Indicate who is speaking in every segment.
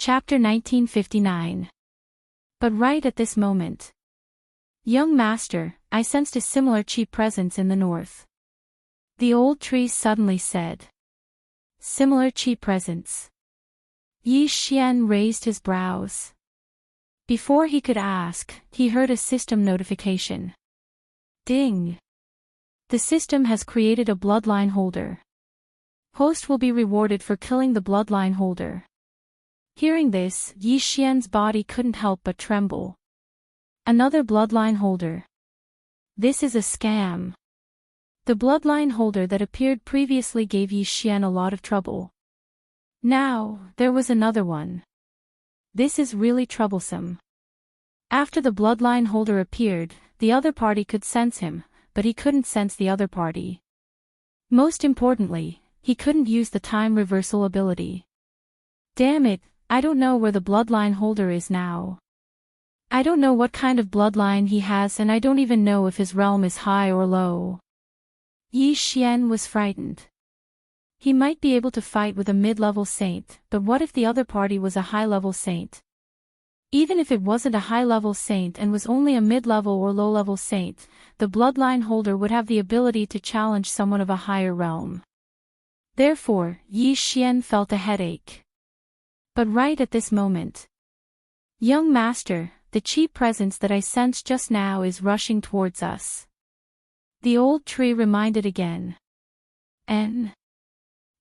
Speaker 1: Chapter 1959. But right at this moment. Young master, I sensed a similar chi presence in the north. The old tree suddenly said. Similar chi presence. Yi Xian raised his brows. Before he could ask, he heard a system notification. Ding. The system has created a bloodline holder. Host will be rewarded for killing the bloodline holder. Hearing this, Yi Xian's body couldn't help but tremble. Another bloodline holder. This is a scam. The bloodline holder that appeared previously gave Yi Xian a lot of trouble. Now, there was another one. This is really troublesome. After the bloodline holder appeared, the other party could sense him, but he couldn't sense the other party. Most importantly, he couldn't use the time reversal ability. Damn it, I don't know where the bloodline holder is now. I don't know what kind of bloodline he has, and I don't even know if his realm is high or low. Yi Xian was frightened. He might be able to fight with a mid-level saint, but what if the other party was a high-level saint? Even if it wasn't a high-level saint and was only a mid-level or low-level saint, the bloodline holder would have the ability to challenge someone of a higher realm. Therefore, Yi Xian felt a headache. But right at this moment. Young master, the chi presence that I sensed just now is rushing towards us. The old tree reminded again.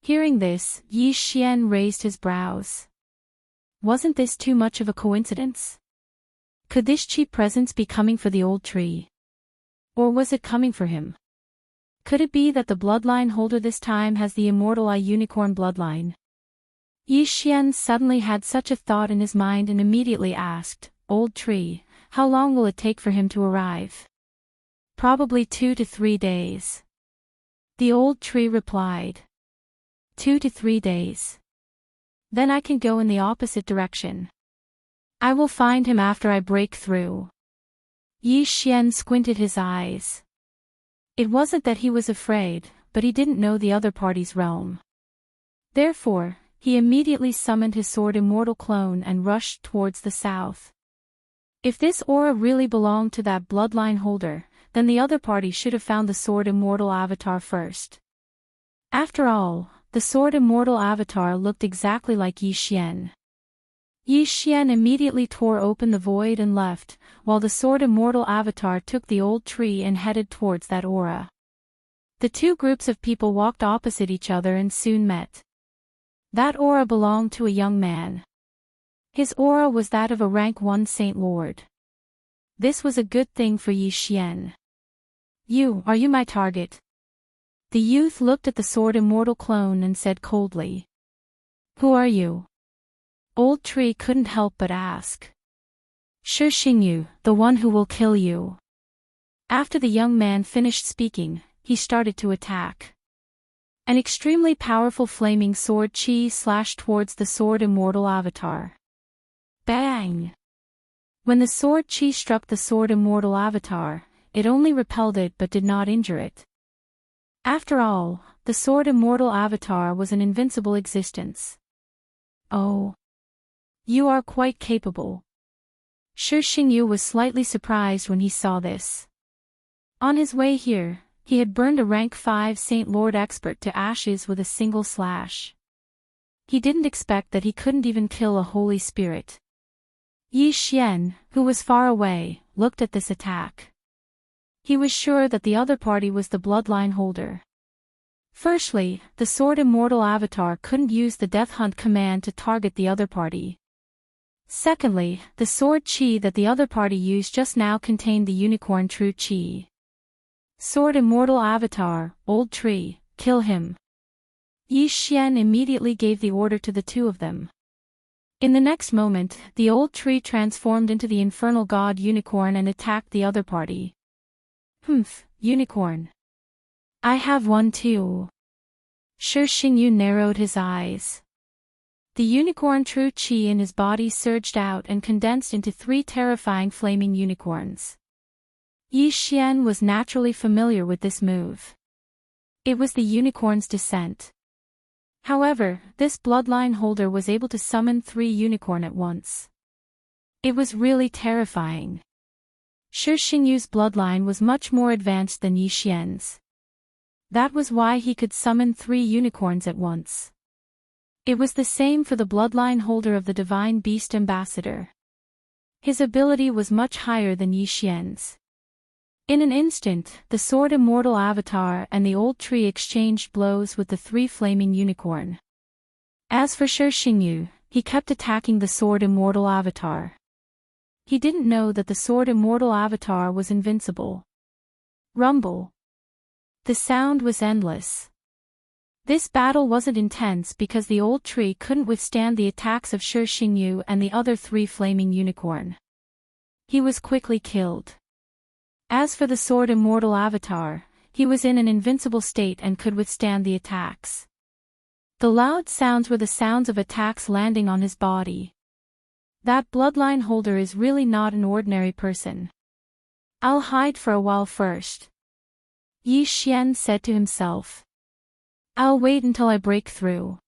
Speaker 1: Hearing this, Yi Xian raised his brows. Wasn't this too much of a coincidence? Could this chi presence be coming for the old tree? Or was it coming for him? Could it be that the bloodline holder this time has the immortal eye unicorn bloodline? Yi Xian suddenly had such a thought in his mind and immediately asked, Old tree, how long will it take for him to arrive? Probably 2 to 3 days. The old tree replied. 2 to 3 days. Then I can go in the opposite direction. I will find him after I break through. Yi Xian squinted his eyes. It wasn't that he was afraid, but he didn't know the other party's realm. Therefore, he immediately summoned his sword immortal clone and rushed towards the south. If this aura really belonged to that bloodline holder, then the other party should have found the sword immortal avatar first. After all, the sword immortal avatar looked exactly like Yi Xian. Yi Xian immediately tore open the void and left, while the sword immortal avatar took the old tree and headed towards that aura. The two groups of people walked opposite each other and soon met. That aura belonged to a young man. His aura was that of a rank 1 Saint Lord. This was a good thing for Yi Xian. Are you my target? The youth looked at the sword immortal clone and said coldly. Who are you? Old tree couldn't help but ask. Shi Xingyu, the one who will kill you. After the young man finished speaking, he started to attack. An extremely powerful flaming sword chi slashed towards the sword immortal avatar. Bang! When the sword chi struck the sword immortal avatar, it only repelled it but did not injure it. After all, the sword immortal avatar was an invincible existence. Oh. You are quite capable. Shi Xingyu was slightly surprised when he saw this. On his way here, he had burned a rank 5 Saint Lord expert to ashes with a single slash. He didn't expect that he couldn't even kill a holy spirit. Yi Xian, who was far away, looked at this attack. He was sure that the other party was the bloodline holder. Firstly, the sword immortal avatar couldn't use the death hunt command to target the other party. Secondly, the sword chi that the other party used just now contained the unicorn true chi. Sword immortal avatar, old tree, kill him. Yi Xian immediately gave the order to the two of them. In the next moment, the old tree transformed into the infernal god unicorn and attacked the other party. Unicorn. I have one too. Shi Xingyu narrowed his eyes. The unicorn true chi in his body surged out and condensed into 3 terrifying flaming unicorns. Yi Xian was naturally familiar with this move. It was the unicorn's descent. However, this bloodline holder was able to summon 3 unicorn at once. It was really terrifying. Shi Xingyu's bloodline was much more advanced than Yi Xian's. That was why he could summon 3 unicorns at once. It was the same for the bloodline holder of the Divine Beast Ambassador. His ability was much higher than Yi Xian's. In an instant, the Sword Immortal Avatar and the old tree exchanged blows with the 3 flaming unicorn. As for Shi Xingyu, he kept attacking the Sword Immortal Avatar. He didn't know that the Sword Immortal Avatar was invincible. Rumble. The sound was endless. This battle wasn't intense because the old tree couldn't withstand the attacks of Shi Xingyu and the other 3 flaming unicorn. He was quickly killed. As for the Sword Immortal Avatar, he was in an invincible state and could withstand the attacks. The loud sounds were the sounds of attacks landing on his body. That bloodline holder is really not an ordinary person. I'll hide for a while first. Yi Xian said to himself. I'll wait until I break through.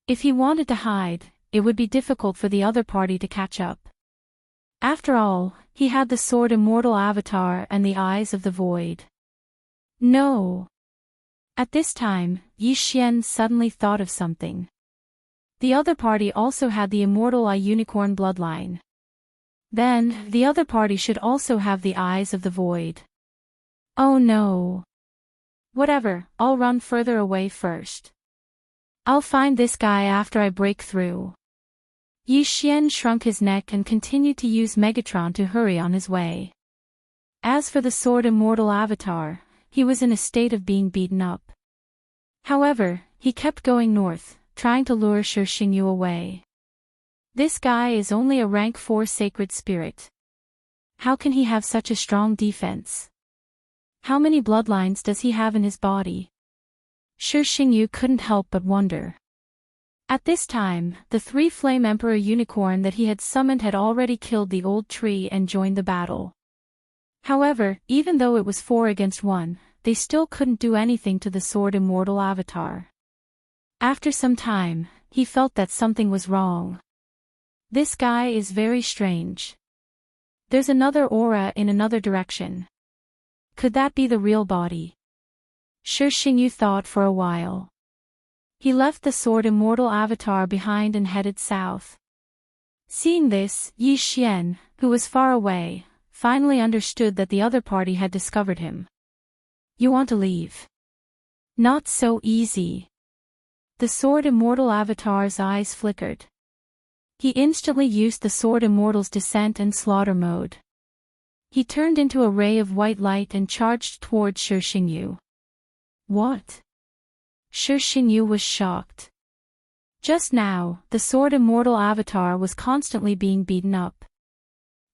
Speaker 1: If he wanted to hide, it would be difficult for the other party to catch up. After all, he had the Sword Immortal Avatar and the Eyes of the Void. No. At this time, Yi Xian suddenly thought of something. The other party also had the Immortal Eye Unicorn bloodline. Then, the other party should also have the Eyes of the Void. Oh no. Whatever, I'll run further away first. I'll find this guy after I break through. Yi Xian shrunk his neck and continued to use Megatron to hurry on his way. As for the Sword Immortal Avatar, he was in a state of being beaten up. However, he kept going north, trying to lure Shi Xingyu away. This guy is only a rank 4 sacred spirit. How can he have such a strong defense? How many bloodlines does he have in his body? Shi Xingyu couldn't help but wonder. At this time, the 3 Flame Emperor unicorn that he had summoned had already killed the old tree and joined the battle. However, even though it was 4 against 1, they still couldn't do anything to the Sword Immortal Avatar. After some time, he felt that something was wrong. This guy is very strange. There's another aura in another direction. Could that be the real body? Shi Xingyu thought for a while. He left the Sword Immortal Avatar behind and headed south. Seeing this, Yi Xian, who was far away, finally understood that the other party had discovered him. You want to leave? Not so easy. The Sword Immortal Avatar's eyes flickered. He instantly used the Sword Immortal's descent and slaughter mode. He turned into a ray of white light and charged towards Shi Xingyu. What? Shi Xingyu was shocked. Just now, the Sword Immortal Avatar was constantly being beaten up.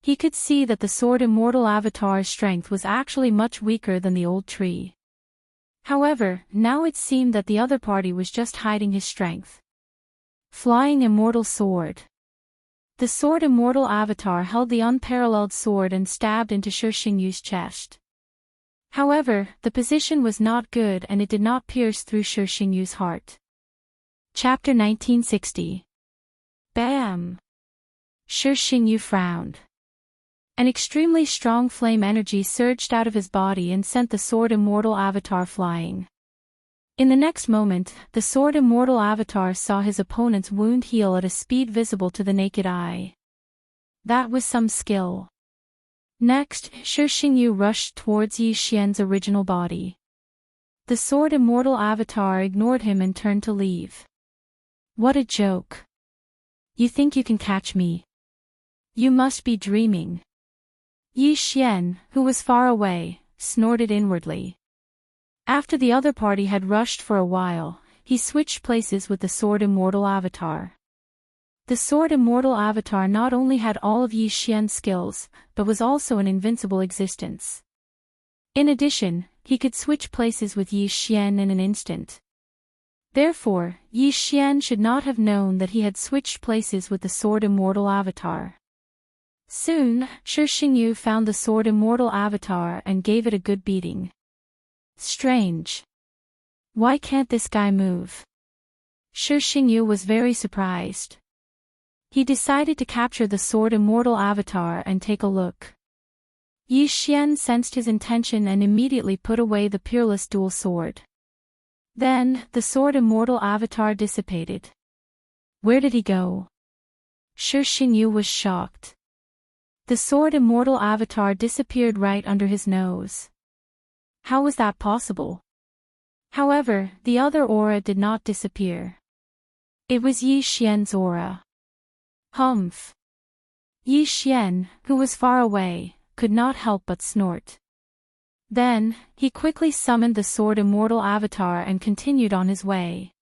Speaker 1: He could see that the Sword Immortal Avatar's strength was actually much weaker than the old tree. However, now it seemed that the other party was just hiding his strength. Flying Immortal Sword. The Sword Immortal Avatar held the unparalleled sword and stabbed into Shi Xingyu's chest. However, the position was not good and it did not pierce through Shi Xingyu's heart. Chapter 1960. Bam! Shi Xingyu frowned. An extremely strong flame energy surged out of his body and sent the Sword Immortal Avatar flying. In the next moment, the Sword Immortal Avatar saw his opponent's wound heal at a speed visible to the naked eye. That was some skill. Next, Shi Xingyu rushed towards Yi Xian's original body. The Sword Immortal Avatar ignored him and turned to leave. What a joke. You think you can catch me? You must be dreaming. Yi Xian, who was far away, snorted inwardly. After the other party had rushed for a while, he switched places with the Sword Immortal Avatar. The Sword Immortal Avatar not only had all of Yi Xian's skills, but was also an invincible existence. In addition, he could switch places with Yi Xian in an instant. Therefore, Yi Xian should not have known that he had switched places with the Sword Immortal Avatar. Soon, Shi Xingyu found the Sword Immortal Avatar and gave it a good beating. Strange. Why can't this guy move? Shi Xingyu was very surprised. He decided to capture the sword immortal avatar and take a look. Yi Xian sensed his intention and immediately put away the peerless dual sword. Then, the sword immortal avatar dissipated. Where did he go? Shi Xingyu was shocked. The sword immortal avatar disappeared right under his nose. How was that possible? However, the other aura did not disappear. It was Yi Xian's aura. Humph. Yi Xian, who was far away, could not help but snort. Then, he quickly summoned the sword immortal avatar and continued on his way.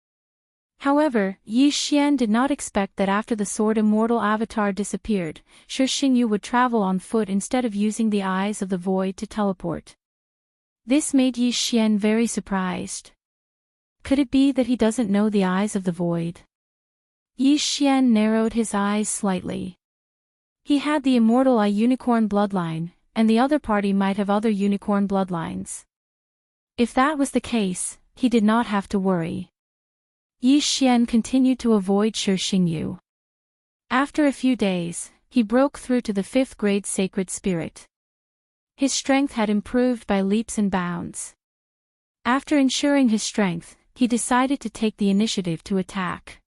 Speaker 1: However, Yi Xian did not expect that after the sword immortal avatar disappeared, Shi Xingyu would travel on foot instead of using the eyes of the void to teleport. This made Yi Xian very surprised. Could it be that he doesn't know the eyes of the void? Yi Xian narrowed his eyes slightly. He had the immortal eye unicorn bloodline, and the other party might have other unicorn bloodlines. If that was the case, he did not have to worry. Yi Xian continued to avoid Shi Xingyu. After a few days, he broke through to the 5th grade sacred spirit. His strength had improved by leaps and bounds. After ensuring his strength, he decided to take the initiative to attack.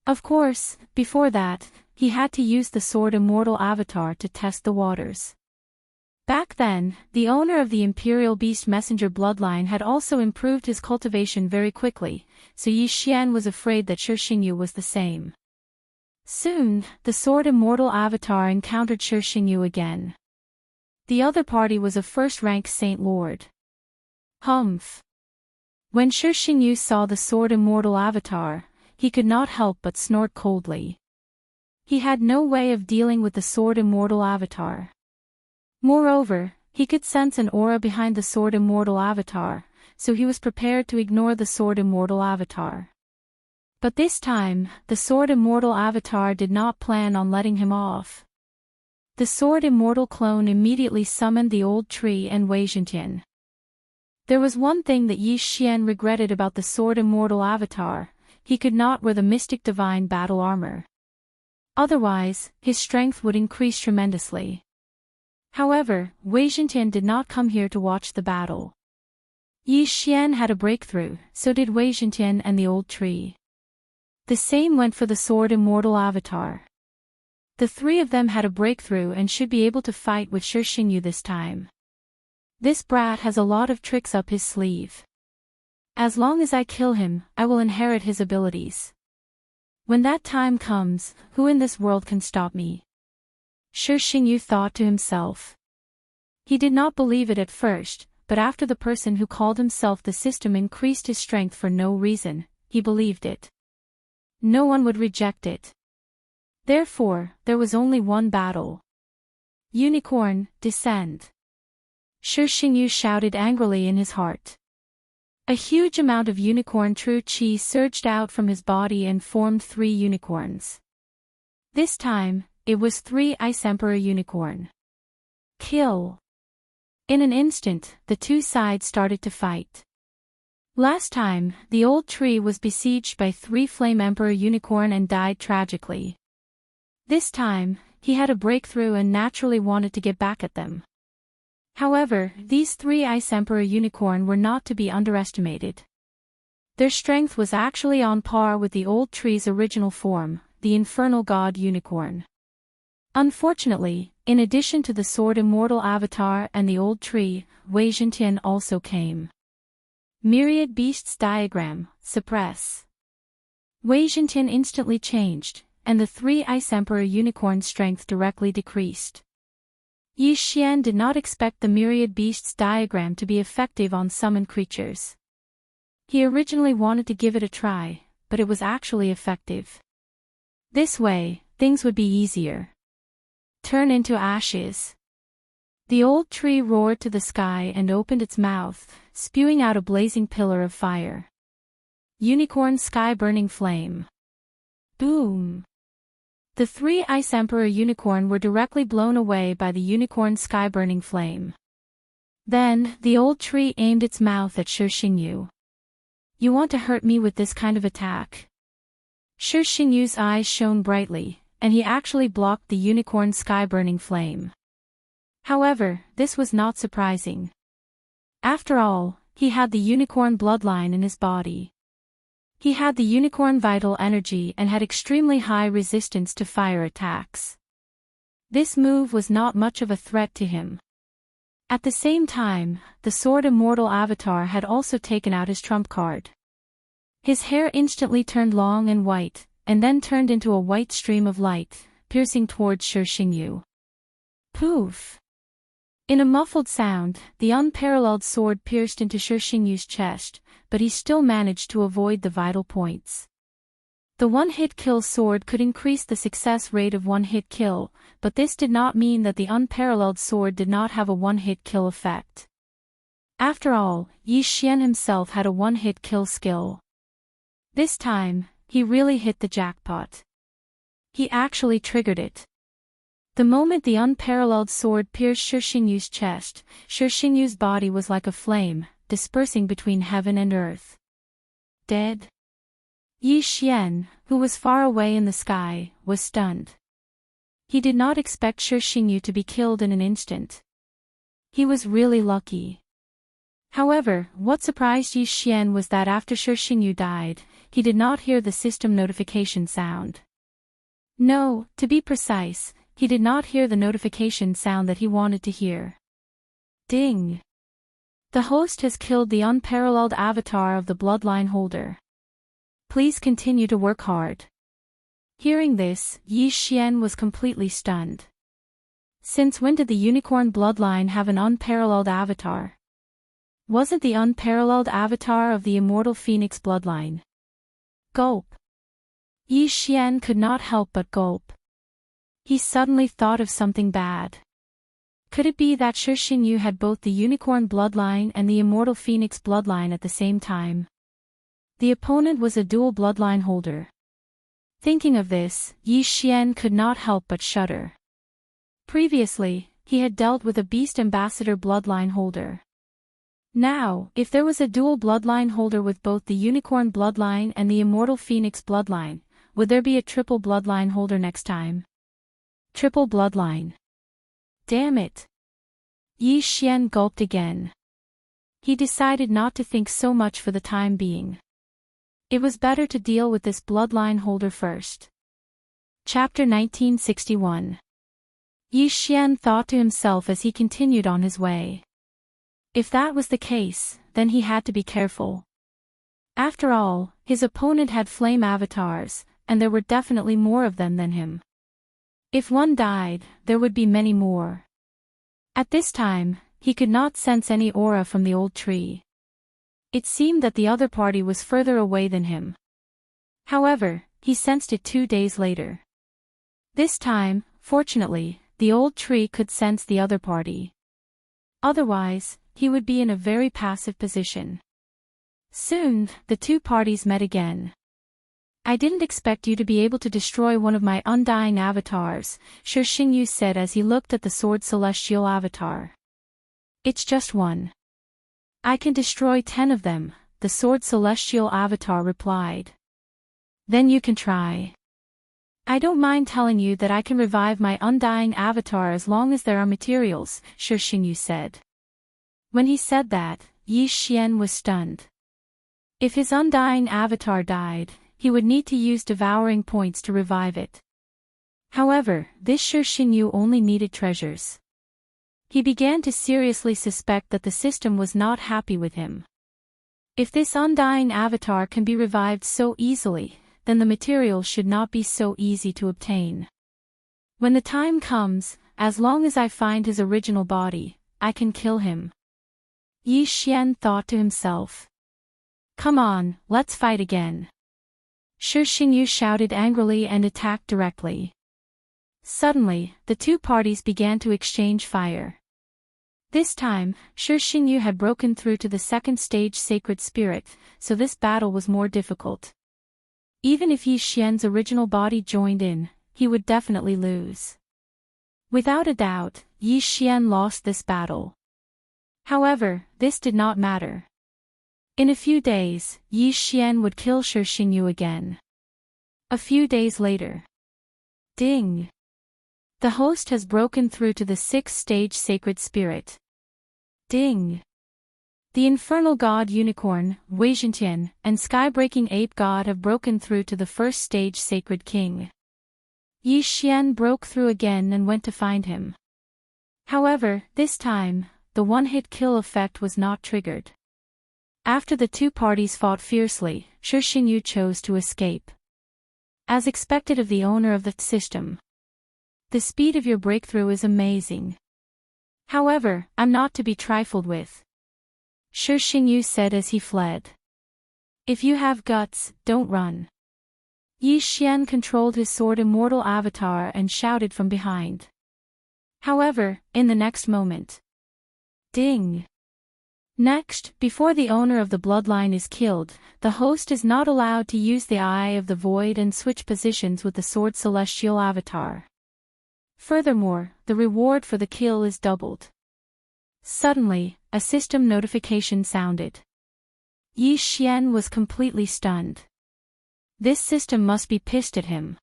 Speaker 1: Of course, before that, he had to use the sword immortal avatar to test the waters. Back then, the owner of the Imperial Beast Messenger bloodline had also improved his cultivation very quickly, so Yi Xian was afraid that Shi Xingyu was the same. Soon, the sword immortal avatar encountered Shi Xingyu again. The other party was a first-rank Saint Lord. Humph. When Shi Xingyu saw the sword immortal avatar, he could not help but snort coldly. He had no way of dealing with the sword immortal avatar. Moreover, he could sense an aura behind the sword immortal avatar, so he was prepared to ignore the sword immortal avatar. But this time, the sword immortal avatar did not plan on letting him off. The sword immortal clone immediately summoned the old tree and Wei Zhentian. There was one thing that Yi Xian regretted about the sword immortal avatar: he could not wear the mystic divine battle armor. Otherwise, his strength would increase tremendously. However, Wei Zhentian did not come here to watch the battle. Yi Xian had a breakthrough, so did Wei Zhentian and the old tree. The same went for the sword immortal avatar. The three of them had a breakthrough and should be able to fight with Shi Xingyu this time. This brat has a lot of tricks up his sleeve. As long as I kill him, I will inherit his abilities. When that time comes, who in this world can stop me? Shi Xingyu thought to himself. He did not believe it at first, but after the person who called himself the system increased his strength for no reason, he believed it. No one would reject it. Therefore, there was only one battle. Unicorn, descend. Shi Xingyu shouted angrily in his heart. A huge amount of unicorn true chi surged out from his body and formed 3 unicorns. This time, it was 3 Ice Emperor unicorn. Kill. In an instant, the two sides started to fight. Last time, the old tree was besieged by 3 Flame Emperor unicorn and died tragically. This time, he had a breakthrough and naturally wanted to get back at them. However, these 3 Ice Emperor unicorn were not to be underestimated. Their strength was actually on par with the old tree's original form, the Infernal God unicorn. Unfortunately, in addition to the sword immortal avatar and the old tree, Wei Zhentian also came. Myriad Beasts diagram, suppress. Wei Zhentian instantly changed, and the 3 Ice Emperor unicorn strength directly decreased. Yi Xian did not expect the Myriad Beasts diagram to be effective on summoned creatures. He originally wanted to give it a try, but it was actually effective. This way, things would be easier. Turn into ashes. The old tree roared to the sky and opened its mouth, spewing out a blazing pillar of fire. Unicorn sky burning flame. Boom! The 3 Ice Emperor unicorn were directly blown away by the unicorn sky burning flame. Then, the old tree aimed its mouth at Shi Xingyu. You want to hurt me with this kind of attack? Shi Xingyu's eyes shone brightly, and he actually blocked the unicorn's sky-burning flame. However, this was not surprising. After all, he had the unicorn bloodline in his body. He had the unicorn vital energy and had extremely high resistance to fire attacks. This move was not much of a threat to him. At the same time, the Sword Immortal avatar had also taken out his trump card. His hair instantly turned long and white, and then turned into a white stream of light, piercing towards Shi Xingyu. Poof! In a muffled sound, the unparalleled sword pierced into Shi Xingyu's chest, but he still managed to avoid the vital points. The one-hit kill sword could increase the success rate of one-hit kill, but this did not mean that the unparalleled sword did not have a one-hit kill effect. After all, Yi Xian himself had a one-hit kill skill. This time, he really hit the jackpot. He actually triggered it. The moment the unparalleled sword pierced Shi Xingyu's chest, Shi Xingyu's body was like a flame, dispersing between heaven and earth. Dead? Yi Xian, who was far away in the sky, was stunned. He did not expect Shi Xingyu to be killed in an instant. He was really lucky. However, what surprised Yi Xian was that after Shi Xingyu died, he did not hear the system notification sound. No, to be precise, he did not hear the notification sound that he wanted to hear. Ding! The host has killed the unparalleled avatar of the bloodline holder. Please continue to work hard. Hearing this, Yi Xian was completely stunned. Since when did the unicorn bloodline have an unparalleled avatar? Wasn't the unparalleled avatar of the immortal phoenix bloodline? Gulp. Yi Xian could not help but gulp. He suddenly thought of something bad. Could it be that Shi Xingyu had both the unicorn bloodline and the immortal phoenix bloodline at the same time? The opponent was a dual bloodline holder. Thinking of this, Yi Xian could not help but shudder. Previously, he had dealt with a beast ambassador bloodline holder. Now, if there was a dual bloodline holder with both the unicorn bloodline and the immortal phoenix bloodline, would there be a triple bloodline holder next time? Triple bloodline. Damn it! Yi Xian gulped again. He decided not to think so much for the time being. It was better to deal with this bloodline holder first. Chapter 1961. Yi Xian thought to himself as he continued on his way. If that was the case, then he had to be careful. After all, his opponent had flame avatars, and there were definitely more of them than him. If one died, there would be many more. At this time, he could not sense any aura from the old tree. It seemed that the other party was further away than him. However, he sensed it 2 days later. This time, fortunately, the old tree could sense the other party. Otherwise, he would be in a very passive position. Soon, the two parties met again. I didn't expect you to be able to destroy one of my undying avatars, Shi Xingyu said as he looked at the sword celestial avatar. It's just one. I can destroy 10 of them, the sword celestial avatar replied. Then you can try. I don't mind telling you that I can revive my undying avatar as long as there are materials, Shi Xingyu said. When he said that, Yi Xian was stunned. If his undying avatar died, he would need to use devouring points to revive it. However, this Shi Xingyu only needed treasures. He began to seriously suspect that the system was not happy with him. If this undying avatar can be revived so easily, then the materials should not be so easy to obtain. When the time comes, as long as I find his original body, I can kill him. Yi Xian thought to himself. Come on, let's fight again. Shi Xingyu shouted angrily and attacked directly. Suddenly, the two parties began to exchange fire. This time, Shi Xingyu had broken through to the second stage sacred spirit, so this battle was more difficult. Even if Yi Xian's original body joined in, he would definitely lose. Without a doubt, Yi Xian lost this battle. However, this did not matter. In a few days, Yi Xian would kill Shi Xingyu again. A few days later. Ding! The host has broken through to the 6th stage Sacred Spirit. Ding! The Infernal God Unicorn, Enchanting, and Sky-breaking Ape God have broken through to the 1st stage Sacred King. Yi Xian broke through again and went to find him. However, this time, the one-hit kill effect was not triggered. After the two parties fought fiercely, Shi Xingyu chose to escape. As expected of the owner of the system. The speed of your breakthrough is amazing. However, I'm not to be trifled with. Shi Xingyu said as he fled. If you have guts, don't run. Yi Xian controlled his sword immortal avatar and shouted from behind. However, in the next moment. Ding! Next, before the owner of the bloodline is killed, the host is not allowed to use the Eye of the Void and switch positions with the sword celestial avatar. Furthermore, the reward for the kill is doubled. Suddenly, a system notification sounded. Yi Xian was completely stunned. This system must be pissed at him.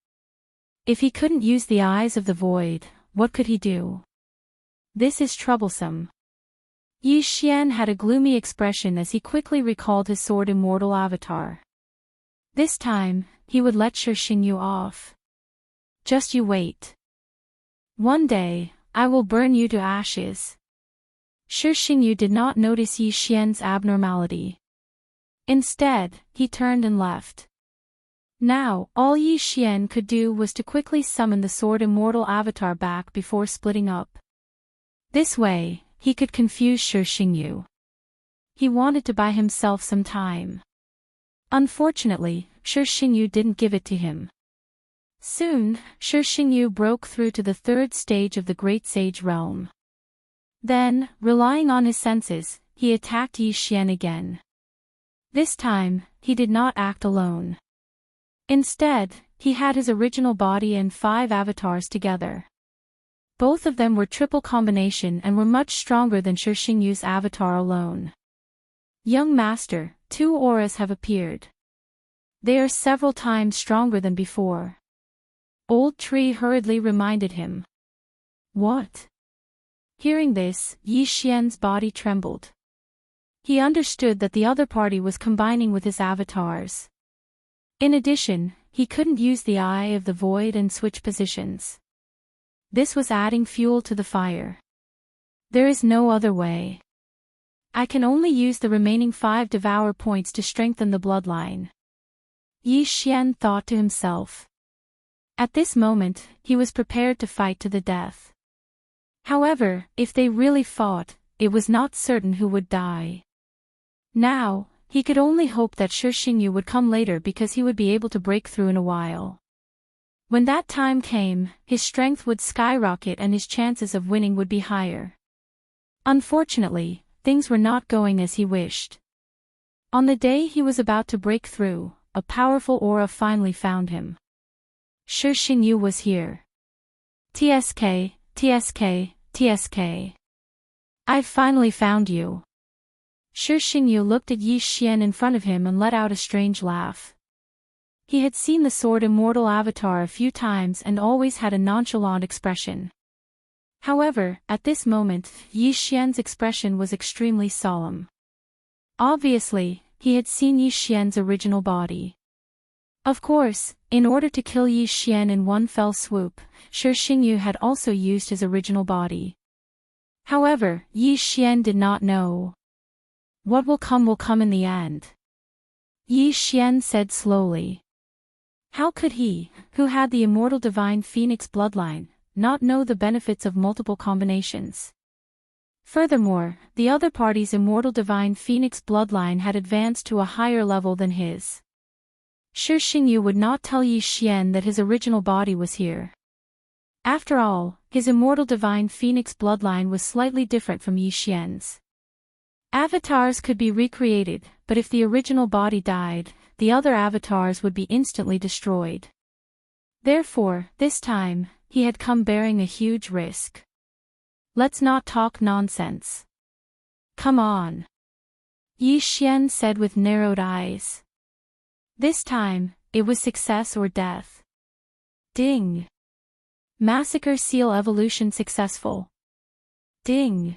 Speaker 1: If he couldn't use the Eyes of the Void, what could he do? This is troublesome. Yi Xian had a gloomy expression as he quickly recalled his sword immortal avatar. This time, he would let Shi Xingyu off. Just you wait. One day, I will burn you to ashes. Shi Xingyu did not notice Yi Xian's abnormality. Instead, he turned and left. Now, all Yi Xian could do was to quickly summon the sword immortal avatar back before splitting up. This way, he could confuse Shi Xingyu. He wanted to buy himself some time. Unfortunately, Shi Xingyu didn't give it to him. Soon, Shi Xingyu broke through to the 3rd stage of the Great Sage realm. Then, relying on his senses, he attacked Yi Xian again. This time, he did not act alone. Instead, he had his original body and 5 avatars together. Both of them were triple combination and were much stronger than Shi Xingyu's avatar alone. Young master, 2 auras have appeared. They are several times stronger than before. Old Tree hurriedly reminded him. What? Hearing this, Yi Xian's body trembled. He understood that the other party was combining with his avatars. In addition, he couldn't use the Eye of the Void and switch positions. This was adding fuel to the fire. There is no other way. I can only use the remaining 5 Devourer points to strengthen the bloodline. Yi Xian thought to himself. At this moment, he was prepared to fight to the death. However, if they really fought, it was not certain who would die. Now, he could only hope that Shi Xingyu would come later because he would be able to break through in a while. When that time came, his strength would skyrocket and his chances of winning would be higher. Unfortunately, things were not going as he wished. On the day he was about to break through, a powerful aura finally found him. Shi Xingyu was here. TSK, TSK, TSK. I've finally found you. Shi Xingyu looked at Yi Xian in front of him and let out a strange laugh. He had seen the sword immortal avatar a few times and always had a nonchalant expression. However, at this moment, Yi Xian's expression was extremely solemn. Obviously, he had seen Yi Xian's original body. Of course, in order to kill Yi Xian in one fell swoop, Shi Xingyu had also used his original body. However, Yi Xian did not know. What will come in the end. Yi Xian said slowly. How could he, who had the immortal divine phoenix bloodline, not know the benefits of multiple combinations? Furthermore, the other party's immortal divine phoenix bloodline had advanced to a higher level than his. Shi Xingyu would not tell Yi Xian that his original body was here. After all, his immortal divine phoenix bloodline was slightly different from Yi Xian's. Avatars could be recreated, but if the original body died, the other avatars would be instantly destroyed. Therefore, this time, he had come bearing a huge risk. Let's not talk nonsense. Come on. Yi Xian said with narrowed eyes. This time, it was success or death. Ding! Massacre Seal evolution successful. Ding!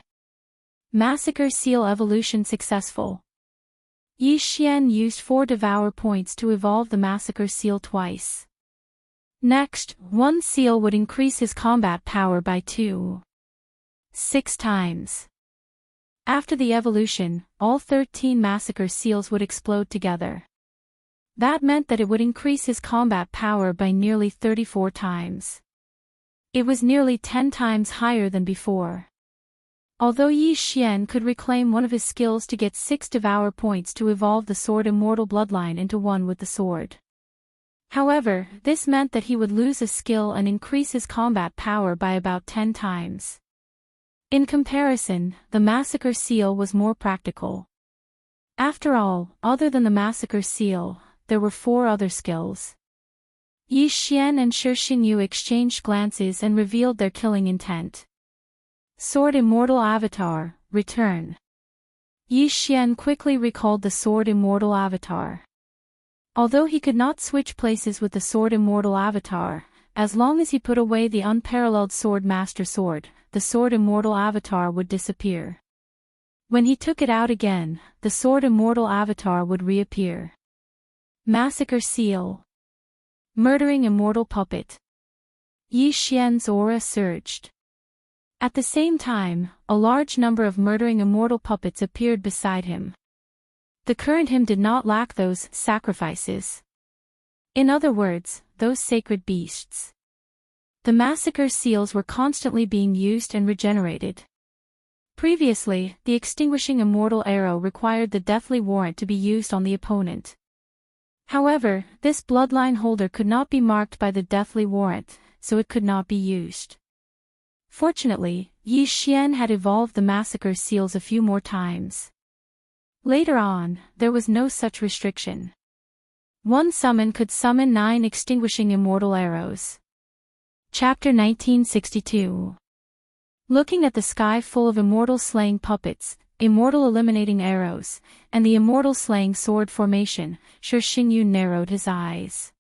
Speaker 1: Massacre Seal evolution successful. Yi Xian used 4 Devour points to evolve the Massacre Seal twice. Next, one seal would increase his combat power by 6 times. After the evolution, all 13 Massacre Seals would explode together. That meant that it would increase his combat power by nearly 34 times. It was nearly 10 times higher than before. Although Yi Xian could reclaim one of his skills to get 6 Devour points to evolve the Sword Immortal Bloodline into one with the sword. However, this meant that he would lose a skill and increase his combat power by about 10 times. In comparison, the Massacre Seal was more practical. After all, other than the Massacre Seal, there were 4 other skills. Yi Xian and Shi Xingyu exchanged glances and revealed their killing intent. Sword Immortal Avatar, return. Yi Xian quickly recalled the Sword Immortal Avatar. Although he could not switch places with the Sword Immortal Avatar, as long as he put away the unparalleled Sword Master Sword, the Sword Immortal Avatar would disappear. When he took it out again, the Sword Immortal Avatar would reappear. Massacre Seal. Murdering Immortal Puppet. Yi Xian's aura surged. At the same time, a large number of murdering immortal puppets appeared beside him. The current him did not lack those sacrifices. In other words, those sacred beasts. The Massacre Seals were constantly being used and regenerated. Previously, the extinguishing immortal arrow required the deathly warrant to be used on the opponent. However, this bloodline holder could not be marked by the deathly warrant, so it could not be used. Fortunately, Yi Xian had evolved the Massacre Seals a few more times. Later on, there was no such restriction. One summon could summon 9 extinguishing immortal arrows. Chapter 1962. Looking at the sky full of immortal slaying puppets, immortal eliminating arrows, and the immortal slaying sword formation, Shi Xingyu narrowed his eyes.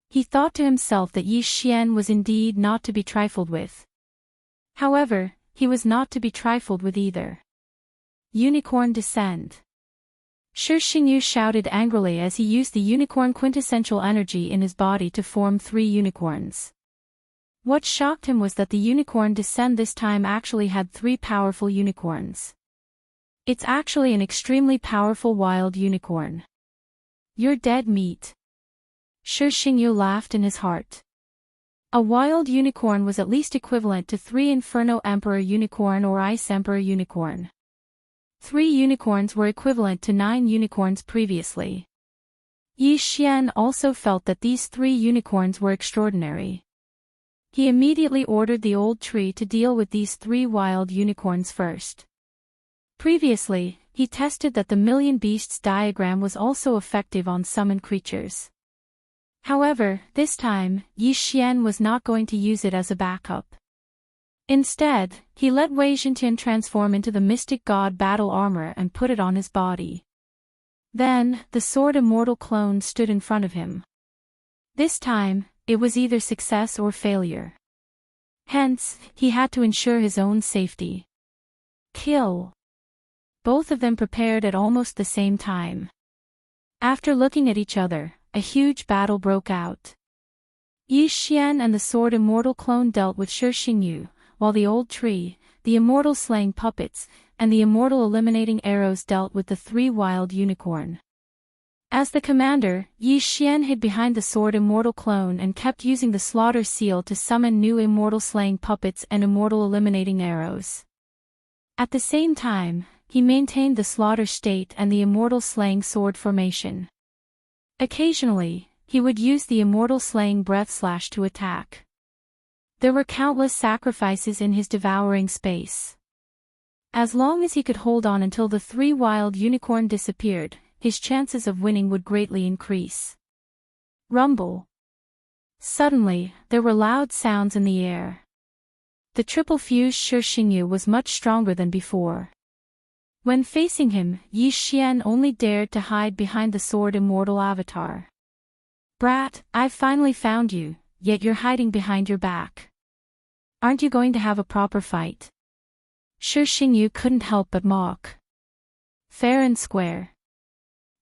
Speaker 1: He thought to himself that Yi Xian was indeed not to be trifled with. However, he was not to be trifled with either. Unicorn Descend. Shi Xingyu shouted angrily as he used the unicorn quintessential energy in his body to form 3 unicorns. What shocked him was that the unicorn Descend this time actually had 3 powerful unicorns. It's actually an extremely powerful wild unicorn. You're dead meat. Shi Xingyu laughed in his heart. A wild unicorn was at least equivalent to 3 Inferno Emperor Unicorn or Ice Emperor Unicorn. 3 unicorns were equivalent to 9 unicorns previously. Yi Xian also felt that these 3 unicorns were extraordinary. He immediately ordered the old tree to deal with these 3 wild unicorns first. Previously, he tested that the Million Beasts diagram was also effective on summoned creatures. However, this time, Yi Xian was not going to use it as a backup. Instead, he let Wei Zhentian transform into the Mystic God battle armor and put it on his body. Then, the Sword Immortal clone stood in front of him. This time, it was either success or failure. Hence, he had to ensure his own safety. Kill. Both of them prepared at almost the same time. After looking at each other, a huge battle broke out. Yi Xian and the Sword Immortal clone dealt with Shi Xingyu, while the old tree, the immortal slaying puppets, and the immortal eliminating arrows dealt with the 3 wild unicorn. As the commander, Yi Xian hid behind the Sword Immortal clone and kept using the Slaughter Seal to summon new immortal slaying puppets and immortal eliminating arrows. At the same time, he maintained the Slaughter State and the immortal slaying sword formation. Occasionally, he would use the immortal slaying breath slash to attack. There were countless sacrifices in his devouring space. As long as he could hold on until the 3 wild unicorn disappeared, his chances of winning would greatly increase. Rumble. Suddenly, there were loud sounds in the air. The triple-fused Shi Xingyu was much stronger than before. When facing him, Yi Xian only dared to hide behind the Sword Immortal avatar. Brat, I've finally found you, yet you're hiding behind your back. Aren't you going to have a proper fight? Shi Xingyu couldn't help but mock. Fair and square.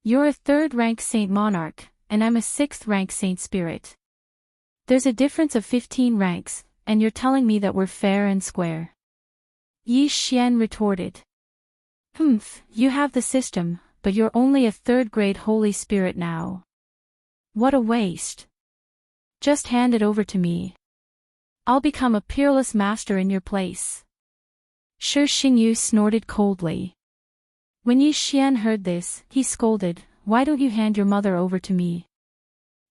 Speaker 1: You're a 3rd-rank Saint Monarch, and I'm a 6th-rank Saint Spirit. There's a difference of 15 ranks, and you're telling me that we're fair and square. Yi Xian retorted. You have the system, but you're only a 3rd-grade Holy Spirit now. What a waste. Just hand it over to me. I'll become a peerless master in your place. Shi Xingyu snorted coldly. When Yi Xian heard this, he scolded, Why don't you hand your mother over to me?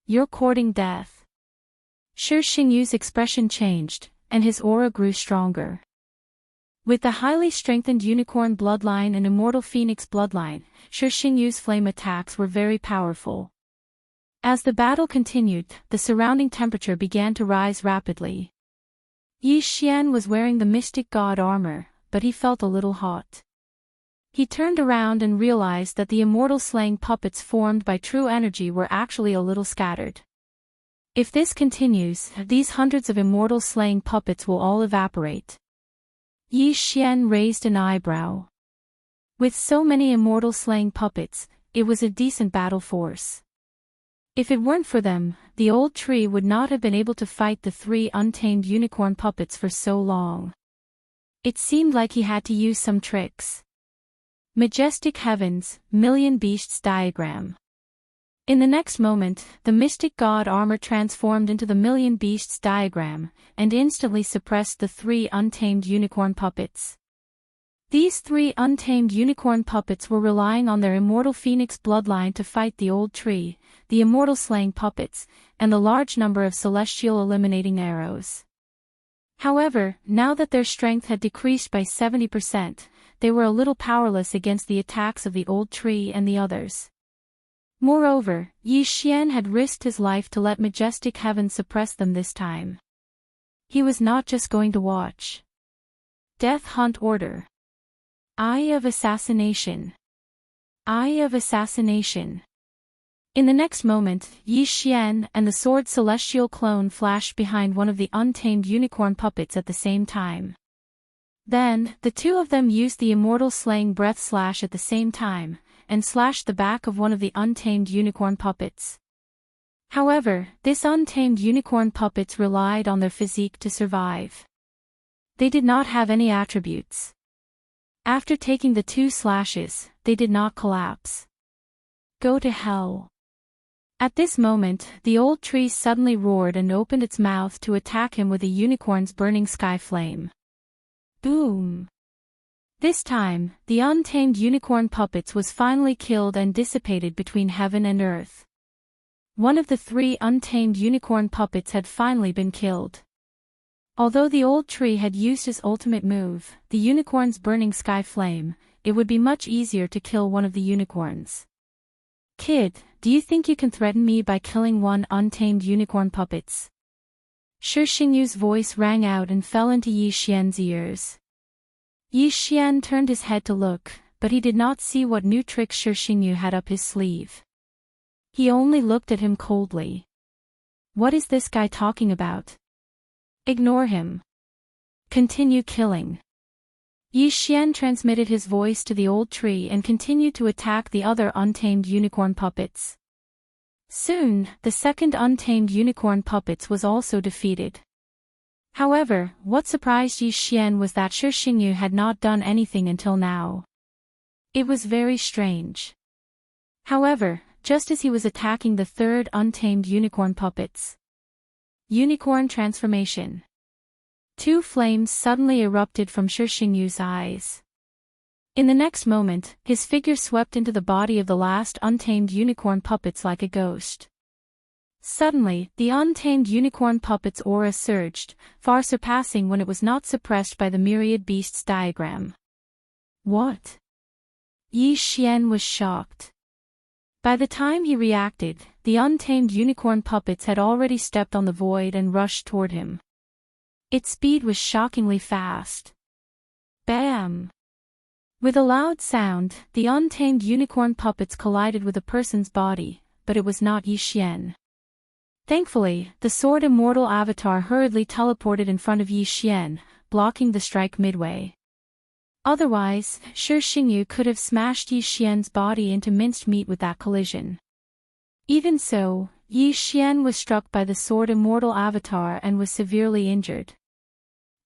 Speaker 1: You're courting death. Shi Xingyu's expression changed, and his aura grew stronger. With the highly strengthened unicorn bloodline and immortal phoenix bloodline, Shi Xingyu's flame attacks were very powerful. As the battle continued, the surrounding temperature began to rise rapidly. Yi Xian was wearing the mystic god armor, but he felt a little hot. He turned around and realized that the immortal slaying puppets formed by true energy were actually a little scattered. If this continues, these hundreds of immortal slaying puppets will all evaporate. Yi Xian raised an eyebrow. With so many immortal slaying puppets, it was a decent battle force. If it weren't for them, the old tree would not have been able to fight the 3 untamed unicorn puppets for so long. It seemed like he had to use some tricks. Majestic Heavens, Million Beasts Diagram. In the next moment, the mystic god armor transformed into the Million Beasts diagram, and instantly suppressed the 3 untamed unicorn puppets. These 3 untamed unicorn puppets were relying on their immortal phoenix bloodline to fight the old tree, the immortal slaying puppets, and the large number of celestial eliminating arrows. However, now that their strength had decreased by 70%, they were a little powerless against the attacks of the old tree and the others. Moreover, Yi Xian had risked his life to let Majestic Heaven suppress them this time. He was not just going to watch. Death Hunt Order. Eye of Assassination. Eye of Assassination. In the next moment, Yi Xian and the sword celestial clone flashed behind one of the untamed unicorn puppets at the same time. Then, the 2 of them used the immortal slaying breath slash at the same time, and slashed the back of one of the untamed unicorn puppets. However, this untamed unicorn puppets relied on their physique to survive. They did not have any attributes. After taking the 2 slashes, they did not collapse. Go to hell. At this moment, the old tree suddenly roared and opened its mouth to attack him with a unicorn's burning sky flame. Boom! This time, the untamed unicorn puppets was finally killed and dissipated between heaven and earth. One of the 3 untamed unicorn puppets had finally been killed. Although the old tree had used his ultimate move, the unicorn's burning sky flame, it would be much easier to kill one of the unicorns. Kid, do you think you can threaten me by killing 1 untamed unicorn puppets? Shi Xingyu's voice rang out and fell into Yi Xian's ears. Yi Xian turned his head to look, but he did not see what new tricks Shi Xingyu had up his sleeve. He only looked at him coldly. What is this guy talking about? Ignore him. Continue killing. Yi Xian transmitted his voice to the old tree and continued to attack the other untamed unicorn puppets. Soon, the second untamed unicorn puppets was also defeated. However, what surprised Yi Xian was that Shi Xingyu had not done anything until now. It was very strange. However, just as he was attacking the 3rd untamed unicorn puppets. Unicorn transformation. 2 flames suddenly erupted from Shi Xingyu's eyes. In the next moment, his figure swept into the body of the last untamed unicorn puppets like a ghost. Suddenly, the untamed unicorn puppet's aura surged, far surpassing when it was not suppressed by the myriad beasts diagram. What? Yi Xian was shocked. By the time he reacted, the untamed unicorn puppets had already stepped on the void and rushed toward him. Its speed was shockingly fast. Bam! With a loud sound, the untamed unicorn puppets collided with a person's body, but it was not Yi Xian. Thankfully, the sword immortal avatar hurriedly teleported in front of Yi Xian, blocking the strike midway. Otherwise, Shi Xingyu could have smashed Yi Xian's body into minced meat with that collision. Even so, Yi Xian was struck by the sword immortal avatar and was severely injured.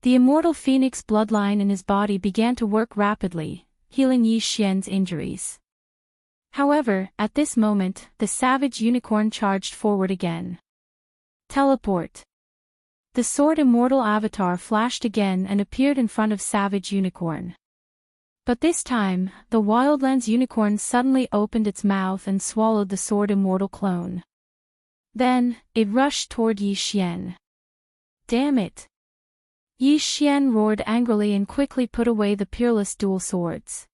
Speaker 1: The immortal phoenix bloodline in his body began to work rapidly, healing Yi Xian's injuries. However, at this moment, the savage unicorn charged forward again. Teleport. The sword immortal avatar flashed again and appeared in front of savage unicorn. But this time, the Wildlands unicorn suddenly opened its mouth and swallowed the sword immortal clone. Then, it rushed toward Yi Xian. Damn it! Yi Xian roared angrily and quickly put away the peerless dual swords.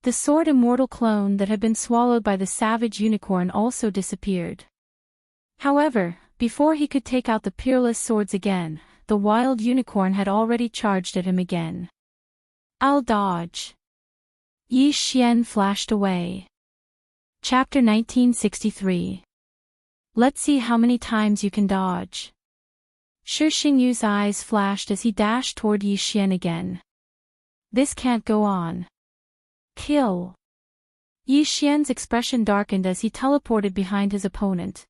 Speaker 1: The sword immortal clone that had been swallowed by the savage unicorn also disappeared. However, before he could take out the peerless swords again, the wild unicorn had already charged at him again. I'll dodge. Yi Xian flashed away. Chapter 1963. Let's see how many times you can dodge. Shi Xingyu's eyes flashed as he dashed toward Yi Xian again. This can't go on. Kill. Yi Xian's expression darkened as he teleported behind his opponent.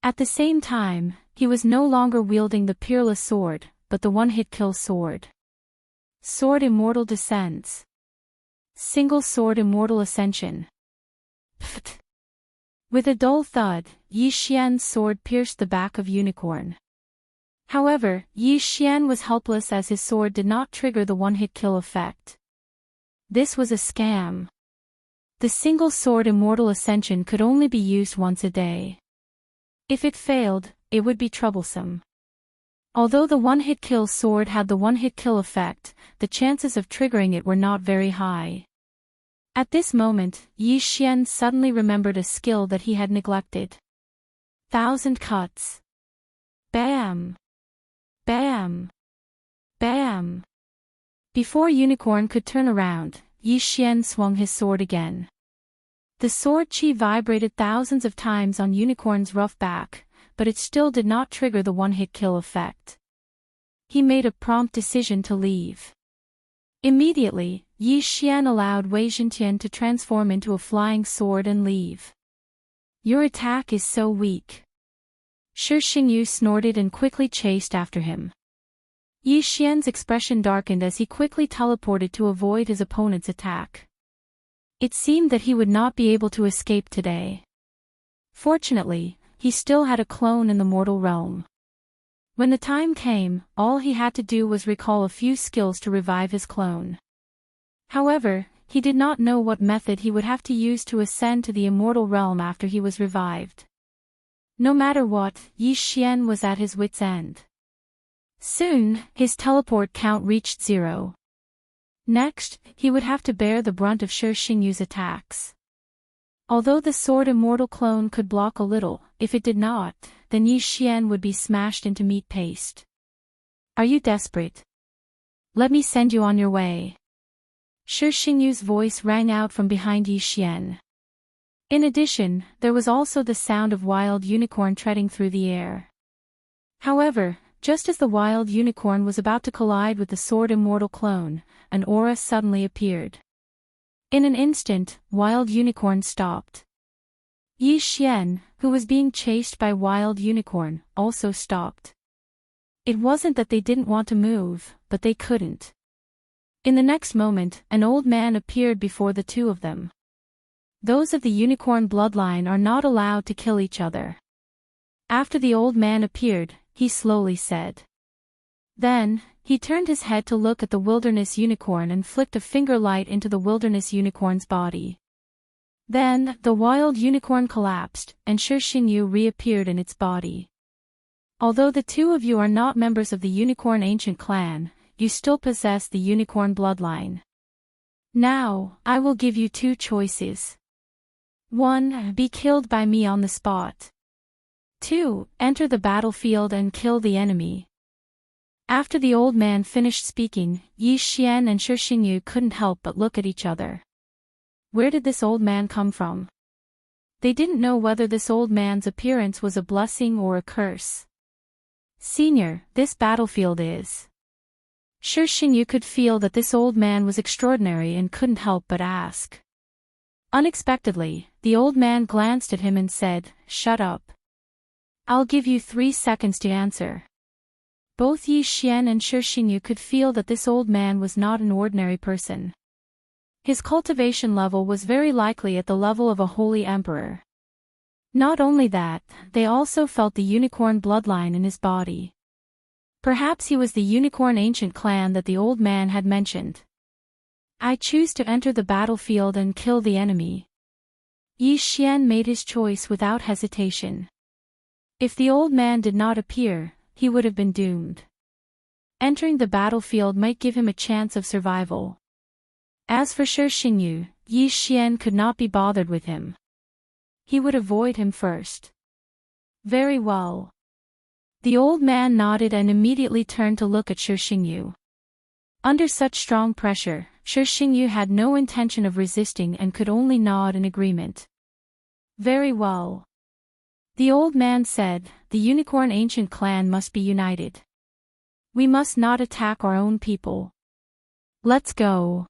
Speaker 1: At the same time, he was no longer wielding the peerless sword, but the one-hit kill sword. Sword Immortal descends. Single Sword Immortal Ascension. Pfft. With a dull thud, Yi Xian's sword pierced the back of Unicorn. However, Yi Xian was helpless as his sword did not trigger the one-hit kill effect. This was a scam. The Single Sword Immortal Ascension could only be used once a day. If it failed, it would be troublesome. Although the one-hit kill sword had the one-hit kill effect, the chances of triggering it were not very high. At this moment, Yi Xian suddenly remembered a skill that he had neglected. 1,000 cuts. Bam! Bam! Bam! Before Unicorn could turn around, Yi Xian swung his sword again. The sword chi vibrated thousands of times on Unicorn's rough back, but it still did not trigger the one-hit kill effect. He made a prompt decision to leave. Immediately, Yi Xian allowed Wei Zhentian to transform into a flying sword and leave. Your attack is so weak. Shi Xingyu snorted and quickly chased after him. Yi Xian's expression darkened as he quickly teleported to avoid his opponent's attack. It seemed that he would not be able to escape today. Fortunately, he still had a clone in the mortal realm. When the time came, all he had to do was recall a few skills to revive his clone. However, he did not know what method he would have to use to ascend to the immortal realm after he was revived. No matter what, Yi Xian was at his wit's end. Soon, his teleport count reached 0. Next, he would have to bear the brunt of Shi Xingyu's attacks. Although the sword immortal clone could block a little, if it did not, then Yi Xian would be smashed into meat paste. Are you desperate? Let me send you on your way. Shi Xingyu's voice rang out from behind Yi Xian. In addition, there was also the sound of wild unicorn treading through the air. However, just as the wild unicorn was about to collide with the sword immortal clone, an aura suddenly appeared. In an instant, wild unicorn stopped. Yi Xian, who was being chased by wild unicorn, also stopped. It wasn't that they didn't want to move, but they couldn't. In the next moment, an old man appeared before the two of them. Those of the unicorn bloodline are not allowed to kill each other. After the old man appeared, he slowly said. Then, he turned his head to look at the wilderness unicorn and flicked a finger light into the wilderness unicorn's body. Then, the wild unicorn collapsed, and Shi Xingyu reappeared in its body. Although the two of you are not members of the unicorn ancient clan, you still possess the unicorn bloodline. Now, I will give you two choices. 1. Be killed by me on the spot. 2. Enter the battlefield and kill the enemy. After the old man finished speaking, Yi Xian and Shi Xingyu couldn't help but look at each other. Where did this old man come from? They didn't know whether this old man's appearance was a blessing or a curse. "Senior, this battlefield is..." Sure, Xingyu could feel that this old man was extraordinary and couldn't help but ask. Unexpectedly, the old man glanced at him and said, "Shut up. I'll give you 3 seconds to answer." Both Yi Xian and Shi Xingyu could feel that this old man was not an ordinary person. His cultivation level was very likely at the level of a holy emperor. Not only that, they also felt the unicorn bloodline in his body. Perhaps he was the unicorn ancient clan that the old man had mentioned. "I choose to enter the battlefield and kill the enemy." Yi Xian made his choice without hesitation. If the old man did not appear, he would have been doomed. Entering the battlefield might give him a chance of survival. As for Shi Xingyu, Yi Xian could not be bothered with him. He would avoid him first. "Very well." The old man nodded and immediately turned to look at Shi Xingyu. Under such strong pressure, Shi Xingyu had no intention of resisting and could only nod in agreement. "Very well." The old man said, "The unicorn ancient clan must be united. We must not attack our own people. Let's go."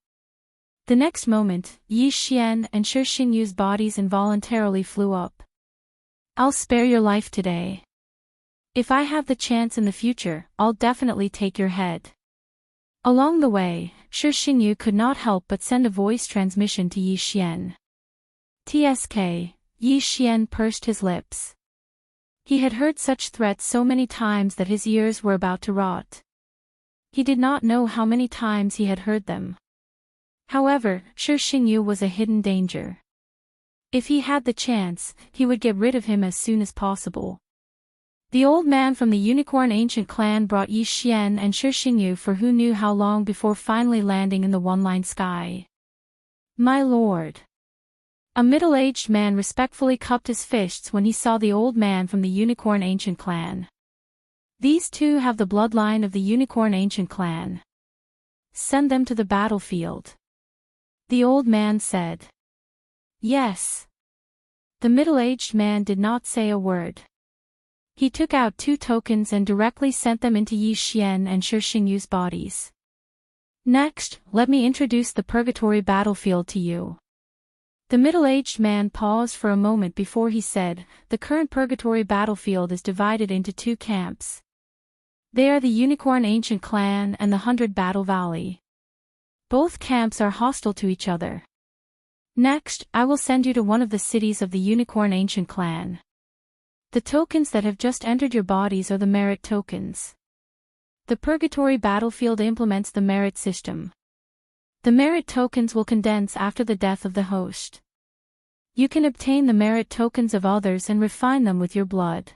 Speaker 1: The next moment, Yi Xian and Shi Xingyu's bodies involuntarily flew up. "I'll spare your life today. If I have the chance in the future, I'll definitely take your head." Along the way, Shi Xingyu could not help but send a voice transmission to Yi Xian. "TSK," Yi Xian pursed his lips. He had heard such threats so many times that his ears were about to rot. He did not know how many times he had heard them. However, Shi Xingyu was a hidden danger. If he had the chance, he would get rid of him as soon as possible. The old man from the unicorn ancient clan brought Yi Xian and Shi Xingyu for who knew how long before finally landing in the one-line sky. "My lord." A middle-aged man respectfully cupped his fists when he saw the old man from the unicorn ancient clan. "These two have the bloodline of the unicorn ancient clan. Send them to the battlefield," the old man said. "Yes." The middle-aged man did not say a word. He took out 2 tokens and directly sent them into Yi Xian and Shi Xingyu's bodies. "Next, let me introduce the purgatory battlefield to you." The middle-aged man paused for a moment before he said, "The current purgatory battlefield is divided into 2 camps. They are the unicorn ancient clan and the 100 Battle Valley. Both camps are hostile to each other. Next, I will send you to one of the cities of the unicorn ancient clan. The tokens that have just entered your bodies are the merit tokens. The purgatory battlefield implements the merit system. The merit tokens will condense after the death of the host. You can obtain the merit tokens of others and refine them with your blood.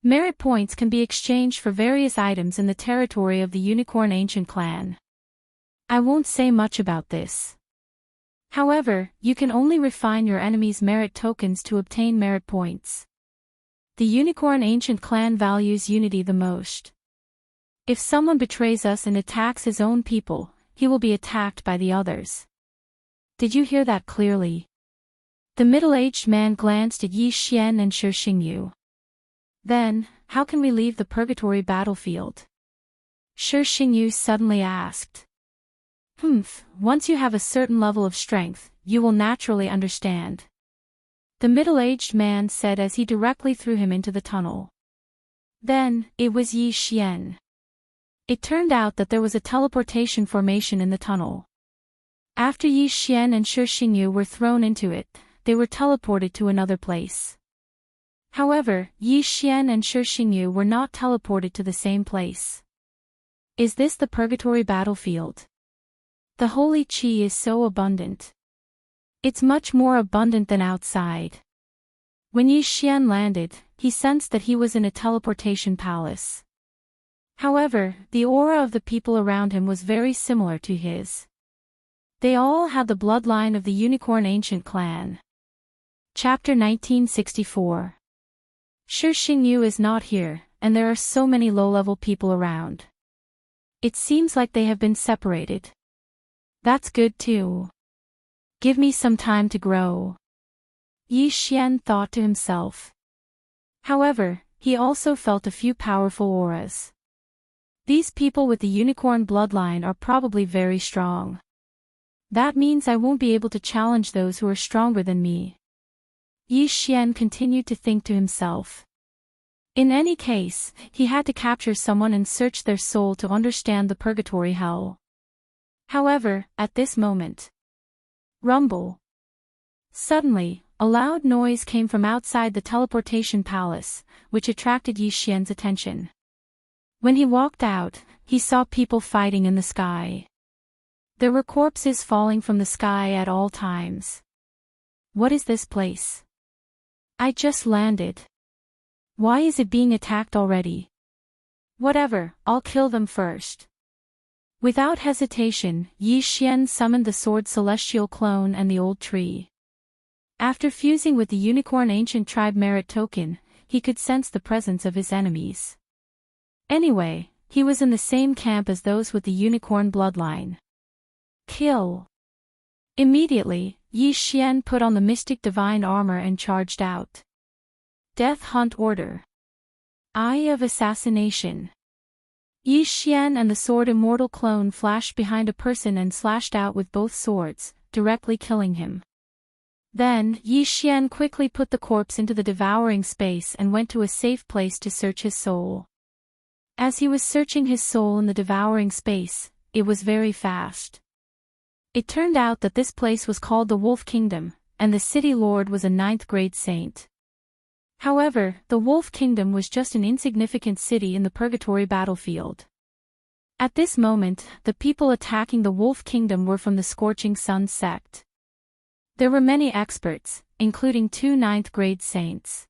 Speaker 1: Merit points can be exchanged for various items in the territory of the unicorn ancient clan. I won't say much about this. However, you can only refine your enemy's merit tokens to obtain merit points. The unicorn ancient clan values unity the most. If someone betrays us and attacks his own people, he will be attacked by the others. Did you hear that clearly?" The middle-aged man glanced at Yi Xian and Shi Xingyu. "Then, how can we leave the purgatory battlefield?" Shi Xingyu suddenly asked. Once you have a certain level of strength, you will naturally understand," the middle-aged man said as he directly threw him into the tunnel. Then, it was Yi Xian. It turned out that there was a teleportation formation in the tunnel. After Yi Xian and Shi Xingyu were thrown into it, they were teleported to another place. However, Yi Xian and Shi Xingyu were not teleported to the same place. Is this the purgatory battlefield? The holy qi is so abundant. It's much more abundant than outside. When Yi Xian landed, he sensed that he was in a teleportation palace. However, the aura of the people around him was very similar to his. They all had the bloodline of the unicorn ancient clan. Chapter 1964. Shi Xingyu is not here, and there are so many low-level people around. It seems like they have been separated. That's good too. Give me some time to grow. Yi Xian thought to himself. However, he also felt a few powerful auras. These people with the unicorn bloodline are probably very strong. That means I won't be able to challenge those who are stronger than me. Yi Xian continued to think to himself. In any case, he had to capture someone and search their soul to understand the purgatory hell. However, at this moment. Rumble. Suddenly, a loud noise came from outside the teleportation palace, which attracted Yi Xian's attention. When he walked out, he saw people fighting in the sky. There were corpses falling from the sky at all times. What is this place? I just landed. Why is it being attacked already? Whatever, I'll kill them first. Without hesitation, Yi Xian summoned the sword celestial clone and the old tree. After fusing with the unicorn ancient tribe merit token, he could sense the presence of his enemies. Anyway, he was in the same camp as those with the unicorn bloodline. Kill. Immediately, Yi Xian put on the mystic divine armor and charged out. Death Hunt Order. Eye of Assassination. Yi Xian and the sword immortal clone flashed behind a person and slashed out with both swords, directly killing him. Then, Yi Xian quickly put the corpse into the devouring space and went to a safe place to search his soul. As he was searching his soul in the devouring space, it was very fast. It turned out that this place was called the Wolf Kingdom, and the city lord was a 9th grade saint. However, the Wolf Kingdom was just an insignificant city in the purgatory battlefield. At this moment, the people attacking the Wolf Kingdom were from the Scorching Sun sect. There were many experts, including 2 9th grade saints.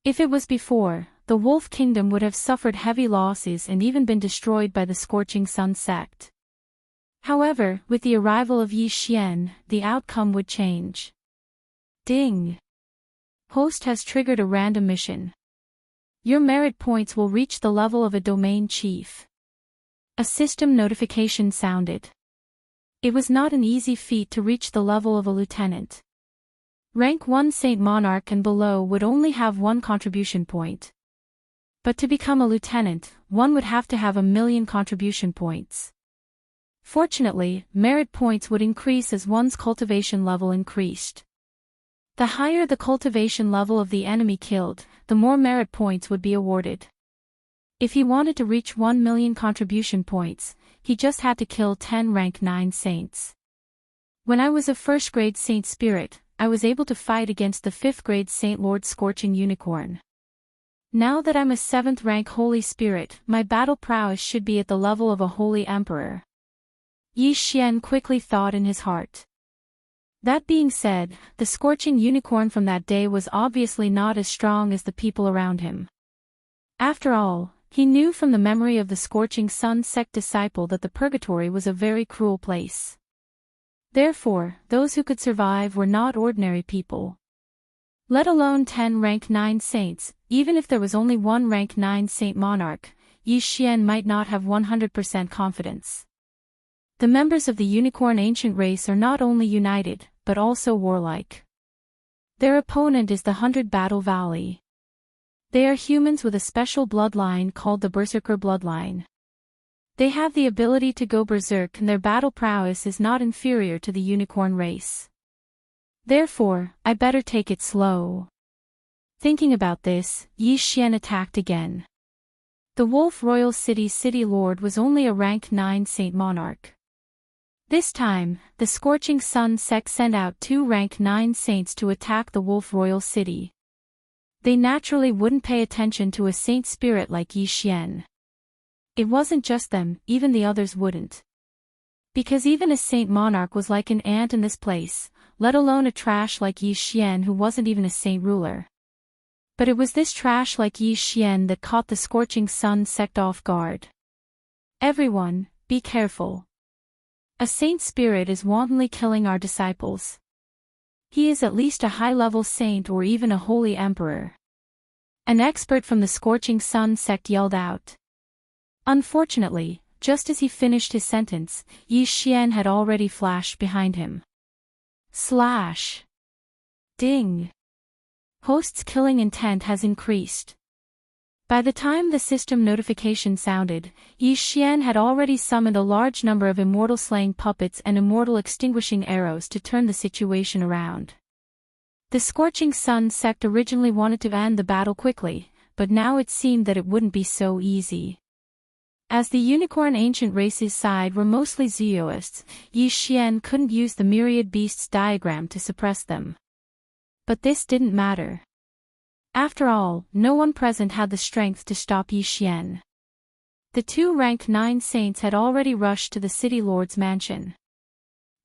Speaker 1: If it was before, the Wolf Kingdom would have suffered heavy losses and even been destroyed by the Scorching Sun sect. However, with the arrival of Yi Xian, the outcome would change. Ding! Host has triggered a random mission. Your merit points will reach the level of a domain chief. A system notification sounded. It was not an easy feat to reach the level of a lieutenant. Rank 1 Saint Monarch and below would only have 1 contribution point. But to become a lieutenant, one would have to have 1,000,000 contribution points. Fortunately, merit points would increase as one's cultivation level increased. The higher the cultivation level of the enemy killed, the more merit points would be awarded. If he wanted to reach 1,000,000 contribution points, he just had to kill 10 rank 9 saints. When I was a 1st grade Saint Spirit, I was able to fight against the 5th grade Saint Lord Scorching Unicorn. Now that I'm a 7th rank Holy Spirit, my battle prowess should be at the level of a Holy Emperor. Yi Xian quickly thought in his heart. That being said, the Scorching Unicorn from that day was obviously not as strong as the people around him. After all, he knew from the memory of the Scorching Sun sect disciple that the purgatory was a very cruel place. Therefore, those who could survive were not ordinary people. Let alone 10 rank 9 saints, even if there was only 1 rank 9 Saint Monarch, Yi Xian might not have 100% confidence. The members of the Unicorn Ancient race are not only united, but also warlike. Their opponent is the 100 Battle Valley. They are humans with a special bloodline called the Berserker bloodline. They have the ability to go berserk and their battle prowess is not inferior to the Unicorn race. Therefore, I better take it slow. Thinking about this, Yi Xian attacked again. The Wolf Royal City's city lord was only a rank 9 Saint Monarch. This time, the Scorching Sun sect sent out 2 rank 9 saints to attack the Wolf Royal City. They naturally wouldn't pay attention to a saint spirit like Yi Xian. It wasn't just them, even the others wouldn't. Because even a Saint Monarch was like an ant in this place, let alone a trash like Yi Xian who wasn't even a saint ruler. But it was this trash like Yi Xian that caught the Scorching Sun sect off guard. Everyone, be careful. A saint spirit is wantonly killing our disciples. He is at least a high-level saint or even a holy emperor. An expert from the Scorching Sun sect yelled out. Unfortunately, just as he finished his sentence, Yi Xian had already flashed behind him. Slash! Ding. Host's killing intent has increased. By the time the system notification sounded, Yi Xian had already summoned a large number of immortal slaying puppets and immortal extinguishing arrows to turn the situation around. The Scorching Sun sect originally wanted to end the battle quickly, but now it seemed that it wouldn't be so easy. As the Unicorn Ancient Race's side were mostly Zeoists, Yi Xian couldn't use the Myriad Beasts diagram to suppress them. But this didn't matter. After all, no one present had the strength to stop Yi Xian. The two rank 9 saints had already rushed to the City Lord's mansion.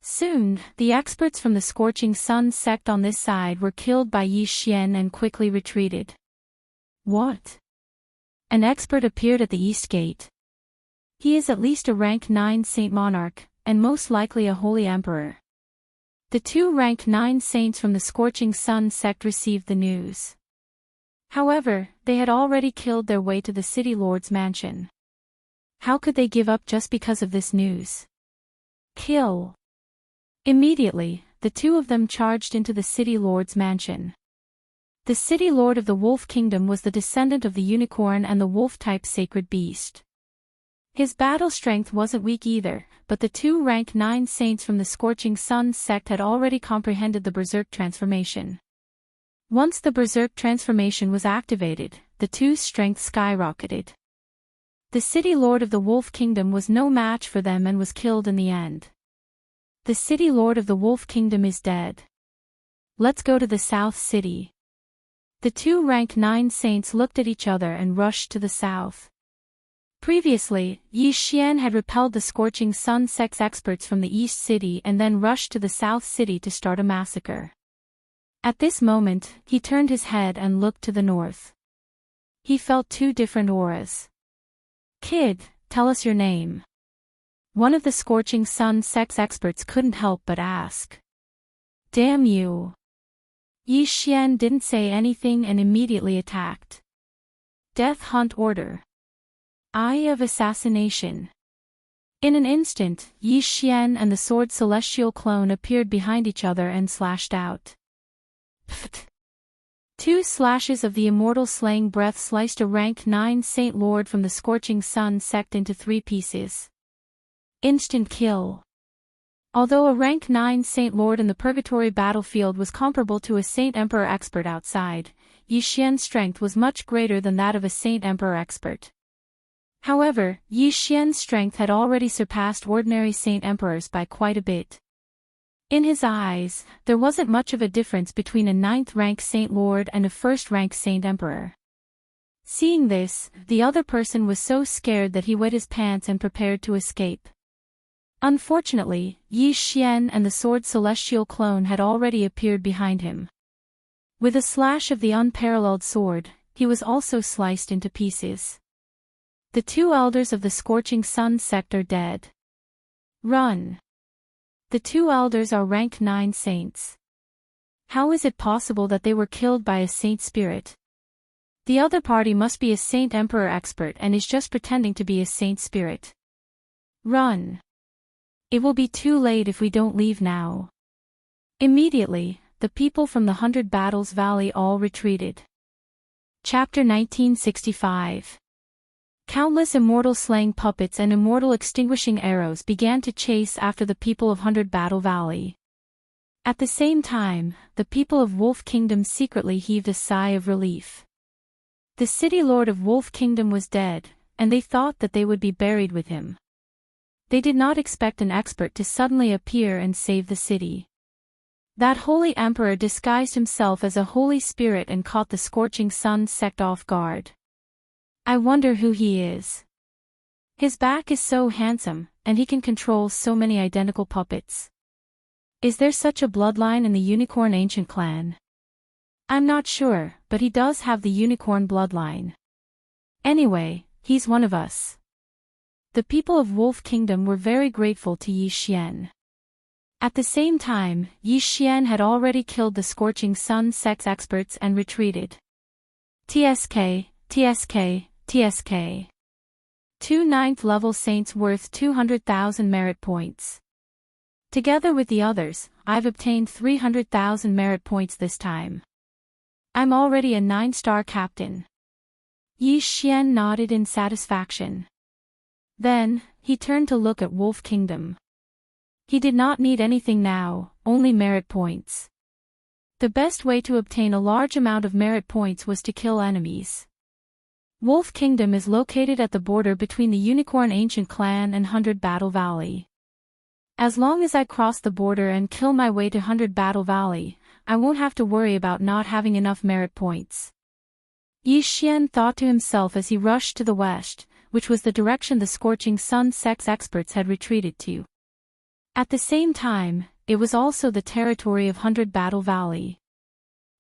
Speaker 1: Soon, the experts from the Scorching Sun sect on this side were killed by Yi Xian and quickly retreated. What? An expert appeared at the East Gate. He is at least a rank 9 Saint Monarch, and most likely a Holy Emperor. The two rank 9 saints from the Scorching Sun sect received the news. However, they had already killed their way to the City Lord's mansion. How could they give up just because of this news? Kill! Immediately, the two of them charged into the City Lord's mansion. The City Lord of the Wolf Kingdom was the descendant of the unicorn and the wolf-type sacred beast. His battle strength wasn't weak either, but the two rank 9 saints from the Scorching Sun sect had already comprehended the Berserk transformation. Once the Berserk transformation was activated, the two's strength skyrocketed. The City Lord of the Wolf Kingdom was no match for them and was killed in the end. The City Lord of the Wolf Kingdom is dead. Let's go to the South City. The two rank 9 saints looked at each other and rushed to the south. Previously, Yi Xian had repelled the Scorching Sun sect's experts from the East City and then rushed to the South City to start a massacre. At this moment, he turned his head and looked to the north. He felt two different auras. Kid, tell us your name. One of the Scorching Sun sect's experts couldn't help but ask. Damn you. Yi Xian didn't say anything and immediately attacked. Death Hunt Order. Eye of Assassination. In an instant, Yi Xian and the Sword Celestial Clone appeared behind each other and slashed out. Pfft. Two slashes of the Immortal Slaying Breath sliced a rank 9 Saint Lord from the Scorching Sun sect into 3 pieces. Instant kill. Although a rank 9 Saint Lord in the Purgatory battlefield was comparable to a Saint Emperor expert outside, Yi Xian's strength was much greater than that of a Saint Emperor expert. However, Yi Xian's strength had already surpassed ordinary Saint Emperors by quite a bit. In his eyes, there wasn't much of a difference between a 9th rank Saint Lord and a 1st rank Saint Emperor. Seeing this, the other person was so scared that he wet his pants and prepared to escape. Unfortunately, Yi Xian and the Sword Celestial Clone had already appeared behind him. With a slash of the unparalleled sword, he was also sliced into pieces. The two elders of the Scorching Sun sect are dead. Run. The two elders are rank 9 saints. How is it possible that they were killed by a saint spirit? The other party must be a Saint Emperor expert and is just pretending to be a saint spirit. Run. It will be too late if we don't leave now. Immediately, the people from the 100 Battles Valley all retreated. Chapter 1965. Countless immortal slaying puppets and immortal extinguishing arrows began to chase after the people of 100 Battle Valley. At the same time, the people of Wolf Kingdom secretly heaved a sigh of relief. The City Lord of Wolf Kingdom was dead, and they thought that they would be buried with him. They did not expect an expert to suddenly appear and save the city. That Holy Emperor disguised himself as a Holy Spirit and caught the Scorching Sun sect off guard. I wonder who he is. His back is so handsome, and he can control so many identical puppets. Is there such a bloodline in the Unicorn Ancient clan? I'm not sure, but he does have the Unicorn bloodline. Anyway, he's one of us. The people of Wolf Kingdom were very grateful to Yi Xian. At the same time, Yi Xian had already killed the Scorching Sun sect's experts and retreated. TSK, TSK, TSK. 2 9th level saints worth 200,000 merit points. Together with the others, I've obtained 300,000 merit points this time. I'm already a 9-star captain. Yi Xian nodded in satisfaction. Then, he turned to look at Wolf Kingdom. He did not need anything now, only merit points. The best way to obtain a large amount of merit points was to kill enemies. Wolf Kingdom is located at the border between the Unicorn Ancient Clan and 100 Battle Valley. As long as I cross the border and kill my way to 100 Battle Valley, I won't have to worry about not having enough merit points. Yi Xian thought to himself as he rushed to the west, which was the direction the Scorching Sun sect's experts had retreated to. At the same time, it was also the territory of 100 Battle Valley.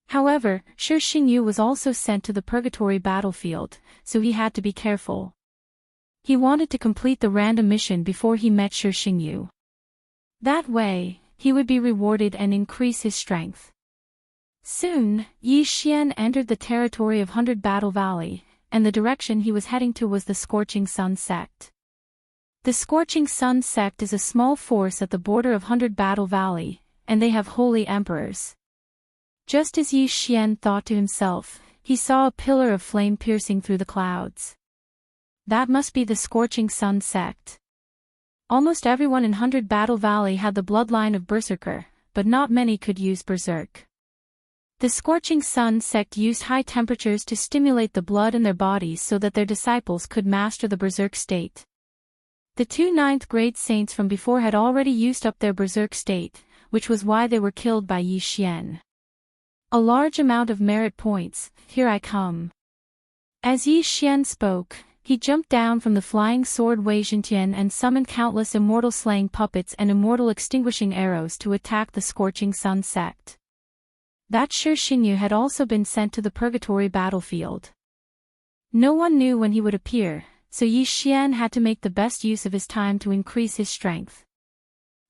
Speaker 1: However, Shi Xingyu was also sent to the Purgatory battlefield, so he had to be careful. He wanted to complete the random mission before he met Shi Xingyu. That way, he would be rewarded and increase his strength. Soon, Yi Xian entered the territory of 100 Battle Valley, and the direction he was heading to was the Scorching Sun sect. The Scorching Sun sect is a small force at the border of 100 Battle Valley, and they have holy emperors. Just as Yi Xian thought to himself, he saw a pillar of flame piercing through the clouds. That must be the Scorching Sun sect. Almost everyone in 100 Battle Valley had the bloodline of Berserker, but not many could use Berserk. The Scorching Sun sect used high temperatures to stimulate the blood in their bodies so that their disciples could master the Berserk state. The 2 9th-grade saints from before had already used up their Berserk state, which was why they were killed by Yi Xian. A large amount of merit points, here I come. As Yi Xian spoke, he jumped down from the flying sword Wei Zhentian and summoned countless immortal slaying puppets and immortal extinguishing arrows to attack the Scorching Sun sect. That Shi Xingyu had also been sent to the Purgatory battlefield. No one knew when he would appear, so Yi Xian had to make the best use of his time to increase his strength.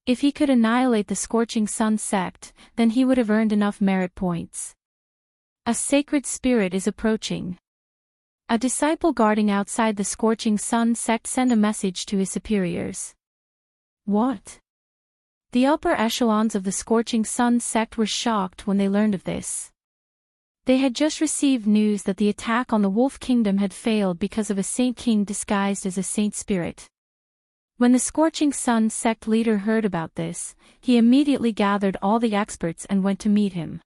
Speaker 1: If he could annihilate the Scorching Sun sect, then he would have earned enough merit points. A sacred spirit is approaching. A disciple guarding outside the Scorching Sun sect sent a message to his superiors. What? The upper echelons of the Scorching Sun sect were shocked when they learned of this. They had just received news that the attack on the Wolf Kingdom had failed because of a Saint King disguised as a Saint Spirit. When the Scorching Sun sect leader heard about this, he immediately gathered all the experts and went to meet him.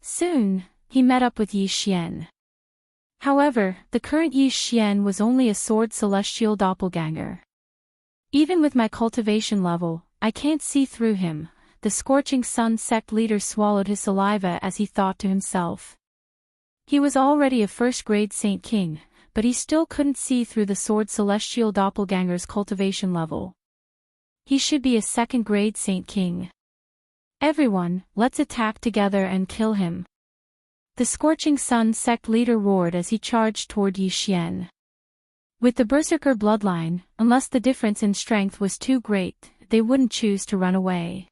Speaker 1: Soon, he met up with Yi Xian. However, the current Yi Xian was only a sword celestial doppelganger. Even with my cultivation level, I can't see through him. The Scorching Sun sect leader swallowed his saliva as he thought to himself. He was already a first-grade Saint King, but he still couldn't see through the sword celestial doppelganger's cultivation level. He should be a second-grade Saint King. Everyone, let's attack together and kill him. The Scorching Sun sect leader roared as he charged toward Yi Xian. With the Berserker bloodline, unless the difference in strength was too great, they wouldn't choose to run away.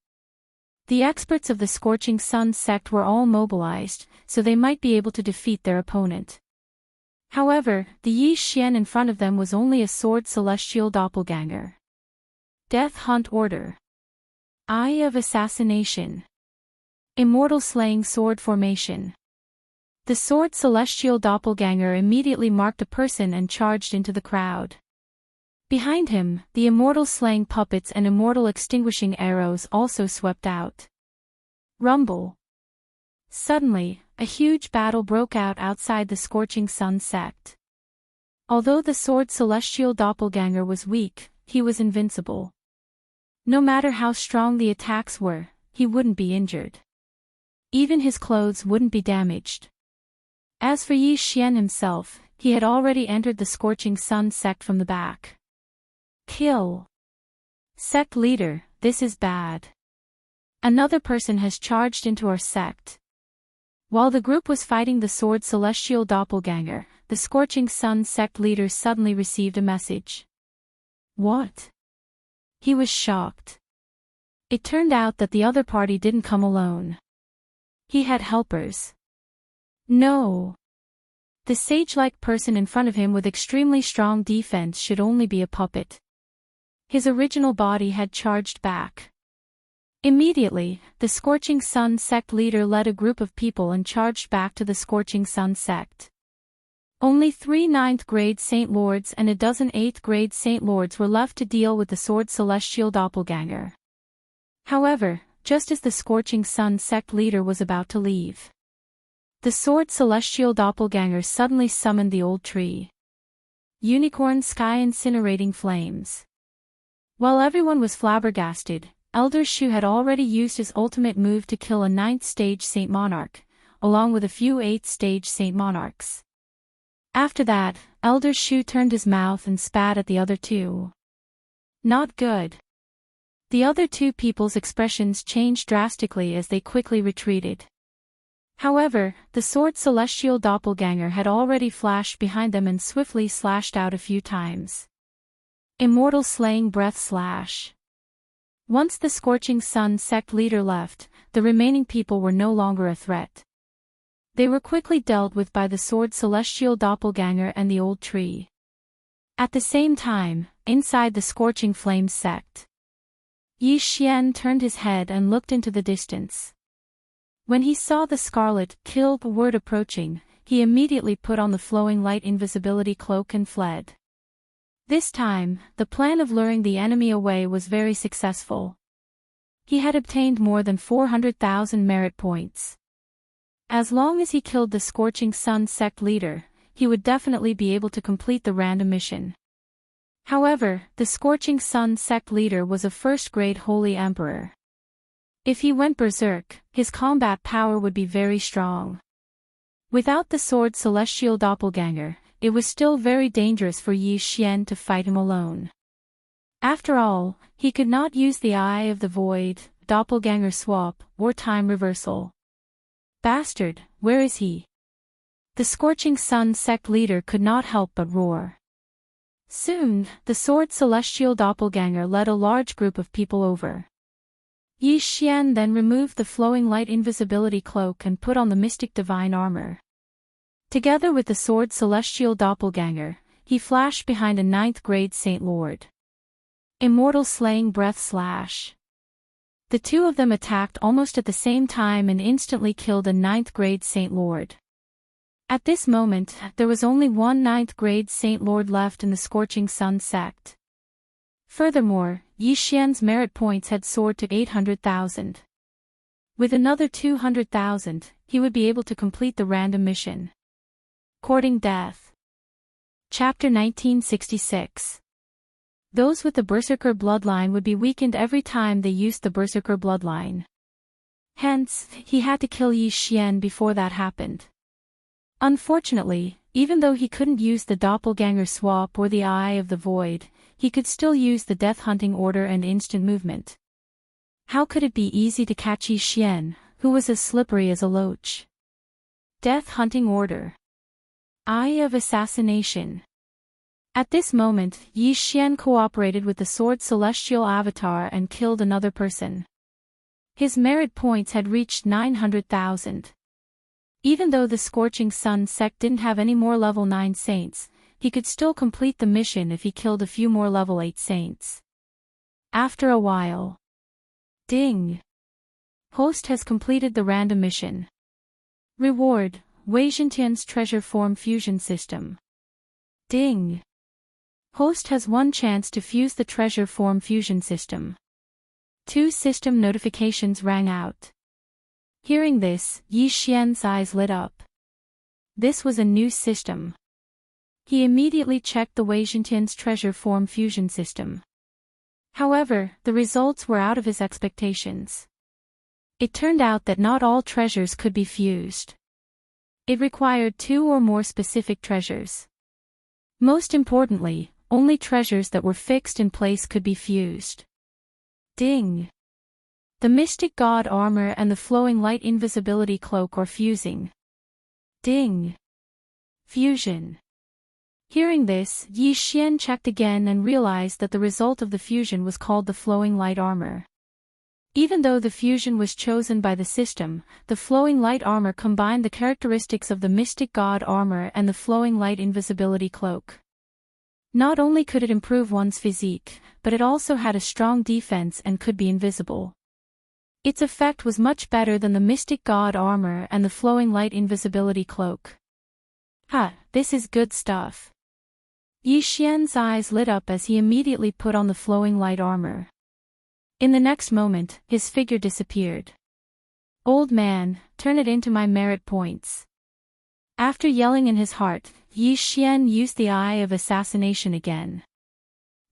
Speaker 1: The experts of the Scorching Sun sect were all mobilized, so they might be able to defeat their opponent. However, the Yi Xian in front of them was only a sword celestial doppelganger. Death Hunt Order. Eye of Assassination. Immortal Slaying Sword Formation. The sword celestial doppelganger immediately marked a person and charged into the crowd. Behind him, the immortal slaying puppets and immortal extinguishing arrows also swept out. Rumble. Suddenly, a huge battle broke out outside the Scorching Sun sect. Although the sword celestial doppelganger was weak, he was invincible. No matter how strong the attacks were, he wouldn't be injured. Even his clothes wouldn't be damaged. As for Yi Xian himself, he had already entered the Scorching Sun sect from the back. Kill. Sect leader, this is bad. Another person has charged into our sect. While the group was fighting the sword celestial doppelganger, the Scorching Sun sect leader suddenly received a message. What? He was shocked. It turned out that the other party didn't come alone. He had helpers. No. The sage-like person in front of him with extremely strong defense should only be a puppet. His original body had charged back. Immediately, the Scorching Sun sect leader led a group of people and charged back to the Scorching Sun sect. Only 3 9th-grade Saint Lords and a dozen 8th-grade Saint Lords were left to deal with the Sword Celestial Doppelganger. However, just as the Scorching Sun sect leader was about to leave, the Sword Celestial Doppelganger suddenly summoned the old tree. Unicorn Sky Incinerating Flames. While everyone was flabbergasted, Elder Shu had already used his ultimate move to kill a 9th stage Saint Monarch, along with a few 8th stage Saint Monarchs. After that, Elder Shu turned his mouth and spat at the other two. Not good. The other two people's expressions changed drastically as they quickly retreated. However, the Sword Celestial Doppelganger had already flashed behind them and swiftly slashed out a few times. Immortal Slaying Breath Slash. Once the Scorching Sun sect leader left, the remaining people were no longer a threat. They were quickly dealt with by the Sword Celestial Doppelganger and the old tree. At the same time, inside the Scorching Flames sect, Yi Xian turned his head and looked into the distance. When he saw the Scarlet Kill word approaching, he immediately put on the Flowing Light Invisibility Cloak and fled. This time, the plan of luring the enemy away was very successful. He had obtained more than 400,000 merit points. As long as he killed the Scorching Sun sect leader, he would definitely be able to complete the random mission. However, the Scorching Sun sect leader was a first-grade Holy Emperor. If he went berserk, his combat power would be very strong. Without the Sword Celestial Doppelganger, it was still very dangerous for Yi Xian to fight him alone. After all, he could not use the Eye of the Void, Doppelganger Swap, or Time Reversal. Bastard, where is he? The Scorching Sun sect leader could not help but roar. Soon, the Sword Celestial Doppelganger led a large group of people over. Yi Xian then removed the Flowing Light Invisibility Cloak and put on the Mystic Divine Armor. Together with the Sword Celestial Doppelganger, he flashed behind a 9th-grade Saint Lord. Immortal Slaying Breath Slash. The two of them attacked almost at the same time and instantly killed a 9th-grade Saint Lord. At this moment, there was only one 9th-grade Saint Lord left in the Scorching Sun sect. Furthermore, Yi Xian's merit points had soared to 800,000. With another 200,000, he would be able to complete the random mission. Courting Death. Chapter 1966. Those with the Berserker bloodline would be weakened every time they used the Berserker bloodline. Hence, he had to kill Yi Xian before that happened. Unfortunately, even though he couldn't use the Doppelganger Swap or the Eye of the Void, he could still use the Death Hunting Order and instant movement. How could it be easy to catch Yi Xian, who was as slippery as a loach? Death Hunting Order. Eye of Assassination. At this moment, Yi Xian cooperated with the Sword Celestial Avatar and killed another person. His merit points had reached 900,000. Even though the Scorching Sun sect didn't have any more level 9 saints, he could still complete the mission if he killed a few more level 8 saints. After a while. Ding! Host has completed the random mission. Reward, Weijintian's Treasure Form Fusion System. Ding! Host has one chance to fuse the Treasure Form Fusion System. 2 system notifications rang out. Hearing this, Yi Xian's eyes lit up. This was a new system. He immediately checked the Weijintian's Treasure Form Fusion System. However, the results were out of his expectations. It turned out that not all treasures could be fused. It required 2 or more specific treasures. Most importantly, only treasures that were fixed in place could be fused. Ding! The Mystic God Armor and the Flowing Light Invisibility Cloak are fusing. Ding! Fusion. Hearing this, Yi Xian checked again and realized that the result of the fusion was called the Flowing Light Armor. Even though the fusion was chosen by the system, the Flowing Light Armor combined the characteristics of the Mystic God Armor and the Flowing Light Invisibility Cloak. Not only could it improve one's physique, but it also had a strong defense and could be invisible. Its effect was much better than the mystic god armor and the flowing light invisibility cloak. This is good stuff. Yi Xian's eyes lit up as he immediately put on the flowing light armor. In the next moment, his figure disappeared. Old man, turn it into my merit points. After yelling in his heart, Yi Xian used the Eye of Assassination again.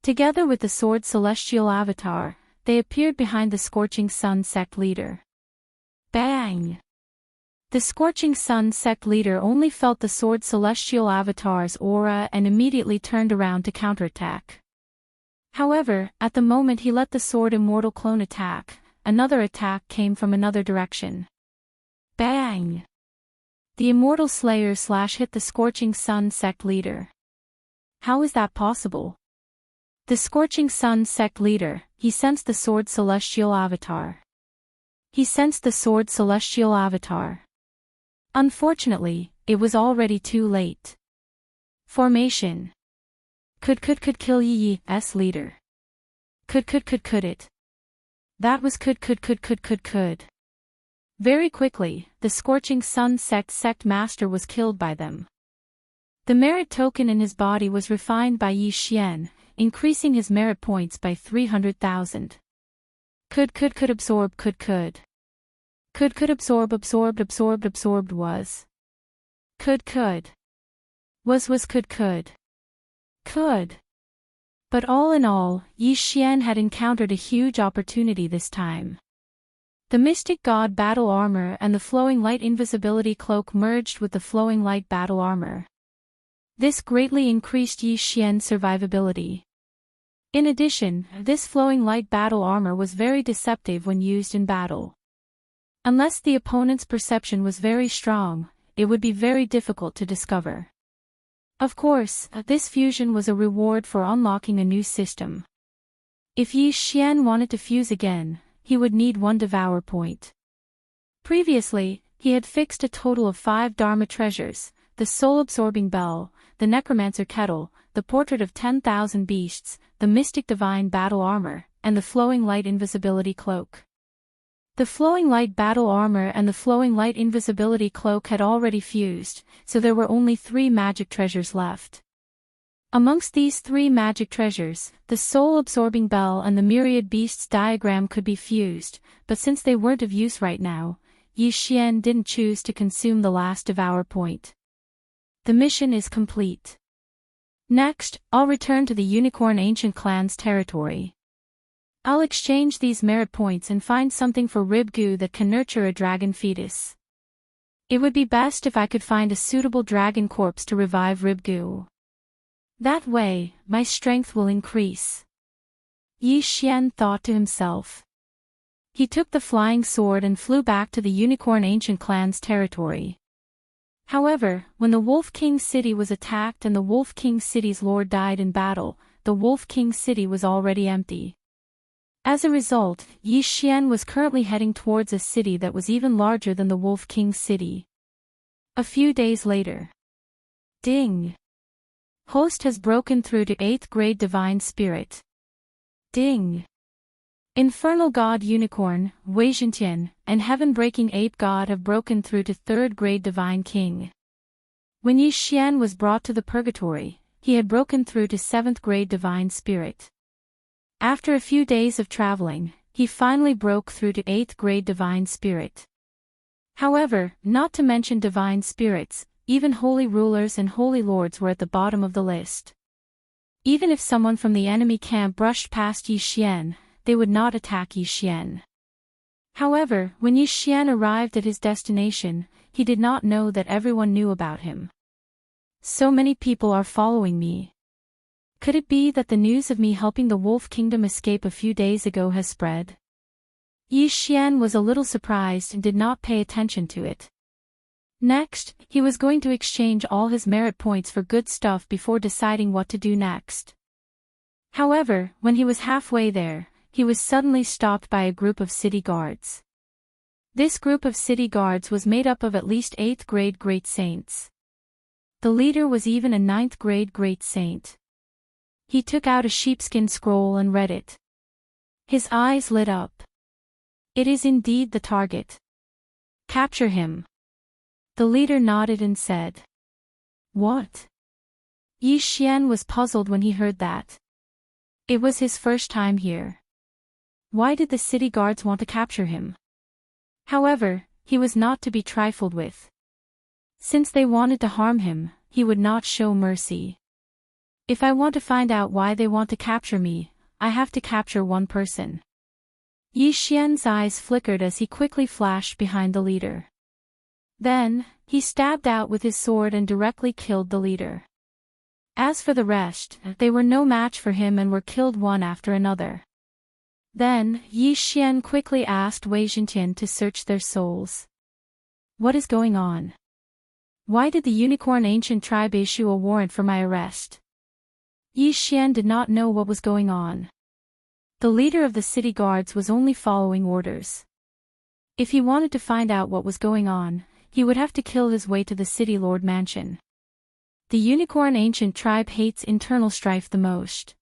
Speaker 1: Together with the sword celestial avatar, they appeared behind the Scorching Sun sect leader. Bang! The Scorching Sun sect leader only felt the sword celestial avatar's aura and immediately turned around to counterattack. However, at the moment he let the sword immortal clone attack, another attack came from another direction. Bang! The immortal slayer hit the Scorching Sun sect leader. How is that possible? The Scorching Sun sect leader, he sensed the sword celestial avatar. He sensed the sword celestial avatar. Unfortunately, it was already too late. Formation. Could kill Yi's leader. Could it. That was could. Very quickly, the Scorching Sun sect master was killed by them. The merit token in his body was refined by Yi Xian, increasing his merit points by 300,000. Could absorb could. Could absorbed was. Could. Was could. But all in all, Yi Xian had encountered a huge opportunity this time. The Mystic God battle armor and the flowing light invisibility cloak merged with the flowing light battle armor. This greatly increased Yi Xian's survivability. In addition, this flowing light battle armor was very deceptive when used in battle. Unless the opponent's perception was very strong, it would be very difficult to discover. Of course, this fusion was a reward for unlocking a new system. If Yi Xian wanted to fuse again, he would need 1 Devourer point. Previously, he had fixed a total of 5 Dharma treasures, the soul-absorbing bell, the necromancer kettle, the portrait of 10,000 beasts, the mystic divine battle armor, and the flowing light invisibility cloak. The flowing light battle armor and the flowing light invisibility cloak had already fused, so there were only 3 magic treasures left. Amongst these 3 magic treasures, the soul-absorbing bell and the myriad beasts diagram could be fused, but since they weren't of use right now, Yi Xian didn't choose to consume the last Devourer point. The mission is complete. Next, I'll return to the Unicorn Ancient Clan's territory. I'll exchange these merit points and find something for Ribgu that can nurture a dragon fetus. It would be best if I could find a suitable dragon corpse to revive Ribgu. That way, my strength will increase. Yi Xian thought to himself. He took the flying sword and flew back to the Unicorn Ancient Clan's territory. However, when the Wolf King City was attacked and the Wolf King City's lord died in battle, the Wolf King City was already empty. As a result, Yi Xian was currently heading towards a city that was even larger than the Wolf King City. A few days later. Ding! Host has broken through to 8th grade Divine Spirit. Ding! Infernal God Unicorn, Weizhentian, and Heaven-breaking Ape God have broken through to 3rd grade Divine King. When Yi Xian was brought to the Purgatory, he had broken through to 7th grade Divine Spirit. After a few days of traveling, he finally broke through to 8th grade Divine Spirit. However, not to mention Divine Spirits, even Holy Rulers and Holy Lords were at the bottom of the list. Even if someone from the enemy camp brushed past Yi Xian, they would not attack Yi Xian. However, when Yi Xian arrived at his destination, he did not know that everyone knew about him. So many people are following me. Could it be that the news of me helping the Wolf Kingdom escape a few days ago has spread? Yi Xian was a little surprised and did not pay attention to it. Next, he was going to exchange all his merit points for good stuff before deciding what to do next. However, when he was halfway there, he was suddenly stopped by a group of city guards. This group of city guards was made up of at least 8th grade great saints. The leader was even a 9th grade great saint. He took out a sheepskin scroll and read it. His eyes lit up. It is indeed the target. Capture him. The leader nodded and said. What? Yi Xian was puzzled when he heard that. It was his first time here. Why did the city guards want to capture him? However, he was not to be trifled with. Since they wanted to harm him, he would not show mercy. If I want to find out why they want to capture me, I have to capture one person. Yi Xian's eyes flickered as he quickly flashed behind the leader. Then, he stabbed out with his sword and directly killed the leader. As for the rest, they were no match for him and were killed one after another. Then, Yi Xian quickly asked Wei Zhentian to search their souls. What is going on? Why did the Unicorn Ancient Tribe issue a warrant for my arrest? Yi Xian did not know what was going on. The leader of the city guards was only following orders. If he wanted to find out what was going on, he would have to kill his way to the city lord mansion. The Unicorn Ancient Tribe hates internal strife the most.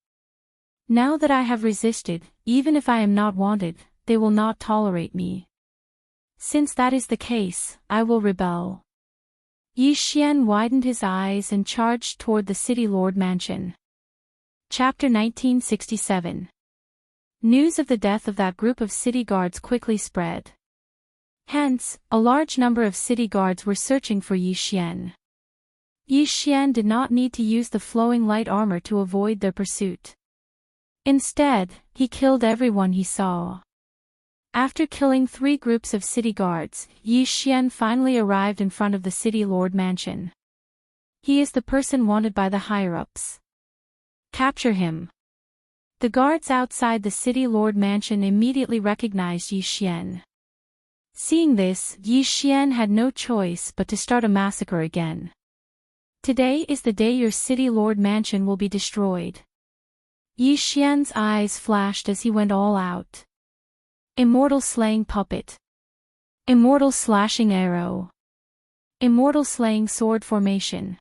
Speaker 1: Now that I have resisted, even if I am not wanted, they will not tolerate me. Since that is the case, I will rebel. Yi Xian widened his eyes and charged toward the city lord mansion. Chapter 1967. News of the death of that group of city guards quickly spread. Hence, a large number of city guards were searching for Yi Xian. Yi Xian did not need to use the flowing light armor to avoid their pursuit. Instead, he killed everyone he saw. After killing 3 groups of city guards, Yi Xian finally arrived in front of the city lord mansion. He is the person wanted by the higher-ups. Capture him. The guards outside the city lord mansion immediately recognized Yi Xian. Seeing this, Yi Xian had no choice but to start a massacre again. Today is the day your city lord mansion will be destroyed. Yi Xian's eyes flashed as he went all out. Immortal slaying puppet. Immortal slashing arrow. Immortal slaying sword formation.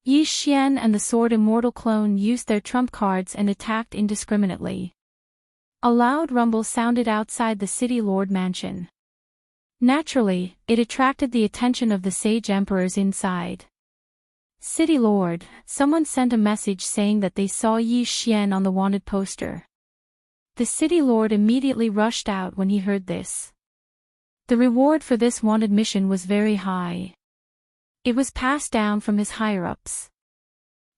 Speaker 1: Yi Xian and the sword immortal clone used their trump cards and attacked indiscriminately. A loud rumble sounded outside the city lord mansion. Naturally, it attracted the attention of the sage emperors inside. City Lord, someone sent a message saying that they saw Yi Xian on the wanted poster. The City Lord immediately rushed out when he heard this. The reward for this wanted mission was very high. It was passed down from his higher-ups.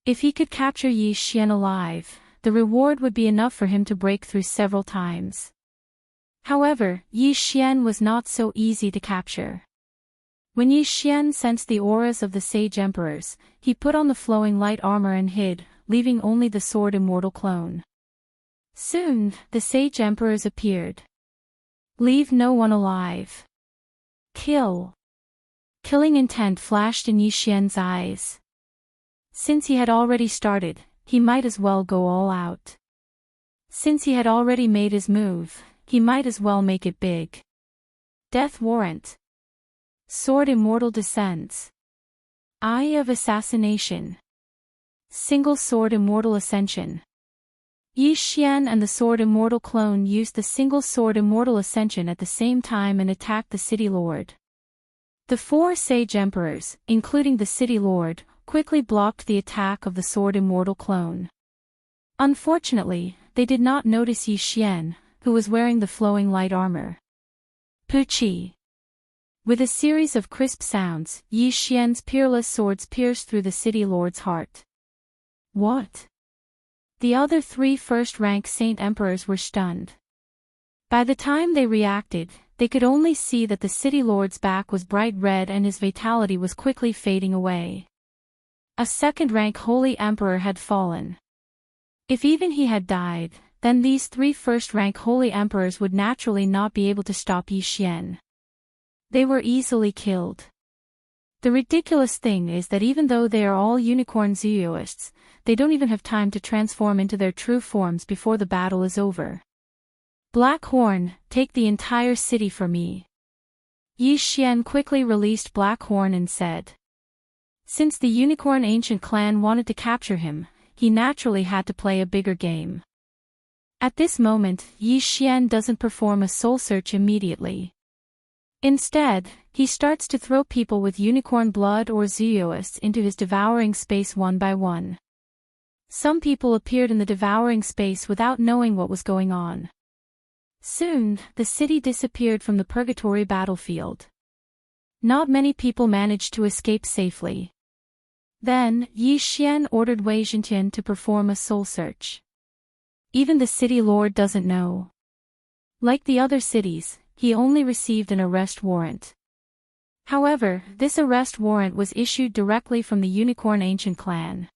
Speaker 1: If he could capture Yi Xian alive, the reward would be enough for him to break through several times. However, Yi Xian was not so easy to capture. When Yi Xian sensed the auras of the sage emperors, he put on the flowing light armor and hid, leaving only the sword immortal clone. Soon, the sage emperors appeared. Leave no one alive. Kill. Killing intent flashed in Yi Xian's eyes. Since he had already started, he might as well go all out. Since he had already made his move, he might as well make it big. Death warrant. Sword immortal descends. Eye of assassination. Single sword immortal ascension. Yi Xian and the sword immortal clone used the single sword immortal ascension at the same time and attacked the city lord. The 4 sage emperors, including the city lord, quickly blocked the attack of the sword immortal clone. Unfortunately, they did not notice Yi Xian, who was wearing the flowing light armor. Puchi. With a series of crisp sounds, Yi Xian's peerless swords pierced through the city lord's heart. What? The other 3 first-rank saint emperors were stunned. By the time they reacted, they could only see that the city lord's back was bright red and his vitality was quickly fading away. A second-rank holy emperor had fallen. If even he had died, then these 3 first-rank holy emperors would naturally not be able to stop Yi Xian. They were easily killed. The ridiculous thing is that even though they are all unicorn Zooists, they don't even have time to transform into their true forms before the battle is over. Black Horn, take the entire city for me. Yi Xian quickly released Black Horn and said. Since the Unicorn Ancient clan wanted to capture him, he naturally had to play a bigger game. At this moment, Yi Xian doesn't perform a soul search immediately. Instead, he starts to throw people with unicorn blood or Zeus into his devouring space one by one. Some people appeared in the devouring space without knowing what was going on. Soon, the city disappeared from the purgatory battlefield. Not many people managed to escape safely. Then, Yi Xian ordered Wei Zhentian to perform a soul search. Even the city lord doesn't know. Like the other cities, he only received an arrest warrant. However, this arrest warrant was issued directly from the Unicorn Ancient clan.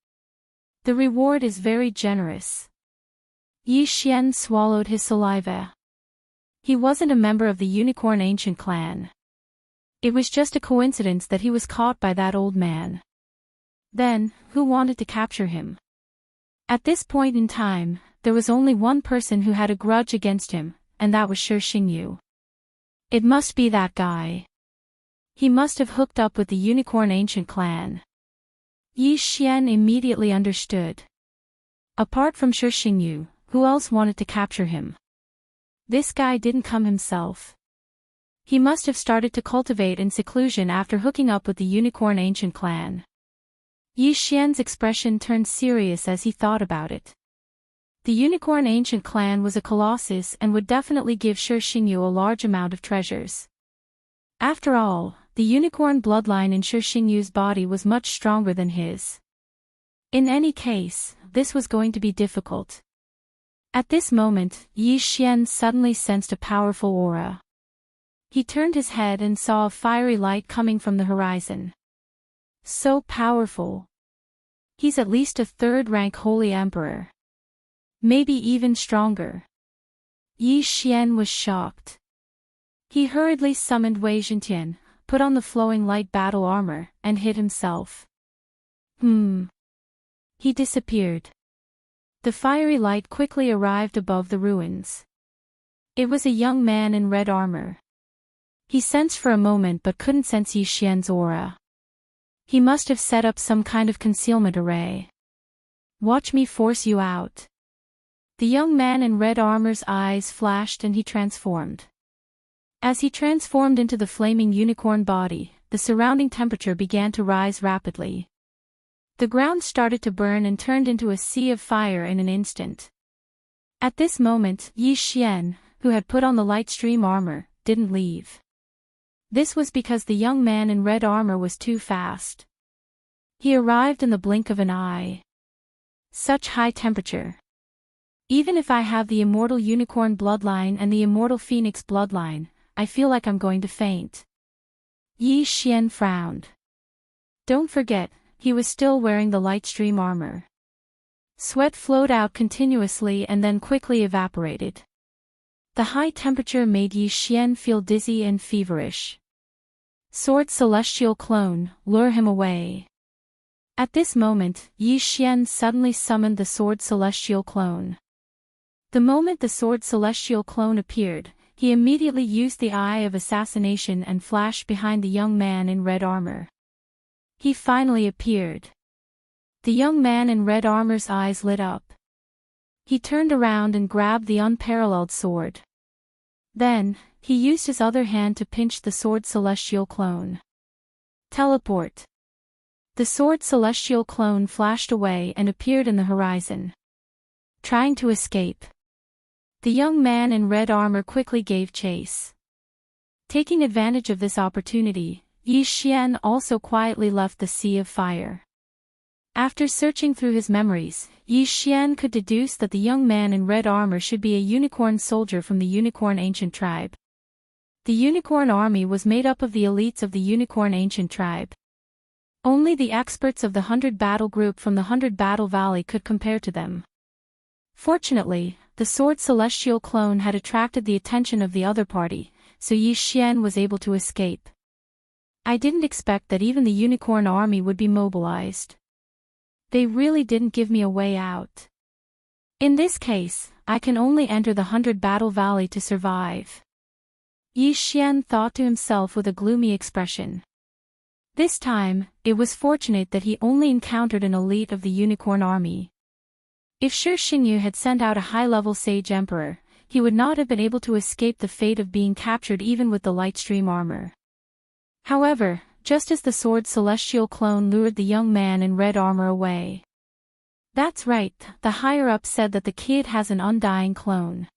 Speaker 1: The reward is very generous. Yi Xian swallowed his saliva. He wasn't a member of the Unicorn Ancient clan. It was just a coincidence that he was caught by that old man. Then, who wanted to capture him? At this point in time, there was only one person who had a grudge against him, and that was Shi Xingyu. It must be that guy. He must have hooked up with the Unicorn Ancient clan. Yi Xian immediately understood. Apart from Shi Xingyu, who else wanted to capture him? This guy didn't come himself. He must have started to cultivate in seclusion after hooking up with the Unicorn Ancient clan. Yi Xian's expression turned serious as he thought about it. The Unicorn Ancient clan was a colossus and would definitely give Shi Xingyu a large amount of treasures. After all, the unicorn bloodline in Shi Xingyu's body was much stronger than his. In any case, this was going to be difficult. At this moment, Yi Xian suddenly sensed a powerful aura. He turned his head and saw a fiery light coming from the horizon. So powerful. He's at least a third-rank Holy Emperor. Maybe even stronger. Yi Xian was shocked. He hurriedly summoned Wei Zhentian, put on the flowing light battle armor, and hid himself. He disappeared. The fiery light quickly arrived above the ruins. It was a young man in red armor. He sensed for a moment but couldn't sense Yi Xian's aura. He must have set up some kind of concealment array. Watch me force you out. The young man in red armor's eyes flashed and he transformed. As he transformed into the flaming unicorn body, the surrounding temperature began to rise rapidly. The ground started to burn and turned into a sea of fire in an instant. At this moment, Yi Xian, who had put on the light stream armor, didn't leave. This was because the young man in red armor was too fast. He arrived in the blink of an eye. Such high temperature. Even if I have the immortal unicorn bloodline and the immortal phoenix bloodline, I feel like I'm going to faint. Yi Xian frowned. Don't forget, he was still wearing the light stream armor. Sweat flowed out continuously and then quickly evaporated. The high temperature made Yi Xian feel dizzy and feverish. Sword Celestial Clone, lure him away. At this moment, Yi Xian suddenly summoned the Sword Celestial Clone. The moment the Sword Celestial Clone appeared, he immediately used the Eye of Assassination and flashed behind the young man in red armor. He finally appeared. The young man in red armor's eyes lit up. He turned around and grabbed the unparalleled sword. Then, he used his other hand to pinch the Sword Celestial Clone. Teleport. The Sword Celestial Clone flashed away and appeared in the horizon. Trying to escape. The young man in red armor quickly gave chase. Taking advantage of this opportunity, Yi Xian also quietly left the Sea of Fire. After searching through his memories, Yi Xian could deduce that the young man in red armor should be a unicorn soldier from the Unicorn Ancient tribe. The Unicorn army was made up of the elites of the Unicorn Ancient tribe. Only the experts of the 100 Battle group from the 100 Battle Valley could compare to them. Fortunately, the Sword Celestial Clone had attracted the attention of the other party, so Yi Xian was able to escape. I didn't expect that even the Unicorn army would be mobilized. They really didn't give me a way out. In this case, I can only enter the 100 Battle Valley to survive. Yi Xian thought to himself with a gloomy expression. This time, it was fortunate that he only encountered an elite of the Unicorn army. If Shi Xingyu had sent out a high-level sage emperor, he would not have been able to escape the fate of being captured even with the light stream armor. However, just as the sword celestial clone lured the young man in red armor away. That's right, the higher-up said that the kid has an undying clone.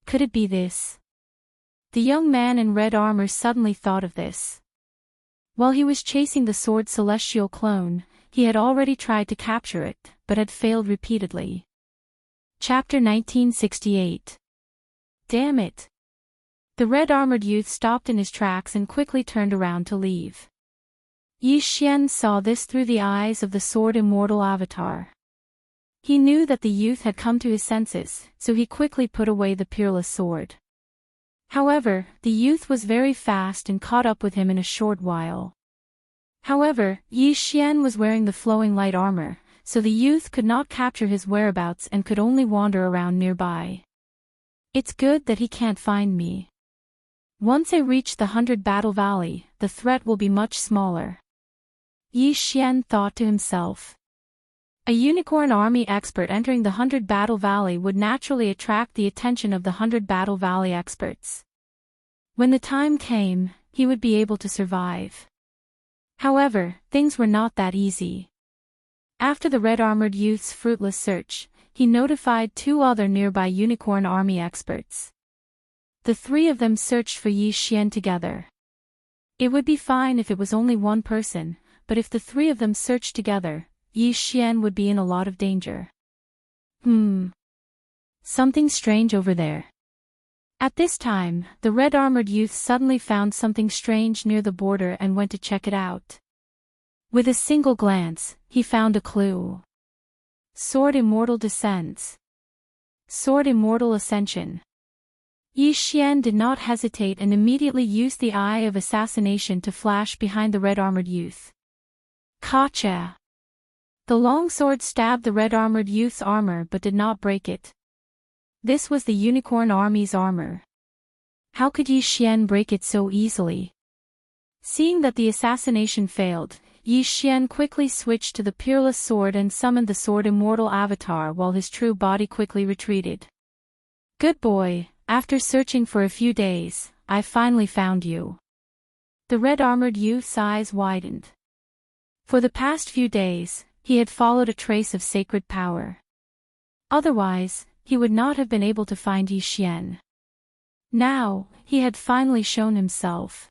Speaker 1: Could it be this? The young man in red armor suddenly thought of this. While he was chasing the sword celestial clone, he had already tried to capture it, but had failed repeatedly. Chapter 1968. Damn it! The red-armored youth stopped in his tracks and quickly turned around to leave. Yi Xian saw this through the eyes of the sword immortal avatar. He knew that the youth had come to his senses, so he quickly put away the peerless sword. However, the youth was very fast and caught up with him in a short while. However, Yi Xian was wearing the flowing light armor, so the youth could not capture his whereabouts and could only wander around nearby. It's good that he can't find me. Once I reach the 100 Battle Valley, the threat will be much smaller. Yi Xian thought to himself. A unicorn army expert entering the 100 Battle Valley would naturally attract the attention of the 100 Battle Valley experts. When the time came, he would be able to survive. However, things were not that easy. After the red-armored youth's fruitless search, he notified 2 other nearby unicorn army experts. The 3 of them searched for Yi Xian together. It would be fine if it was only one person, but if the 3 of them searched together, Yi Xian would be in a lot of danger. Something strange over there. At this time, the red-armored youth suddenly found something strange near the border and went to check it out. With a single glance, he found a clue. Sword Immortal descends. Sword Immortal Ascension. Yi Xian did not hesitate and immediately used the Eye of Assassination to flash behind the red-armored youth. Gotcha! The long sword stabbed the red-armored youth's armor but did not break it. This was the unicorn army's armor. How could Yi Xian break it so easily? Seeing that the assassination failed, Yi Xian quickly switched to the peerless sword and summoned the sword immortal avatar while his true body quickly retreated. Good boy, after searching for a few days, I finally found you. The red-armored youth's eyes widened. For the past few days, he had followed a trace of sacred power. Otherwise, he would not have been able to find Yi Xian. Now, he had finally shown himself.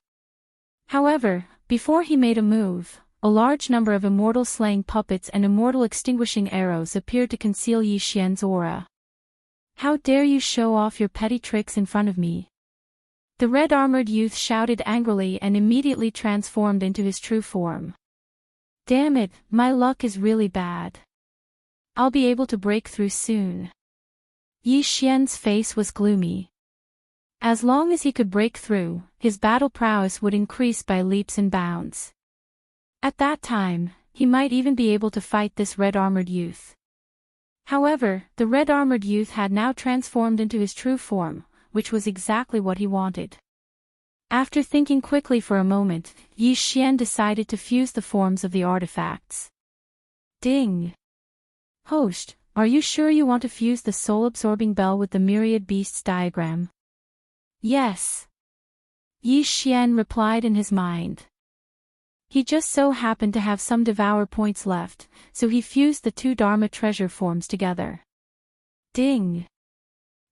Speaker 1: However, before he made a move, a large number of immortal slaying puppets and immortal extinguishing arrows appeared to conceal Yi Xian's aura. How dare you show off your petty tricks in front of me? The red-armored youth shouted angrily and immediately transformed into his true form. Damn it, my luck is really bad. I'll be able to break through soon. Yi Xian's face was gloomy. As long as he could break through, his battle prowess would increase by leaps and bounds. At that time, he might even be able to fight this red-armored youth. However, the red-armored youth had now transformed into his true form, which was exactly what he wanted. After thinking quickly for a moment, Yi Xian decided to fuse the forms of the artifacts. Ding! Host, are you sure you want to fuse the soul-absorbing bell with the myriad beasts diagram? Yes. Yi Xian replied in his mind. He just so happened to have some Devourer points left, so he fused the 2 Dharma treasure forms together. Ding!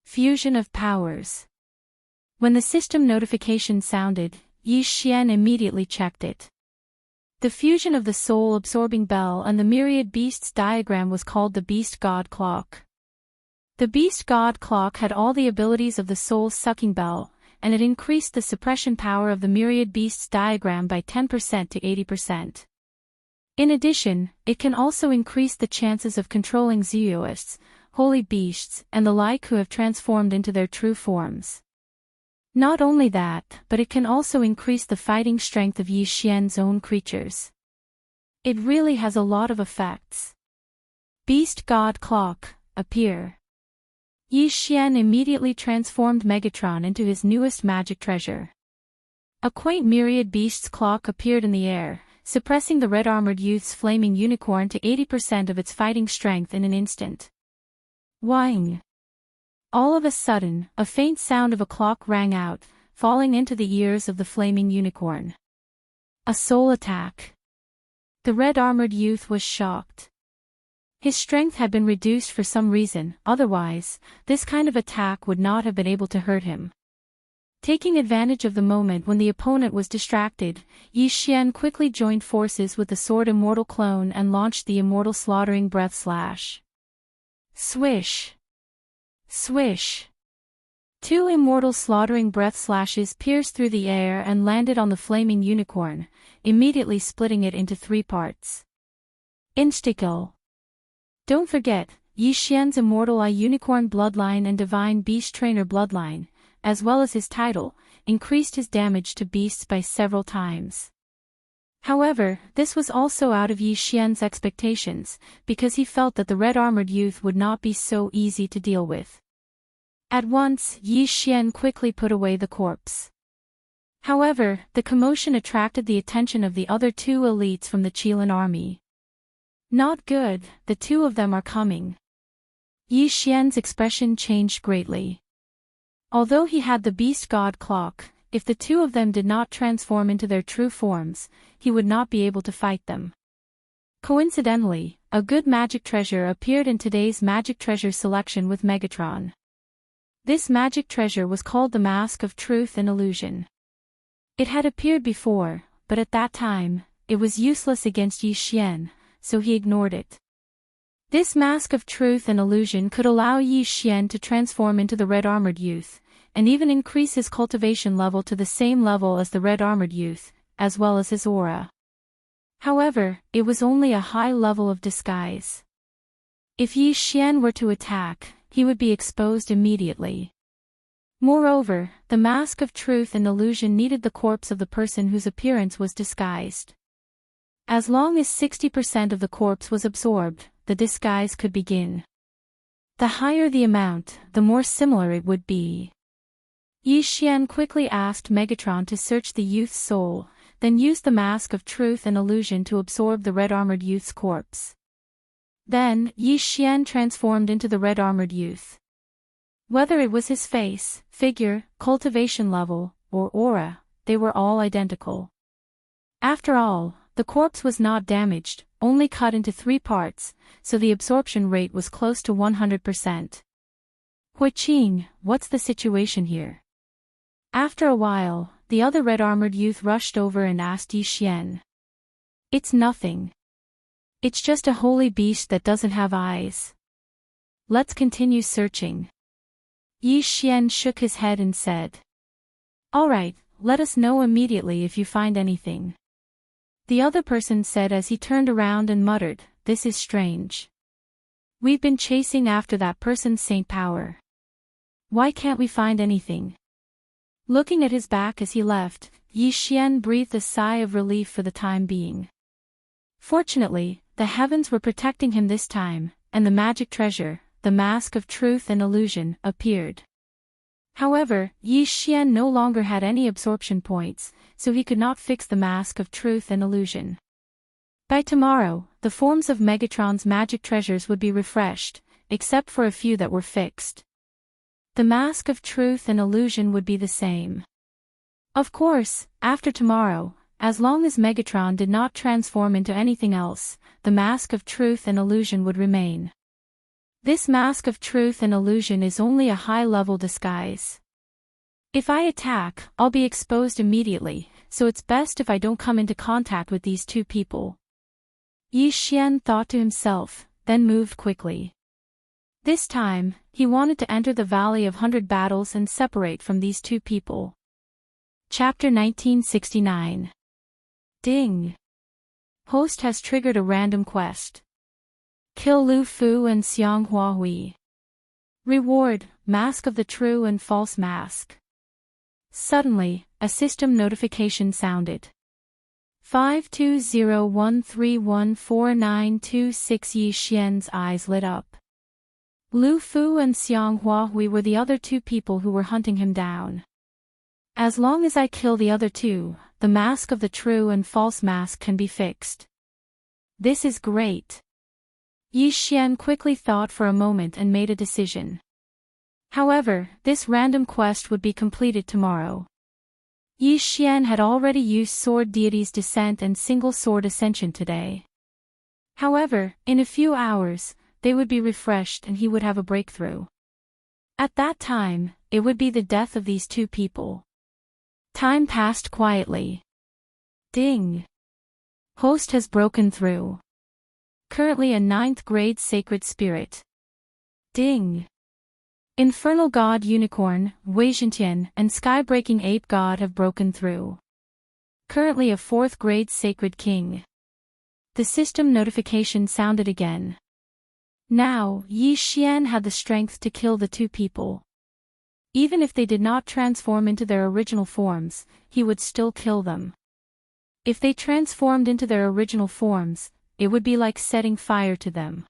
Speaker 1: Fusion of powers. When the system notification sounded, Yi Xian immediately checked it. The fusion of the soul-absorbing bell and the myriad beasts diagram was called the Beast God Clock. The Beast God Clock had all the abilities of the soul-sucking bell, and it increased the suppression power of the myriad beasts diagram by 10% to 80%. In addition, it can also increase the chances of controlling Zeoists, holy beasts, and the like who have transformed into their true forms. Not only that, but it can also increase the fighting strength of Yi Xian's own creatures. It really has a lot of effects. Beast God Clock, appear. Yi Xian immediately transformed Megatron into his newest magic treasure. A quaint myriad beasts clock appeared in the air, suppressing the red-armored youth's flaming unicorn to 80% of its fighting strength in an instant. Whing. All of a sudden, a faint sound of a clock rang out, falling into the ears of the flaming unicorn. A soul attack. The red-armored youth was shocked. His strength had been reduced for some reason, otherwise, this kind of attack would not have been able to hurt him. Taking advantage of the moment when the opponent was distracted, Yi Xian quickly joined forces with the sword Immortal clone and launched the Immortal Slaughtering Breath Slash. Swish! Swish! Two Immortal Slaughtering Breath Slashes pierced through the air and landed on the flaming unicorn, immediately splitting it into 3 parts. Insta-kill. Don't forget, Yi Xian's Immortal Eye Unicorn bloodline and Divine Beast Trainer bloodline, as well as his title, increased his damage to beasts by several times. However, this was also out of Yi Xian's expectations, because he felt that the red-armored youth would not be so easy to deal with. At once, Yi Xian quickly put away the corpse. However, the commotion attracted the attention of the other 2 elites from the Qilin army. Not good, the 2 of them are coming. Yi Xian's expression changed greatly. Although he had the beast god clock, if the 2 of them did not transform into their true forms, he would not be able to fight them. Coincidentally, a good magic treasure appeared in today's magic treasure selection with Megatron. This magic treasure was called the Mask of Truth and Illusion. It had appeared before, but at that time, it was useless against Yi Xian, so he ignored it. This Mask of Truth and Illusion could allow Yi Xian to transform into the red-armored youth, and even increase his cultivation level to the same level as the red-armored youth, as well as his aura. However, it was only a high level of disguise. If Yi Xian were to attack, he would be exposed immediately. Moreover, the Mask of Truth and Illusion needed the corpse of the person whose appearance was disguised. As long as 60% of the corpse was absorbed, the disguise could begin. The higher the amount, the more similar it would be. Yi Xian quickly asked Megatron to search the youth's soul, then used the Mask of Truth and Illusion to absorb the red-armored youth's corpse. Then, Yi Xian transformed into the red-armored youth. Whether it was his face, figure, cultivation level, or aura, they were all identical. After all, the corpse was not damaged, only cut into 3 parts, so the absorption rate was close to 100%. Hui Qing, what's the situation here? After a while, the other red-armored youth rushed over and asked Yi Xian. It's nothing. It's just a holy beast that doesn't have eyes. Let's continue searching. Yi Xian shook his head and said. Alright, let us know immediately if you find anything. The other person said as he turned around and muttered, this is strange. We've been chasing after that person's saint power. Why can't we find anything? Looking at his back as he left, Yi Xian breathed a sigh of relief for the time being. Fortunately, the heavens were protecting him this time, and the magic treasure, the Mask of Truth and Illusion, appeared. However, Yi Xian no longer had any absorption points, so he could not fix the Mask of Truth and Illusion. By tomorrow, the forms of Megatron's magic treasures would be refreshed, except for a few that were fixed. The Mask of Truth and Illusion would be the same. Of course, after tomorrow, as long as Megatron did not transform into anything else, the Mask of Truth and Illusion would remain. This Mask of Truth and Illusion is only a high-level disguise. If I attack, I'll be exposed immediately, so it's best if I don't come into contact with these 2 people. Yi Xian thought to himself, then moved quickly. This time, he wanted to enter the Valley of 100 Battles and separate from these 2 people. Chapter 1969. Ding! Host has triggered a random quest. Kill Lu Fu and Xiang Huahui. Reward, Mask of the True and False Mask. Suddenly, a system notification sounded. 520131492 Yi Xian's eyes lit up. Lu Fu and Xiang Huahui were the other 2 people who were hunting him down. As long as I kill the other 2, the Mask of the True and False Mask can be fixed. This is great. Yi Xian quickly thought for a moment and made a decision. However, this random quest would be completed tomorrow. Yi Xian had already used Sword Deity's Descent and Single Sword Ascension today. However, in a few hours, they would be refreshed and he would have a breakthrough. At that time, it would be the death of these two people. Time passed quietly. Ding! Host has broken through. Currently a 9th grade sacred spirit. Ding! Infernal God Unicorn, Weijintian, and Sky-breaking Ape God have broken through. Currently a 4th grade sacred king. The system notification sounded again. Now, Yi Xian had the strength to kill the two people. Even if they did not transform into their original forms, he would still kill them. If they transformed into their original forms, it would be like setting fire to them.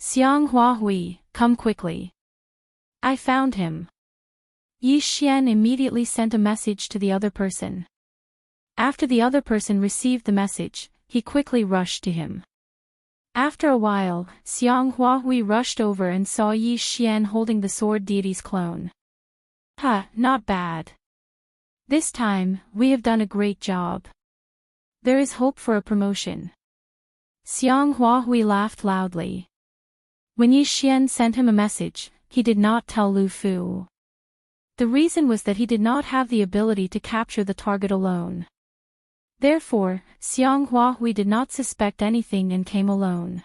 Speaker 1: Xiang Huahui, come quickly. I found him. Yi Xian immediately sent a message to the other person. After the other person received the message, he quickly rushed to him. After a while, Xiang Huahui rushed over and saw Yi Xian holding the Sword Deity's clone. Not bad. This time, we have done a great job. There is hope for a promotion. Xiang Huahui laughed loudly. When Yi Xian sent him a message, he did not tell Lu Fu. The reason was that he did not have the ability to capture the target alone. Therefore, Xiang Huahui did not suspect anything and came alone.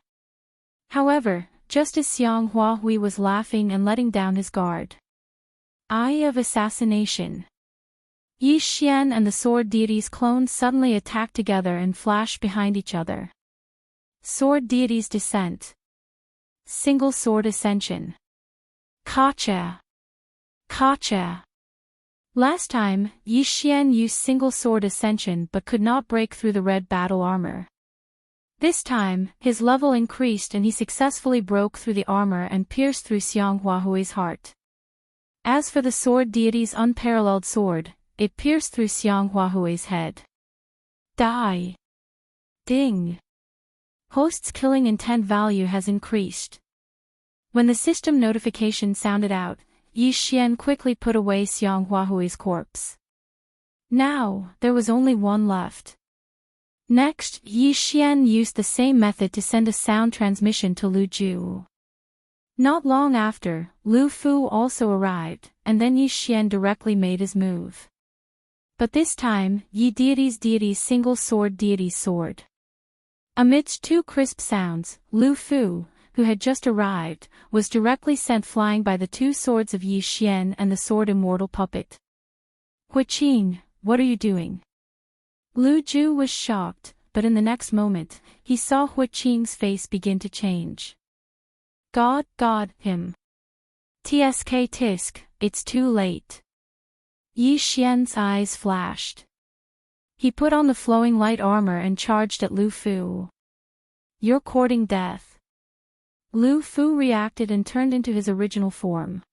Speaker 1: However, just as Xiang Huahui was laughing and letting down his guard. Eye of Assassination. Yi Xian and the Sword Deity's clones suddenly attacked together and flashed behind each other. Sword Deity's Descent. Single Sword Ascension. Gotcha! Gotcha! Last time, Yi Xian used Single Sword Ascension but could not break through the red battle armor. This time, his level increased and he successfully broke through the armor and pierced through Xiang Huahui's heart. As for the Sword Deity's unparalleled sword, it pierced through Xiang Huahui's head. Die! Ding! Host's killing intent value has increased. When the system notification sounded out, Yi Xian quickly put away Xiang Huahui's corpse. Now, there was only one left. Next, Yi Xian used the same method to send a sound transmission to Lu Ju. Not long after, Lu Fu also arrived, and then Yi Xian directly made his move. But this time, Yi Deity's Single Sword Deity's sword. Amidst two crisp sounds, Lu Fu, who had just arrived, was directly sent flying by the two swords of Yi Xian and the sword immortal puppet. Hui Qing, what are you doing? Lu Ju was shocked, but in the next moment, he saw Hui Qing's face begin to change. God, him. Tsk tisk, it's too late. Yi Xian's eyes flashed. He put on the flowing light armor and charged at Lu Fu. You're courting death. Lu Fu reacted and turned into his original form.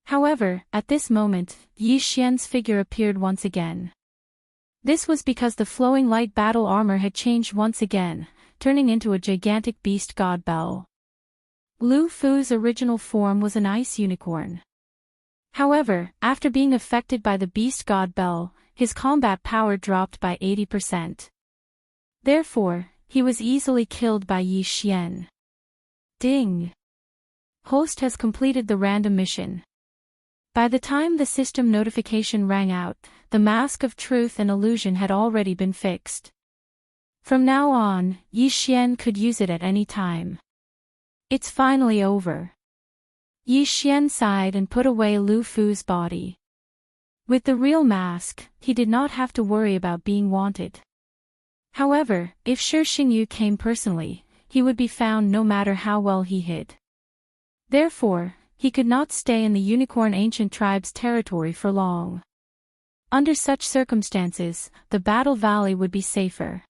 Speaker 1: However, at this moment, Yi Xian's figure appeared once again. This was because the flowing light battle armor had changed once again, turning into a gigantic beast god bell. Lu Fu's original form was an ice unicorn. However, after being affected by the beast god bell, his combat power dropped by 80%. Therefore, he was easily killed by Yi Xian. Ding! Host has completed the random mission. By the time the system notification rang out, the mask of truth and illusion had already been fixed. From now on, Yi Xian could use it at any time. It's finally over. Yi Xian sighed and put away Lu Fu's body. With the real mask, he did not have to worry about being wanted. However, if Shi Xingyu came personally, he would be found no matter how well he hid. Therefore, he could not stay in the Unicorn Ancient Tribe's territory for long. Under such circumstances, the Battle Valley would be safer.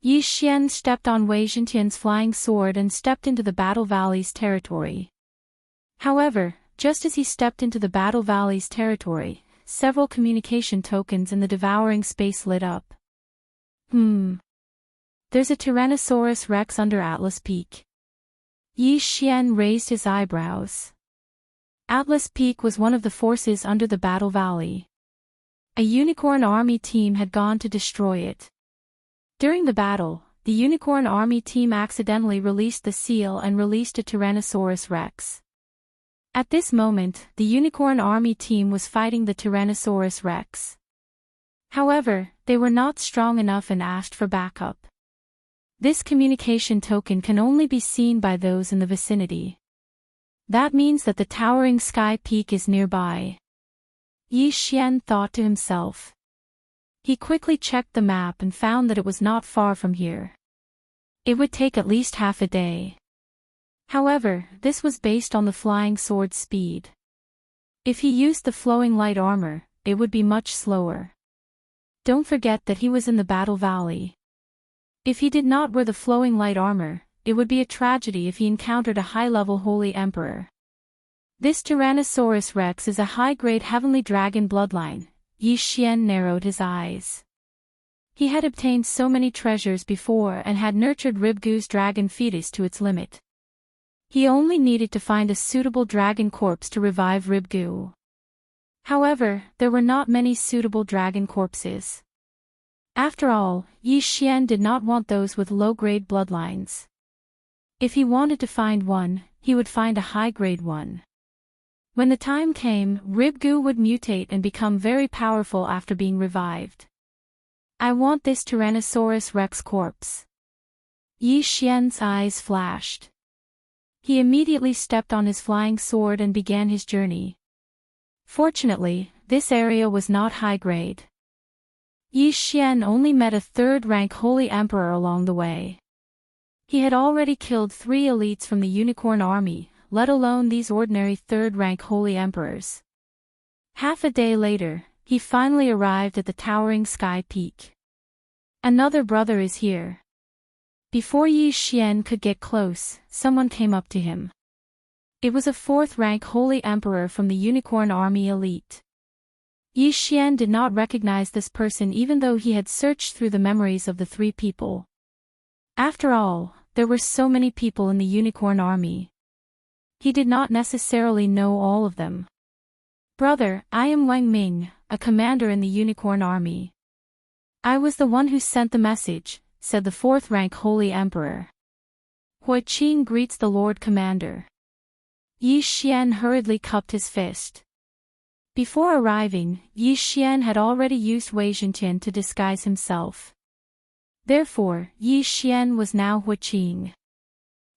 Speaker 1: Yi Xian stepped on Wei Zhentian's flying sword and stepped into the Battle Valley's territory. However, just as he stepped into the Battle Valley's territory, several communication tokens in the devouring space lit up. There's a Tyrannosaurus Rex under Atlas Peak. Yi Xian raised his eyebrows. Atlas Peak was one of the forces under the Battle Valley. A unicorn army team had gone to destroy it. During the battle, the unicorn army team accidentally released the seal and released a Tyrannosaurus Rex. At this moment, the unicorn army team was fighting the Tyrannosaurus Rex. However, they were not strong enough and asked for backup. This communication token can only be seen by those in the vicinity. That means that the towering sky peak is nearby. Yi Xian thought to himself. He quickly checked the map and found that it was not far from here. It would take at least half a day. However, this was based on the flying sword's speed. If he used the flowing light armor, it would be much slower. Don't forget that he was in the Battle Valley. If he did not wear the flowing light armor, it would be a tragedy if he encountered a high-level Holy Emperor. This Tyrannosaurus Rex is a high-grade heavenly dragon bloodline. Yi Xian narrowed his eyes. He had obtained so many treasures before and had nurtured Ribgu's dragon fetus to its limit. He only needed to find a suitable dragon corpse to revive Ribgu. However, there were not many suitable dragon corpses. After all, Yi Xian did not want those with low-grade bloodlines. If he wanted to find one, he would find a high-grade one. When the time came, Ribgu would mutate and become very powerful after being revived. I want this Tyrannosaurus Rex corpse. Yi Xian's eyes flashed. He immediately stepped on his flying sword and began his journey. Fortunately, this area was not high-grade. Yi Xian only met a third-rank Holy Emperor along the way. He had already killed 3 elites from the Unicorn Army, let alone these ordinary third-rank Holy Emperors. Half a day later, he finally arrived at the towering sky peak. Another brother is here. Before Yi Xian could get close, someone came up to him. It was a 4th-rank Holy Emperor from the Unicorn Army elite. Yi Xian did not recognize this person even though he had searched through the memories of the 3 people. After all, there were so many people in the Unicorn Army. He did not necessarily know all of them. Brother, I am Wang Ming, a commander in the Unicorn Army. I was the one who sent the message, said the 4th-rank Holy Emperor. Hui Qing greets the Lord Commander. Yi Xian hurriedly cupped his fist. Before arriving, Yi Xian had already used Wei Zhenqian to disguise himself. Therefore, Yi Xian was now Hui Qing.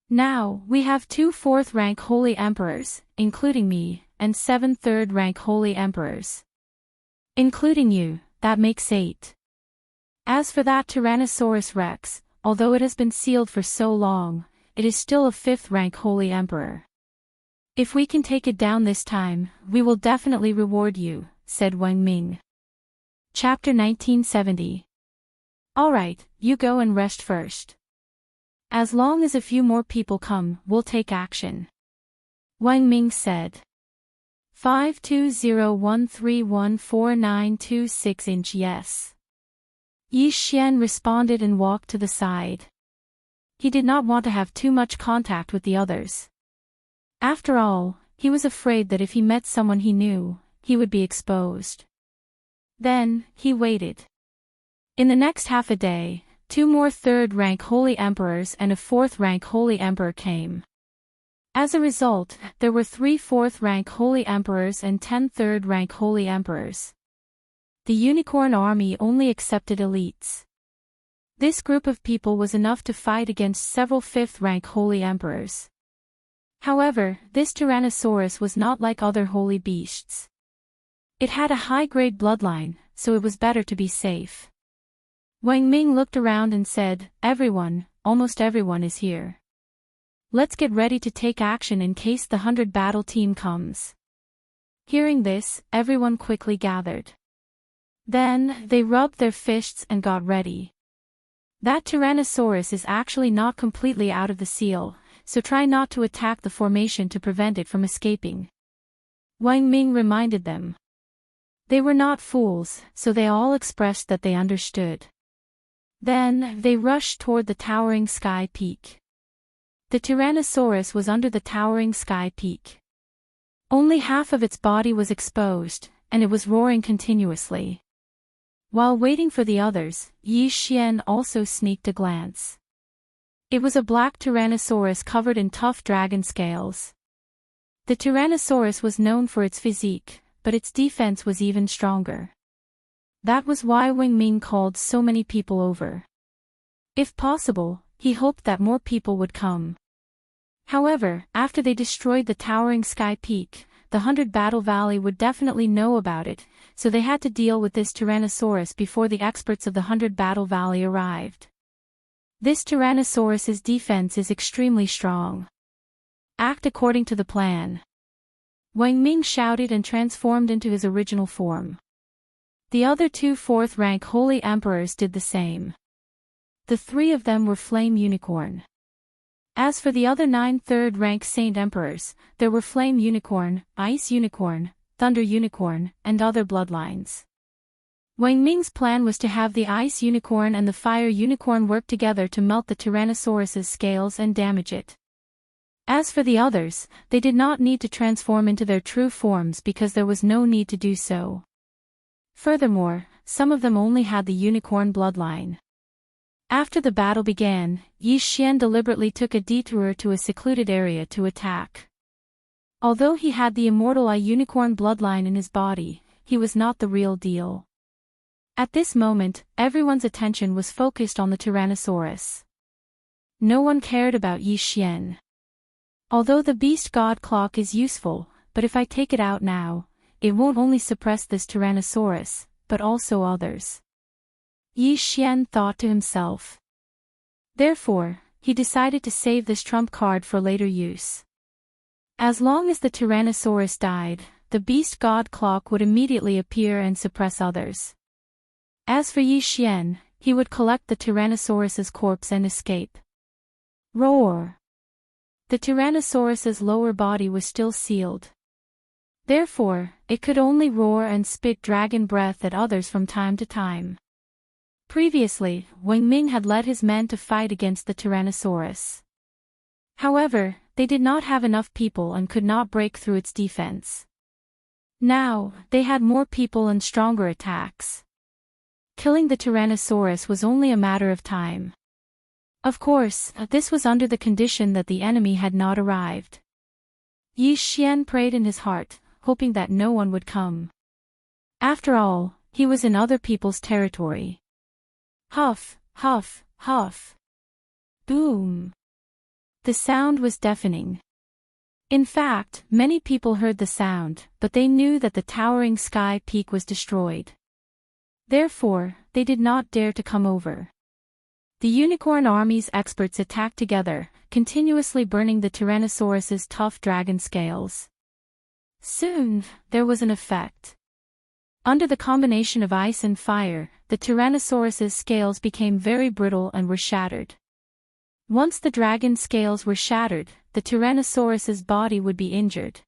Speaker 1: Now, we have 2 4th-rank Holy Emperors, including me, and 7 3rd-rank Holy Emperors. Including you, that makes 8. As for that Tyrannosaurus Rex, although it has been sealed for so long, it is still a 5th-rank Holy Emperor. If we can take it down this time, we will definitely reward you, said Wang Ming. Chapter 1970. Alright, you go and rest first. As long as a few more people come, we'll take action. Wang Ming said. 520131492 yes. Yi Xian responded and walked to the side. He did not want to have too much contact with the others. After all, he was afraid that if he met someone he knew, he would be exposed. Then, he waited. In the next half a day, 2 more 3rd-rank Holy Emperors and a 4th-rank Holy Emperor came. As a result, there were 3 4th-rank Holy Emperors and 10 3rd-rank Holy Emperors. The Unicorn Army only accepted elites. This group of people was enough to fight against several 5th-rank Holy Emperors. However, this Tyrannosaurus was not like other holy beasts. It had a high-grade bloodline, so it was better to be safe. Wang Ming looked around and said, everyone, almost everyone is here. Let's get ready to take action in case the 100 battle team comes. Hearing this, everyone quickly gathered. Then, they rubbed their fists and got ready. That Tyrannosaurus is actually not completely out of the seal, so try not to attack the formation to prevent it from escaping. Wang Ming reminded them. They were not fools, so they all expressed that they understood. Then, they rushed toward the towering sky peak. The Tyrannosaurus was under the towering sky peak. Only half of its body was exposed, and it was roaring continuously. While waiting for the others, Yi Xian also sneaked a glance. It was a black Tyrannosaurus covered in tough dragon scales. The Tyrannosaurus was known for its physique, but its defense was even stronger. That was why Wang Ming called so many people over. If possible, he hoped that more people would come. However, after they destroyed the towering sky peak, the 100 Battle Valley would definitely know about it, so they had to deal with this Tyrannosaurus before the experts of the 100 Battle Valley arrived. This Tyrannosaurus's defense is extremely strong. Act according to the plan. Wang Ming shouted and transformed into his original form. The other two fourth-rank Holy Emperors did the same. The three of them were Flame Unicorn. As for the other 9 third-rank Saint Emperors, there were Flame Unicorn, Ice Unicorn, Thunder Unicorn, and other bloodlines. Wang Ming's plan was to have the Ice Unicorn and the Fire Unicorn work together to melt the Tyrannosaurus's scales and damage it. As for the others, they did not need to transform into their true forms because there was no need to do so. Furthermore, some of them only had the Unicorn bloodline. After the battle began, Yi Xian deliberately took a detour to a secluded area to attack. Although he had the immortal Unicorn bloodline in his body, he was not the real deal. At this moment, everyone's attention was focused on the Tyrannosaurus. No one cared about Yi Xian. Although the Beast God Clock is useful, but if I take it out now, it won't only suppress this Tyrannosaurus, but also others. Yi Xian thought to himself. Therefore, he decided to save this trump card for later use. As long as the Tyrannosaurus died, the Beast God Clock would immediately appear and suppress others. As for Yi Xian, he would collect the Tyrannosaurus's corpse and escape. Roar! The Tyrannosaurus's lower body was still sealed. Therefore, it could only roar and spit dragon breath at others from time to time. Previously, Wang Ming had led his men to fight against the Tyrannosaurus. However, they did not have enough people and could not break through its defense. Now, they had more people and stronger attacks. Killing the Tyrannosaurus was only a matter of time. Of course, this was under the condition that the enemy had not arrived. Yi Xian prayed in his heart, hoping that no one would come. After all, he was in other people's territory. Huff, huff, huff. Boom. The sound was deafening. In fact, many people heard the sound, but they knew that the towering sky peak was destroyed. Therefore, they did not dare to come over. The Unicorn Army's experts attacked together, continuously burning the Tyrannosaurus's tough dragon scales. Soon, there was an effect. Under the combination of ice and fire, the Tyrannosaurus's scales became very brittle and were shattered. Once the dragon scales were shattered, the Tyrannosaurus's body would be injured.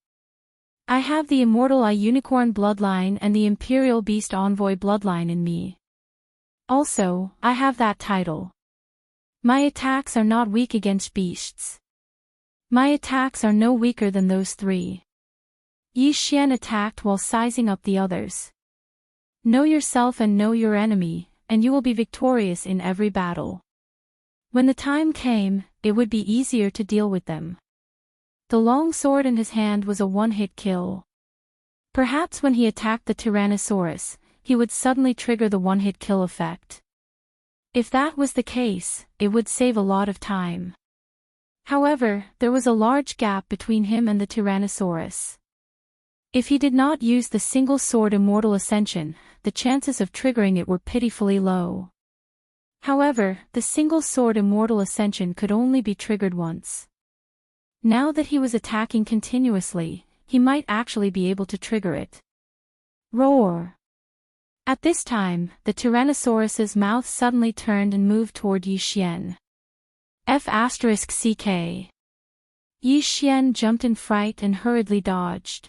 Speaker 1: I have the immortal Unicorn bloodline and the Imperial Beast Envoy bloodline in me. Also, I have that title. My attacks are not weak against beasts. My attacks are no weaker than those three. Yi Xian attacked while sizing up the others. Know yourself and know your enemy, and you will be victorious in every battle. When the time came, it would be easier to deal with them. The long sword in his hand was a one-hit kill. Perhaps when he attacked the Tyrannosaurus, he would suddenly trigger the one-hit kill effect. If that was the case, it would save a lot of time. However, there was a large gap between him and the Tyrannosaurus. If he did not use the single sword Immortal Ascension, the chances of triggering it were pitifully low. However, the single sword Immortal Ascension could only be triggered once. Now that he was attacking continuously, he might actually be able to trigger it. Roar! At this time, the Tyrannosaurus's mouth suddenly turned and moved toward Yi Xian. F***ck. Yi Xian jumped in fright and hurriedly dodged.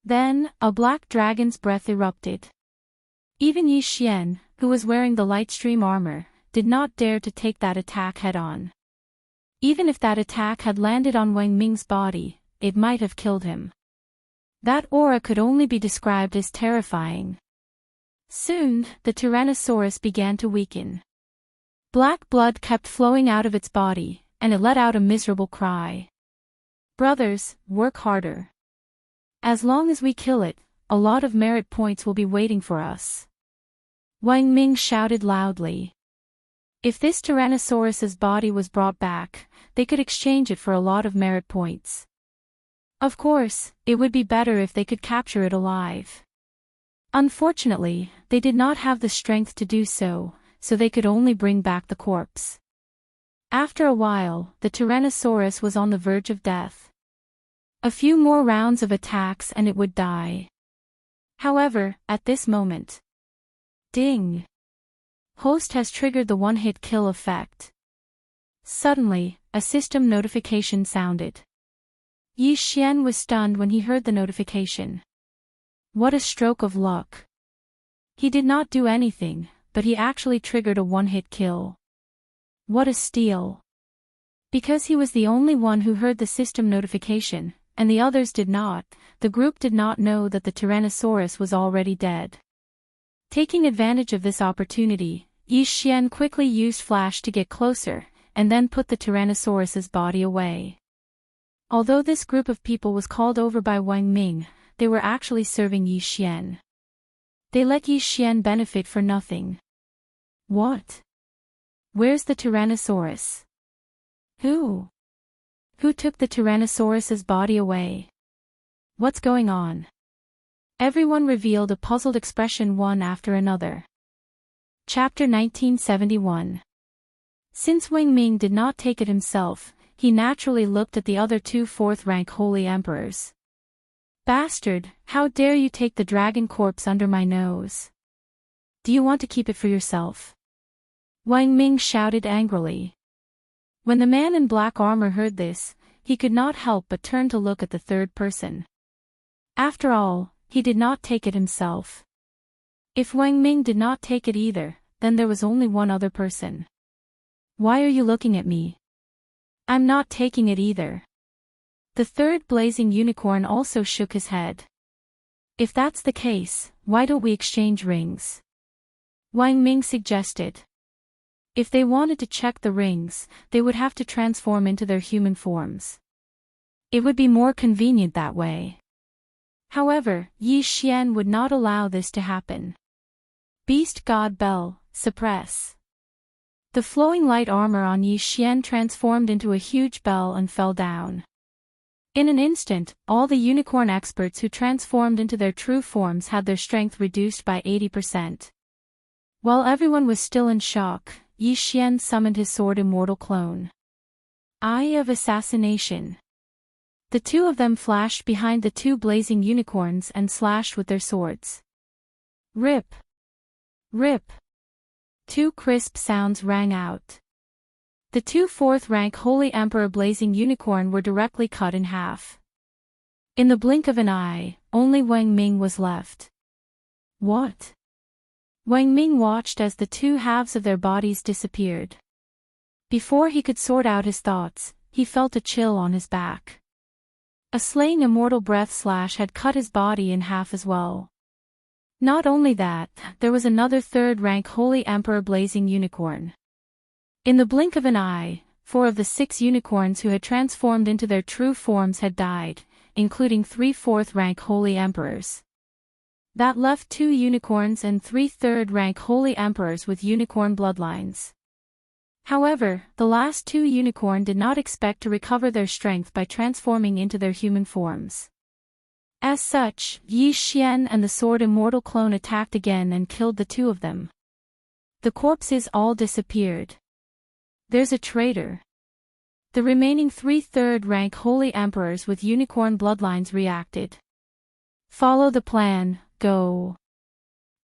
Speaker 1: Then, a black dragon's breath erupted. Even Yi Xian, who was wearing the Lightstream armor, did not dare to take that attack head-on. Even if that attack had landed on Wang Ming's body, it might have killed him. That aura could only be described as terrifying. Soon, the Tyrannosaurus began to weaken. Black blood kept flowing out of its body, and it let out a miserable cry. Brothers, work harder. As long as we kill it, a lot of merit points will be waiting for us. Wang Ming shouted loudly. If this Tyrannosaurus's body was brought back, they could exchange it for a lot of merit points. Of course, it would be better if they could capture it alive. Unfortunately, they did not have the strength to do so, so they could only bring back the corpse. After a while, the Tyrannosaurus was on the verge of death. A few more rounds of attacks and it would die. However, at this moment, ding! Host has triggered the one-hit kill effect. Suddenly, a system notification sounded. Yi Xian was stunned when he heard the notification. What a stroke of luck. He did not do anything, but he actually triggered a one-hit kill. What a steal. Because he was the only one who heard the system notification, and the others did not, the group did not know that the Tyrannosaurus was already dead. Taking advantage of this opportunity, Yi Xian quickly used Flash to get closer, and then put the Tyrannosaurus's body away. Although this group of people was called over by Wang Ming, they were actually serving Yi Xian. They let Yi Xian benefit for nothing. What? Where's the Tyrannosaurus? Who took the Tyrannosaurus's body away? What's going on? Everyone revealed a puzzled expression one after another. Chapter 1971. Since Wang Ming did not take it himself, he naturally looked at the other two fourth-rank holy emperors. Bastard, how dare you take the dragon corpse under my nose? Do you want to keep it for yourself? Wang Ming shouted angrily. When the man in black armor heard this, he could not help but turn to look at the third person. After all, he did not take it himself. If Wang Ming did not take it either, then there was only one other person. Why are you looking at me? I'm not taking it either. The third blazing unicorn also shook his head. If that's the case, why don't we exchange rings? Wang Ming suggested. If they wanted to check the rings, they would have to transform into their human forms. It would be more convenient that way. However, Yi Xian would not allow this to happen. Beast God Bell, suppress. The flowing light armor on Yi Xian transformed into a huge bell and fell down. In an instant, all the unicorn experts who transformed into their true forms had their strength reduced by 80%. While everyone was still in shock, Yi Xian summoned his sword immortal clone. Eye of Assassination. The two of them flashed behind the two blazing unicorns and slashed with their swords. Rip! Rip! Two crisp sounds rang out. The two fourth-rank Holy Emperor blazing unicorn were directly cut in half. In the blink of an eye, only Wang Ming was left. What? Wang Ming watched as the two halves of their bodies disappeared. Before he could sort out his thoughts, he felt a chill on his back. A slaying immortal breath slash had cut his body in half as well. Not only that, there was another third-rank Holy Emperor blazing unicorn. In the blink of an eye, 4 of the 6 unicorns who had transformed into their true forms had died, including 3 fourth-rank Holy Emperors. That left 2 unicorns and 3 third-rank Holy Emperors with unicorn bloodlines. However, the last 2 unicorn did not expect to recover their strength by transforming into their human forms. As such, Yi Xian and the sword immortal clone attacked again and killed the 2 of them. The corpses all disappeared. There's a traitor. The remaining 3 third-rank Holy Emperors with unicorn bloodlines reacted. Follow the plan, go.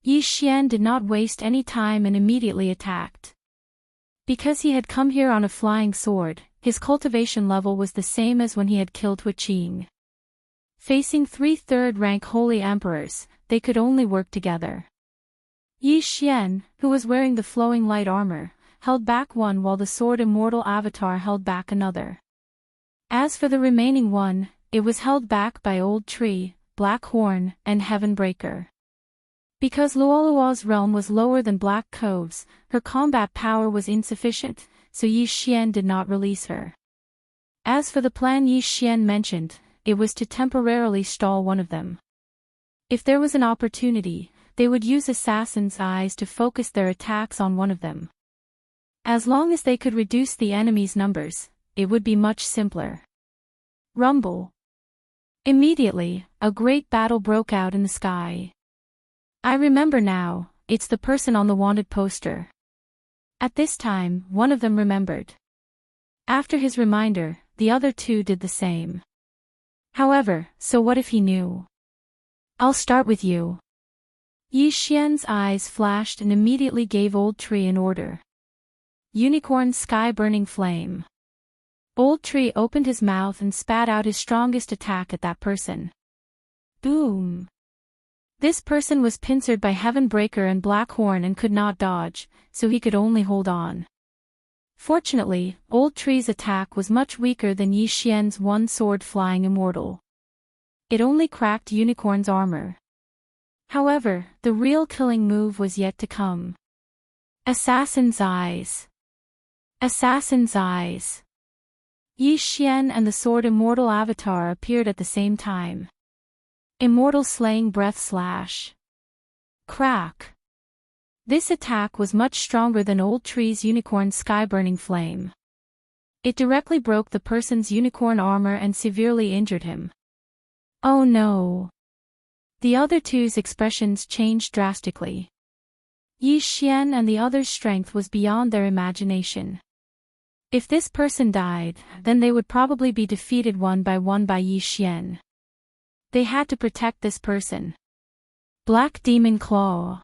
Speaker 1: Yi Xian did not waste any time and immediately attacked. Because he had come here on a flying sword, his cultivation level was the same as when he had killed Hui Qing. Facing 3 third-rank Holy Emperors, they could only work together. Yi Xian, who was wearing the flowing light armor, held back one while the sword immortal avatar held back another. As for the remaining one, it was held back by Old Tree, Black Horn, and Heavenbreaker. Because Luolua's realm was lower than Black Cove's, her combat power was insufficient, so Yi Xian did not release her. As for the plan Yi Xian mentioned, it was to temporarily stall one of them. If there was an opportunity, they would use Assassin's Eyes to focus their attacks on one of them. As long as they could reduce the enemy's numbers, it would be much simpler. Rumble. Immediately, a great battle broke out in the sky. I remember now, it's the person on the wanted poster. At this time, one of them remembered. After his reminder, the other two did the same. However, so what if he knew? I'll start with you. Yi Xian's eyes flashed and immediately gave Old Tree an order. Unicorn Sky Burning Flame. Old Tree opened his mouth and spat out his strongest attack at that person. Boom! This person was pincered by Heavenbreaker and Black Horn and could not dodge, so he could only hold on. Fortunately, Old Tree's attack was much weaker than Yi Xian's one-sword flying immortal. It only cracked Unicorn's armor. However, the real killing move was yet to come. Assassin's Eyes. Assassin's Eyes. Yi Xian and the sword immortal avatar appeared at the same time. Immortal Slaying Breath Slash. Crack. This attack was much stronger than Old Tree's Unicorn Sky Burning Flame. It directly broke the person's unicorn armor and severely injured him. Oh no! The other two's expressions changed drastically. Yi Xian and the other's strength was beyond their imagination. If this person died, then they would probably be defeated one by Yi Xian. They had to protect this person. Black Demon Claw.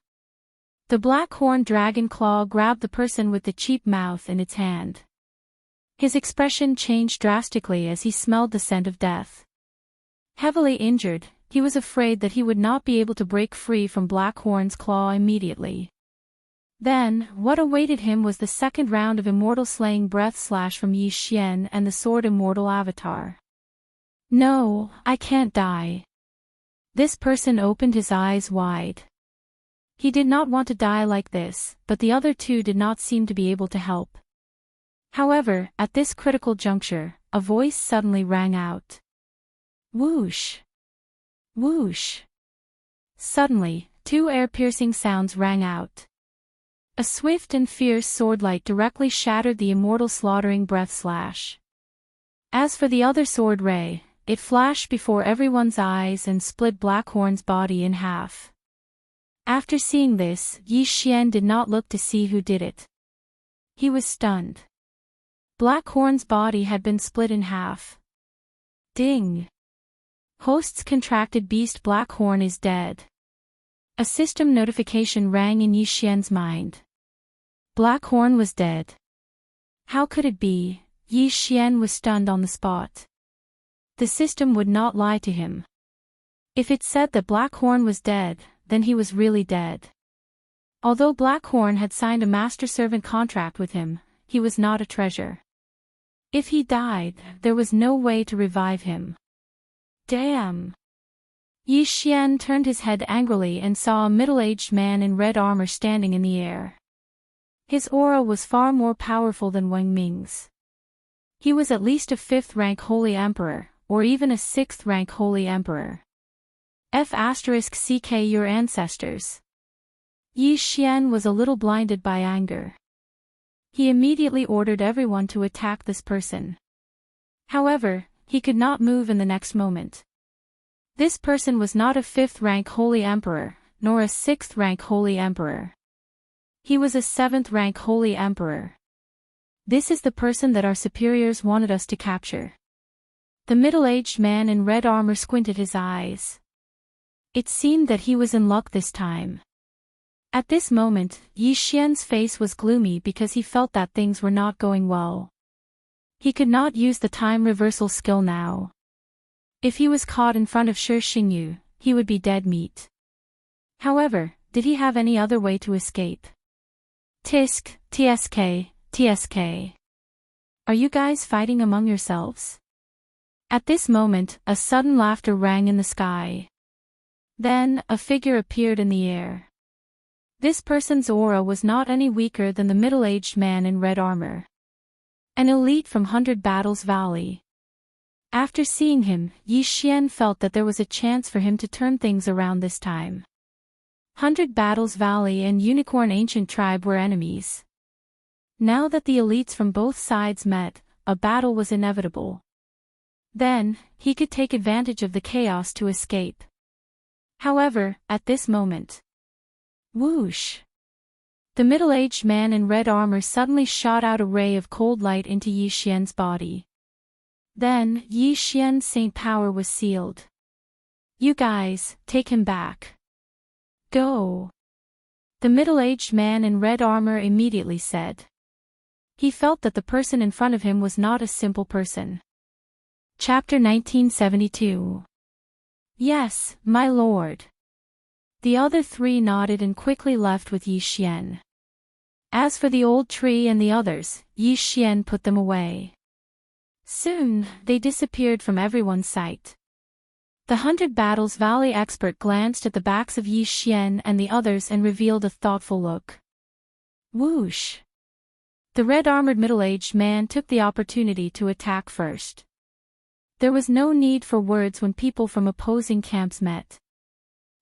Speaker 1: The Black Horn Dragon Claw grabbed the person with the cheap mouth in its hand. His expression changed drastically as he smelled the scent of death. Heavily injured, he was afraid that he would not be able to break free from Black Horn's claw immediately. Then, what awaited him was the second round of Immortal Slaying Breath Slash from Yi Xian and the Sword Immortal Avatar. No, I can't die. This person opened his eyes wide. He did not want to die like this, but the other two did not seem to be able to help. However, at this critical juncture, a voice suddenly rang out. Whoosh! Whoosh! Suddenly, two air-piercing sounds rang out. A swift and fierce swordlight directly shattered the immortal slaughtering breath slash. As for the other sword ray, it flashed before everyone's eyes and split Blackhorn's body in half. After seeing this, Yi Xian did not look to see who did it. He was stunned. Blackhorn's body had been split in half. Ding! Host's contracted beast Blackhorn is dead. A system notification rang in Yi Xian's mind. Blackhorn was dead. How could it be? Yi Xian was stunned on the spot. The system would not lie to him. If it said that Blackhorn was dead, then he was really dead. Although Blackhorn had signed a master-servant contract with him, he was not a treasure. If he died, there was no way to revive him. Damn! Yi Xian turned his head angrily and saw a middle-aged man in red armor standing in the air. His aura was far more powerful than Wang Ming's. He was at least a 5th-rank Holy Emperor, or even a 6th-rank Holy Emperor. F***ck your ancestors. Yi Xian was a little blinded by anger. He immediately ordered everyone to attack this person. However, he could not move in the next moment. This person was not a 5th-rank Holy Emperor, nor a 6th-rank Holy Emperor. He was a 7th-rank Holy Emperor. This is the person that our superiors wanted us to capture. The middle-aged man in red armor squinted his eyes. It seemed that he was in luck this time. At this moment, Yi Xian's face was gloomy because he felt that things were not going well. He could not use the time reversal skill now. If he was caught in front of Shi Xingyu, he would be dead meat. However, did he have any other way to escape? Tisk, TSK. Are you guys fighting among yourselves? At this moment, a sudden laughter rang in the sky. Then, a figure appeared in the air. This person's aura was not any weaker than the middle-aged man in red armor. An elite from 100 Battles Valley. After seeing him, Yi Xian felt that there was a chance for him to turn things around this time. 100 Battles Valley and Unicorn Ancient Tribe were enemies. Now that the elites from both sides met, a battle was inevitable. Then, he could take advantage of the chaos to escape. However, at this moment, whoosh! The middle-aged man in red armor suddenly shot out a ray of cold light into Yi Xian's body. Then, Yi Xian's saint power was sealed. You guys, take him back. Go! The middle-aged man in red armor immediately said. He felt that the person in front of him was not a simple person. Chapter 1972. Yes, my lord. The other three nodded and quickly left with Yi Xian. As for the old tree and the others, Yi Xian put them away. Soon, they disappeared from everyone's sight. The 100 Battles Valley expert glanced at the backs of Yi Xian and the others and revealed a thoughtful look. Whoosh! The red-armored middle-aged man took the opportunity to attack first. There was no need for words when people from opposing camps met.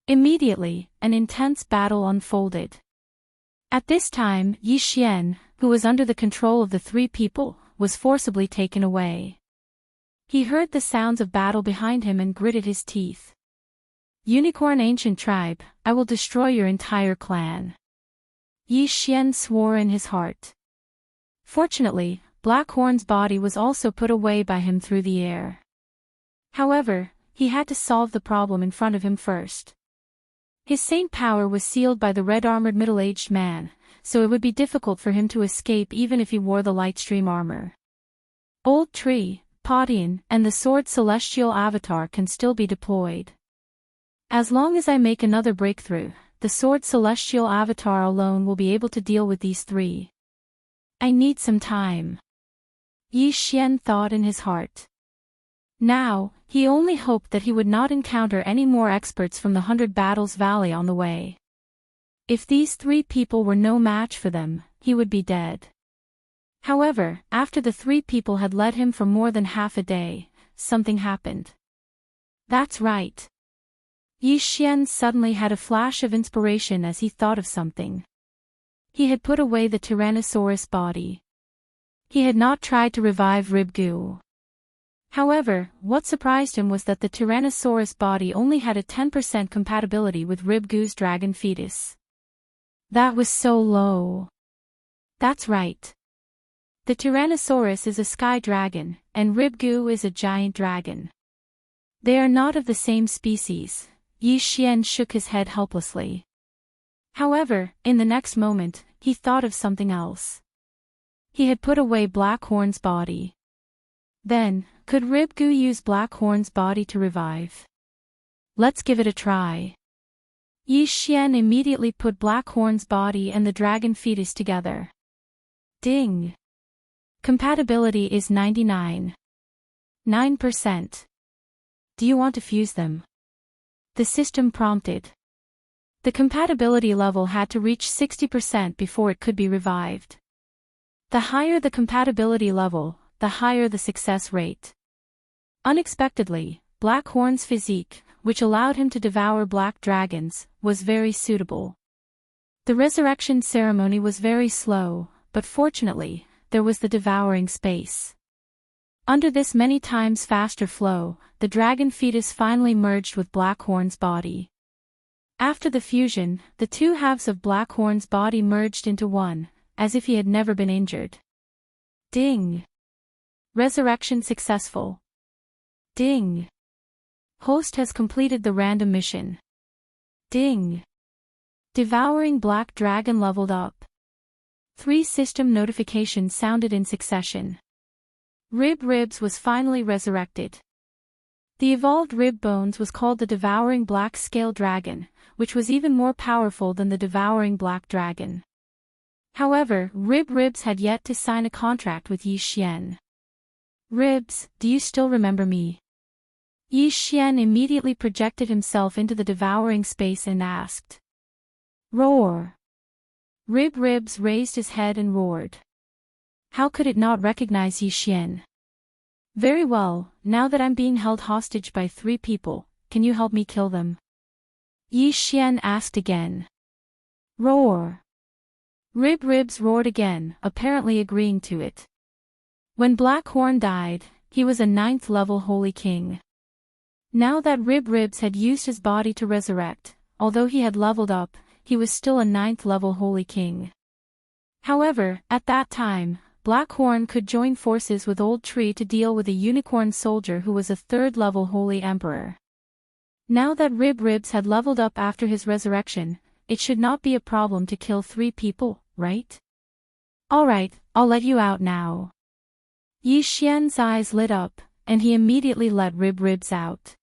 Speaker 1: Immediately, an intense battle unfolded. At this time, Yi Xian, who was under the control of the three people, was forcibly taken away. He heard the sounds of battle behind him and gritted his teeth. Unicorn Ancient Tribe, I will destroy your entire clan. Yi Xian swore in his heart. Fortunately, Blackhorn's body was also put away by him through the air. However, he had to solve the problem in front of him first. His saint power was sealed by the red-armored middle-aged man, so it would be difficult for him to escape even if he wore the Lightstream armor. Old Tree, Podian, and the Sword Celestial Avatar can still be deployed. As long as I make another breakthrough, the Sword Celestial Avatar alone will be able to deal with these three. I need some time. Yi Xian thought in his heart. Now, he only hoped that he would not encounter any more experts from the 100 Battles Valley on the way. If these three people were no match for them, he would be dead. However, after the three people had led him for more than half a day, something happened. That's right. Yi Xian suddenly had a flash of inspiration as he thought of something. He had put away the Tyrannosaurus body. He had not tried to revive Ribgu. However, what surprised him was that the Tyrannosaurus body only had a 10% compatibility with Ribgu's dragon fetus. That was so low. That's right. The Tyrannosaurus is a sky dragon, and Ribgu is a giant dragon. They are not of the same species. Yi Xian shook his head helplessly. However, in the next moment, he thought of something else. He had put away Blackhorn's body. Then, could Ribgu use Blackhorn's body to revive? Let's give it a try. Yi Xian immediately put Blackhorn's body and the dragon fetus together. Ding! Compatibility is 99.9%. Do you want to fuse them? The system prompted. The compatibility level had to reach 60% before it could be revived. The higher the compatibility level, the higher the success rate. Unexpectedly, Blackhorn's physique, which allowed him to devour black dragons, was very suitable. The resurrection ceremony was very slow, but fortunately, there was the devouring space. Under this many times faster flow, the dragon fetus finally merged with Blackhorn's body. After the fusion, the two halves of Blackhorn's body merged into one, as if he had never been injured. Ding! Resurrection successful. Ding! Host has completed the random mission. Ding! Devouring black dragon leveled up. 3 system notifications sounded in succession. Ribs was finally resurrected. The evolved rib bones was called the Devouring Black Scale Dragon, which was even more powerful than the Devouring Black Dragon. However, Ribs had yet to sign a contract with Yi Xian. Ribs, do you still remember me? Yi Xian immediately projected himself into the devouring space and asked. Roar! Ribs raised his head and roared. How could it not recognize Yi Xian? Very well, now that I'm being held hostage by 3 people, can you help me kill them? Yi Xian asked again. Roar! Ribs roared again, apparently agreeing to it. When Blackhorn died, he was a 9th level Holy King. Now that Ribs had used his body to resurrect, although he had leveled up, he was still a 9th level Holy King. However, at that time, Blackhorn could join forces with Old Tree to deal with a unicorn soldier who was a 3rd level Holy Emperor. Now that Ribs had leveled up after his resurrection, it should not be a problem to kill 3 people, right? Alright, I'll let you out now. Yi Xian's eyes lit up, and he immediately let Ribs out.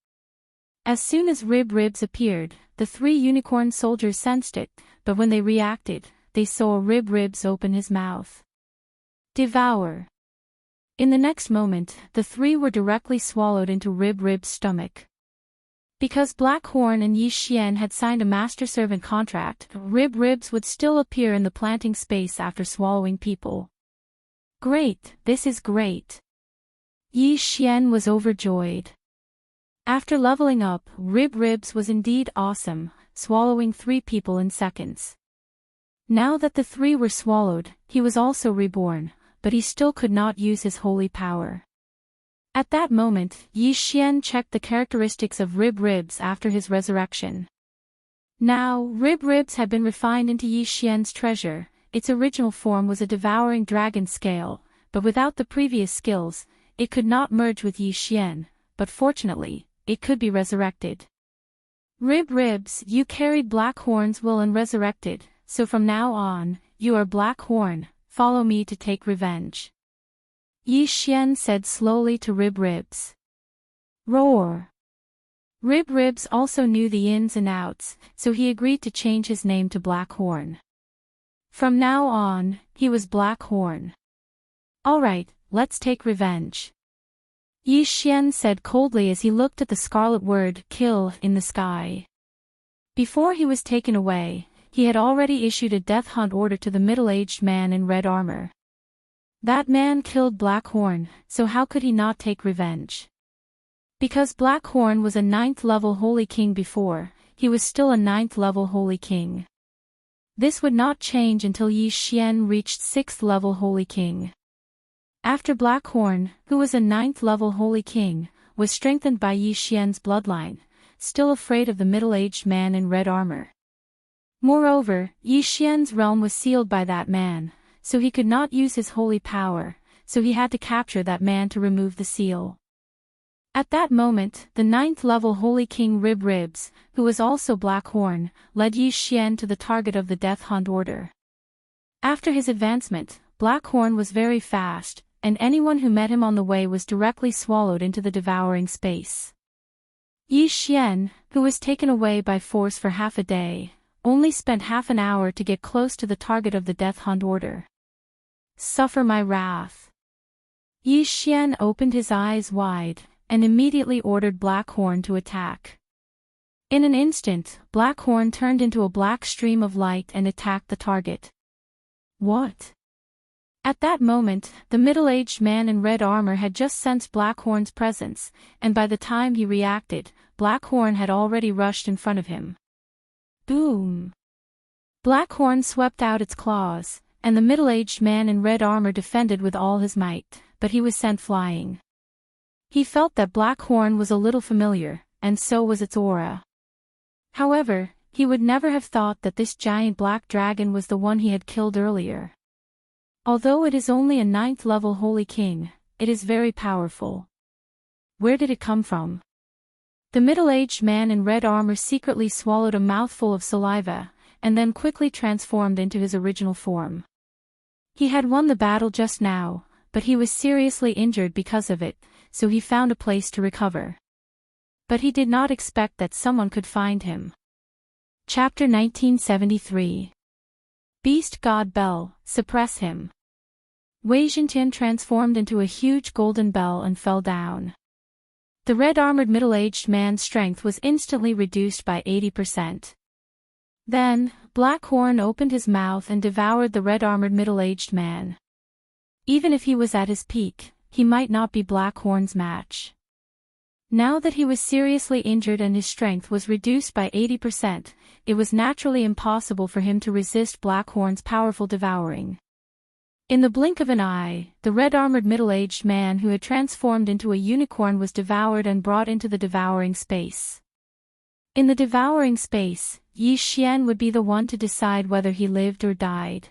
Speaker 1: As soon as Ribs appeared, the 3 unicorn soldiers sensed it, but when they reacted, they saw Ribs open his mouth. Devour. In the next moment, the 3 were directly swallowed into Ribs' stomach. Because Blackhorn and Yi Xian had signed a master-servant contract, Ribs would still appear in the planting space after swallowing people. Great, this is great. Yi Xian was overjoyed. After leveling up, Ribs was indeed awesome, swallowing 3 people in seconds. Now that the 3 were swallowed, he was also reborn, but he still could not use his holy power. At that moment, Yi Xian checked the characteristics of Ribs after his resurrection. Now, Ribs had been refined into Yi Xian's treasure. Its original form was a devouring dragon scale, but without the previous skills, it could not merge with Yi Xian, but fortunately, it could be resurrected. Ribs, you carried Blackhorn's will and resurrected, so from now on, you are Blackhorn, follow me to take revenge. Yi Xian said slowly to Ribs. Roar! Ribs also knew the ins and outs, so he agreed to change his name to Blackhorn. From now on, he was Blackhorn. Alright, let's take revenge. Yi Xian said coldly as he looked at the scarlet word, kill, in the sky. Before he was taken away, he had already issued a death hunt order to the middle-aged man in red armor. That man killed Blackhorn, so how could he not take revenge? Because Blackhorn was a 9th level Holy King before, he was still a 9th level Holy King. This would not change until Yi Xian reached 6th level Holy King. After Blackhorn, who was a 9th level Holy King, was strengthened by Yi Xian's bloodline, still afraid of the middle-aged man in red armor. Moreover, Yi Xian's realm was sealed by that man, so he could not use his holy power, so he had to capture that man to remove the seal. At that moment, the 9th level Holy King Ribs, who was also Blackhorn, led Yi Xian to the target of the death hunt order. After his advancement, Blackhorn was very fast, and anyone who met him on the way was directly swallowed into the devouring space. Yi Xian, who was taken away by force for half a day, only spent half an hour to get close to the target of the death hunt order. Suffer my wrath. Yi Xian opened his eyes wide, and immediately ordered Blackhorn to attack. In an instant, Blackhorn turned into a black stream of light and attacked the target. What? At that moment, the middle-aged man in red armor had just sensed Blackhorn's presence, and by the time he reacted, Blackhorn had already rushed in front of him. Boom! Blackhorn swept out its claws, and the middle-aged man in red armor defended with all his might, but he was sent flying. He felt that Blackhorn was a little familiar, and so was its aura. However, he would never have thought that this giant black dragon was the one he had killed earlier. Although it is only a 9th level Holy King, it is very powerful. Where did it come from? The middle-aged man in red armor secretly swallowed a mouthful of saliva, and then quickly transformed into his original form. He had won the battle just now, but he was seriously injured because of it, so he found a place to recover. But he did not expect that someone could find him. Chapter 1973. Beast God Bell, suppress him. Wei Zhentian transformed into a huge golden bell and fell down. The red-armored middle-aged man's strength was instantly reduced by 80%. Then, Blackhorn opened his mouth and devoured the red-armored middle-aged man. Even if he was at his peak, he might not be Blackhorn's match. Now that he was seriously injured and his strength was reduced by 80%, it was naturally impossible for him to resist Blackhorn's powerful devouring. In the blink of an eye, the red-armored middle-aged man who had transformed into a unicorn was devoured and brought into the devouring space. In the devouring space, Yi Xian would be the one to decide whether he lived or died.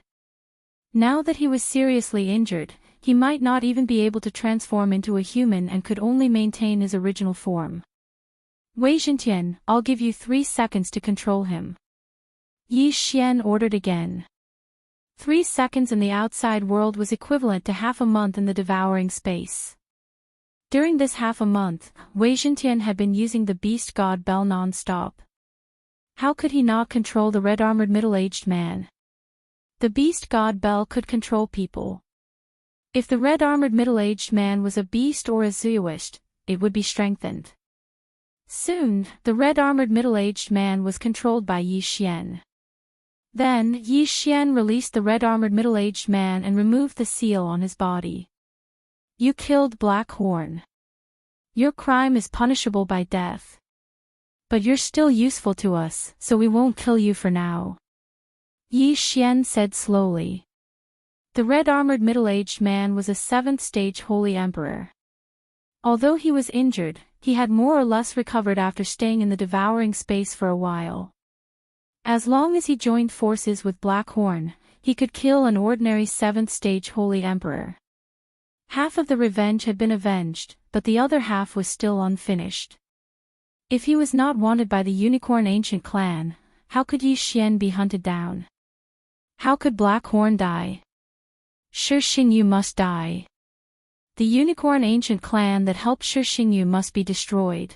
Speaker 1: Now that he was seriously injured, he might not even be able to transform into a human and could only maintain his original form. Wei Zhentian, I'll give you 3 seconds to control him. Yi Xian ordered again. 3 seconds in the outside world was equivalent to half a month in the devouring space. During this half a month, Wei Zhentian had been using the Beast God Bell non-stop. How could he not control the red-armored middle-aged man? The Beast God Bell could control people. If the red-armored middle-aged man was a beast or a zooist, it would be strengthened. Soon, the red-armored middle-aged man was controlled by Yi Xian. Then, Yi Xian released the red-armored middle-aged man and removed the seal on his body. You killed Blackhorn. Your crime is punishable by death. But you're still useful to us, so we won't kill you for now. Yi Xian said slowly. The red-armored middle-aged man was a 7th-stage Holy Emperor. Although he was injured, he had more or less recovered after staying in the devouring space for a while. As long as he joined forces with Blackhorn, he could kill an ordinary 7th-stage Holy Emperor. Half of the revenge had been avenged, but the other half was still unfinished. If he was not wanted by the Unicorn Ancient clan, how could Yi Xian be hunted down? How could Blackhorn die? Shi Xingyu must die. The Unicorn Ancient clan that helped Shi Xingyu must be destroyed.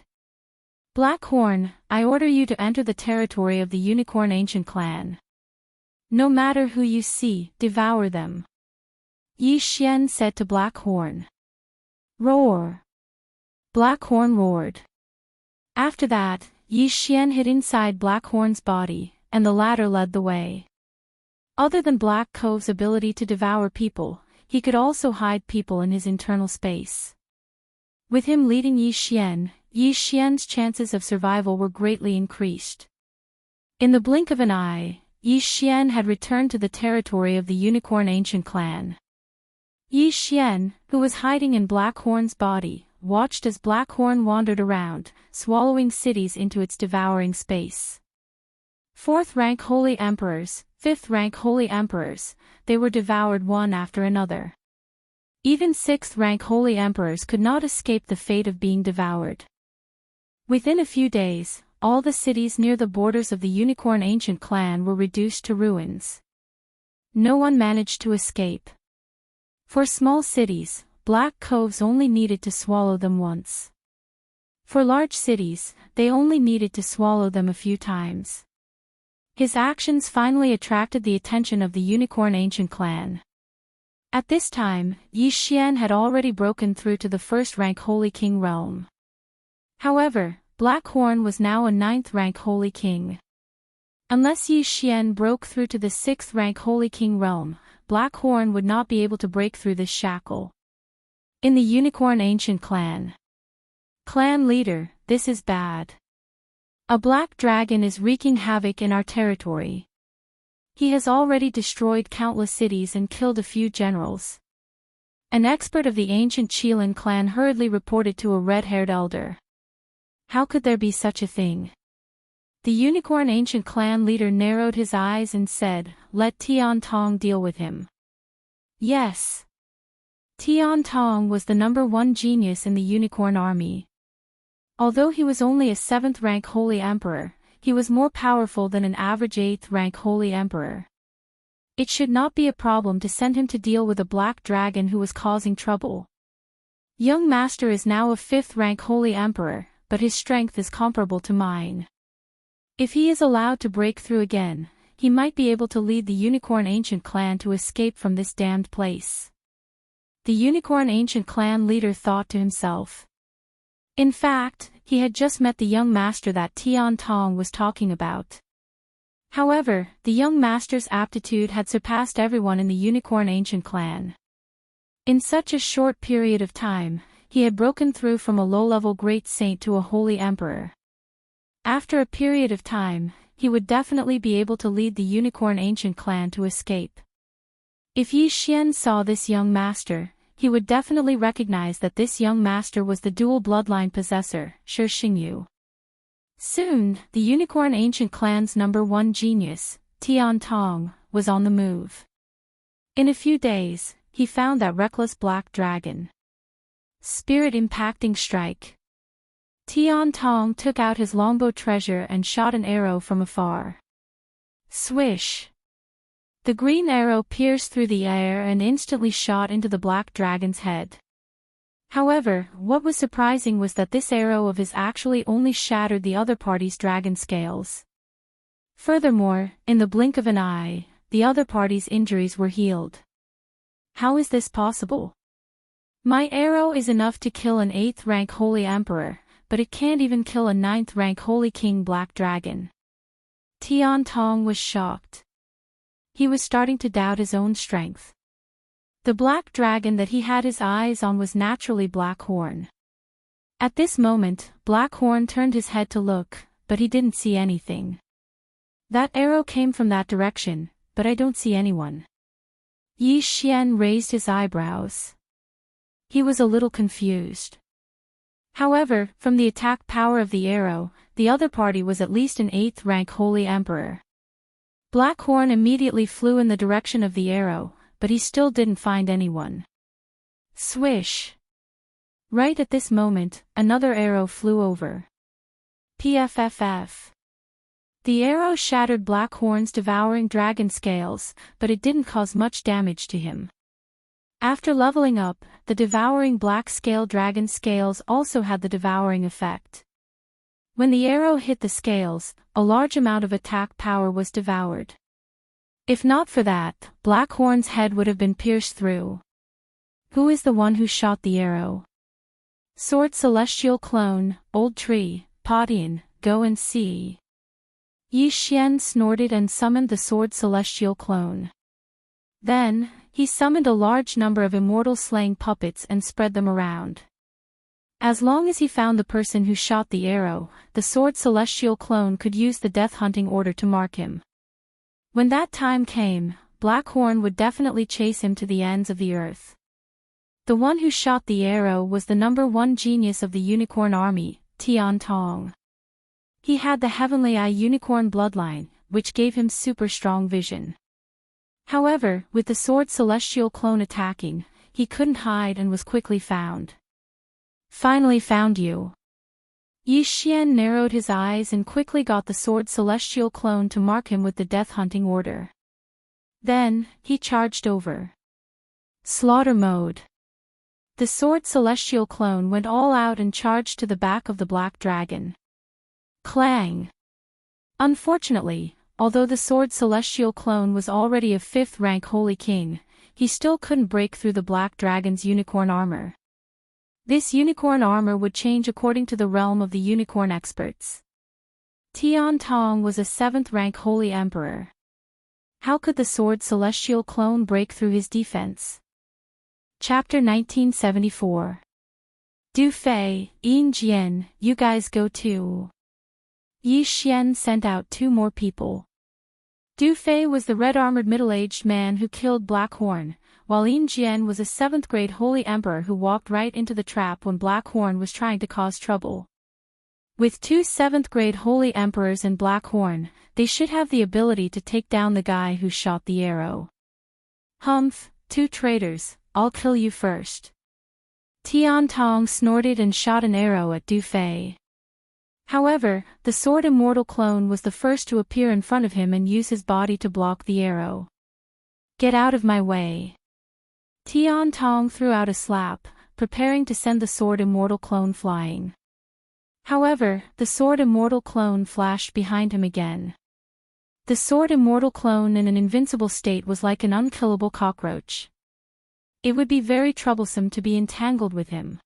Speaker 1: Blackhorn, I order you to enter the territory of the Unicorn Ancient clan. No matter who you see, devour them. Yi Xian said to Blackhorn. Roar! Blackhorn roared. After that, Yi Xian hid inside Blackhorn's body, and the latter led the way. Other than Black Cove's ability to devour people, he could also hide people in his internal space. With him leading Yi Xian's chances of survival were greatly increased. In the blink of an eye, Yi Xian had returned to the territory of the Unicorn Ancient clan. Yi Xian, who was hiding in Blackhorn's body, watched as Blackhorn wandered around, swallowing cities into its devouring space. 4th-rank Holy Emperors, 5th-rank Holy Emperors, they were devoured one after another. Even 6th-rank Holy Emperors could not escape the fate of being devoured. Within a few days, all the cities near the borders of the Unicorn Ancient clan were reduced to ruins. No one managed to escape. For small cities, Black Coves only needed to swallow them once. For large cities, they only needed to swallow them a few times. His actions finally attracted the attention of the Unicorn Ancient clan. At this time, Yi Xian had already broken through to the 1st-rank Holy King realm. However, Blackhorn was now a 9th-rank Holy King. Unless Yi Xian broke through to the 6th-rank Holy King realm, Blackhorn would not be able to break through this shackle. In the Unicorn Ancient clan. Clan leader, this is bad. A black dragon is wreaking havoc in our territory. He has already destroyed countless cities and killed a few generals. An expert of the ancient Qilin clan hurriedly reported to a red-haired elder. How could there be such a thing? The Unicorn Ancient clan leader narrowed his eyes and said, "Let Tian Tong deal with him." Yes. Tian Tong was the #1 genius in the Unicorn army. Although he was only a 7th-rank Holy Emperor, he was more powerful than an average 8th-rank Holy Emperor. It should not be a problem to send him to deal with a black dragon who was causing trouble. Young Master is now a 5th-rank Holy Emperor, but his strength is comparable to mine. If he is allowed to break through again, he might be able to lead the Unicorn Ancient clan to escape from this damned place. The Unicorn Ancient clan leader thought to himself. In fact, he had just met the young master that Tian Tong was talking about. However, the young master's aptitude had surpassed everyone in the Unicorn Ancient clan. In such a short period of time, he had broken through from a low-level great saint to a holy emperor. After a period of time, he would definitely be able to lead the Unicorn Ancient clan to escape. If Yi Xian saw this young master, he would definitely recognize that this young master was the dual bloodline possessor, Shi Xingyu. Soon, the Unicorn Ancient clan's #1 genius, Tian Tong, was on the move. In a few days, he found that reckless black dragon. Spirit-impacting strike. Tian Tong took out his longbow treasure and shot an arrow from afar. Swish! The green arrow pierced through the air and instantly shot into the black dragon's head. However, what was surprising was that this arrow of his actually only shattered the other party's dragon scales. Furthermore, in the blink of an eye, the other party's injuries were healed. How is this possible? My arrow is enough to kill an 8th rank Holy Emperor, but it can't even kill a 9th rank Holy King Black Dragon. Tian Tong was shocked. He was starting to doubt his own strength. The black dragon that he had his eyes on was naturally Blackhorn. At this moment, Blackhorn turned his head to look, but he didn't see anything. That arrow came from that direction, but I don't see anyone. Yi Xian raised his eyebrows. He was a little confused. However, from the attack power of the arrow, the other party was at least an 8th rank Holy Emperor. Blackhorn immediately flew in the direction of the arrow, but he still didn't find anyone. Swish! Right at this moment, another arrow flew over. PFFF. The arrow shattered Blackhorn's devouring dragon scales, but it didn't cause much damage to him. After leveling up, the devouring black scale dragon scales also had the devouring effect. When the arrow hit the scales, a large amount of attack power was devoured. If not for that, Blackhorn's head would have been pierced through. Who is the one who shot the arrow? Sword Celestial Clone, Old Tree, Podian, go and see. Yi Xian snorted and summoned the Sword Celestial Clone. Then, he summoned a large number of immortal slaying puppets and spread them around. As long as he found the person who shot the arrow, the Sword Celestial Clone could use the Death Hunting Order to mark him. When that time came, Blackhorn would definitely chase him to the ends of the earth. The one who shot the arrow was the #1 genius of the Unicorn Army, Tian Tong. He had the Heavenly Eye Unicorn bloodline, which gave him super strong vision. However, with the Sword Celestial Clone attacking, he couldn't hide and was quickly found. Finally found you. Yi Xian narrowed his eyes and quickly got the Sword Celestial Clone to mark him with the Death Hunting Order. Then, he charged over. Slaughter mode. The Sword Celestial Clone went all out and charged to the back of the black dragon. Clang! Unfortunately, although the Sword Celestial Clone was already a 5th rank Holy King, he still couldn't break through the black dragon's unicorn armor. This unicorn armor would change according to the realm of the unicorn experts. Tian Tong was a 7th rank Holy Emperor. How could the Sword Celestial Clone break through his defense? Chapter 1974. Du Fei, Yin Jian, you guys go too. Yi Xian sent out 2 more people. Du Fei was the red-armored middle-aged man who killed Blackhorn, while Yin Jian was a 7th grade Holy Emperor who walked right into the trap when Blackhorn was trying to cause trouble. With 2 7th grade Holy Emperors and Blackhorn, they should have the ability to take down the guy who shot the arrow. Humph, 2 traitors, I'll kill you first. Tian Tong snorted and shot an arrow at Du Fei. However, the Sword Immortal Clone was the first to appear in front of him and use his body to block the arrow. Get out of my way. Tian Tong threw out a slap, preparing to send the Sword Immortal Clone flying. However, the Sword Immortal Clone flashed behind him again. The sword immortal clone in an invincible state was like an unkillable cockroach. It would be very troublesome to be entangled with him.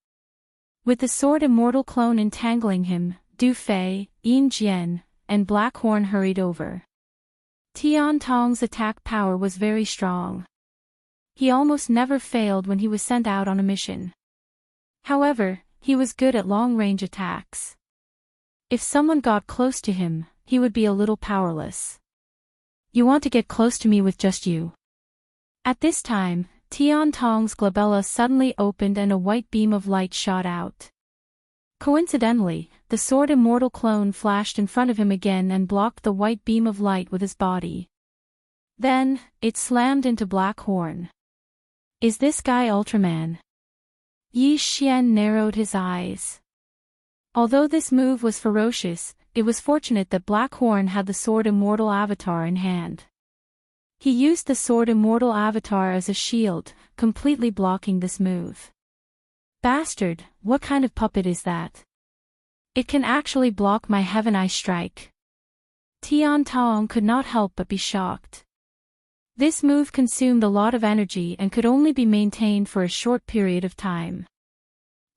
Speaker 1: With the sword immortal clone entangling him, Du Fei, Yin Jian, and Blackhorn hurried over. Tian Tong's attack power was very strong. He almost never failed when he was sent out on a mission. However, he was good at long-range attacks. If someone got close to him, he would be a little powerless. You want to get close to me with just you? At this time, Tian Tong's glabella suddenly opened and a white beam of light shot out. Coincidentally, the sword immortal clone flashed in front of him again and blocked the white beam of light with his body. Then, it slammed into Blackhorn. Is this guy Ultraman? Yi Xian narrowed his eyes. Although this move was ferocious, it was fortunate that Blackhorn had the sword immortal avatar in hand. He used the sword immortal avatar as a shield, completely blocking this move. Bastard, what kind of puppet is that? It can actually block my Heaven Eye strike. Tian Tong could not help but be shocked. This move consumed a lot of energy and could only be maintained for a short period of time.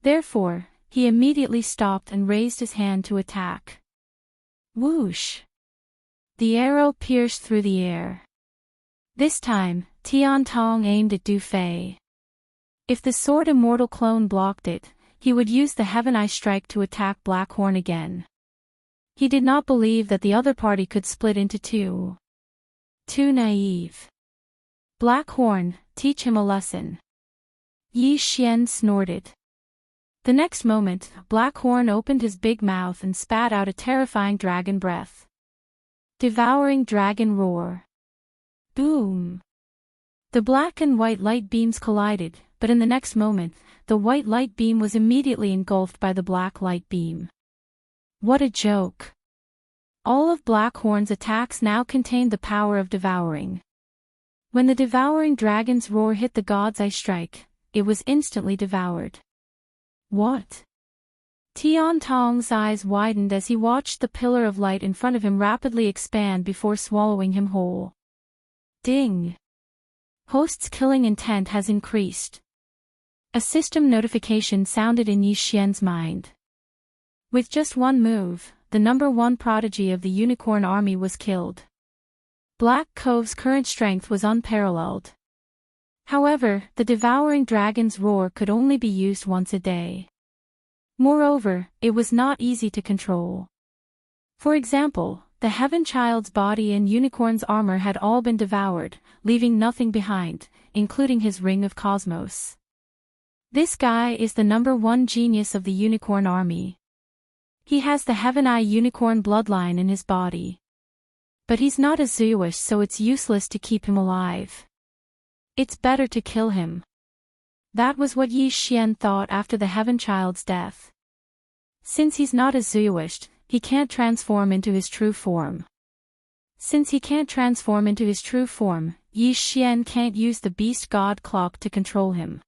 Speaker 1: Therefore, he immediately stopped and raised his hand to attack. Whoosh! The arrow pierced through the air. This time, Tian Tong aimed at Du Fei. If the sword immortal clone blocked it, he would use the Heaven Eye strike to attack Blackhorn again. He did not believe that the other party could split into two. Too naive. Blackhorn, teach him a lesson. Yi Xian snorted. The next moment, Blackhorn opened his big mouth and spat out a terrifying dragon breath. Devouring dragon roar. Boom! The black and white light beams collided, but in the next moment, the white light beam was immediately engulfed by the black light beam. What a joke! All of Blackhorn's attacks now contained the power of devouring. When the devouring dragon's roar hit the god's eye strike, it was instantly devoured. What? Tian Tong's eyes widened as he watched the pillar of light in front of him rapidly expand before swallowing him whole. Ding! Host's killing intent has increased. A system notification sounded in Yi Xian's mind. With just one move, the #1 prodigy of the unicorn army was killed. Black Cove's current strength was unparalleled. However, the devouring dragon's roar could only be used once a day. Moreover, it was not easy to control. For example, the Heaven Child's body and Unicorn's armor had all been devoured, leaving nothing behind, including his ring of cosmos. This guy is the #1 genius of the Unicorn army. He has the Heaven Eye Unicorn bloodline in his body. But he's not a Zeus, so it's useless to keep him alive. It's better to kill him. That was what Yi Xian thought after the Heaven Child's death. Since he's not a Zeus, he can't transform into his true form. Since he can't transform into his true form, Yi Xian can't use the Beast God Clock to control him.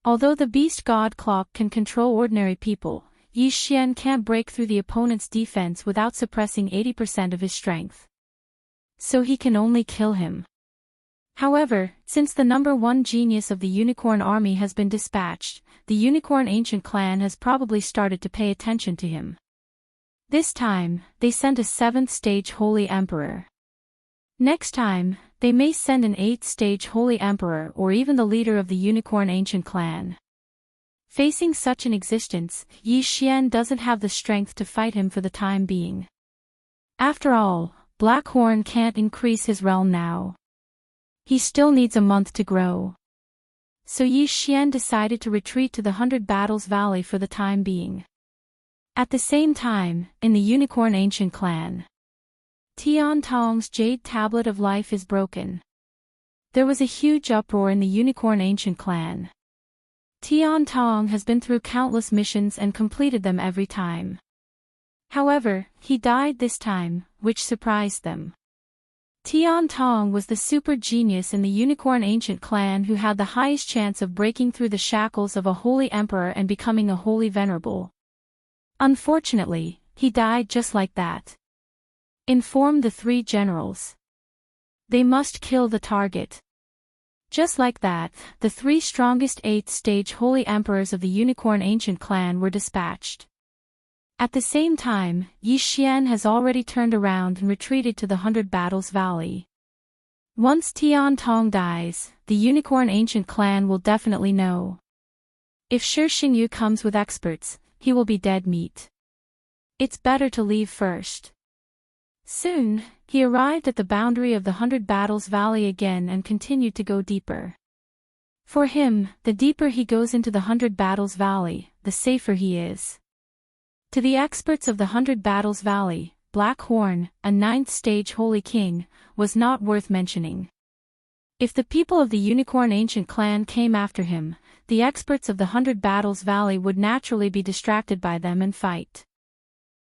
Speaker 1: Although the Beast God Clock can control ordinary people, Yi Xian can't break through the opponent's defense without suppressing 80% of his strength. So he can only kill him. However, since the #1 genius of the Unicorn army has been dispatched, the Unicorn Ancient Clan has probably started to pay attention to him. This time, they sent a 7th-stage Holy Emperor. Next time, they may send an 8th-stage Holy Emperor or even the leader of the Unicorn Ancient Clan. Facing such an existence, Yi Xian doesn't have the strength to fight him for the time being. After all, Blackhorn can't increase his realm now. He still needs a month to grow. So Yi Xian decided to retreat to the 100 Battles Valley for the time being. At the same time, in the Unicorn Ancient Clan, Tian Tong's Jade Tablet of Life is broken. There was a huge uproar in the Unicorn Ancient Clan. Tian Tong has been through countless missions and completed them every time. However, he died this time, which surprised them. Tian Tong was the super genius in the Unicorn Ancient Clan who had the highest chance of breaking through the shackles of a Holy Emperor and becoming a Holy Venerable. Unfortunately, he died just like that. informed the three generals. They must kill the target. Just like that, the three strongest 8th stage holy emperors of the Unicorn Ancient clan were dispatched. At the same time, Yi Xian has already turned around and retreated to the 100 Battles Valley. Once Tian Tong dies, the Unicorn Ancient clan will definitely know. If Shi Xingyu comes with experts, he will be dead meat. It's better to leave first. Soon, he arrived at the boundary of the 100 Battles Valley again and continued to go deeper. For him, the deeper he goes into the 100 Battles Valley, the safer he is. To the experts of the 100 Battles Valley, Black Horn, a 9th stage holy king, was not worth mentioning. If the people of the Unicorn Ancient clan came after him, the experts of the 100 Battles Valley would naturally be distracted by them and fight.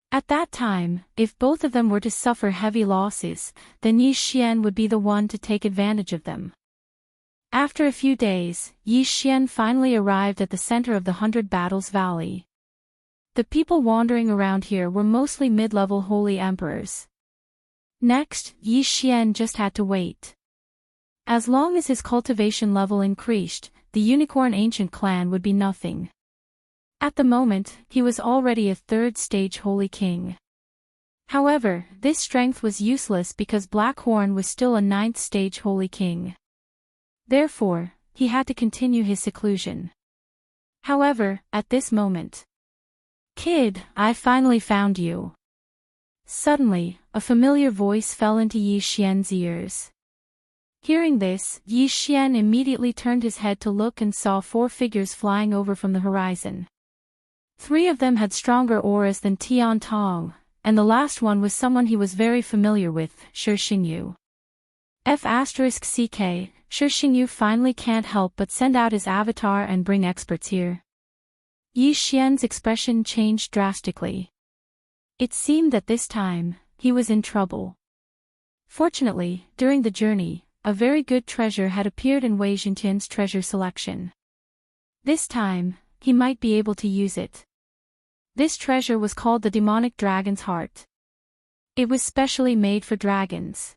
Speaker 1: At that time, if both of them were to suffer heavy losses, then Yi Xian would be the one to take advantage of them. After a few days, Yi Xian finally arrived at the center of the 100 Battles Valley. The people wandering around here were mostly mid-level holy emperors. Next, Yi Xian just had to wait. As long as his cultivation level increased, the Unicorn Ancient clan would be nothing. At the moment, he was already a 3rd stage holy king. However, this strength was useless because Black Horn was still a 9th stage holy king. Therefore, he had to continue his seclusion. However, at this moment, "Kid, I finally found you." Suddenly, a familiar voice fell into Yi Xian's ears. Hearing this, Yi Xian immediately turned his head to look and saw 4 figures flying over from the horizon. 3 of them had stronger auras than Tian Tong, and the last one was someone he was very familiar with, Shi Xingyu. F***CK, Shi Xingyu finally can't help but send out his avatar and bring experts here. Yi Xian's expression changed drastically. It seemed that this time, he was in trouble. Fortunately, during the journey, a very good treasure had appeared in Wei Xintian's treasure selection. This time, he might be able to use it. This treasure was called the Demonic Dragon's Heart. It was specially made for dragons.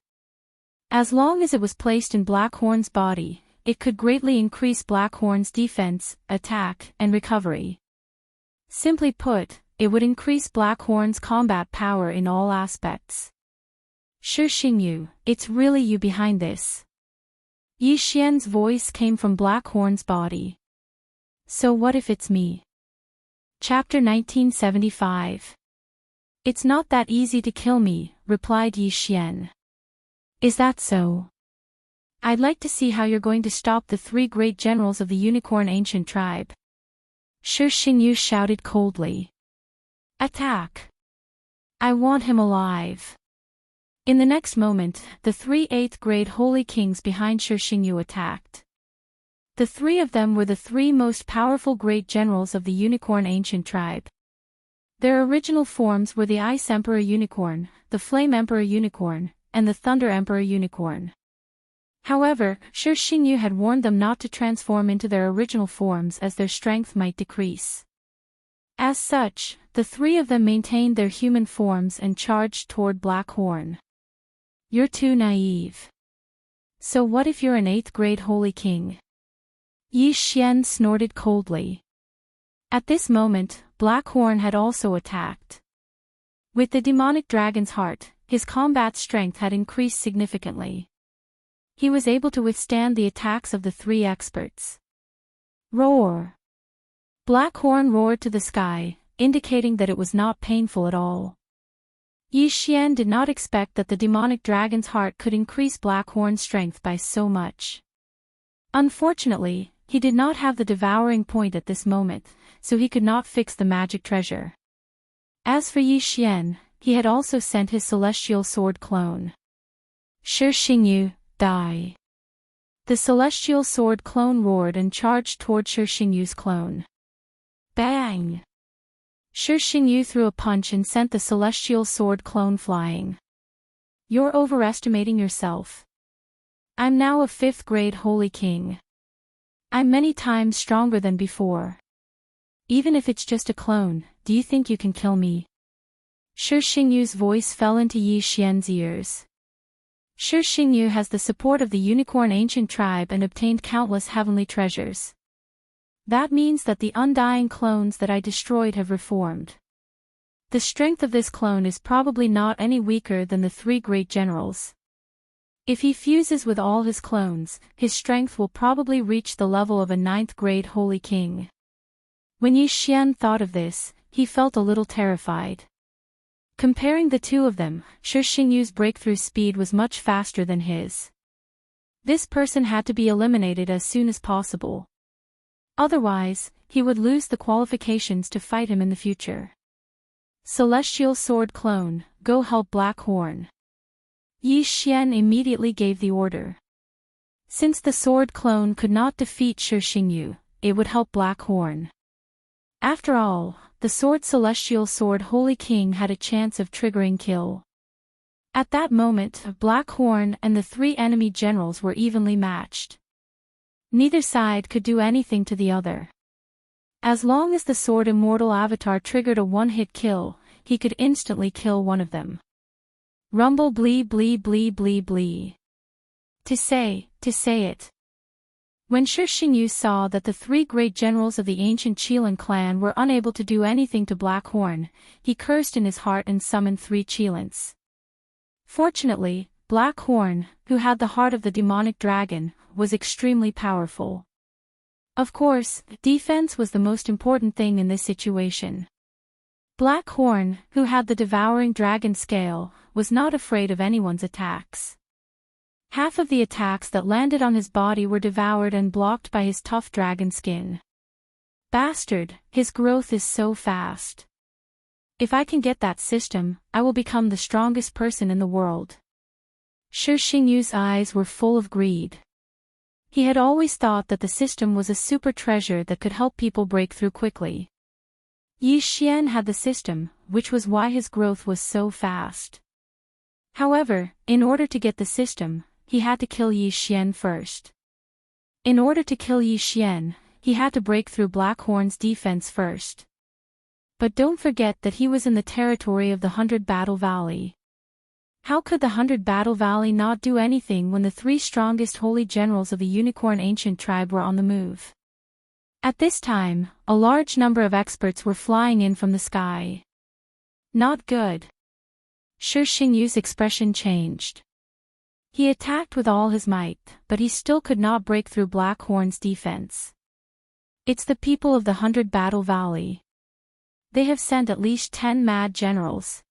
Speaker 1: As long as it was placed in Black Horn's body, it could greatly increase Black Horn's defense, attack, and recovery. Simply put, it would increase Black Horn's combat power in all aspects. Shi Xingyu, it's really you behind this. Yi Xian's voice came from Black Horn's body. So what if it's me? Chapter 1975. It's not that easy to kill me, replied Yi Xian. Is that so? I'd like to see how you're going to stop the 3 great generals of the Unicorn Ancient tribe. Shi Xingyu shouted coldly. Attack! I want him alive. In the next moment, the 3 8th grade holy kings behind Shi Xingyu attacked. The 3 of them were the 3 most powerful great generals of the Unicorn Ancient tribe. Their original forms were the Ice Emperor Unicorn, the Flame Emperor Unicorn, and the Thunder Emperor Unicorn. However, Shi Xingyu had warned them not to transform into their original forms as their strength might decrease. As such, the 3 of them maintained their human forms and charged toward Black Horn. You're too naive. So what if you're an 8th grade holy king? Yi Xian snorted coldly. At this moment, Black Horn had also attacked. With the Demonic Dragon's Heart, his combat strength had increased significantly. He was able to withstand the attacks of the 3 experts. Roar! Black Horn roared to the sky, indicating that it was not painful at all. Yi Xian did not expect that the Demonic Dragon's Heart could increase Black Horn's strength by so much. Unfortunately, he did not have the devouring point at this moment, so he could not fix the magic treasure. As for Yi Xian, he had also sent his celestial sword clone. Shi Xingyu, die. The celestial sword clone roared and charged toward Shi Xingyu's clone. Bang! Shi Xingyu threw a punch and sent the celestial sword clone flying. You're overestimating yourself. I'm now a 5th grade holy king. I'm many times stronger than before. Even if it's just a clone, do you think you can kill me? Shi Xingyu's voice fell into Yi Xian's ears. Shi Xingyu has the support of the Unicorn Ancient Tribe and obtained countless heavenly treasures. That means that the undying clones that I destroyed have reformed. The strength of this clone is probably not any weaker than the three great generals. If he fuses with all his clones, his strength will probably reach the level of a 9th grade Holy King. When Yi Xian thought of this, he felt a little terrified. Comparing the two of them, Shi Xingyu's breakthrough speed was much faster than his. This person had to be eliminated as soon as possible. Otherwise, he would lose the qualifications to fight him in the future. Celestial Sword Clone, go help Black Horn. Yi Xian immediately gave the order. Since the Sword Clone could not defeat Shi Xingyu, it would help Black Horn. After all, the Celestial Sword Holy King had a chance of triggering kill. At that moment, Black Horn and the three enemy generals were evenly matched. Neither side could do anything to the other. As long as the Sword Immortal Avatar triggered a one-hit kill, he could instantly kill one of them. Rumble blee blee blee blee blee. To say it. When Shi Xingyu saw that the three great generals of the ancient Qilin clan were unable to do anything to Black Horn, he cursed in his heart and summoned 3 Qilins. Fortunately, Black Horn, who had the heart of the demonic dragon, was extremely powerful. Of course, defense was the most important thing in this situation. Black Horn, who had the devouring dragon scale, was not afraid of anyone's attacks. Half of the attacks that landed on his body were devoured and blocked by his tough dragon skin. Bastard, his growth is so fast. If I can get that system, I will become the strongest person in the world. Shi Xingyu's eyes were full of greed. He had always thought that the system was a super treasure that could help people break through quickly. Yi Xian had the system, which was why his growth was so fast. However, in order to get the system, he had to kill Yi Xian first. In order to kill Yi Xian, he had to break through Black Horn's defense first. But don't forget that he was in the territory of the 100 Battle Valley. How could the 100 Battle Valley not do anything when the 3 strongest holy generals of the Unicorn Ancient Tribe were on the move? At this time, a large number of experts were flying in from the sky. Not good. Shi Xingyu's expression changed. He attacked with all his might, but he still could not break through Black Horn's defense. It's the people of the 100 Battle Valley. They have sent at least 10 mad generals.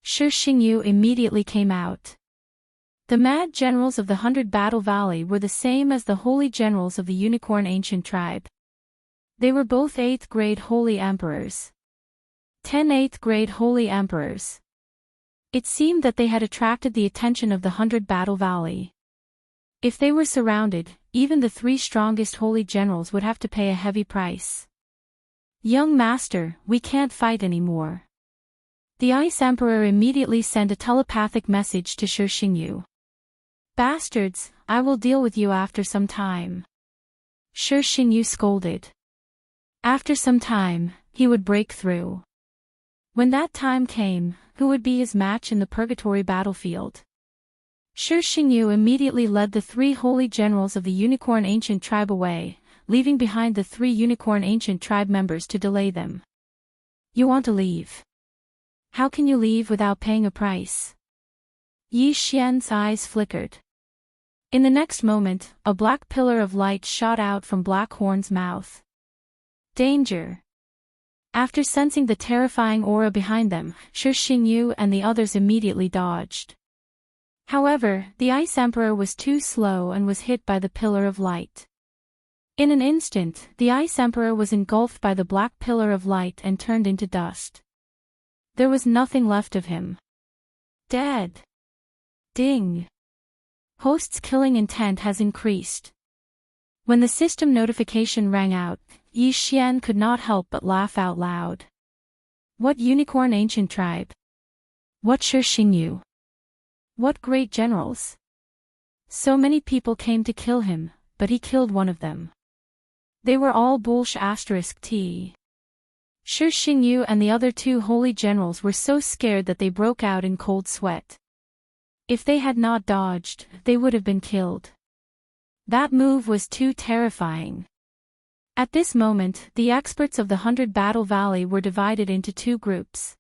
Speaker 1: Shi Xingyu immediately came out. The mad generals of the 100 Battle Valley were the same as the holy generals of the Unicorn Ancient Tribe. They were both 8th grade holy emperors. 10 8th grade holy emperors. It seemed that they had attracted the attention of the 100 Battle Valley. If they were surrounded, even the 3 strongest holy generals would have to pay a heavy price. Young master, we can't fight anymore. The Ice Emperor immediately sent a telepathic message to Shi Xingyu. Bastards, I will deal with you after some time. Shi Xingyu scolded. After some time, he would break through. When that time came, who would be his match in the Purgatory battlefield? Shi Xingyu immediately led the 3 holy generals of the Unicorn Ancient Tribe away, leaving behind the 3 Unicorn Ancient Tribe members to delay them. You want to leave? How can you leave without paying a price? Yi Xian's eyes flickered. In the next moment, a black pillar of light shot out from Black Horn's mouth. Danger! After sensing the terrifying aura behind them, Shi Xingyu and the others immediately dodged. However, the Ice Emperor was too slow and was hit by the pillar of light. In an instant, the Ice Emperor was engulfed by the black pillar of light and turned into dust. There was nothing left of him. Dead. Ding. Host's killing intent has increased. When the system notification rang out, Yi Xian could not help but laugh out loud. What Unicorn Ancient Tribe? What Shi Xingyu? What great generals? So many people came to kill him, but he killed one of them. They were all bullsh*t. Shi Xingyu and the other two holy generals were so scared that they broke out in cold sweat. If they had not dodged, they would have been killed. That move was too terrifying. At this moment, the experts of the 100 Battle Valley were divided into two groups.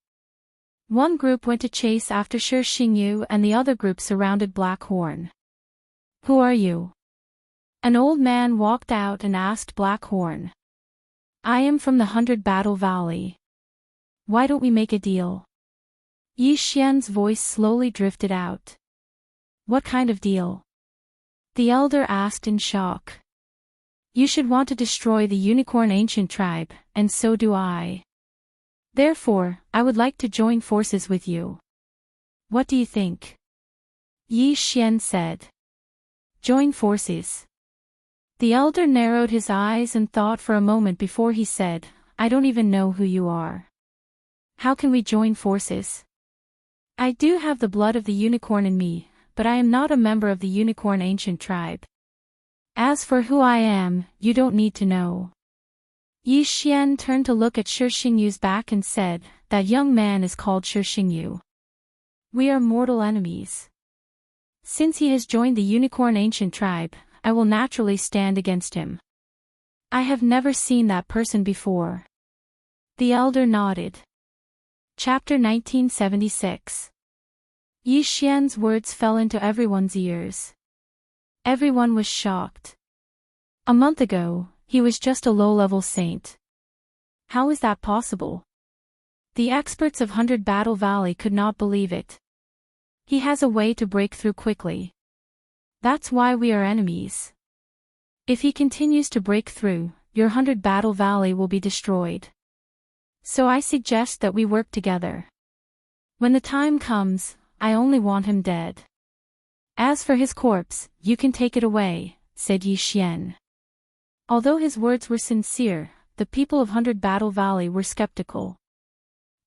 Speaker 1: One group went to chase after Shi Xingyu and the other group surrounded Blackhorn. "Who are you?" An old man walked out and asked Blackhorn. "I am from the 100 Battle Valley. Why don't we make a deal?" Yi Xian's voice slowly drifted out. "What kind of deal?" the elder asked in shock. "You should want to destroy the Unicorn Ancient Tribe, and so do I. Therefore, I would like to join forces with you. What do you think?" Yi Xian said. "Join forces." The elder narrowed his eyes and thought for a moment before he said, "I don't even know who you are. How can we join forces? I do have the blood of the unicorn in me, but I am not a member of the Unicorn Ancient Tribe. As for who I am, you don't need to know." Yi Xian turned to look at Shi Xingyu's back and said, "That young man is called Shi Xingyu. We are mortal enemies. Since he has joined the Unicorn Ancient Tribe, I will naturally stand against him. I have never seen that person before." The elder nodded. Chapter 1976. Yi Xian's words fell into everyone's ears. Everyone was shocked. A month ago, he was just a low-level saint. How is that possible? The experts of 100 Battle Valley could not believe it. He has a way to break through quickly. That's why we are enemies. If he continues to break through, your 100 Battle Valley will be destroyed. So I suggest that we work together. When the time comes, I only want him dead. As for his corpse, you can take it away," said Yi Xian. Although his words were sincere, the people of 100 Battle Valley were skeptical.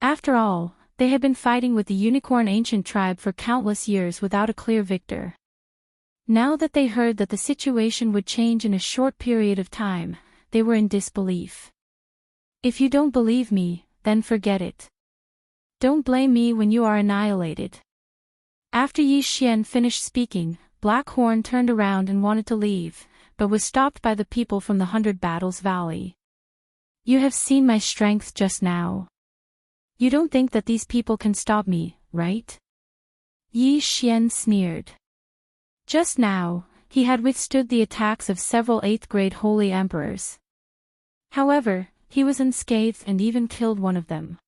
Speaker 1: After all, they had been fighting with the Unicorn Ancient Tribe for countless years without a clear victor. Now that they heard that the situation would change in a short period of time, they were in disbelief. "If you don't believe me, then forget it. Don't blame me when you are annihilated." After Yi Xian finished speaking, Blackhorn turned around and wanted to leave, but was stopped by the people from the 100 Battles Valley. "You have seen my strength just now. You don't think that these people can stop me, right?" Yi Xian sneered. Just now, he had withstood the attacks of several 8th-grade holy emperors. However, he was unscathed and even killed one of them.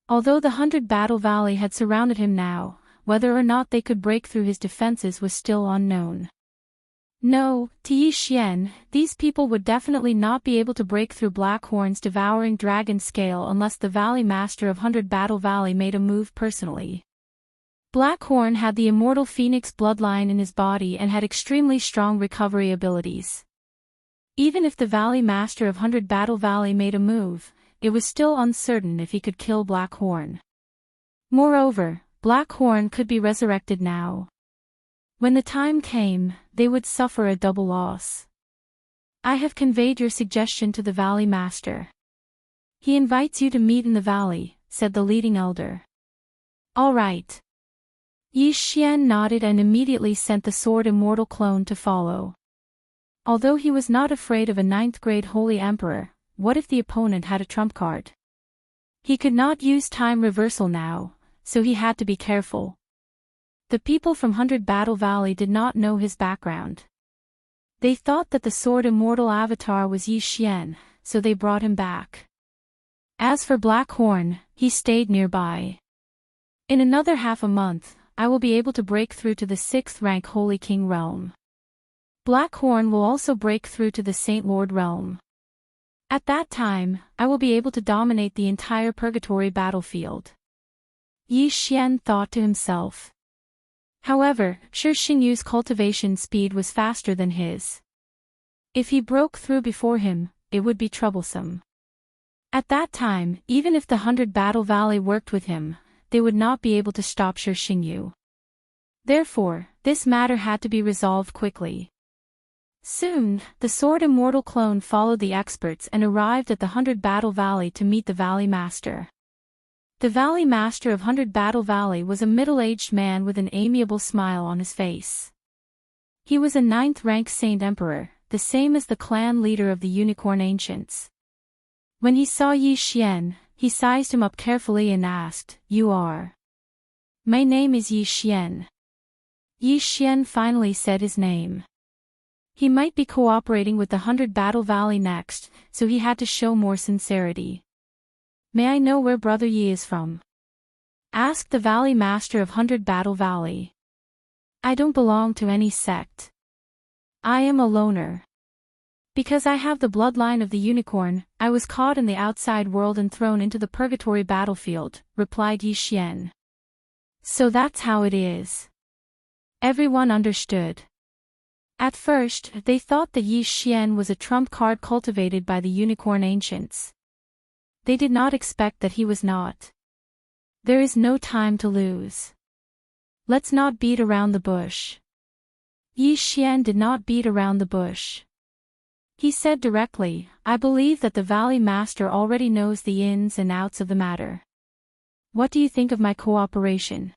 Speaker 1: Although the 100 Battle Valley had surrounded him now, whether or not they could break through his defenses was still unknown. No, to Yi Xian, these people would definitely not be able to break through Blackhorn's devouring dragon scale unless the Valley Master of 100 Battle Valley made a move personally. Blackhorn had the immortal phoenix bloodline in his body and had extremely strong recovery abilities. Even if the Valley Master of 100 Battle Valley made a move, it was still uncertain if he could kill Blackhorn. Moreover, Blackhorn could be resurrected now. When the time came, they would suffer a double loss. "I have conveyed your suggestion to the Valley Master. He invites you to meet in the valley," said the leading elder. "All right." Yi Xian nodded and immediately sent the Sword Immortal clone to follow. Although he was not afraid of a 9th-grade holy emperor, what if the opponent had a trump card? He could not use time reversal now, so he had to be careful. The people from 100 Battle Valley did not know his background. They thought that the Sword Immortal avatar was Yi Xian, so they brought him back. As for Blackhorn, he stayed nearby. "In another half a month, I will be able to break through to the 6th rank Holy King realm. Blackhorn will also break through to the Saint Lord realm. At that time, I will be able to dominate the entire Purgatory battlefield." Yi Xian thought to himself. However, Shi Xingyu's cultivation speed was faster than his. If he broke through before him, it would be troublesome. At that time, even if the 100 Battle Valley worked with him, they would not be able to stop Shi Xingyu. Therefore, this matter had to be resolved quickly. Soon, the Sword Immortal clone followed the experts and arrived at the 100 Battle Valley to meet the Valley Master. The Valley Master of 100 Battle Valley was a middle-aged man with an amiable smile on his face. He was a 9th-rank Saint Emperor, the same as the clan leader of the Unicorn Ancients. When he saw Yi Xian, he sized him up carefully and asked, "You are?" "My name is Yi Xian." Yi Xian finally said his name. He might be cooperating with the 100 Battle Valley next, so he had to show more sincerity. "May I know where Brother Yi is from?" asked the Valley Master of 100 Battle Valley. "I don't belong to any sect. I am a loner. Because I have the bloodline of the unicorn, I was caught in the outside world and thrown into the purgatory battlefield," replied Yi Xian. "So that's how it is." Everyone understood. At first, they thought that Yi Xian was a trump card cultivated by the Unicorn Ancients. They did not expect that he was not. There is no time to lose. Let's not beat around the bush. Yi Xian did not beat around the bush. He said directly, "I believe that the Valley Master already knows the ins and outs of the matter. What do you think of my cooperation?"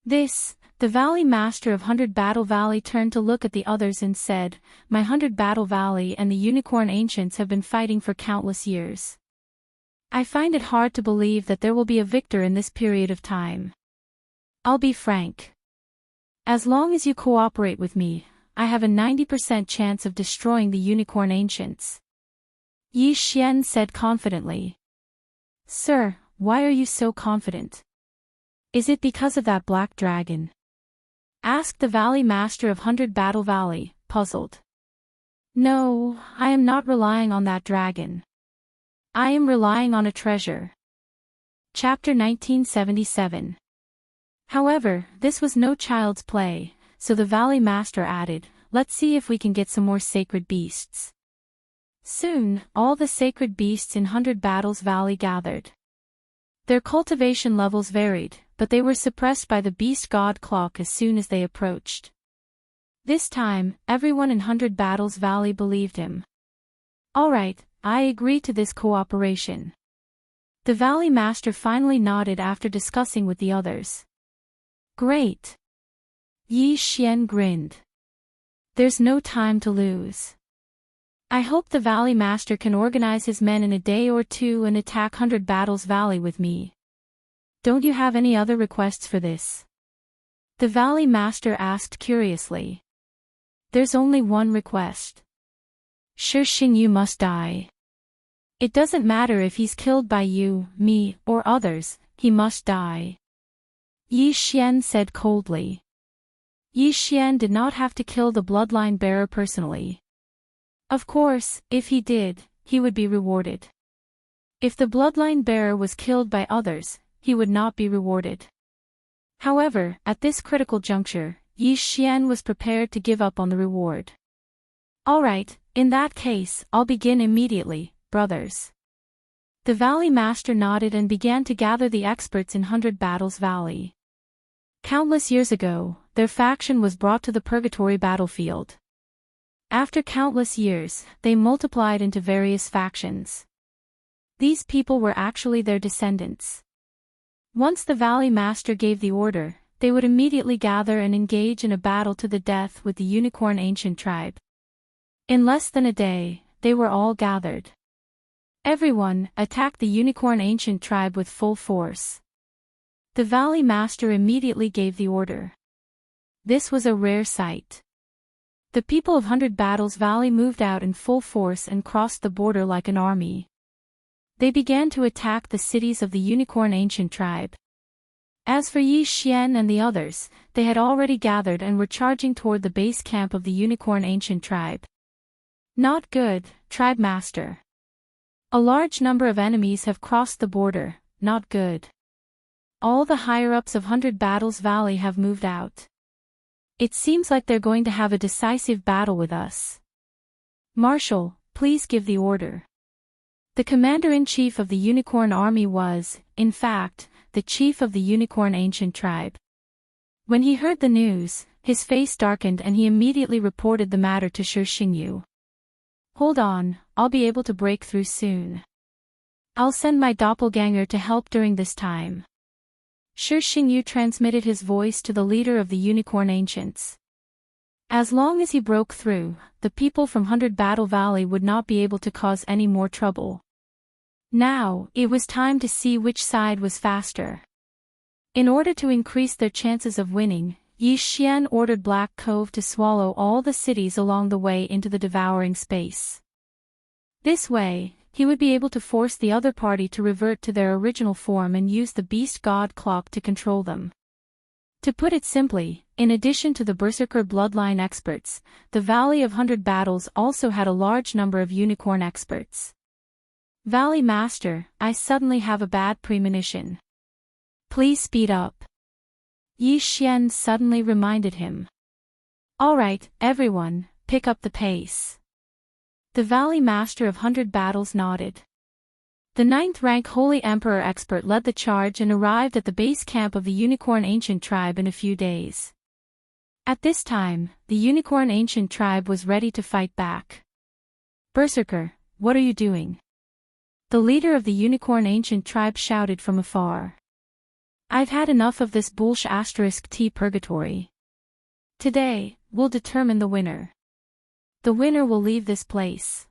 Speaker 1: The Valley Master of 100 Battle Valley turned to look at the others and said, "My 100 Battle Valley and the Unicorn Ancients have been fighting for countless years. I find it hard to believe that there will be a victor in this period of time. I'll be frank. As long as you cooperate with me, I have a 90% chance of destroying the Unicorn Ancients." Yi Xian said confidently. "Sir, why are you so confident? Is it because of that black dragon?" asked the Valley Master of 100 Battle Valley, puzzled. "No, I am not relying on that dragon. I am relying on a treasure." Chapter 1977. However, this was no child's play, so the Valley Master added, "Let's see if we can get some more sacred beasts." Soon, all the sacred beasts in 100 Battles Valley gathered. Their cultivation levels varied, but they were suppressed by the beast god clock as soon as they approached. This time, everyone in 100 Battles Valley believed him. "All right, I agree to this cooperation." The Valley Master finally nodded after discussing with the others. "Great." Yi Xian grinned. "There's no time to lose. I hope the Valley Master can organize his men in a day or two and attack 100 Battles Valley with me. Don't you have any other requests for this?" the Valley Master asked curiously. "There's only one request. Shixing Yu must die. It doesn't matter if he's killed by you, me, or others, he must die," Yi Xian said coldly. Yi Xian did not have to kill the bloodline bearer personally. Of course, if he did, he would be rewarded. If the bloodline bearer was killed by others, he would not be rewarded. However, at this critical juncture, Yi Xian was prepared to give up on the reward. "All right, in that case, I'll begin immediately, brothers." The Valley Master nodded and began to gather the experts in 100 Battles Valley. Countless years ago, their faction was brought to the Purgatory battlefield. After countless years, they multiplied into various factions. These people were actually their descendants. Once the Valley Master gave the order, they would immediately gather and engage in a battle to the death with the Unicorn Ancient tribe. In less than a day, they were all gathered. Everyone attacked the Unicorn Ancient tribe with full force. The Valley Master immediately gave the order. This was a rare sight. The people of 100 Battles Valley moved out in full force and crossed the border like an army. They began to attack the cities of the Unicorn Ancient tribe. As for Yi Xian and the others, they had already gathered and were charging toward the base camp of the Unicorn Ancient tribe. "Not good, Tribe Master. A large number of enemies have crossed the border, not good. All the higher-ups of 100 Battles Valley have moved out. It seems like they're going to have a decisive battle with us. Marshal, please give the order." The commander-in-chief of the Unicorn Army was, in fact, the chief of the Unicorn Ancient tribe. When he heard the news, his face darkened and he immediately reported the matter to Shi Xingyu. Hold on, I'll be able to break through soon. I'll send my doppelganger to help during this time. Shi Xingyu transmitted his voice to the leader of the Unicorn Ancients. As long as he broke through, the people from 100 Battle Valley would not be able to cause any more trouble. Now, it was time to see which side was faster. In order to increase their chances of winning, Yi Xian ordered Black Cove to swallow all the cities along the way into the devouring space. This way, he would be able to force the other party to revert to their original form and use the Beast God Clock to control them. To put it simply, in addition to the Berserker bloodline experts, the Valley of 100 Battles also had a large number of unicorn experts. Valley Master, I suddenly have a bad premonition. Please speed up. Yi Xian suddenly reminded him. Alright, everyone, pick up the pace. The Valley Master of 100 Battles nodded. The 9th rank Holy Emperor expert led the charge and arrived at the base camp of the Unicorn Ancient Tribe in a few days. At this time, the Unicorn Ancient Tribe was ready to fight back. Berserker, what are you doing? The leader of the Unicorn Ancient Tribe shouted from afar. I've had enough of this *T purgatory. Today, we'll determine the winner. The winner will leave this place.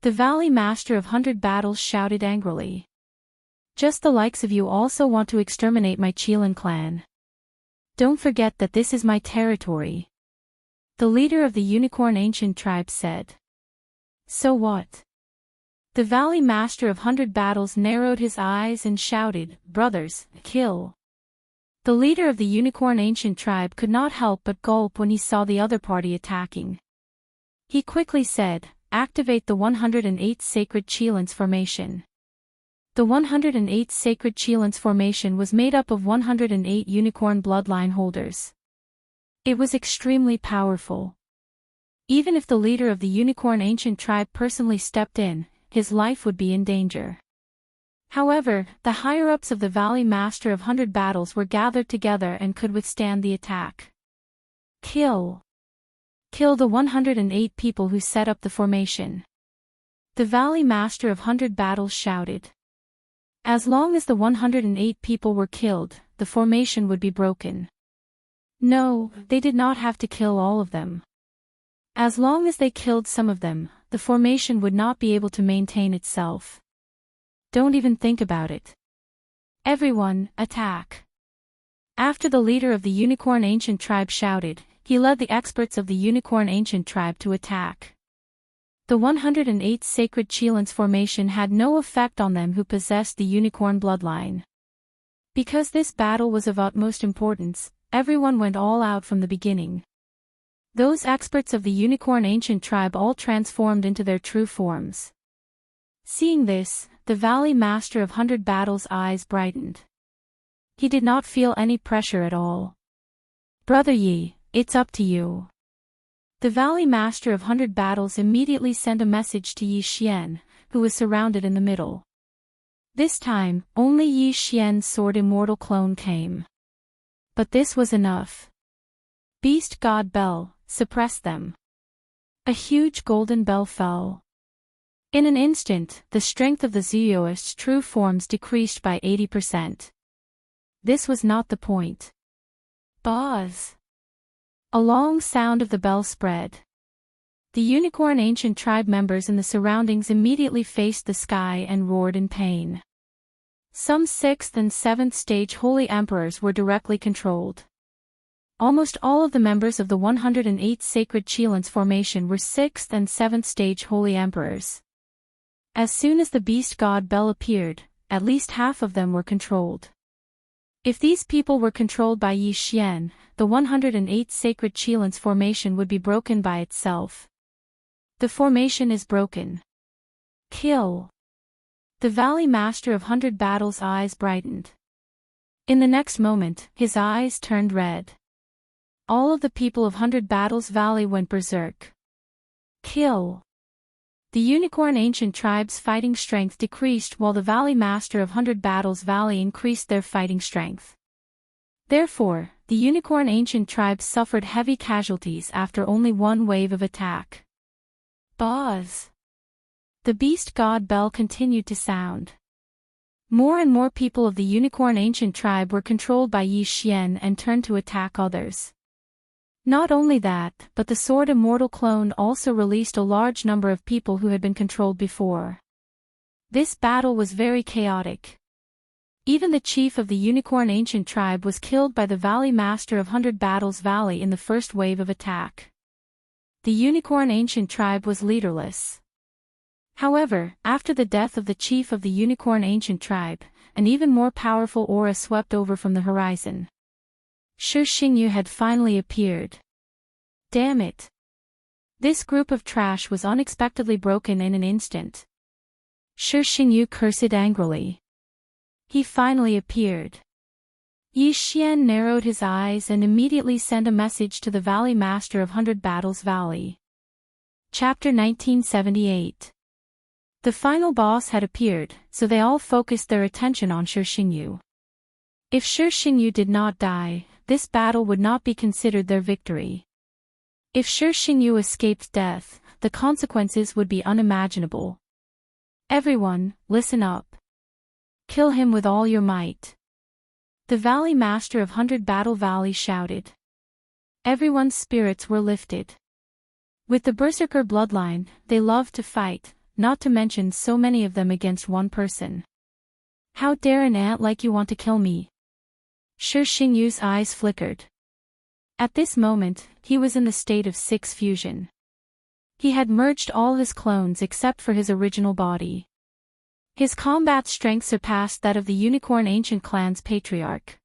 Speaker 1: The Valley Master of 100 Battles shouted angrily. Just the likes of you also want to exterminate my Qilin clan. Don't forget that this is my territory. The leader of the Unicorn Ancient Tribe said. So what? The Valley Master of 100 Battles narrowed his eyes and shouted, Brothers, kill. The leader of the Unicorn Ancient Tribe could not help but gulp when he saw the other party attacking. He quickly said, Activate the 108 Sacred Qilins Formation. The 108 Sacred Qilins Formation was made up of 108 unicorn bloodline holders. It was extremely powerful. Even if the leader of the Unicorn Ancient Tribe personally stepped in, his life would be in danger. However, the higher-ups of the Valley Master of 100 Battles were gathered together and could withstand the attack. Kill. Kill the 108 people who set up the formation. The Valley Master of 100 Battles shouted. As long as the 108 people were killed, the formation would be broken. No, they did not have to kill all of them. As long as they killed some of them, the formation would not be able to maintain itself. Don't even think about it. Everyone, attack. After the leader of the Unicorn Ancient Tribe shouted, he led the experts of the Unicorn Ancient Tribe to attack. The 108 Sacred Qilins Formation had no effect on them who possessed the Unicorn bloodline. Because this battle was of utmost importance, everyone went all out from the beginning. Those experts of the Unicorn Ancient Tribe all transformed into their true forms. Seeing this, the Valley Master of 100 Battles' eyes brightened. He did not feel any pressure at all. Brother Yi, it's up to you. The Valley Master of 100 Battles immediately sent a message to Yi Xian, who was surrounded in the middle. This time, only Yi Xian's sword immortal clone came. But this was enough. Beast God Bell, suppress them. A huge golden bell fell. In an instant, the strength of the Zooist's true forms decreased by 80%. This was not the point. Buzz! A long sound of the bell spread. The Unicorn Ancient Tribe members in the surroundings immediately faced the sky and roared in pain. Some 6th and 7th stage Holy Emperors were directly controlled. Almost all of the members of the 108 Sacred Qilins Formation were 6th and 7th stage Holy Emperors. As soon as the Beast God Bell appeared, at least half of them were controlled. If these people were controlled by Yi Xian, the 108 Sacred Qilins Formation would be broken by itself. The formation is broken. Kill. The Valley Master of 100 Battles' eyes brightened. In the next moment, his eyes turned red. All of the people of 100 Battles Valley went berserk. Kill. The Unicorn Ancient Tribe's fighting strength decreased while the Valley Master of 100 Battles Valley increased their fighting strength. Therefore, the Unicorn Ancient tribe suffered heavy casualties after only one wave of attack. Buzz! The beast god bell continued to sound. More and more people of the Unicorn Ancient tribe were controlled by Yi Xian and turned to attack others. Not only that, but the Sword Immortal clone also released a large number of people who had been controlled before. This battle was very chaotic. Even the chief of the Unicorn Ancient tribe was killed by the Valley Master of 100 Battles Valley in the first wave of attack. The Unicorn Ancient tribe was leaderless. However, after the death of the chief of the Unicorn Ancient tribe, an even more powerful aura swept over from the horizon. Shi Xingyu had finally appeared. Damn it! This group of trash was unexpectedly broken in an instant. Shi Xingyu cursed angrily. He finally appeared. Yi Xian narrowed his eyes and immediately sent a message to the Valley Master of 100 Battles Valley. Chapter 1978. The final boss had appeared, so they all focused their attention on Shi Xingyu. If Shi Xingyu did not die, this battle would not be considered their victory. If Shi Xingyu escaped death, the consequences would be unimaginable. Everyone, listen up. Kill him with all your might. The Valley Master of 100 Battle Valley shouted. Everyone's spirits were lifted. With the Berserker bloodline, they loved to fight, not to mention so many of them against one person. How dare an ant like you want to kill me? Shi Xingyu's eyes flickered. At this moment, he was in the state of 6 fusion. He had merged all his clones except for his original body. His combat strength surpassed that of the Unicorn Ancient clan's patriarch.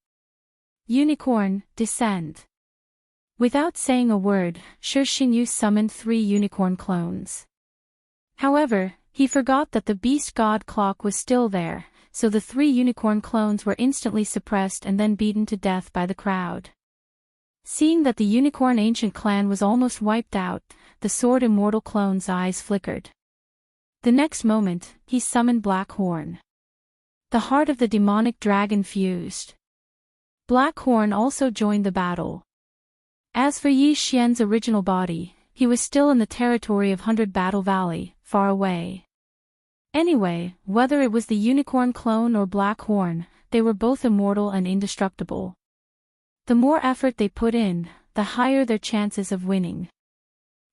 Speaker 1: Unicorn, descend. Without saying a word, Shi Xingyu summoned 3 unicorn clones. However, he forgot that the beast god clock was still there, so the 3 unicorn clones were instantly suppressed and then beaten to death by the crowd. Seeing that the Unicorn Ancient clan was almost wiped out, the Sword Immortal clone's eyes flickered. The next moment, he summoned Black Horn. The heart of the demonic dragon fused. Black Horn also joined the battle. As for Yi Xian's original body, he was still in the territory of 100 Battle Valley, far away. Anyway, whether it was the Unicorn clone or Black Horn, they were both immortal and indestructible. The more effort they put in, the higher their chances of winning.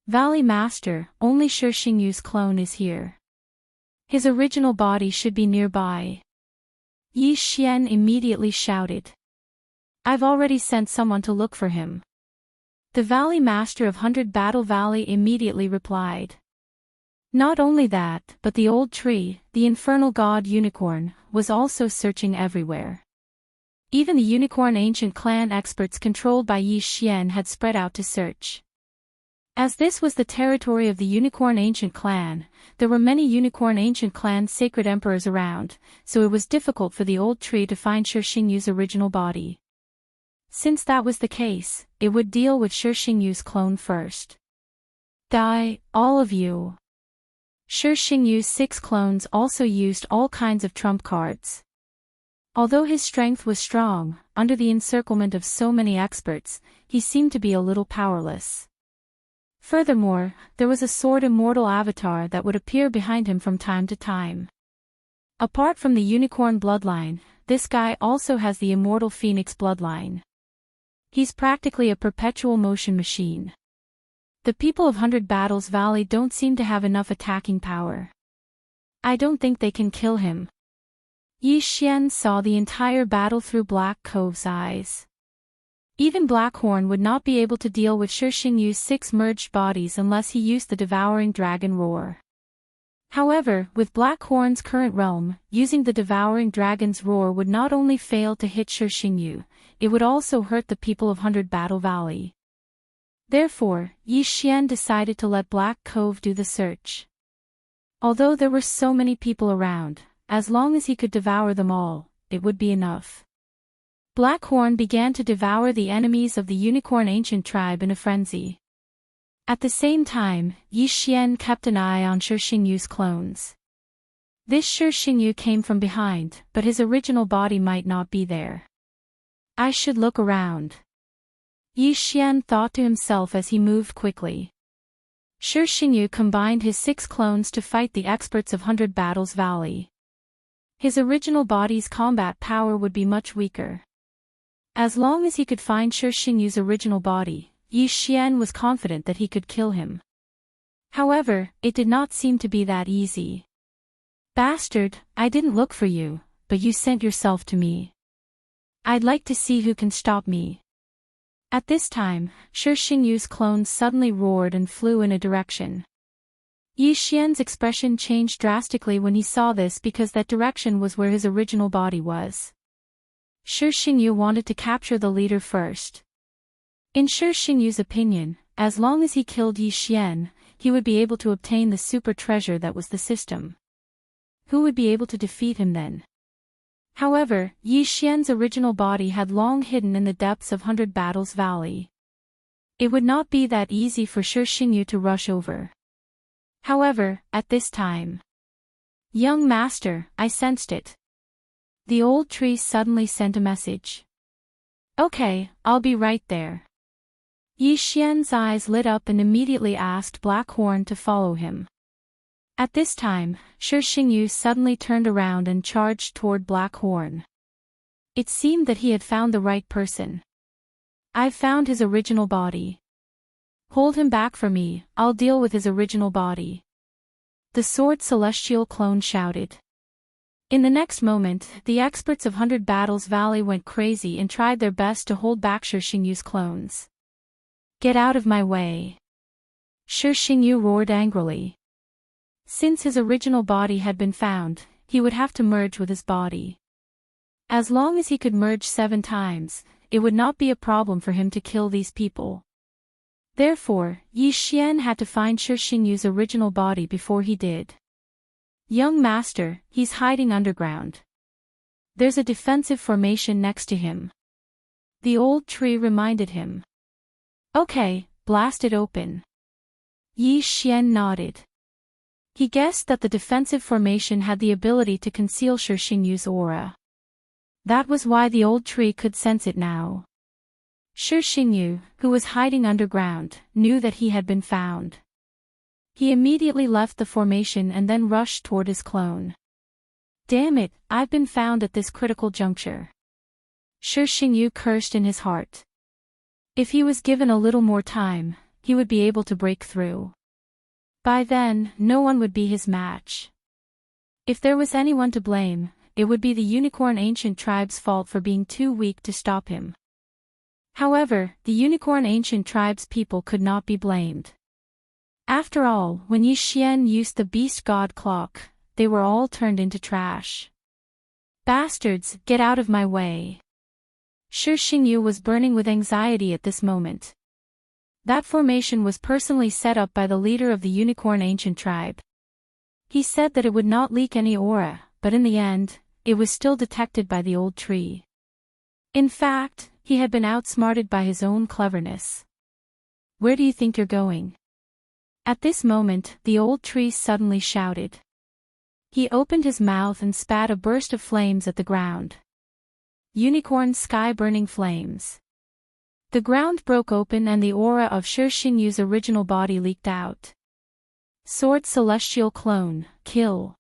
Speaker 1: Valley Master, only Shi Xingyu's clone is here. His original body should be nearby. Yi Xian immediately shouted. I've already sent someone to look for him. The Valley Master of 100 Battle Valley immediately replied. Not only that, but the old tree, the infernal god Unicorn, was also searching everywhere. Even the Unicorn Ancient clan experts controlled by Yi Xian had spread out to search. As this was the territory of the Unicorn Ancient clan, there were many Unicorn Ancient clan's sacred emperors around, so it was difficult for the old tree to find Shi Xingyu's original body. Since that was the case, it would deal with Shi Xingyu's clone first. Die, all of you. Shi Xingyu's 6 clones also used all kinds of trump cards. Although his strength was strong, under the encirclement of so many experts, he seemed to be a little powerless. Furthermore, there was a Sword Immortal avatar that would appear behind him from time to time. Apart from the Unicorn bloodline, this guy also has the Immortal Phoenix bloodline. He's practically a perpetual motion machine. The people of 100 Battles Valley don't seem to have enough attacking power. I don't think they can kill him. Yi Xian saw the entire battle through Black Cove's eyes. Even Blackhorn would not be able to deal with Shi Xingyu's 6 merged bodies unless he used the devouring dragon roar. However, with Blackhorn's current realm, using the devouring dragon's roar would not only fail to hit Shi Xingyu, it would also hurt the people of 100 Battle Valley. Therefore, Yi Xian decided to let Black Cove do the search. Although there were so many people around, as long as he could devour them all, it would be enough. Blackhorn began to devour the enemies of the Unicorn Ancient tribe in a frenzy. At the same time, Yi Xian kept an eye on Shi Xingyu's clones. This Shi Xingyu came from behind, but his original body might not be there. I should look around. Yi Xian thought to himself as he moved quickly. Shi Xingyu combined his 6 clones to fight the experts of 100 Battles Valley. His original body's combat power would be much weaker. As long as he could find Shi Xingyu's original body, Yi Xian was confident that he could kill him. However, it did not seem to be that easy. Bastard, I didn't look for you, but you sent yourself to me. I'd like to see who can stop me. At this time, Shi Xingyu's clones suddenly roared and flew in a direction. Yi Xian's expression changed drastically when he saw this because that direction was where his original body was. Shi Xingyu wanted to capture the leader first. In Shi Xingyu's opinion, as long as he killed Yi Xian, he would be able to obtain the super treasure that was the system. Who would be able to defeat him then? However, Yi Xian's original body had long hidden in the depths of 100 Battles Valley. It would not be that easy for Shi Xingyu to rush over. However, at this time, "Young master, I sensed it." The old tree suddenly sent a message. "Okay, I'll be right there." Yi Xian's eyes lit up and immediately asked Blackhorn to follow him. At this time, Shi Xingyu suddenly turned around and charged toward Blackhorn. It seemed that he had found the right person. "I've found his original body. Hold him back for me, I'll deal with his original body." The Sword Celestial clone shouted. In the next moment, the experts of 100 Battles Valley went crazy and tried their best to hold back Shi Xingyu's clones. "Get out of my way!" Shi Xingyu roared angrily. Since his original body had been found, he would have to merge with his body. As long as he could merge 7 times, it would not be a problem for him to kill these people. Therefore, Yi Xian had to find Shi Xingyu's original body before he did. "Young master, he's hiding underground. There's a defensive formation next to him." The old tree reminded him. "Okay, blast it open." Yi Xian nodded. He guessed that the defensive formation had the ability to conceal Shi Xingyu's aura. That was why the old tree could sense it now. Shi Xingyu, who was hiding underground, knew that he had been found. He immediately left the formation and then rushed toward his clone. "Damn it, I've been found at this critical juncture." Shi Xingyu cursed in his heart. If he was given a little more time, he would be able to break through. By then, no one would be his match. If there was anyone to blame, it would be the Unicorn Ancient Tribe's fault for being too weak to stop him. However, the Unicorn Ancient Tribe's people could not be blamed. After all, when Yi Xian used the Beast God Clock, they were all turned into trash. "Bastards, get out of my way." Shi Xingyu was burning with anxiety at this moment. That formation was personally set up by the leader of the Unicorn Ancient Tribe. He said that it would not leak any aura, but in the end, it was still detected by the old tree. In fact, he had been outsmarted by his own cleverness. "Where do you think you're going?" At this moment, the old tree suddenly shouted. He opened his mouth and spat a burst of flames at the ground. Unicorn sky-burning flames. The ground broke open and the aura of Shi Xingyu's original body leaked out. Sword Celestial Clone, kill.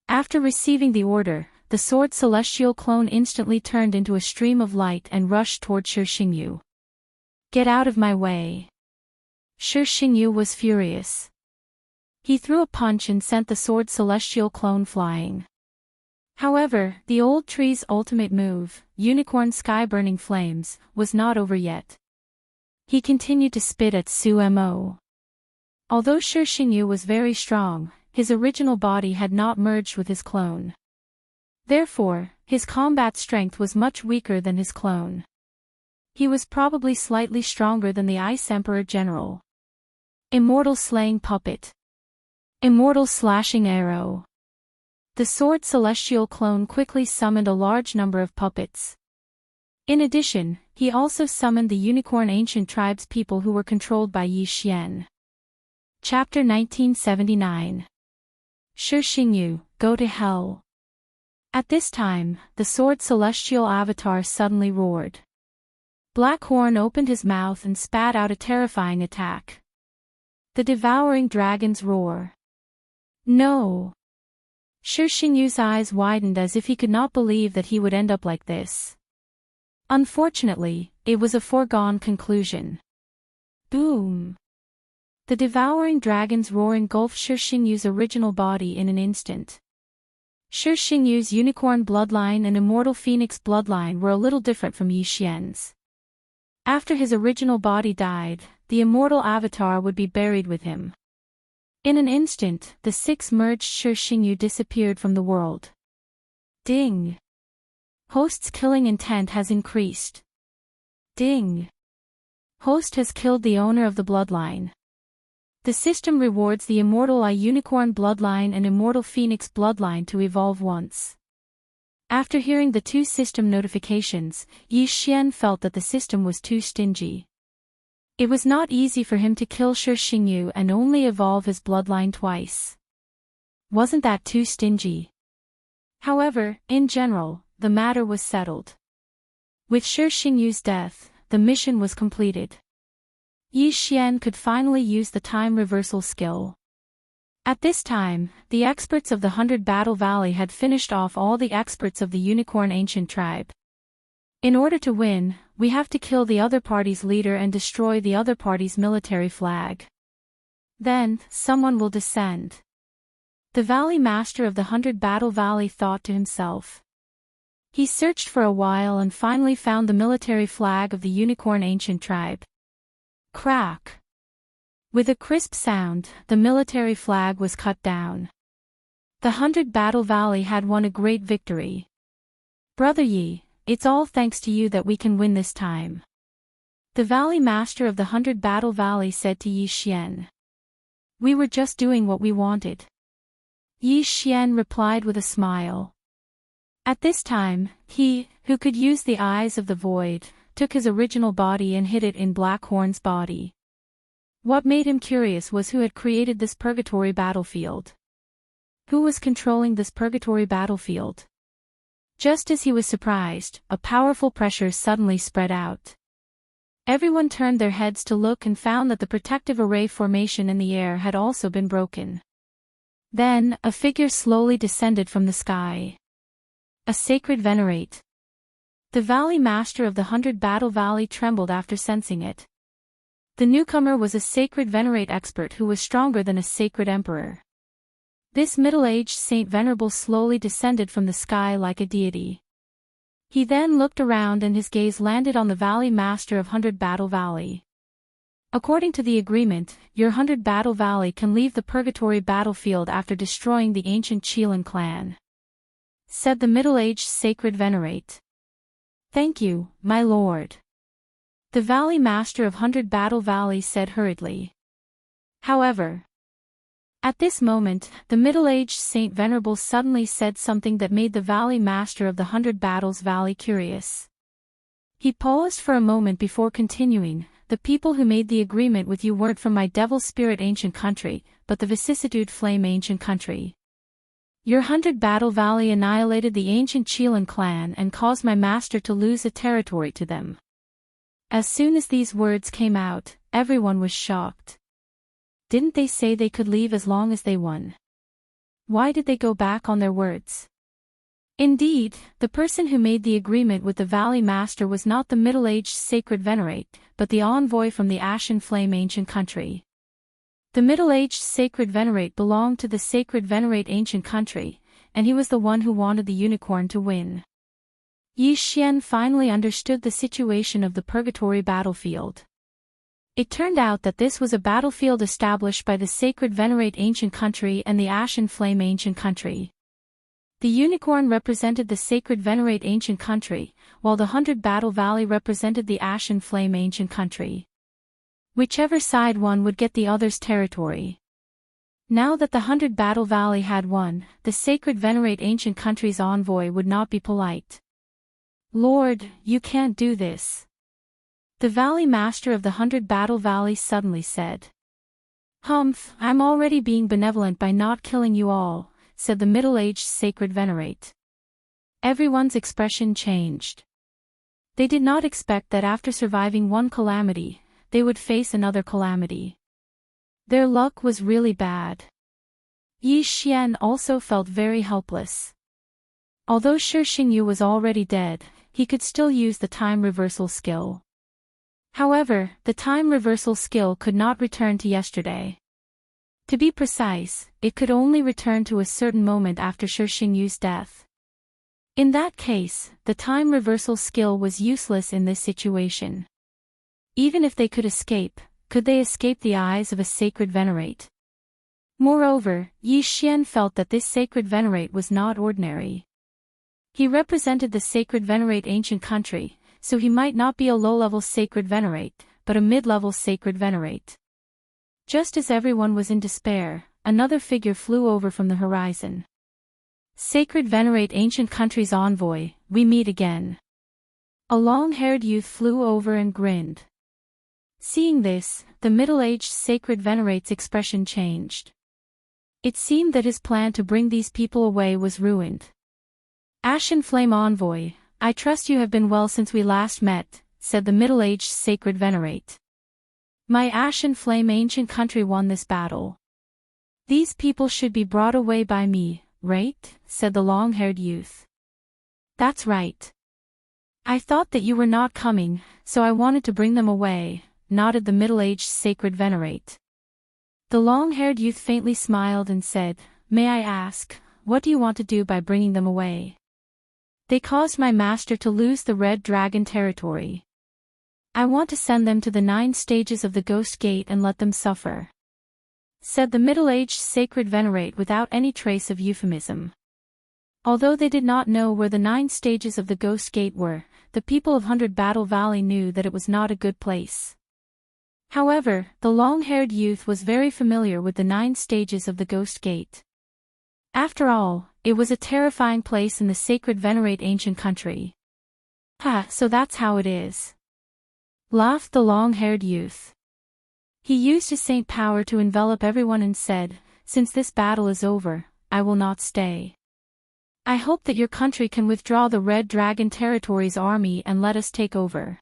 Speaker 1: After receiving the order, the Sword Celestial Clone instantly turned into a stream of light and rushed toward Shi Xingyu. "Get out of my way." Shi Xingyu was furious. He threw a punch and sent the Sword Celestial Clone flying. However, the old tree's ultimate move, Unicorn Sky-Burning Flames, was not over yet. He continued to spit at Sumo. Although Shi Xingyu was very strong, his original body had not merged with his clone. Therefore, his combat strength was much weaker than his clone. He was probably slightly stronger than the Ice Emperor General. Immortal Slaying Puppet. Immortal Slashing Arrow. The Sword Celestial Clone quickly summoned a large number of puppets. In addition, he also summoned the Unicorn Ancient Tribe's people who were controlled by Yi Xian. Chapter 1979. Shi Xingyu, go to hell. At this time, the Sword Celestial Avatar suddenly roared. Blackhorn opened his mouth and spat out a terrifying attack. The devouring dragon's roar. No! Shi Xingyu's eyes widened as if he could not believe that he would end up like this. Unfortunately, it was a foregone conclusion. Boom! The devouring dragon's roar engulfed Shi Xingyu's original body in an instant. Shi Xingyu's unicorn bloodline and immortal phoenix bloodline were a little different from Yi Xian's. After his original body died, the immortal avatar would be buried with him. In an instant, the six merged Shi Xingyu disappeared from the world. Ding! Host's killing intent has increased. Ding! Host has killed the owner of the bloodline. The system rewards the immortal unicorn bloodline and immortal phoenix bloodline to evolve once. After hearing the two system notifications, Yi Xian felt that the system was too stingy. It was not easy for him to kill Shi Xingyu and only evolve his bloodline twice. Wasn't that too stingy? However, in general, the matter was settled. With Shi Xingyu's death, the mission was completed. Yi Xian could finally use the time reversal skill. At this time, the experts of the 100 Battle Valley had finished off all the experts of the Unicorn Ancient Tribe. In order to win, we have to kill the other party's leader and destroy the other party's military flag. Then, someone will descend. The Valley Master of the 100 Battle Valley thought to himself. He searched for a while and finally found the military flag of the Unicorn Ancient Tribe. Crack! With a crisp sound, the military flag was cut down. The 100 Battle Valley had won a great victory. Brother Yi, it's all thanks to you that we can win this time. The Valley Master of the 100 Battle Valley said to Yi Xian. We were just doing what we wanted. Yi Xian replied with a smile. At this time, he, who could use the eyes of the void, took his original body and hid it in Blackhorn's body. What made him curious was who had created this purgatory battlefield. Who was controlling this purgatory battlefield? Just as he was surprised, a powerful pressure suddenly spread out. Everyone turned their heads to look and found that the protective array formation in the air had also been broken. Then, a figure slowly descended from the sky. A sacred venerate. The Valley Master of the 100 Battle Valley trembled after sensing it. The newcomer was a sacred venerate expert who was stronger than a sacred emperor. This middle-aged Saint Venerable slowly descended from the sky like a deity. He then looked around and his gaze landed on the Valley Master of 100 Battle Valley. According to the agreement, your 100 Battle Valley can leave the purgatory battlefield after destroying the ancient Qilin clan, said the middle-aged sacred venerate. Thank you, my lord. The Valley Master of 100 Battle Valley said hurriedly. However, at this moment, the middle-aged Saint Venerable suddenly said something that made the Valley Master of the 100 Battles Valley curious. He paused for a moment before continuing, the people who made the agreement with you weren't from my Devil Spirit ancient country, but the Vicissitude Flame ancient country. Your 100 Battle Valley annihilated the ancient Qilin clan and caused my master to lose a territory to them. As soon as these words came out, everyone was shocked. Didn't they say they could leave as long as they won? Why did they go back on their words? Indeed, the person who made the agreement with the Valley Master was not the middle-aged sacred venerate, but the envoy from the Ashen Flame ancient country. The middle-aged sacred venerate belonged to the sacred venerate ancient country, and he was the one who wanted the unicorn to win. Yi Xian finally understood the situation of the purgatory battlefield. It turned out that this was a battlefield established by the sacred venerate ancient country and the Ashen Flame ancient country. The unicorn represented the sacred venerate ancient country, while the 100 Battle Valley represented the Ashen Flame ancient country. Whichever side won would get the other's territory. Now that the 100 Battle Valley had won, the sacred venerate ancient country's envoy would not be polite. Lord, you can't do this. The Valley Master of the 100 Battle Valley suddenly said. Humph, I'm already being benevolent by not killing you all, said the middle-aged sacred venerate. Everyone's expression changed. They did not expect that after surviving one calamity, they would face another calamity. Their luck was really bad. Yi Xian also felt very helpless. Although Shi Xingyu was already dead, he could still use the time reversal skill. However, the time reversal skill could not return to yesterday. To be precise, it could only return to a certain moment after Shi Xingyu's death. In that case, the time reversal skill was useless in this situation. Even if they could they escape the eyes of a sacred venerate? Moreover, Yi Xian felt that this sacred venerate was not ordinary. He represented the sacred venerate ancient country, so he might not be a low-level sacred venerate, but a mid-level sacred venerate. Just as everyone was in despair, another figure flew over from the horizon. Sacred venerate ancient country's envoy, we meet again. A long-haired youth flew over and grinned. Seeing this, the middle-aged sacred venerate's expression changed. It seemed that his plan to bring these people away was ruined. Ashen Flame Envoy, I trust you have been well since we last met, said the middle-aged sacred venerate. My Ashen Flame ancient country won this battle. These people should be brought away by me, right? Said the long-haired youth. That's right. I thought that you were not coming, so I wanted to bring them away, nodded the middle-aged sacred venerate. The long-haired youth faintly smiled and said, May I ask, what do you want to do by bringing them away? They caused my master to lose the Red Dragon territory. I want to send them to the 9 stages of the Ghost Gate and let them suffer, said the middle-aged sacred venerate without any trace of euphemism. Although they did not know where the 9 stages of the Ghost Gate were, the people of 100 Battle Valley knew that it was not a good place. However, the long-haired youth was very familiar with the 9 stages of the Ghost Gate. After all, it was a terrifying place in the sacred venerate ancient country. So that's how it is, laughed the long-haired youth. He used his saint power to envelop everyone and said, Since this battle is over, I will not stay. I hope that your country can withdraw the Red Dragon territory's army and let us take over.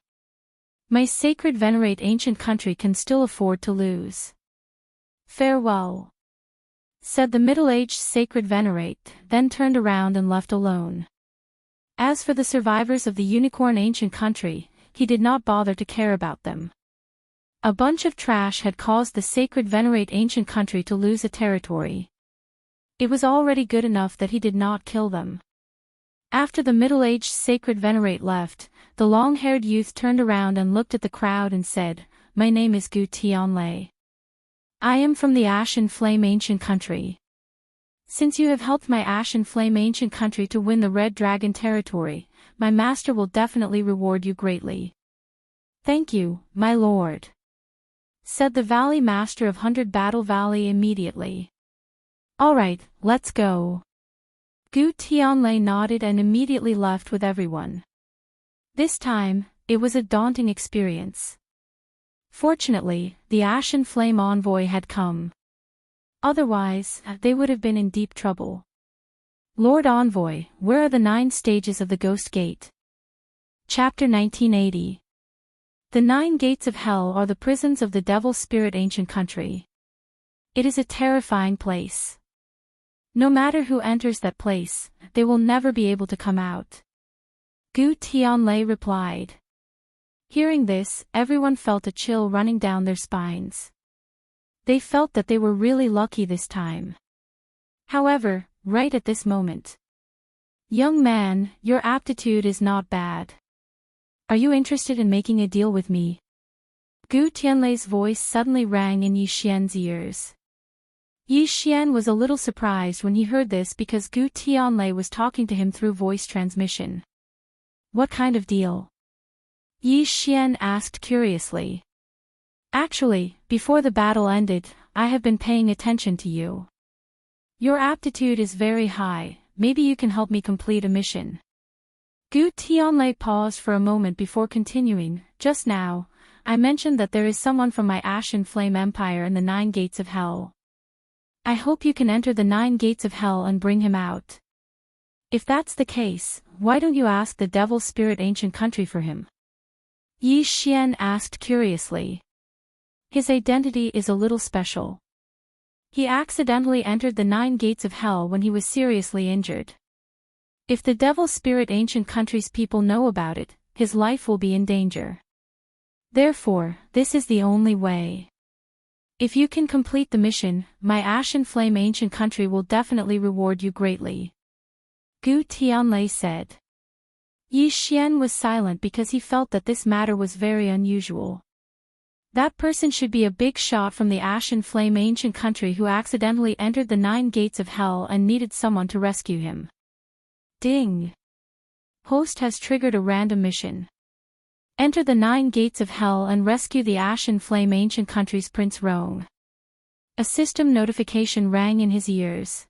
Speaker 1: My sacred venerate ancient country can still afford to lose. Farewell, said the middle-aged sacred venerate, then turned around and left alone. As for the survivors of the unicorn ancient country, he did not bother to care about them. A bunch of trash had caused the sacred venerate ancient country to lose a territory. It was already good enough that he did not kill them. After the middle-aged sacred venerate left, the long-haired youth turned around and looked at the crowd and said, My name is Gu Tianlei. I am from the Ashen Flame ancient country. Since you have helped my Ashen Flame ancient country to win the Red Dragon territory, my master will definitely reward you greatly. Thank you, my lord, said the Valley Master of 100 Battle Valley immediately. Alright, let's go. Gu Tianlei nodded and immediately left with everyone. This time, it was a daunting experience. Fortunately, the Ashen Flame envoy had come. Otherwise, they would have been in deep trouble. Lord Envoy, where are the 9 stages of the Ghost Gate? Chapter 1980. The 9 gates of hell are the prisons of the Devil Spirit ancient country. It is a terrifying place. No matter who enters that place, they will never be able to come out. Gu Tianlei replied. Hearing this, everyone felt a chill running down their spines. They felt that they were really lucky this time. However, right at this moment, Young man, your aptitude is not bad. Are you interested in making a deal with me? Gu Tianlei's voice suddenly rang in Yi Xian's ears. Yi Xian was a little surprised when he heard this because Gu Tianlei was talking to him through voice transmission. What kind of deal? Yi Xian asked curiously. Actually, before the battle ended, I have been paying attention to you. Your aptitude is very high, maybe you can help me complete a mission. Gu Tianlei paused for a moment before continuing. Just now, I mentioned that there is someone from my Ashen Flame Empire in the 9 gates of hell. I hope you can enter the 9 gates of hell and bring him out. If that's the case, why don't you ask the Devil Spirit ancient country for him? Yi Xian asked curiously. His identity is a little special. He accidentally entered the 9 gates of hell when he was seriously injured. If the devil spirit ancient country's people know about it, his life will be in danger. Therefore, this is the only way. If you can complete the mission, my ashen flame ancient country will definitely reward you greatly. Gu Tianlei said. Yi Xian was silent because he felt that this matter was very unusual. That person should be a big shot from the ashen flame ancient country who accidentally entered the 9 gates of hell and needed someone to rescue him. Ding! Host has triggered a random mission. Enter the 9 gates of hell and rescue the ashen flame ancient country's Prince Rong. A system notification rang in his ears.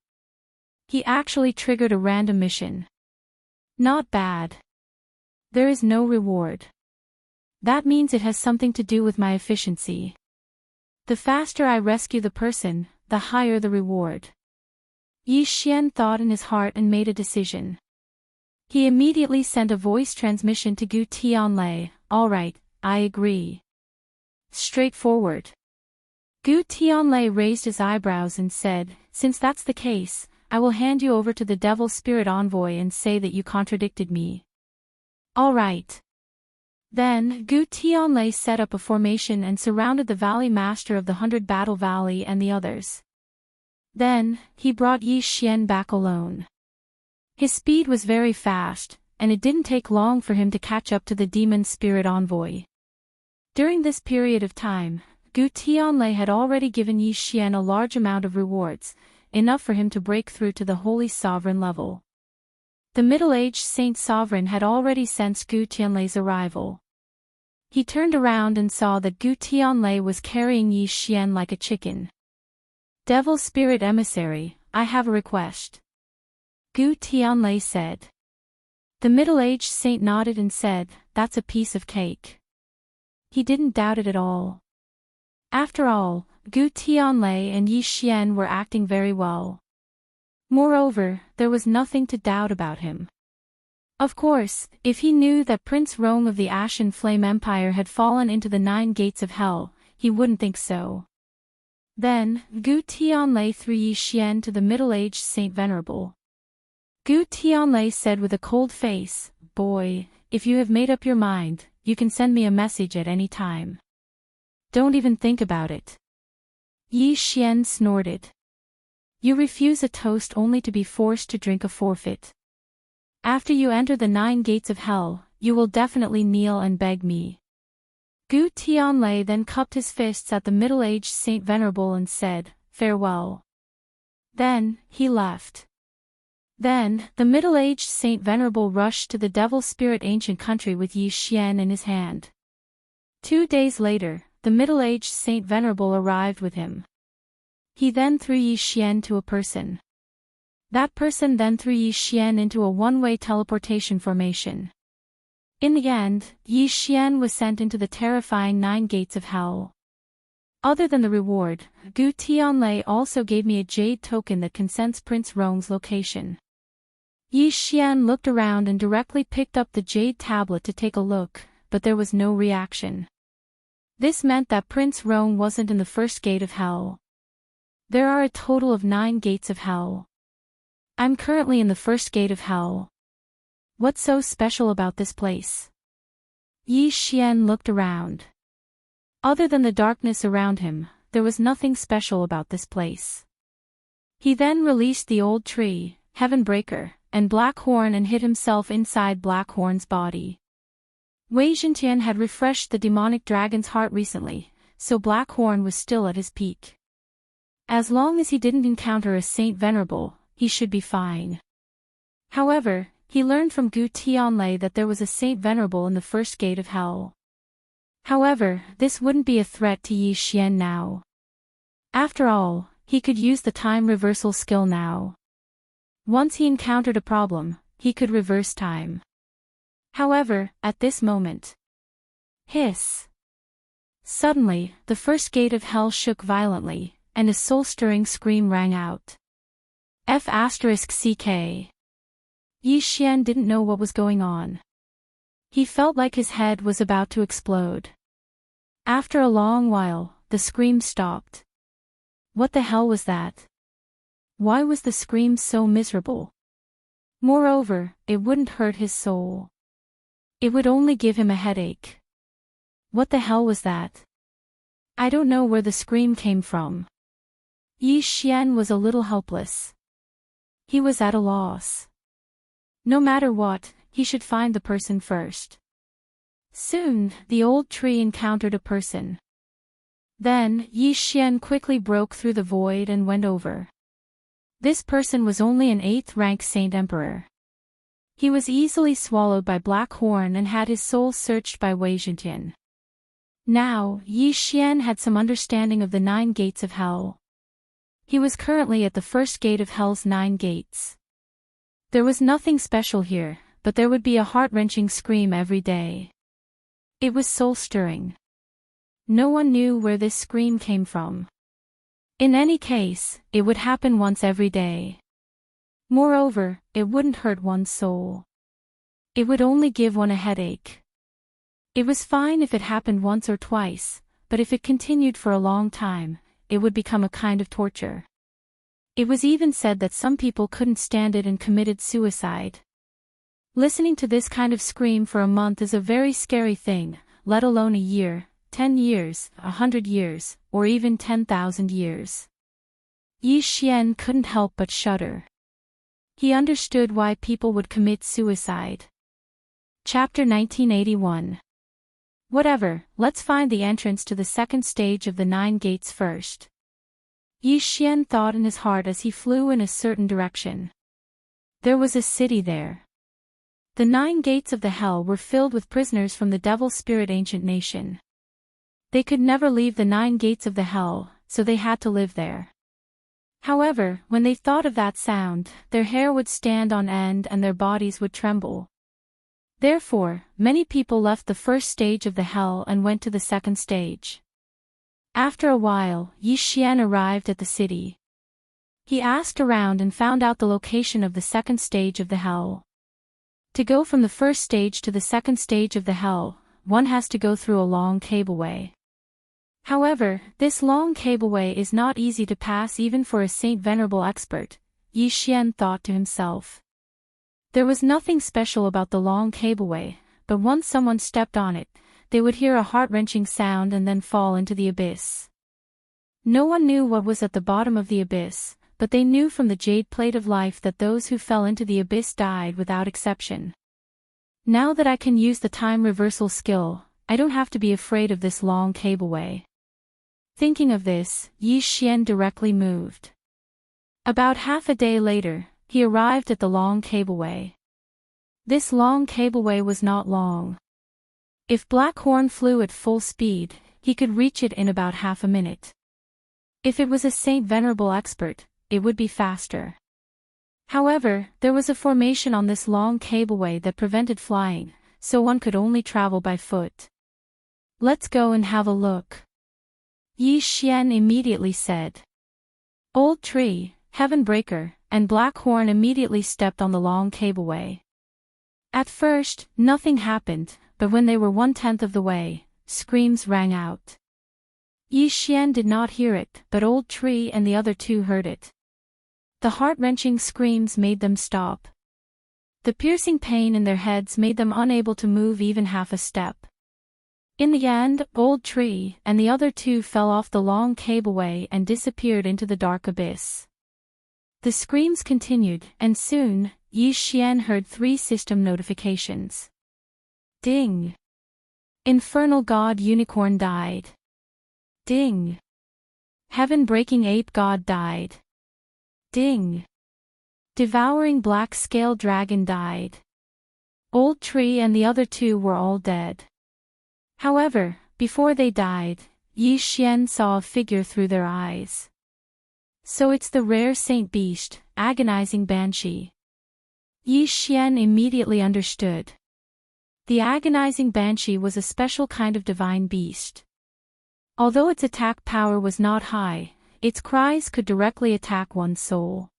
Speaker 1: He actually triggered a random mission. Not bad. There is no reward. That means it has something to do with my efficiency. The faster I rescue the person, the higher the reward. Yi Xian thought in his heart and made a decision. He immediately sent a voice transmission to Gu Tianlei. All right, I agree. Straightforward. Gu Tianlei raised his eyebrows and said, since that's the case, I will hand you over to the Devil Spirit Envoy and say that you contradicted me. All right. Then, Gu Tianlei set up a formation and surrounded the Valley Master of the 100 Battle Valley and the others. Then, he brought Yi Xian back alone. His speed was very fast, and it didn't take long for him to catch up to the Demon Spirit Envoy. During this period of time, Gu Tianlei had already given Yi Xian a large amount of rewards, enough for him to break through to the Holy Sovereign level. The middle-aged Saint Sovereign had already sensed Gu Tianlei's arrival. He turned around and saw that Gu Tianlei was carrying Yi Xian like a chicken. Devil Spirit Emissary, I have a request. Gu Tianlei said. The middle-aged saint nodded and said, that's a piece of cake. He didn't doubt it at all. After all, Gu Tianlei and Yi Xian were acting very well. Moreover, there was nothing to doubt about him. Of course, if he knew that Prince Rong of the Ashen Flame Empire had fallen into the 9 gates of hell, he wouldn't think so. Then, Gu Tianlei threw Yi Xian to the middle-aged Saint Venerable. Gu Tianlei said with a cold face, boy, if you have made up your mind, you can send me a message at any time. Don't even think about it. Yi Xian snorted. You refuse a toast only to be forced to drink a forfeit. After you enter the 9 gates of hell, you will definitely kneel and beg me. Gu Tianlei then cupped his fists at the middle-aged Saint Venerable and said, farewell. Then, he left. Then, the middle-aged Saint Venerable rushed to the Devil Spirit Ancient Country with Yi Xian in his hand. 2 days later, the middle-aged Saint Venerable arrived with him. He then threw Yi Xian to a person. That person then threw Yi Xian into a one-way teleportation formation. In the end, Yi Xian was sent into the terrifying 9 gates of hell. Other than the reward, Gu Tianlei also gave me a jade token that can sense Prince Rong's location. Yi Xian looked around and directly picked up the jade tablet to take a look, but there was no reaction. This meant that Prince Rong wasn't in the first gate of hell. There are a total of 9 gates of hell. I'm currently in the first gate of hell. What's so special about this place? Yi Xian looked around. Other than the darkness around him, there was nothing special about this place. He then released the old tree, Heavenbreaker, and Blackhorn and hid himself inside Blackhorn's body. Wei Zhentian had refreshed the demonic dragon's heart recently, so Blackhorn was still at his peak. As long as he didn't encounter a Saint Venerable, he should be fine. However, he learned from Gu Tianlei that there was a Saint Venerable in the first gate of hell. However, this wouldn't be a threat to Yi Xian now. After all, he could use the time reversal skill now. Once he encountered a problem, he could reverse time. However, at this moment... Hiss! Suddenly, the first gate of hell shook violently, and a soul-stirring scream rang out. F***CK. Yi Xian didn't know what was going on. He felt like his head was about to explode. After a long while, the scream stopped. What the hell was that? Why was the scream so miserable? Moreover, it wouldn't hurt his soul. It would only give him a headache. What the hell was that? I don't know where the scream came from. Yi Xian was a little helpless. He was at a loss. No matter what, he should find the person first. Soon, the old tree encountered a person. Then, Yi Xian quickly broke through the void and went over. This person was only an 8th-rank Saint Emperor. He was easily swallowed by Black Horn and had his soul searched by Wei Zhenjian. Now, Yi Xian had some understanding of the 9 gates of hell. He was currently at the first gate of hell's 9 gates. There was nothing special here, but there would be a heart-wrenching scream every day. It was soul-stirring. No one knew where this scream came from. In any case, it would happen once every day. Moreover, it wouldn't hurt one's soul. It would only give one a headache. It was fine if it happened once or twice, but if it continued for a long time, it would become a kind of torture. It was even said that some people couldn't stand it and committed suicide. Listening to this kind of scream for a month is a very scary thing, let alone a year, 10 years, 100 years, or even 10,000 years. Yi Xian couldn't help but shudder. He understood why people would commit suicide. Chapter 1981. Whatever, let's find the entrance to the second stage of the 9 gates first. Yi Xian thought in his heart as he flew in a certain direction. There was a city there. The 9 gates of the hell were filled with prisoners from the devil spirit ancient nation. They could never leave the 9 gates of the hell, so they had to live there. However, when they thought of that sound, their hair would stand on end and their bodies would tremble. Therefore, many people left the first stage of the hell and went to the second stage. After a while, Yi Xian arrived at the city. He asked around and found out the location of the second stage of the hell. To go from the first stage to the second stage of the hell, one has to go through a long cableway. However, this long cableway is not easy to pass even for a saint venerable expert, Yi Xian thought to himself. There was nothing special about the long cableway, but once someone stepped on it, they would hear a heart-wrenching sound and then fall into the abyss. No one knew what was at the bottom of the abyss, but they knew from the jade plate of life that those who fell into the abyss died without exception. Now that I can use the time reversal skill, I don't have to be afraid of this long cableway. Thinking of this, Yi Xian directly moved. About half a day later, he arrived at the long cableway. This long cableway was not long. If Black Horn flew at full speed, he could reach it in about half a minute. If it was a Saint Venerable expert, it would be faster. However, there was a formation on this long cableway that prevented flying, so one could only travel by foot. Let's go and have a look. Yi Xian immediately said. Old Tree, Heaven Breaker, and Black Horn immediately stepped on the long cableway. At first, nothing happened, but when they were 1/10 of the way, screams rang out. Yi Xian did not hear it, but Old Tree and the other 2 heard it. The heart-wrenching screams made them stop. The piercing pain in their heads made them unable to move even half a step. In the end, Old Tree and the other 2 fell off the long cableway and disappeared into the dark abyss. The screams continued, and soon, Yi Xian heard 3 system notifications. Ding! Infernal God Unicorn died. Ding! Heaven-breaking Ape God died. Ding! Devouring Black Scale Dragon died. Old Tree and the other 2 were all dead. However, before they died, Yi Xian saw a figure through their eyes. So it's the rare Saint Beast, Agonizing Banshee. Yi Xian immediately understood. The Agonizing Banshee was a special kind of divine beast. Although its attack power was not high, its cries could directly attack one's soul.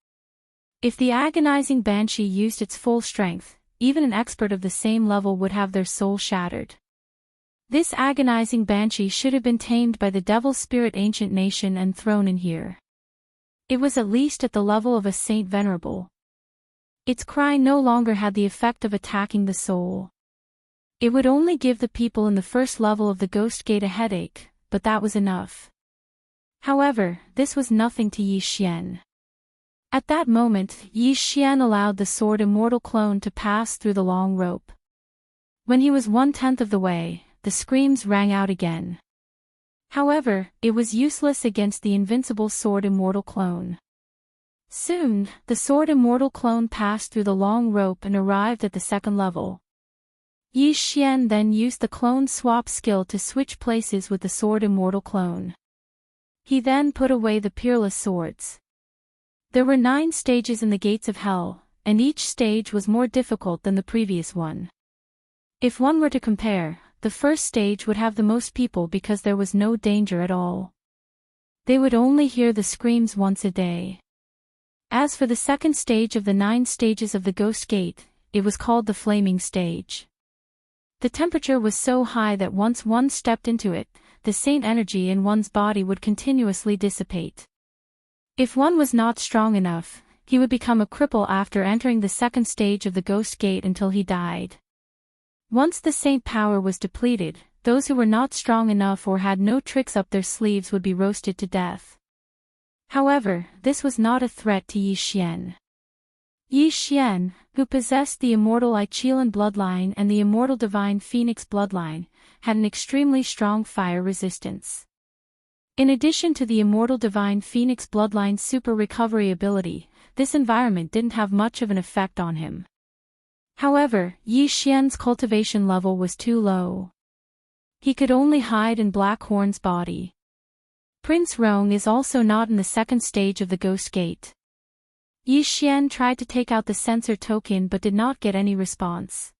Speaker 1: If the Agonizing Banshee used its full strength, even an expert of the same level would have their soul shattered. This agonizing banshee should have been tamed by the devil spirit ancient nation and thrown in here. It was at least at the level of a saint venerable. Its cry no longer had the effect of attacking the soul. It would only give the people in the first level of the Ghost Gate a headache, but that was enough. However, this was nothing to Yi Xian. At that moment, Yi Xian allowed the sword immortal clone to pass through the long rope. When he was 1/10 of the way, the screams rang out again. However, it was useless against the invincible sword immortal clone. Soon, the sword immortal clone passed through the long rope and arrived at the second level. Yi Xian then used the clone swap skill to switch places with the sword immortal clone. He then put away the peerless swords. There were 9 stages in the gates of hell, and each stage was more difficult than the previous one. If one were to compare, the first stage would have the most people because there was no danger at all. They would only hear the screams once a day. As for the second stage of the 9 stages of the Ghost Gate, it was called the Flaming Stage. The temperature was so high that once one stepped into it, the saint energy in one's body would continuously dissipate. If one was not strong enough, he would become a cripple after entering the second stage of the Ghost Gate until he died. Once the saint power was depleted, those who were not strong enough or had no tricks up their sleeves would be roasted to death. However, this was not a threat to Yi Xian. Yi Xian, who possessed the immortal Ichilan bloodline and the immortal divine Phoenix bloodline, had an extremely strong fire resistance. In addition to the immortal divine Phoenix bloodline super recovery ability, this environment didn't have much of an effect on him. However, Yi Xian's cultivation level was too low. He could only hide in Blackhorn's body. Prince Rong is also not in the second stage of the Ghost Gate. Yi Xian tried to take out the sensor token but did not get any response.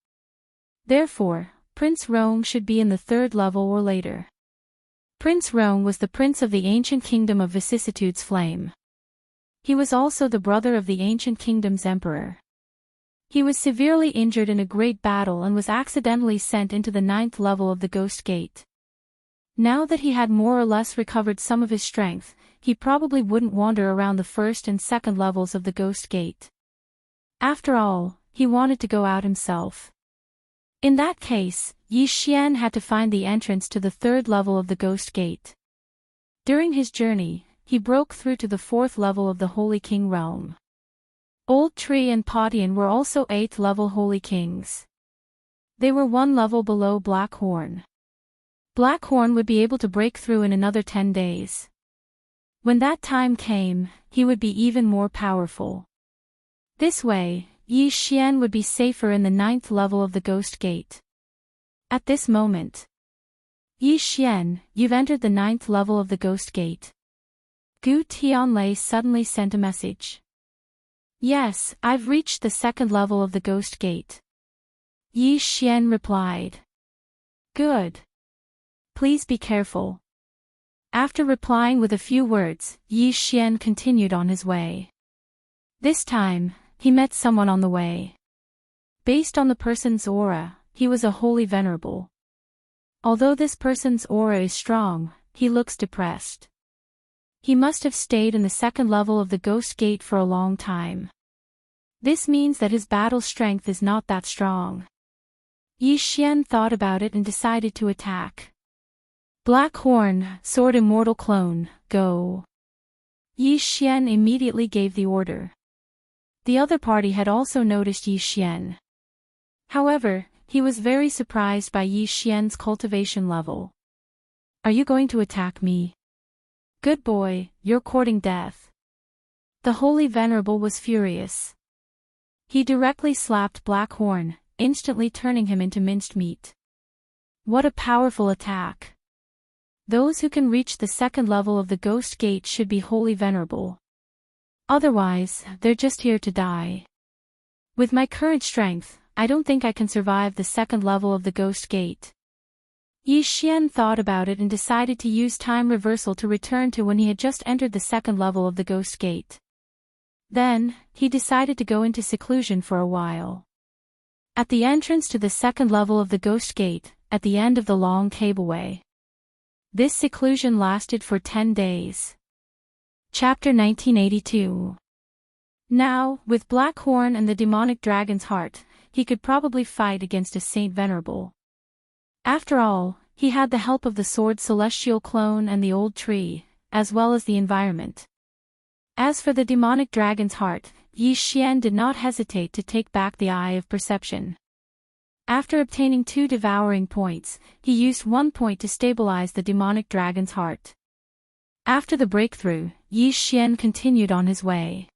Speaker 1: Therefore, Prince Rong should be in the third level or later. Prince Rong was the prince of the ancient kingdom of Vicissitude's Flame. He was also the brother of the ancient kingdom's emperor. He was severely injured in a great battle and was accidentally sent into the 9th level of the Ghost Gate. Now that he had more or less recovered some of his strength, he probably wouldn't wander around the first and second levels of the Ghost Gate. After all, he wanted to go out himself. In that case, Yi Xian had to find the entrance to the 3rd level of the Ghost Gate. During his journey, he broke through to the 4th level of the Holy King realm. Old Tree and Potian were also 8th level Holy Kings. They were 1 level below Blackhorn. Blackhorn would be able to break through in another 10 days. When that time came, he would be even more powerful. This way, Yi Xian would be safer in the 9th level of the Ghost Gate. At this moment, Yi Xian, you've entered the 9th level of the Ghost Gate. Gu Tianlei suddenly sent a message. Yes, I've reached the 2nd level of the Ghost Gate. Yi Xian replied. Good. Please be careful. After replying with a few words, Yi Xian continued on his way. This time, he met someone on the way. Based on the person's aura, he was a holy venerable. Although this person's aura is strong, he looks depressed. He must have stayed in the 2nd level of the Ghost Gate for a long time. This means that his battle strength is not that strong. Yi Xian thought about it and decided to attack. Blackhorn, Sword Immortal Clone, go. Yi Xian immediately gave the order. The other party had also noticed Yi Xian. However, he was very surprised by Yi Xian's cultivation level. Are you going to attack me? Good boy, you're courting death. The Holy Venerable was furious. He directly slapped Blackhorn, instantly turning him into minced meat. What a powerful attack. Those who can reach the 2nd level of the Ghost Gate should be Holy Venerable. Otherwise, they're just here to die. With my current strength, I don't think I can survive the 2nd level of the Ghost Gate. Yi Xian thought about it and decided to use time reversal to return to when he had just entered the 2nd level of the Ghost Gate. Then, he decided to go into seclusion for a while. At the entrance to the second level of the Ghost Gate, at the end of the long cableway. This seclusion lasted for 10 days. Chapter 1982. Now, with Blackhorn and the demonic dragon's heart, he could probably fight against a Saint Venerable. After all, he had the help of the sword celestial clone and the old tree, as well as the environment. As for the demonic dragon's heart, Yi Xian did not hesitate to take back the Eye of Perception. After obtaining 2 devouring points, he used 1 point to stabilize the demonic dragon's heart. After the breakthrough, Yi Xian continued on his way.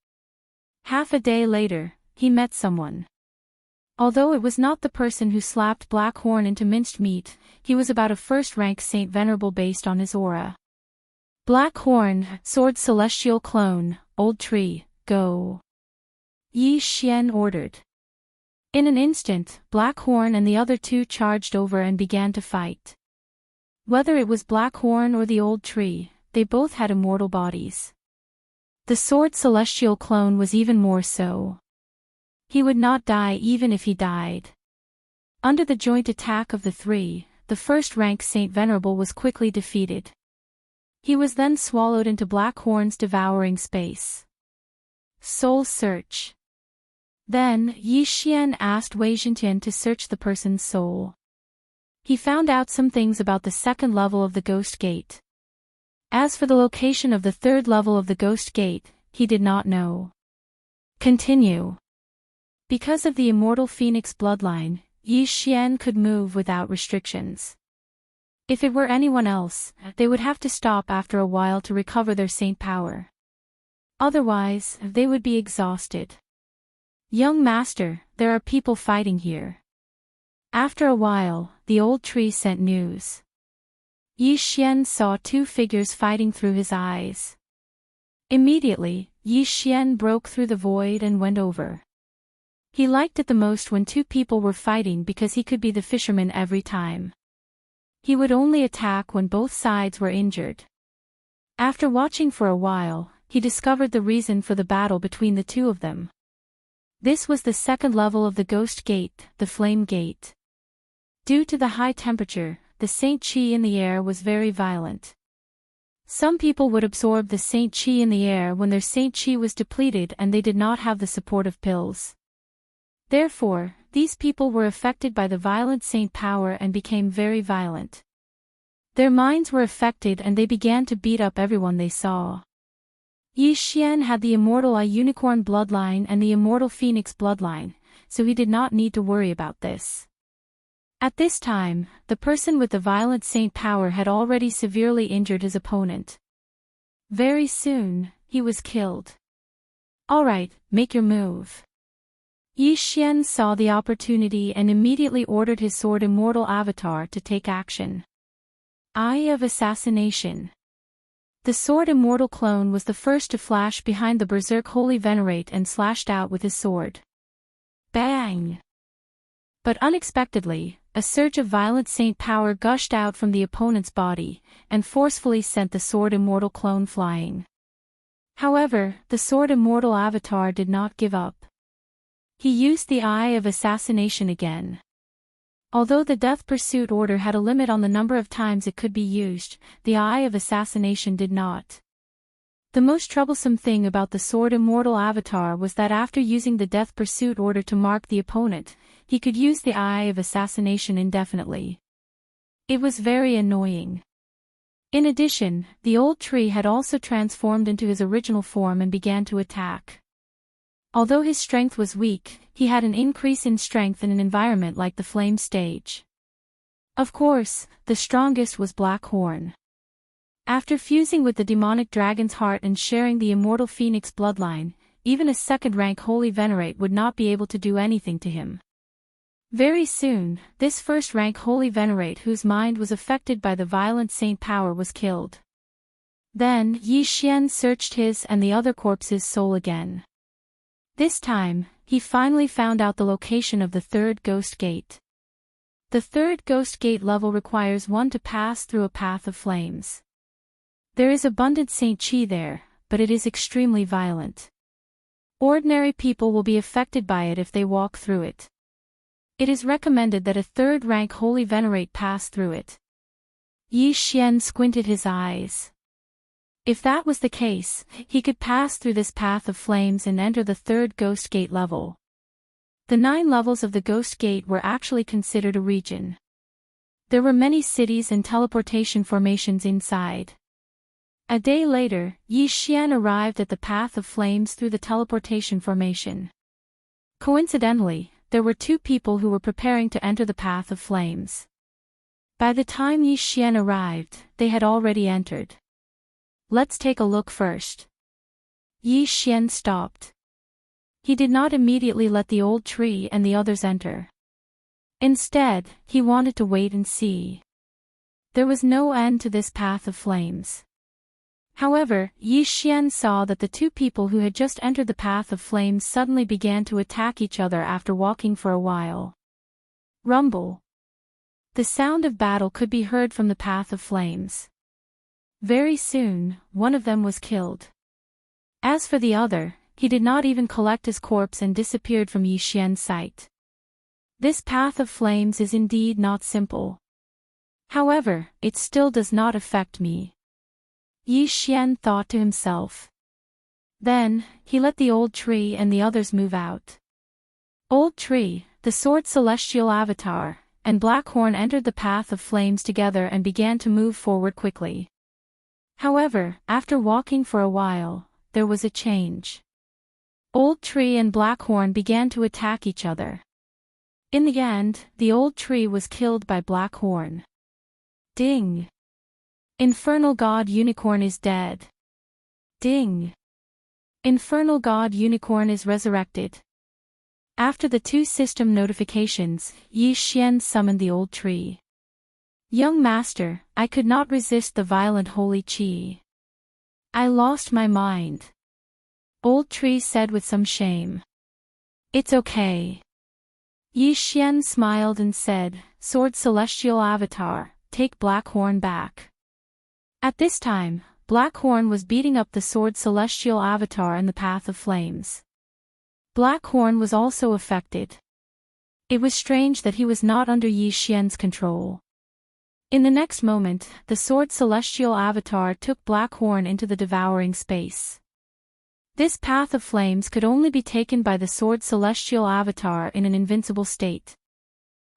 Speaker 1: Half a day later, he met someone. Although it was not the person who slapped Blackhorn into minced meat, he was about a first-rank Saint Venerable based on his aura. Blackhorn, sword celestial clone, old tree, go. Yi Xian ordered. In an instant, Blackhorn and the other 2 charged over and began to fight. Whether it was Blackhorn or the old tree, they both had immortal bodies. The sword celestial clone was even more so. He would not die even if he died. Under the joint attack of the 3, the first-rank Saint Venerable was quickly defeated. He was then swallowed into Blackhorn's devouring space. Soul search. Then, Yi Xian asked Wei Zhentian to search the person's soul. He found out some things about the second level of the Ghost Gate. As for the location of the third level of the Ghost Gate, he did not know. Continue. Because of the immortal phoenix bloodline, Yi Xian could move without restrictions. If it were anyone else, they would have to stop after a while to recover their saint power. Otherwise, they would be exhausted. Young master, there are people fighting here. After a while, the old tree sent news. Yi Xian saw 2 figures fighting through his eyes. Immediately, Yi Xian broke through the void and went over. He liked it the most when 2 people were fighting because he could be the fisherman every time. He would only attack when both sides were injured. After watching for a while, he discovered the reason for the battle between the 2 of them. This was the second level of the Ghost Gate, the Flame Gate. Due to the high temperature, the Saint Qi in the air was very violent. Some people would absorb the Saint Qi in the air when their Saint Qi was depleted and they did not have the support of pills. Therefore, these people were affected by the violent Saint power and became very violent. Their minds were affected and they began to beat up everyone they saw. Yi Xian had the immortal unicorn bloodline and the immortal phoenix bloodline, so he did not need to worry about this. At this time, the person with the violent saint power had already severely injured his opponent. Very soon, he was killed. Alright, make your move. Yi Xian saw the opportunity and immediately ordered his sword immortal avatar to take action. Eye of Assassination. The sword immortal clone was the first to flash behind the berserk holy venerate and slashed out with his sword. Bang! But unexpectedly, a surge of violent saint power gushed out from the opponent's body, and forcefully sent the sword immortal clone flying. However, the sword immortal avatar did not give up. He used the Eye of Assassination again. Although the Death Pursuit order had a limit on the number of times it could be used, the Eye of Assassination did not. The most troublesome thing about the sword immortal avatar was that after using the Death Pursuit order to mark the opponent, he could use the Eye of Assassination indefinitely. It was very annoying. In addition, the old tree had also transformed into his original form and began to attack. Although his strength was weak, he had an increase in strength in an environment like the flame stage. Of course, the strongest was Blackhorn. After fusing with the demonic dragon's heart and sharing the immortal phoenix bloodline, even a second-rank holy venerate would not be able to do anything to him. Very soon, this first-rank holy venerate whose mind was affected by the violent saint power was killed. Then Yi Xian searched his and the other corpse's soul again. This time, he finally found out the location of the third ghost gate. The third ghost gate level requires one to pass through a path of flames. There is abundant Saint Qi there, but it is extremely violent. Ordinary people will be affected by it if they walk through it. It is recommended that a third-rank holy venerate pass through it. Yi Xian squinted his eyes. If that was the case, he could pass through this path of flames and enter the third Ghost Gate level. The 9 levels of the Ghost Gate were actually considered a region. There were many cities and teleportation formations inside. A day later, Yi Xian arrived at the path of flames through the teleportation formation. Coincidentally, there were 2 people who were preparing to enter the path of flames. By the time Yi Xian arrived, they had already entered. Let's take a look first. Yi Xian stopped. He did not immediately let the old tree and the others enter. Instead, he wanted to wait and see. There was no end to this path of flames. However, Yi Xian saw that the 2 people who had just entered the path of flames suddenly began to attack each other after walking for a while. Rumble. The sound of battle could be heard from the path of flames. Very soon, one of them was killed. As for the other, he did not even collect his corpse and disappeared from Yi Xian's sight. This path of flames is indeed not simple. However, it still does not affect me. Yi Xian thought to himself. Then, he let the old tree and the others move out. Old Tree, the Sword Celestial Avatar, and Blackhorn entered the path of flames together and began to move forward quickly. However, after walking for a while, there was a change. Old Tree and Blackhorn began to attack each other. In the end, the old tree was killed by Blackhorn. Ding! Infernal God Unicorn is dead. Ding! Infernal God Unicorn is resurrected. After the 2 system notifications, Yi Xian summoned the old tree. Young master, I could not resist the violent holy qi. I lost my mind. Old tree said with some shame. It's okay. Yi Xian smiled and said, Sword Celestial Avatar, take Blackhorn back. At this time, Blackhorn was beating up the Sword Celestial Avatar in the path of flames. Blackhorn was also affected. It was strange that he was not under Yi Xian's control. In the next moment, the Sword Celestial Avatar took Blackhorn into the devouring space. This path of flames could only be taken by the Sword Celestial Avatar in an invincible state.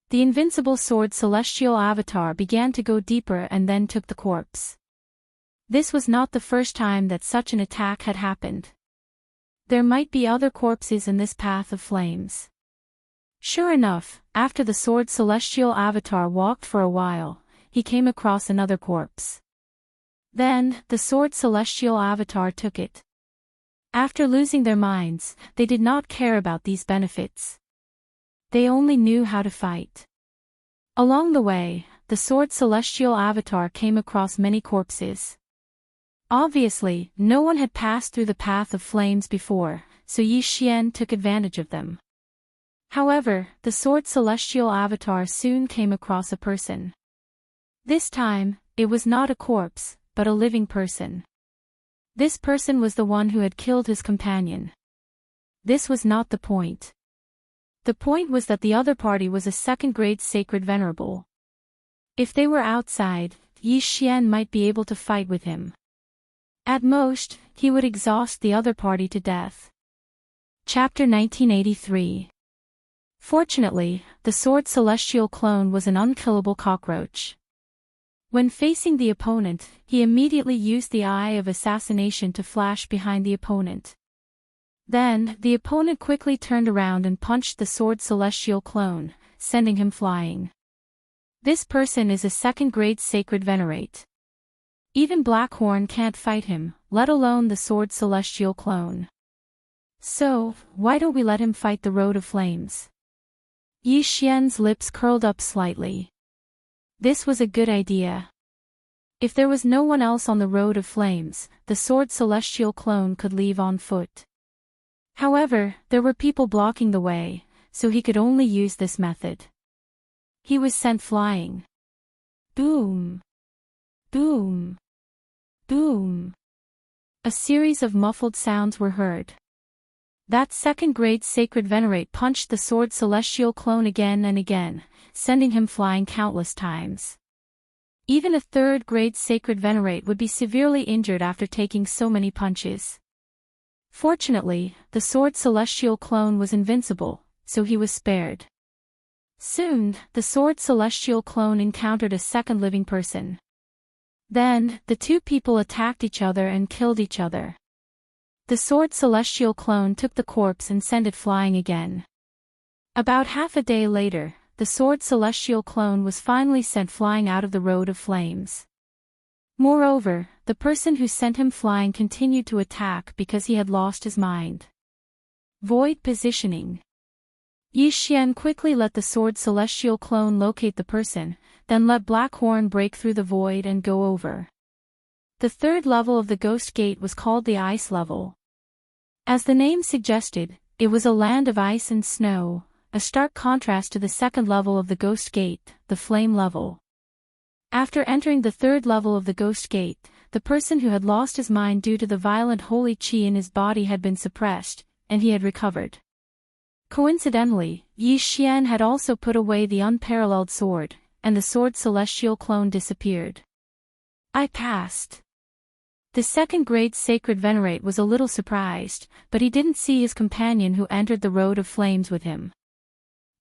Speaker 1: The invincible Sword Celestial Avatar began to go deeper and then took the corpse. This was not the first time that such an attack had happened. There might be other corpses in this path of flames. Sure enough, after the Sword Celestial Avatar walked for a while, he came across another corpse. Then, the Sword Celestial Avatar took it. After losing their minds, they did not care about these benefits. They only knew how to fight. Along the way, the Sword Celestial Avatar came across many corpses. Obviously, no one had passed through the path of flames before, so Yi Xian took advantage of them. However, the Sword Celestial Avatar soon came across a person. This time, it was not a corpse, but a living person. This person was the one who had killed his companion. This was not the point. The point was that the other party was a second-grade sacred venerable. If they were outside, Yi Xian might be able to fight with him. At most, he would exhaust the other party to death. Chapter 1983. Fortunately, the Sword Celestial clone was an unkillable cockroach. When facing the opponent, he immediately used the Eye of Assassination to flash behind the opponent. Then, the opponent quickly turned around and punched the Sword Celestial clone, sending him flying. This person is a second-grade sacred venerate. Even Blackhorn can't fight him, let alone the Sword Celestial clone. So, why don't we let him fight the Road of Flames? Yi Xian's lips curled up slightly. This was a good idea. If there was no one else on the Road of Flames, the Sword Celestial clone could leave on foot. However, there were people blocking the way, so he could only use this method. He was sent flying. Boom! Boom! Boom! A series of muffled sounds were heard. That second-grade sacred venerate punched the sword celestial clone again and again, sending him flying countless times. Even a third-grade sacred venerate would be severely injured after taking so many punches. Fortunately, the sword celestial clone was invincible, so he was spared. Soon, the sword celestial clone encountered a second living person. Then, the two people attacked each other and killed each other. The sword celestial clone took the corpse and sent it flying again. About half a day later, the sword celestial clone was finally sent flying out of the road of flames. Moreover, the person who sent him flying continued to attack because he had lost his mind. Void positioning. Yi Xian quickly let the sword celestial clone locate the person, then let Black Horn break through the void and go over. The third level of the Ghost Gate was called the Ice Level. As the name suggested, it was a land of ice and snow, a stark contrast to the second level of the Ghost Gate, the Flame Level. After entering the third level of the Ghost Gate, the person who had lost his mind due to the violent holy qi in his body had been suppressed, and he had recovered. Coincidentally, Yi Xian had also put away the unparalleled sword, and the sword celestial clone disappeared. I passed. The second-grade sacred venerate was a little surprised, but he didn't see his companion who entered the road of flames with him.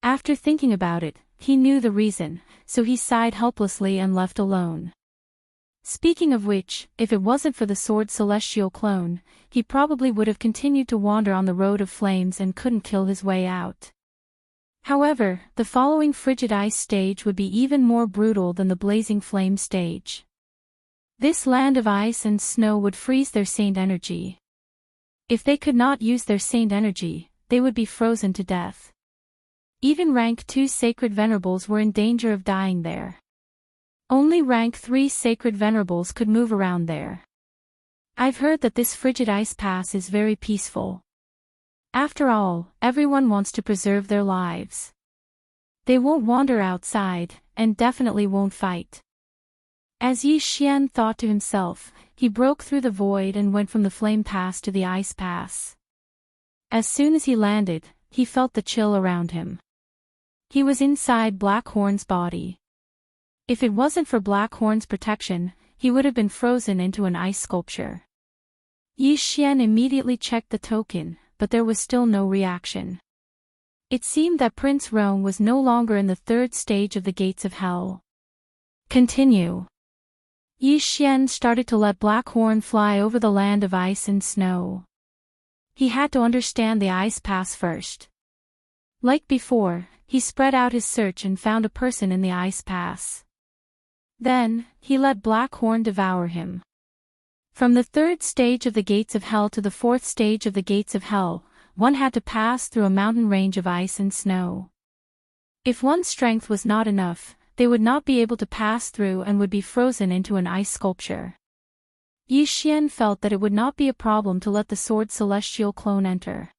Speaker 1: After thinking about it, he knew the reason, so he sighed helplessly and left alone. Speaking of which, if it wasn't for the sword celestial clone, he probably would have continued to wander on the road of flames and couldn't kill his way out. However, the following frigid ice stage would be even more brutal than the blazing flame stage. This land of ice and snow would freeze their saint energy. If they could not use their saint energy, they would be frozen to death. Even rank 2 sacred venerables were in danger of dying there. Only rank 3 sacred venerables could move around there. I've heard that this frigid ice pass is very peaceful. After all, everyone wants to preserve their lives. They won't wander outside, and definitely won't fight. As Yi Xian thought to himself, he broke through the void and went from the flame pass to the ice pass. As soon as he landed, he felt the chill around him. He was inside Black Horn's body. If it wasn't for Black Horn's protection, he would have been frozen into an ice sculpture. Yi Xian immediately checked the token, but there was still no reaction. It seemed that Prince Rong was no longer in the third stage of the gates of hell. Continue. Yi Xian started to let Black Horn fly over the land of ice and snow. He had to understand the ice pass first. Like before, he spread out his search and found a person in the ice pass. Then, he let Black Horn devour him. From the third stage of the gates of hell to the fourth stage of the gates of hell, one had to pass through a mountain range of ice and snow. If one's strength was not enough, they would not be able to pass through and would be frozen into an ice sculpture. Yi Xian felt that it would not be a problem to let the sword celestial clone enter.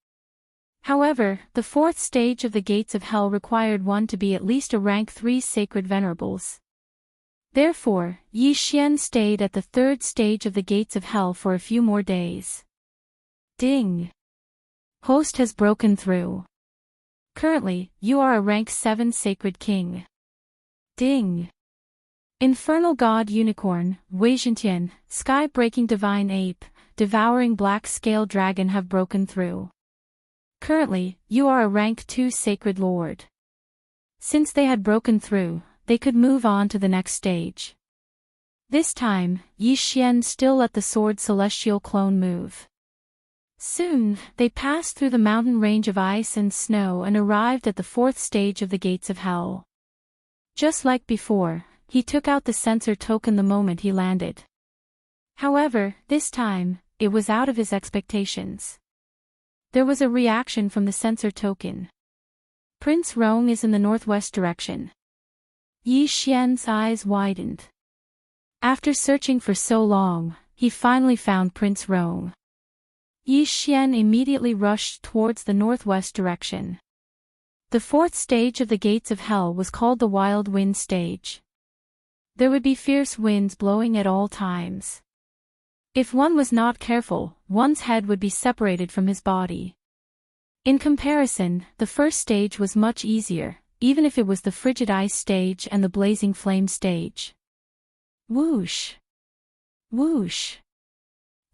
Speaker 1: However, the fourth stage of the gates of hell required one to be at least a rank 3 sacred venerables. Therefore, Yi Xian stayed at the third stage of the gates of hell for a few more days. Ding! Host has broken through. Currently, you are a rank 7 sacred king. Ding! Infernal God Unicorn, Weijintian, Sky-breaking Divine Ape, Devouring Black Scale Dragon have broken through. Currently, you are a rank 2 Sacred Lord. Since they had broken through, they could move on to the next stage. This time, Yi Xian still let the sword celestial clone move. Soon, they passed through the mountain range of ice and snow and arrived at the fourth stage of the gates of hell. Just like before, he took out the sensor token the moment he landed. However, this time, it was out of his expectations. There was a reaction from the sensor token. Prince Rong is in the northwest direction. Yi Xian's eyes widened. After searching for so long, he finally found Prince Rong. Yi Xian immediately rushed towards the northwest direction. The fourth stage of the gates of hell was called the Wild Wind stage. There would be fierce winds blowing at all times. If one was not careful, one's head would be separated from his body. In comparison, the first stage was much easier, even if it was the frigid ice stage and the blazing flame stage. Whoosh! Whoosh!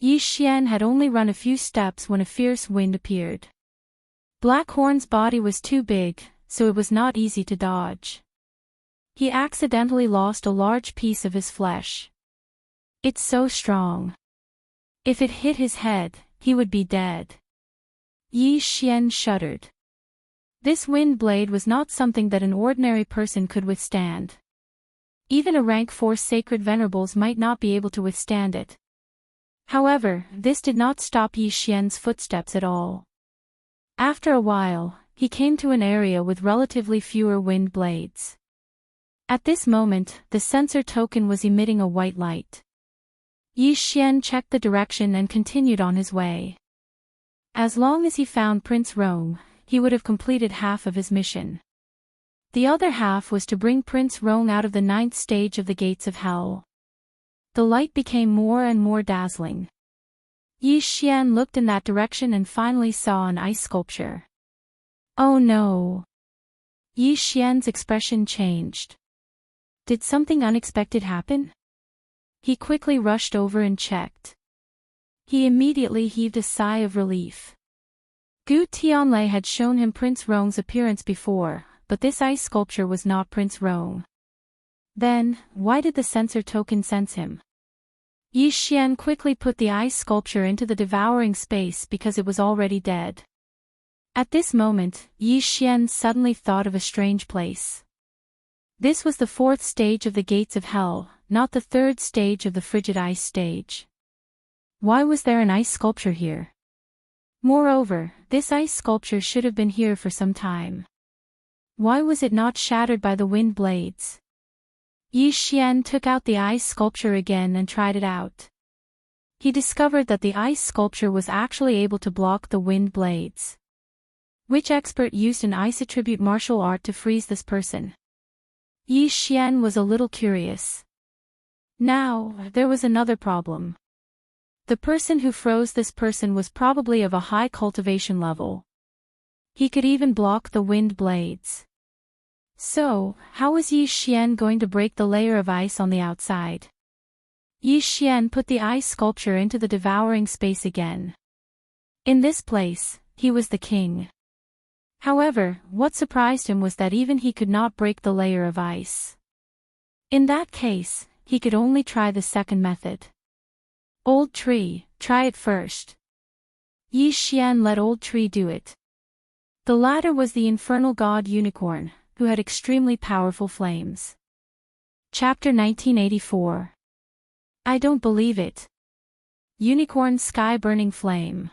Speaker 1: Yi Xian had only run a few steps when a fierce wind appeared. Blackhorn's body was too big, so it was not easy to dodge. He accidentally lost a large piece of his flesh. It's so strong. If it hit his head, he would be dead. Yi Xian shuddered. This wind blade was not something that an ordinary person could withstand. Even a rank 4 sacred venerables might not be able to withstand it. However, this did not stop Yi Xian's footsteps at all. After a while, he came to an area with relatively fewer wind blades. At this moment, the sensor token was emitting a white light. Yi Xian checked the direction and continued on his way. As long as he found Prince Rong, he would have completed half of his mission. The other half was to bring Prince Rong out of the 9th stage of the gates of hell. The light became more and more dazzling. Yi Xian looked in that direction and finally saw an ice sculpture. Oh no! Yi Xian's expression changed. Did something unexpected happen? He quickly rushed over and checked. He immediately heaved a sigh of relief. Gu Tianlei had shown him Prince Rong's appearance before, but this ice sculpture was not Prince Rong. Then, why did the sensor token sense him? Yi Xian quickly put the ice sculpture into the devouring space because it was already dead. At this moment, Yi Xian suddenly thought of a strange place. This was the 4th stage of the gates of hell, not the 3rd stage of the frigid ice stage. Why was there an ice sculpture here? Moreover, this ice sculpture should have been here for some time. Why was it not shattered by the wind blades? Yi Xian took out the ice sculpture again and tried it out. He discovered that the ice sculpture was actually able to block the wind blades. Which expert used an ice attribute martial art to freeze this person? Yi Xian was a little curious. Now, there was another problem. The person who froze this person was probably of a high cultivation level. He could even block the wind blades. So, how was Yi Xian going to break the layer of ice on the outside? Yi Xian put the ice sculpture into the devouring space again. In this place, he was the king. However, what surprised him was that even he could not break the layer of ice. In that case, he could only try the second method. Old Tree, try it first. Yi Xian let Old Tree do it. The latter was the infernal god Unicorn, who had extremely powerful flames. Chapter 1984. I don't believe it. Unicorn's sky-burning flame.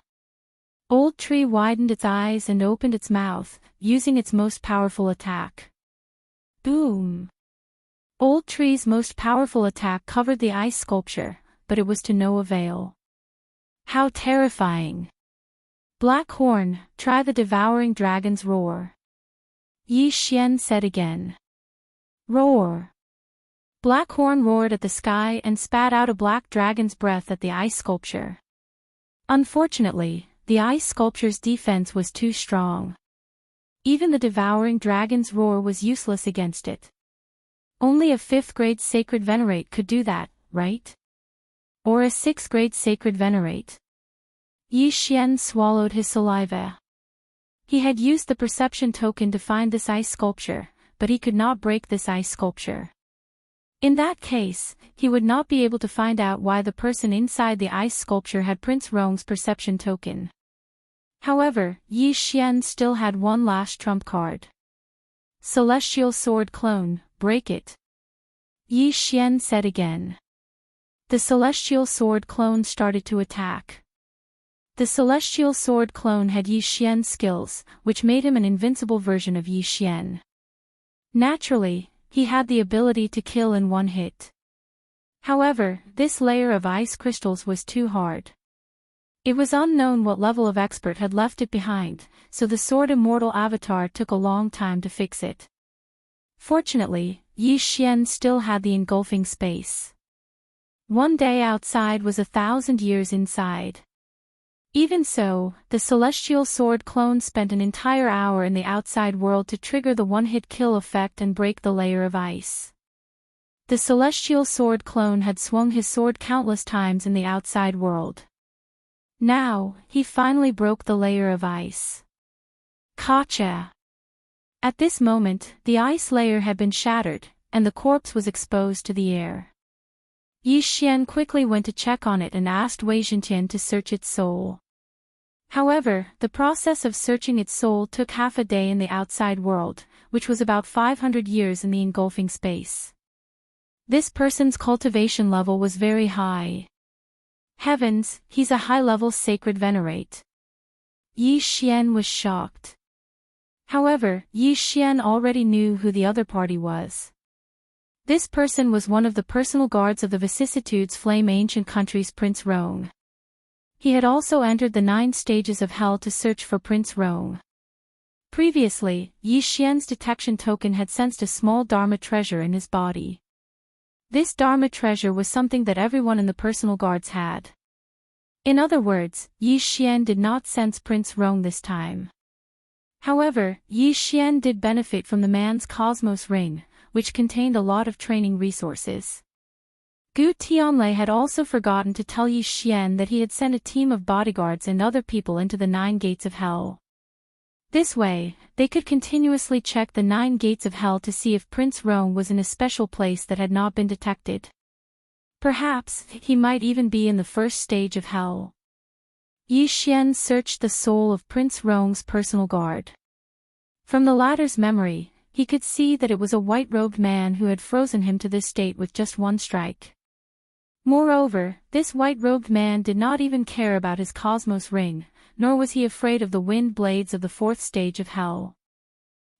Speaker 1: Old Tree widened its eyes and opened its mouth, using its most powerful attack. Boom! Old Tree's most powerful attack covered the ice sculpture, but it was to no avail. How terrifying! Blackhorn, try the devouring dragon's roar. Yi Xian said again. Roar! Blackhorn roared at the sky and spat out a black dragon's breath at the ice sculpture. Unfortunately, the ice sculpture's defense was too strong. Even the devouring dragon's roar was useless against it. Only a 5th grade sacred venerate could do that, right? Or a 6th grade sacred venerate. Yi Xian swallowed his saliva. He had used the perception token to find this ice sculpture, but he could not break this ice sculpture. In that case, he would not be able to find out why the person inside the ice sculpture had Prince Rong's perception token. However, Yi Xian still had one last trump card. Celestial Sword Clone, break it. Yi Xian said again. The Celestial Sword Clone started to attack. The Celestial Sword Clone had Yi Xian's skills, which made him an invincible version of Yi Xian. Naturally, he had the ability to kill in one hit. However, this layer of ice crystals was too hard. It was unknown what level of expert had left it behind, so the Sword Immortal avatar took a long time to fix it. Fortunately, Yi Xian still had the engulfing space. One day outside was 1,000 years inside. Even so, the celestial sword clone spent an entire hour in the outside world to trigger the one-hit kill effect and break the layer of ice. The celestial sword clone had swung his sword countless times in the outside world. Now, he finally broke the layer of ice. Gotcha! At this moment, the ice layer had been shattered, and the corpse was exposed to the air. Yi Xian quickly went to check on it and asked Wei Zhentian to search its soul. However, the process of searching its soul took half a day in the outside world, which was about 500 years in the engulfing space. This person's cultivation level was very high. Heavens, he's a high-level sacred venerate. Yi Xian was shocked. However, Yi Xian already knew who the other party was. This person was one of the personal guards of the Vicissitudes Flame Ancient Country's Prince Rong. He had also entered the 9 stages of hell to search for Prince Rong. Previously, Yi Xian's detection token had sensed a small Dharma treasure in his body. This Dharma treasure was something that everyone in the personal guards had. In other words, Yi Xian did not sense Prince Rong this time. However, Yi Xian did benefit from the man's Cosmos Ring, which contained a lot of training resources. Gu Tianlei had also forgotten to tell Yi Xian that he had sent a team of bodyguards and other people into the 9 gates of hell. This way, they could continuously check the 9 gates of hell to see if Prince Rong was in a special place that had not been detected. Perhaps, he might even be in the 1st stage of hell. Yi Xian searched the soul of Prince Rong's personal guard. From the latter's memory, he could see that it was a white-robed man who had frozen him to this state with just one strike. Moreover, this white-robed man did not even care about his Cosmos Ring, nor was he afraid of the wind blades of the 4th stage of hell.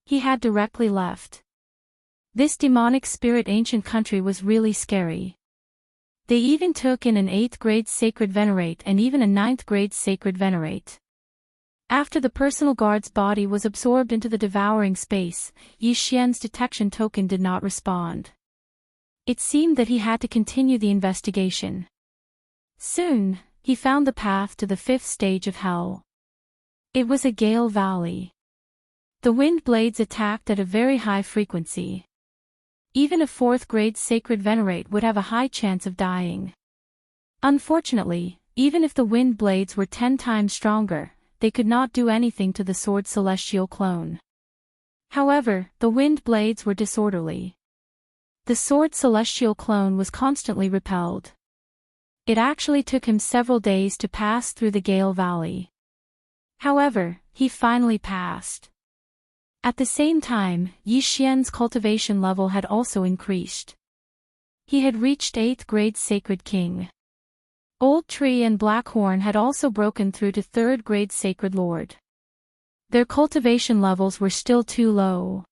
Speaker 1: He had directly left. This demonic spirit ancient country was really scary. They even took in an 8th grade sacred venerate and even a 9th grade sacred venerate. After the personal guard's body was absorbed into the devouring space, Yi Xian's detection token did not respond. It seemed that he had to continue the investigation. Soon, he found the path to the 5th stage of hell. It was a gale valley. The wind blades attacked at a very high frequency. Even a 4th grade sacred venerate would have a high chance of dying. Unfortunately, even if the wind blades were 10 times stronger, they could not do anything to the sword celestial clone. However, the wind blades were disorderly. The sword celestial clone was constantly repelled. It actually took him several days to pass through the Gale Valley. However, he finally passed. At the same time, Yi Xian's cultivation level had also increased. He had reached 8th grade Sacred King. Old Tree and Blackhorn had also broken through to 3rd grade Sacred Lord. Their cultivation levels were still too low.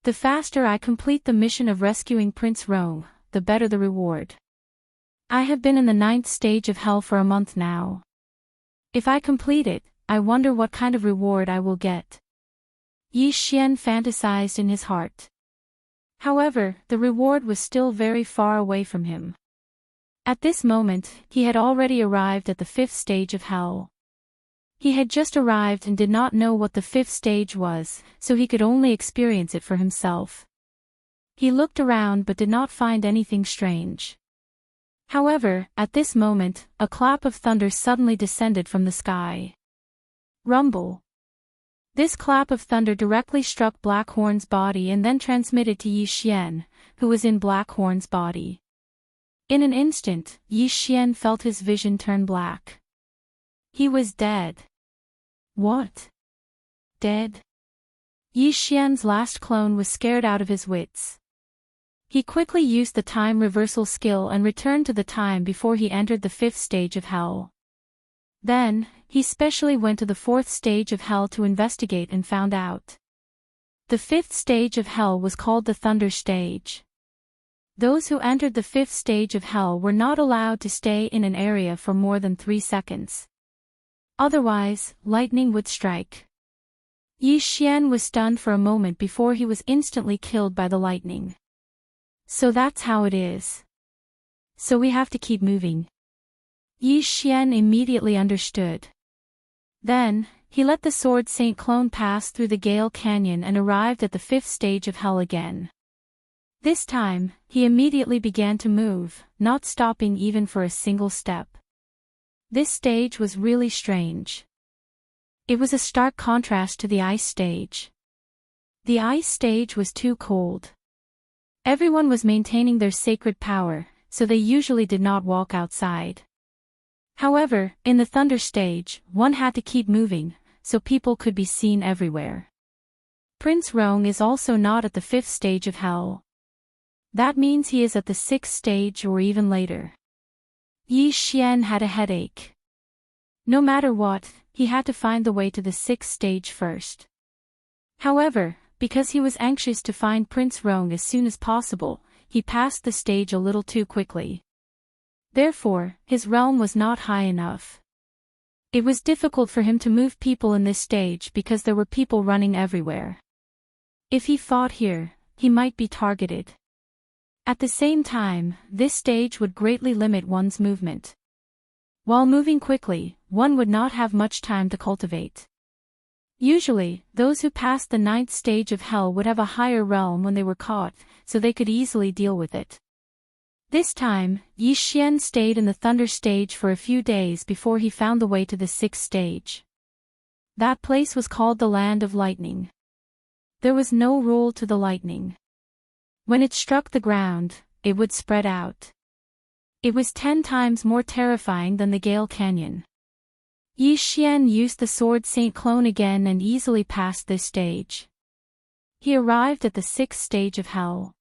Speaker 1: The faster I complete the mission of rescuing Prince Rong, the better the reward. I have been in the 9th stage of hell for a month now. If I complete it, I wonder what kind of reward I will get. Yi Xian fantasized in his heart. However, the reward was still very far away from him. At this moment, he had already arrived at the 5th stage of hell. He had just arrived and did not know what the 5th stage was, so he could only experience it for himself. He looked around but did not find anything strange. However, at this moment, a clap of thunder suddenly descended from the sky. Rumble. This clap of thunder directly struck Blackhorn's body and then transmitted to Yi Xian, who was in Blackhorn's body. In an instant, Yi Xian felt his vision turn black. He was dead. What? Dead? Yi Xian's last clone was scared out of his wits. He quickly used the time reversal skill and returned to the time before he entered the 5th stage of hell. Then, he specially went to the 4th stage of hell to investigate and found out. The 5th stage of hell was called the Thunder Stage. Those who entered the 5th stage of hell were not allowed to stay in an area for more than 3 seconds. Otherwise, lightning would strike. Yi Xian was stunned for a moment before he was instantly killed by the lightning. So that's how it is. So we have to keep moving. Yi Xian immediately understood. Then, he let the sword Saint clone pass through the Gale Canyon and arrived at the 5th stage of hell again. This time, he immediately began to move, not stopping even for a single step. This stage was really strange. It was a stark contrast to the ice stage. The ice stage was too cold. Everyone was maintaining their sacred power, so they usually did not walk outside. However, in the thunder stage, one had to keep moving, so people could be seen everywhere. Prince Rong is also not at the 5th stage of hell. That means he is at the 6th stage or even later. Yi Xian had a headache. No matter what, he had to find the way to the 6th stage first. However, because he was anxious to find Prince Rong as soon as possible, he passed the stage a little too quickly. Therefore, his realm was not high enough. It was difficult for him to move people in this stage because there were people running everywhere. If he fought here, he might be targeted. At the same time, this stage would greatly limit one's movement. While moving quickly, one would not have much time to cultivate. Usually, those who passed the 9th stage of hell would have a higher realm when they were caught, so they could easily deal with it. This time, Yi Xian stayed in the thunder stage for a few days before he found the way to the 6th stage. That place was called the Land of Lightning. There was no rule to the lightning. When it struck the ground, it would spread out. It was 10 times more terrifying than the Gale Canyon. Yi Xian used the sword Saint clone again and easily passed this stage. He arrived at the 6th stage of hell.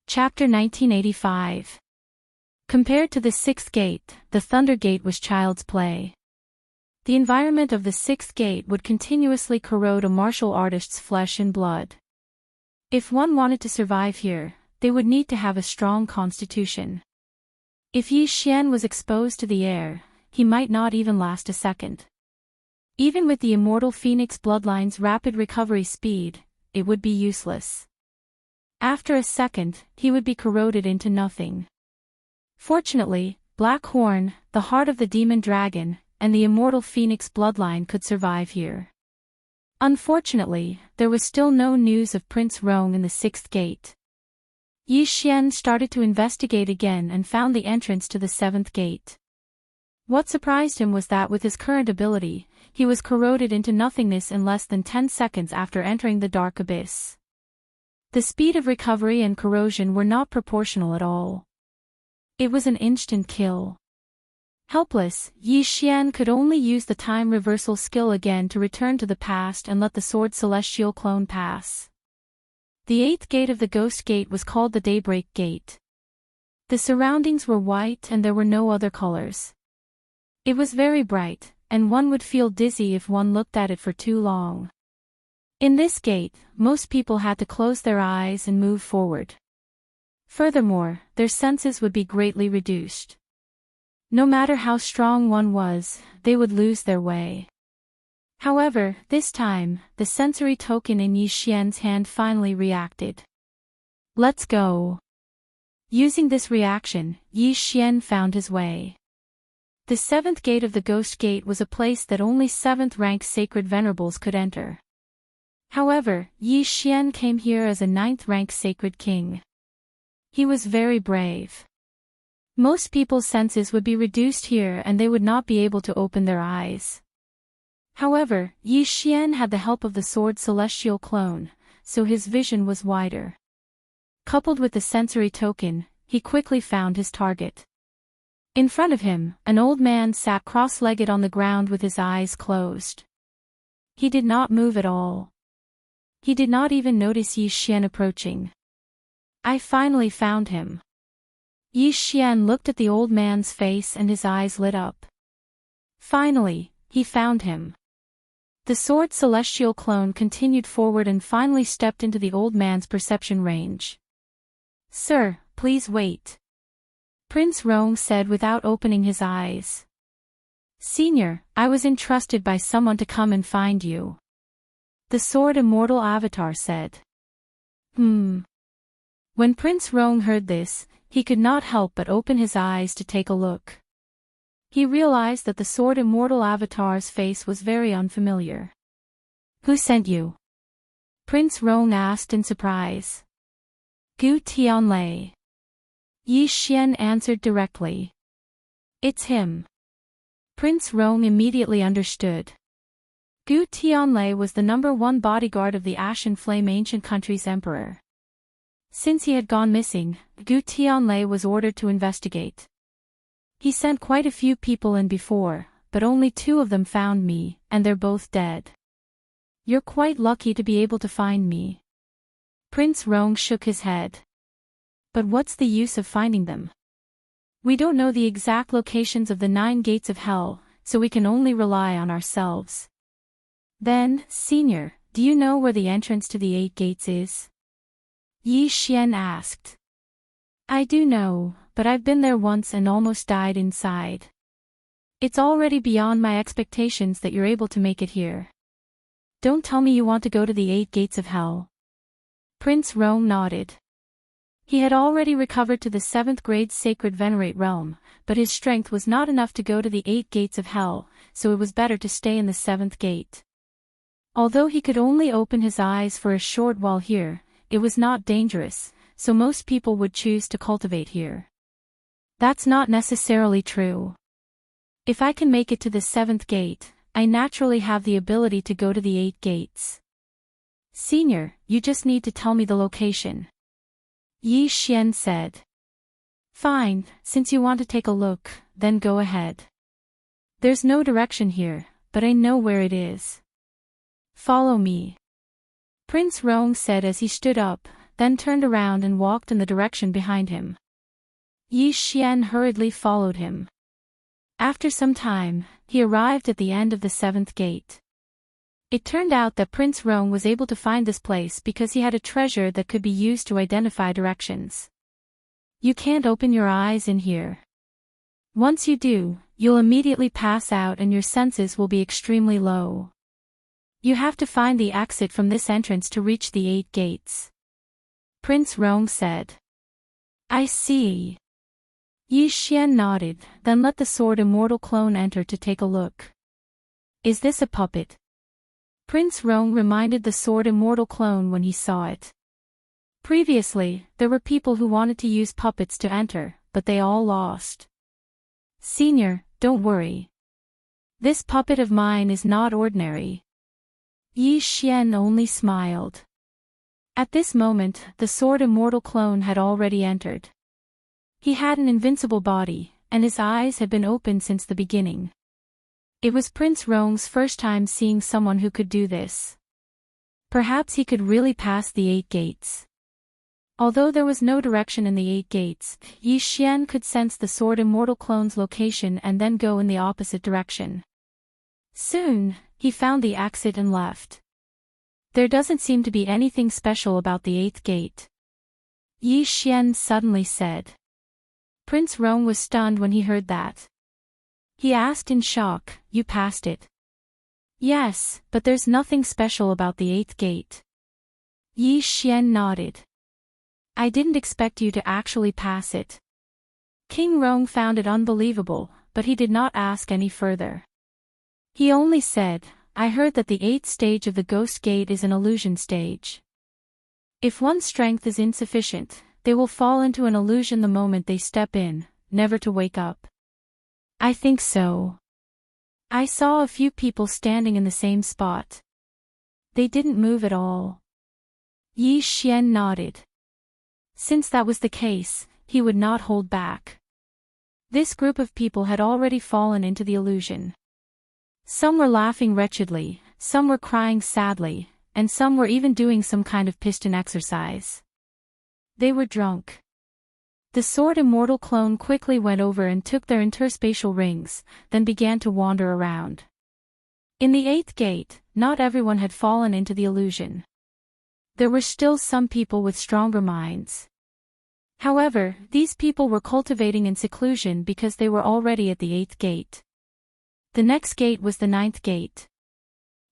Speaker 1: Chapter 1985. Compared to the 6th gate, the Thunder Gate was child's play. The environment of the 6th gate would continuously corrode a martial artist's flesh and blood. If one wanted to survive here, they would need to have a strong constitution. If Yi Xian was exposed to the air, he might not even last a second. Even with the immortal Phoenix bloodline's rapid recovery speed, it would be useless. After a second, he would be corroded into nothing. Fortunately, Black Horn, the heart of the demon dragon, and the immortal Phoenix bloodline could survive here. Unfortunately, there was still no news of Prince Rong in the 6th gate. Yi Xian started to investigate again and found the entrance to the 7th gate. What surprised him was that with his current ability, he was corroded into nothingness in less than 10 seconds after entering the dark abyss. The speed of recovery and corrosion were not proportional at all. It was an instant kill. Helpless, Yi Xian could only use the time reversal skill again to return to the past and let the sword celestial clone pass. The 8th gate of the Ghost Gate was called the Daybreak Gate. The surroundings were white and there were no other colors. It was very bright, and one would feel dizzy if one looked at it for too long. In this gate, most people had to close their eyes and move forward. Furthermore, their senses would be greatly reduced. No matter how strong one was, they would lose their way. However, this time, the sensory token in Yi Xian's hand finally reacted. Let's go. Using this reaction, Yi Xian found his way. The 7th gate of the Ghost Gate was a place that only 7th rank sacred venerables could enter. However, Yi Xian came here as a 9th rank sacred king. He was very brave. Most people's senses would be reduced here and they would not be able to open their eyes. However, Yi Xian had the help of the sword celestial clone, so his vision was wider. Coupled with the sensory token, he quickly found his target. In front of him, an old man sat cross-legged on the ground with his eyes closed. He did not move at all. He did not even notice Yi Xian approaching. I finally found him. Yi Xian looked at the old man's face and his eyes lit up. Finally, he found him. The sword celestial clone continued forward and finally stepped into the old man's perception range. Sir, please wait. Prince Rong said without opening his eyes. Senior, I was entrusted by someone to come and find you. The sword immortal avatar said. When Prince Rong heard this, he could not help but open his eyes to take a look. He realized that the Sword Immortal avatar's face was very unfamiliar. Who sent you? Prince Rong asked in surprise. Gu Tianlei. Yi Xian answered directly. It's him. Prince Rong immediately understood. Gu Tianlei was the #1 bodyguard of the Ashen Flame Ancient Country's emperor. Since he had gone missing, Gu Tianlei was ordered to investigate. He sent quite a few people in before, but only 2 of them found me, and they're both dead. You're quite lucky to be able to find me. Prince Rong shook his head. But what's the use of finding them? We don't know the exact locations of the 9 gates of hell, so we can only rely on ourselves. Then, Senior, do you know where the entrance to the 8 gates is? Yi Xian asked. I do know, but I've been there once and almost died inside. It's already beyond my expectations that you're able to make it here. Don't tell me you want to go to the 8 gates of hell. Prince Rong nodded. He had already recovered to the 7th grade Sacred Venerate realm, but his strength was not enough to go to the 8 gates of hell, so it was better to stay in the 7th gate. Although he could only open his eyes for a short while here, it was not dangerous, so most people would choose to cultivate here. That's not necessarily true. If I can make it to the 7th gate, I naturally have the ability to go to the 8 gates. Senior, you just need to tell me the location. Yi Xian said. Fine, since you want to take a look, then go ahead. There's no direction here, but I know where it is. Follow me. Prince Rong said as he stood up, then turned around and walked in the direction behind him. Yi Xian hurriedly followed him. After some time, he arrived at the end of the 7th gate. It turned out that Prince Rong was able to find this place because he had a treasure that could be used to identify directions. You can't open your eyes in here. Once you do, you'll immediately pass out and your senses will be extremely low. You have to find the exit from this entrance to reach the 8 gates. Prince Rong said. I see. Yi Xian nodded, then let the Sword Immortal clone enter to take a look. Is this a puppet? Prince Rong reminded the Sword Immortal clone when he saw it. Previously, there were people who wanted to use puppets to enter, but they all lost. Senior, don't worry. This puppet of mine is not ordinary. Yi Xian only smiled. At this moment, the Sword Immortal clone had already entered. He had an invincible body, and his eyes had been open since the beginning. It was Prince Rong's first time seeing someone who could do this. Perhaps he could really pass the 8 gates. Although there was no direction in the 8 gates, Yi Xian could sense the Sword Immortal clone's location and then go in the opposite direction. Soon, he found the exit and left. There doesn't seem to be anything special about the 8th gate. Yi Xian suddenly said. Prince Rong was stunned when he heard that. He asked in shock, you passed it? Yes, but there's nothing special about the 8th gate. Yi Xian nodded. I didn't expect you to actually pass it. King Rong found it unbelievable, but he did not ask any further. He only said, I heard that the 8th stage of the Ghost Gate is an illusion stage. If one's strength is insufficient, they will fall into an illusion the moment they step in, never to wake up. I think so. I saw a few people standing in the same spot. They didn't move at all. Yi Xian nodded. Since that was the case, he would not hold back. This group of people had already fallen into the illusion. Some were laughing wretchedly, some were crying sadly, and some were even doing some kind of piston exercise. They were drunk. The Sword Immortal clone quickly went over and took their interspatial rings, then began to wander around. In the 8th gate, not everyone had fallen into the illusion. There were still some people with stronger minds. However, these people were cultivating in seclusion because they were already at the 8th gate. The next gate was the 9th gate.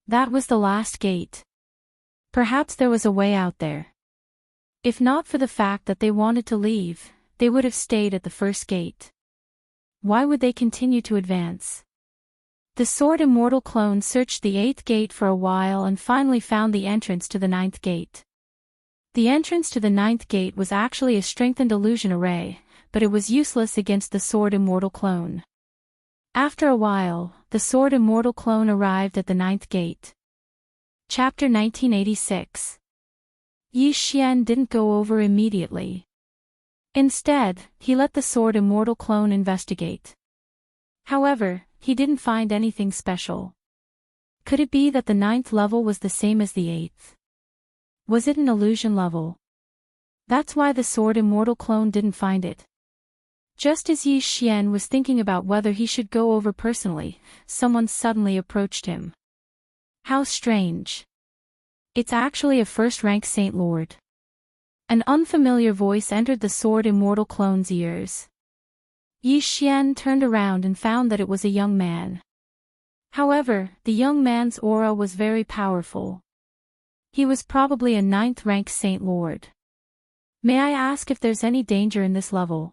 Speaker 1: That was the last gate. Perhaps there was a way out there. If not for the fact that they wanted to leave, they would have stayed at the first gate. Why would they continue to advance? The sword immortal clone searched the 8th gate for a while and finally found the entrance to the 9th gate. The entrance to the 9th gate was actually a strengthened illusion array, but it was useless against the sword immortal clone. After a while, the sword immortal clone arrived at the 9th gate. Chapter 1986. Yi Xian didn't go over immediately. Instead, he let the sword immortal clone investigate. However, he didn't find anything special. Could it be that the 9th level was the same as the 8th? Was it an illusion level? That's why the sword immortal clone didn't find it. Just as Yi Xian was thinking about whether he should go over personally, someone suddenly approached him. How strange. It's actually a first-rank Saint Lord. An unfamiliar voice entered the sword immortal clone's ears. Yi Xian turned around and found that it was a young man. However, the young man's aura was very powerful. He was probably a 9th-rank Saint Lord. May I ask if there's any danger in this level?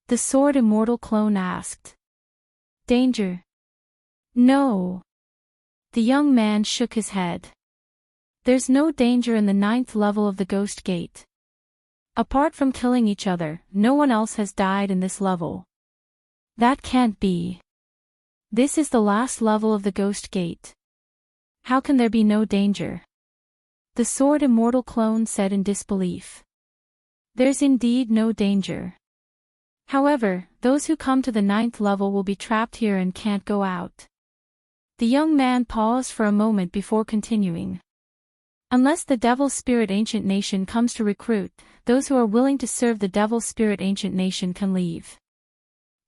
Speaker 1: The sword immortal clone asked. Danger? No. The young man shook his head. There's no danger in the 9th level of the Ghost Gate. Apart from killing each other, no one else has died in this level. That can't be. This is the last level of the Ghost Gate. How can there be no danger? The sword immortal clone said in disbelief. There's indeed no danger. However, those who come to the 9th level will be trapped here and can't go out. The young man paused for a moment before continuing. Unless the Devil Spirit Ancient Nation comes to recruit, those who are willing to serve the Devil Spirit Ancient Nation can leave.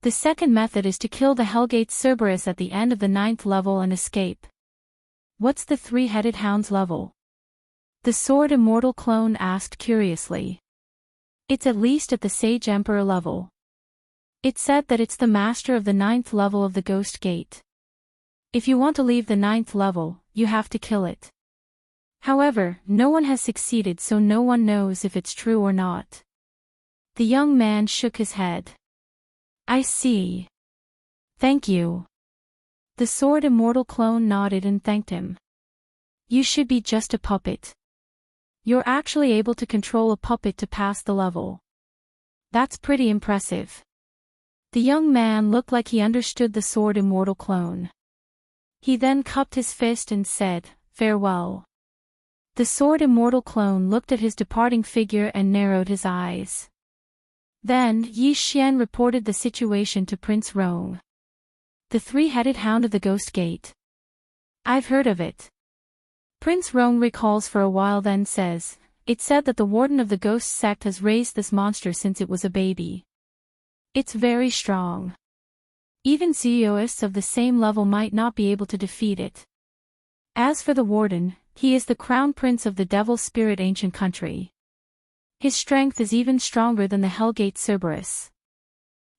Speaker 1: The second method is to kill the Hellgate Cerberus at the end of the 9th level and escape. What's the three-headed hound's level? The sword immortal clone asked curiously. It's at least at the Sage Emperor level. It said that it's the master of the 9th level of the Ghost Gate. If you want to leave the 9th level, you have to kill it. However, no one has succeeded, so no one knows if it's true or not. The young man shook his head. I see. Thank you. The sword immortal clone nodded and thanked him. You should be just a puppet. You're actually able to control a puppet to pass the level. That's pretty impressive. The young man looked like he understood the sword immortal clone. He then cupped his fist and said, "Farewell." The sword immortal clone looked at his departing figure and narrowed his eyes. Then Yi Xian reported the situation to Prince Rong. The three-headed hound of the Ghost Gate. I've heard of it. Prince Rong recalls for a while, then says, it said that the warden of the ghost sect has raised this monster since it was a baby. It's very strong. Even CEOists of the same level might not be able to defeat it. As for the warden, he is the crown prince of the Devil Spirit Ancient Country. His strength is even stronger than the Hellgate Cerberus.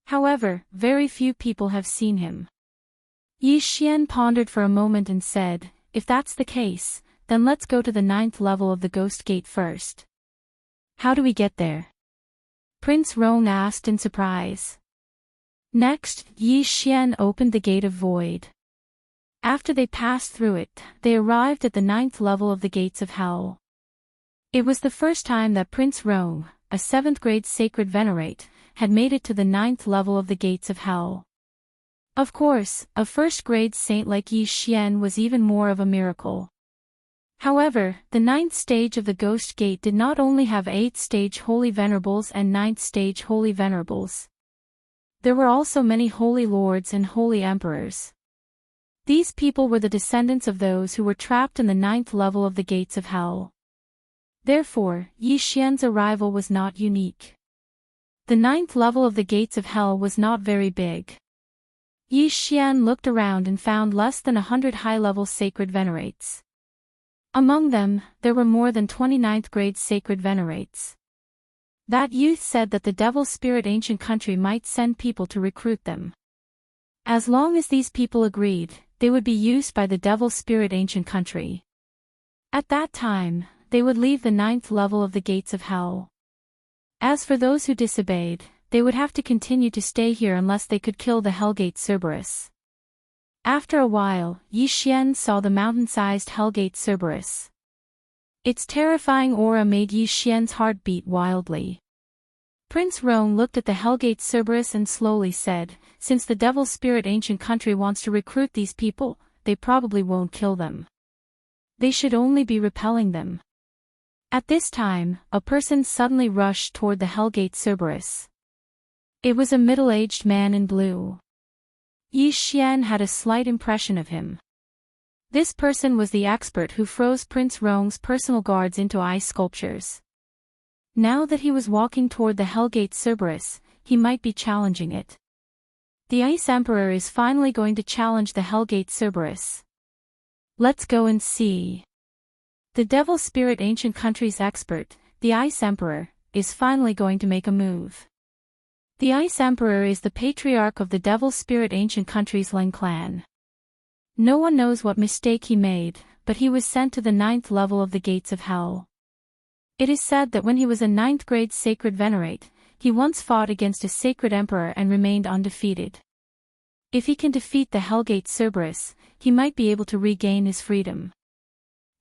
Speaker 1: However, very few people have seen him. Yi Xian pondered for a moment and said, if that's the case, then let's go to the 9th level of the Ghost Gate first. How do we get there? Prince Rong asked in surprise. Next, Yi Xian opened the Gate of Void. After they passed through it, they arrived at the 9th level of the Gates of Hell. It was the first time that Prince Rong, a 7th grade sacred venerate, had made it to the 9th level of the Gates of Hell. Of course, a 1st grade saint like Yi Xian was even more of a miracle. However, the 9th stage of the Ghost Gate did not only have 8th stage Holy Venerables and 9th stage Holy Venerables. There were also many Holy Lords and Holy Emperors. These people were the descendants of those who were trapped in the 9th level of the Gates of Hell. Therefore, Yi Xian's arrival was not unique. The 9th level of the Gates of Hell was not very big. Yi Xian looked around and found less than 100 high-level sacred venerates. Among them, there were more than 29th grade sacred venerates. That youth said that the Devil Spirit Ancient Country might send people to recruit them. As long as these people agreed, they would be used by the Devil Spirit Ancient Country. At that time, they would leave the 9th level of the Gates of Hell. As for those who disobeyed, they would have to continue to stay here unless they could kill the Hellgate Cerberus. After a while, Yi Xian saw the mountain-sized Hellgate Cerberus. Its terrifying aura made Yi Xian's heart beat wildly. Prince Roan looked at the Hellgate Cerberus and slowly said, "Since the Devil Spirit Ancient Country wants to recruit these people, they probably won't kill them. They should only be repelling them." At this time, a person suddenly rushed toward the Hellgate Cerberus. It was a middle-aged man in blue. Yi Xian had a slight impression of him. This person was the expert who froze Prince Roan's personal guards into ice sculptures. Now that he was walking toward the Hellgate Cerberus, he might be challenging it. The Ice Emperor is finally going to challenge the Hellgate Cerberus. Let's go and see. The Devil Spirit Ancient Country's expert, the Ice Emperor, is finally going to make a move. The Ice Emperor is the patriarch of the Devil Spirit Ancient Country's Leng clan. No one knows what mistake he made, but he was sent to the 9th level of the Gates of Hell. It is said that when he was a 9th grade Sacred Venerate, he once fought against a Sacred Emperor and remained undefeated. If he can defeat the Hellgate Cerberus, he might be able to regain his freedom.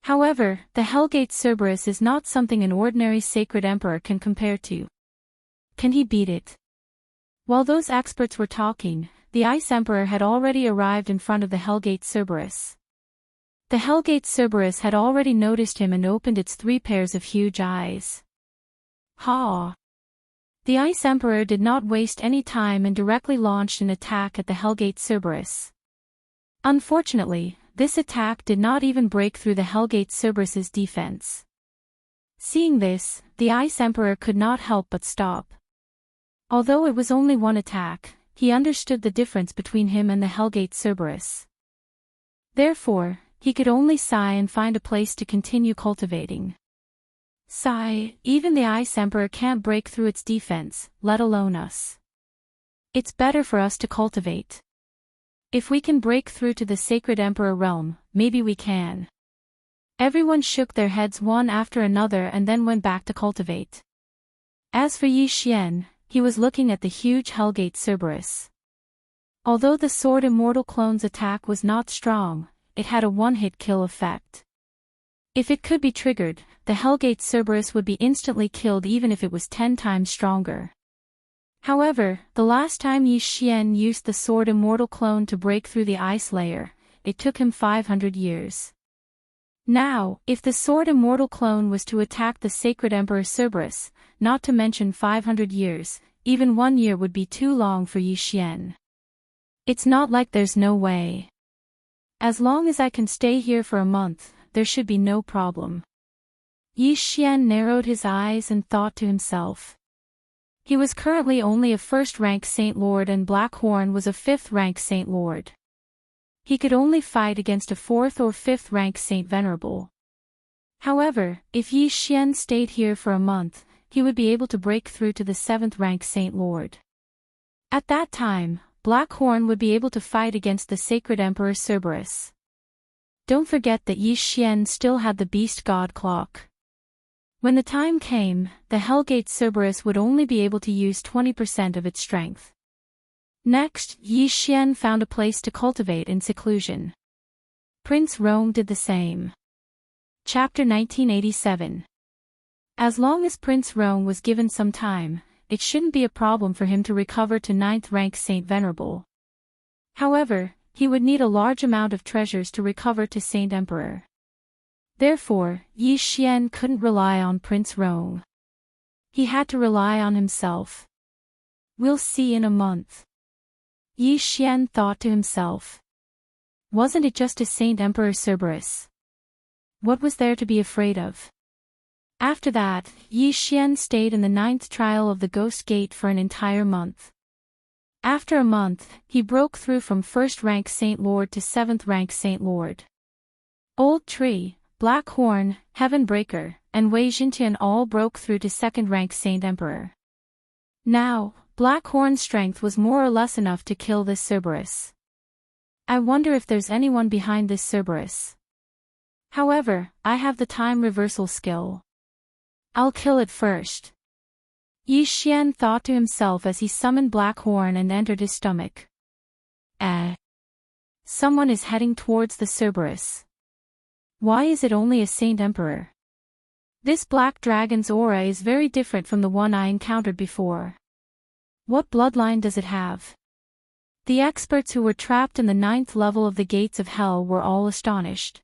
Speaker 1: However, the Hellgate Cerberus is not something an ordinary Sacred Emperor can compare to. Can he beat it? While those experts were talking, the Ice Emperor had already arrived in front of the Hellgate Cerberus. The Hellgate Cerberus had already noticed him and opened its 3 pairs of huge eyes. Ha! The Ice Emperor did not waste any time and directly launched an attack at the Hellgate Cerberus. Unfortunately, this attack did not even break through the Hellgate Cerberus's defense. Seeing this, the Ice Emperor could not help but stop. Although it was only one attack, he understood the difference between him and the Hellgate Cerberus. Therefore, he could only sigh and find a place to continue cultivating. Sigh, even the Ice Emperor can't break through its defense, let alone us. It's better for us to cultivate. If we can break through to the Sacred Emperor realm, maybe we can. Everyone shook their heads one after another and then went back to cultivate. As for Yi Xian, he was looking at the huge Hellgate Cerberus. Although the Sword Immortal Clone's attack was not strong, it had a one-hit kill effect. If it could be triggered, the Hellgate Cerberus would be instantly killed even if it was 10 times stronger. However, the last time Yi Xian used the Sword Immortal Clone to break through the ice layer, it took him 500 years. Now, if the Sword Immortal Clone was to attack the Sacred Emperor Cerberus, not to mention 500 years, even 1 year would be too long for Yi Xian. It's not like there's no way. As long as I can stay here for a month, there should be no problem. Yi Xian narrowed his eyes and thought to himself. He was currently only a 1st-rank Saint Lord and Blackhorn was a 5th-rank Saint Lord. He could only fight against a 4th or 5th-rank Saint Venerable. However, if Yi Xian stayed here for a month, he would be able to break through to the 7th-rank Saint Lord. At that time, Blackhorn would be able to fight against the Sacred Emperor Cerberus. Don't forget that Yi Xian still had the Beast God Clock. When the time came, the Hellgate Cerberus would only be able to use 20% of its strength. Next, Yi Xian found a place to cultivate in seclusion. Prince Roan did the same. Chapter 1987. As long as Prince Roan was given some time, it shouldn't be a problem for him to recover to 9th-rank Saint Venerable. However, he would need a large amount of treasures to recover to Saint Emperor. Therefore, Yi Xian couldn't rely on Prince Roan. He had to rely on himself. We'll see in a month. Yi Xian thought to himself. Wasn't it just a Saint Emperor Cerberus? What was there to be afraid of? After that, Yi Xian stayed in the 9th trial of the Ghost Gate for an entire month. After a month, he broke through from 1st-rank Saint Lord to 7th-rank Saint Lord. Old Tree, Blackhorn, Heavenbreaker, and Wei Jintian all broke through to 2nd-rank Saint Emperor. Now, Blackhorn's strength was more or less enough to kill this Cerberus. I wonder if there's anyone behind this Cerberus. However, I have the time reversal skill. I'll kill it first. Yi Xian thought to himself as he summoned Black Horn and entered his stomach. Someone is heading towards the Cerberus. Why is it only a Saint Emperor? This black dragon's aura is very different from the one I encountered before. What bloodline does it have? The experts who were trapped in the 9th level of the gates of hell were all astonished.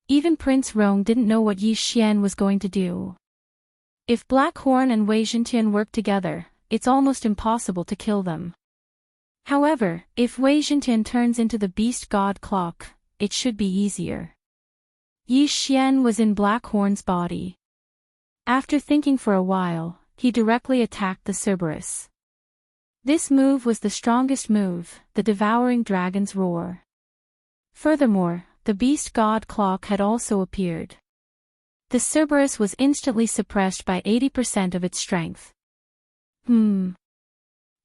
Speaker 1: Even Prince Rong didn't know what Yi Xian was going to do. If Black Horn and Wei Zhentian work together, it's almost impossible to kill them. However, if Wei Zhentian turns into the beast god clock, it should be easier. Yi Xian was in Black Horn's body. After thinking for a while, he directly attacked the Cerberus. This move was the strongest move, the devouring dragon's roar. Furthermore, the beast god clock had also appeared. The Cerberus was instantly suppressed by 80% of its strength.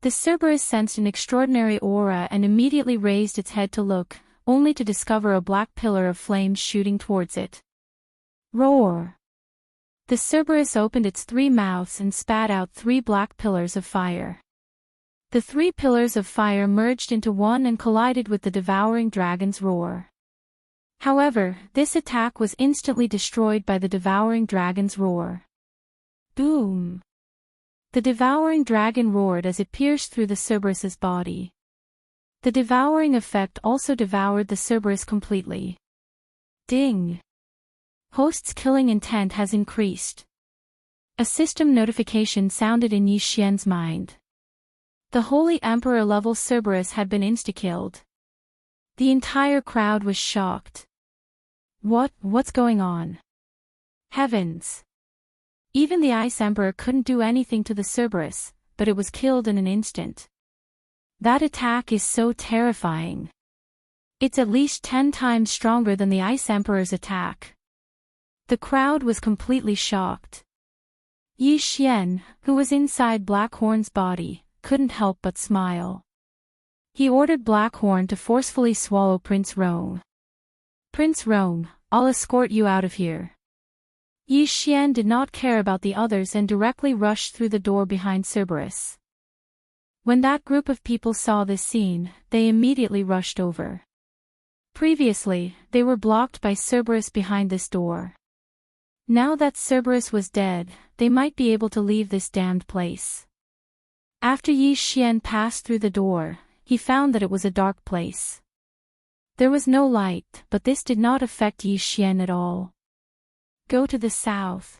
Speaker 1: The Cerberus sensed an extraordinary aura and immediately raised its head to look, only to discover a black pillar of flames shooting towards it. Roar! The Cerberus opened its 3 mouths and spat out 3 black pillars of fire. The 3 pillars of fire merged into one and collided with the devouring dragon's roar. However, this attack was instantly destroyed by the devouring dragon's roar. Boom! The devouring dragon roared as it pierced through the Cerberus's body. The devouring effect also devoured the Cerberus completely. Ding! Host's killing intent has increased. A system notification sounded in Yi Xian's mind. The Holy Emperor-level Cerberus had been insta-killed. The entire crowd was shocked. What's going on? Heavens! Even the Ice Emperor couldn't do anything to the Cerberus, but it was killed in an instant. That attack is so terrifying. It's at least 10 times stronger than the Ice Emperor's attack. The crowd was completely shocked. Yi Xian, who was inside Black Horn's body, couldn't help but smile. He ordered Black Horn to forcefully swallow Prince Rong. Prince Rong, I'll escort you out of here. Yi Xian did not care about the others and directly rushed through the door behind Cerberus. When that group of people saw this scene, they immediately rushed over. Previously, they were blocked by Cerberus behind this door. Now that Cerberus was dead, they might be able to leave this damned place. After Yi Xian passed through the door, he found that it was a dark place. There was no light, but this did not affect Yi Xian at all. Go to the south.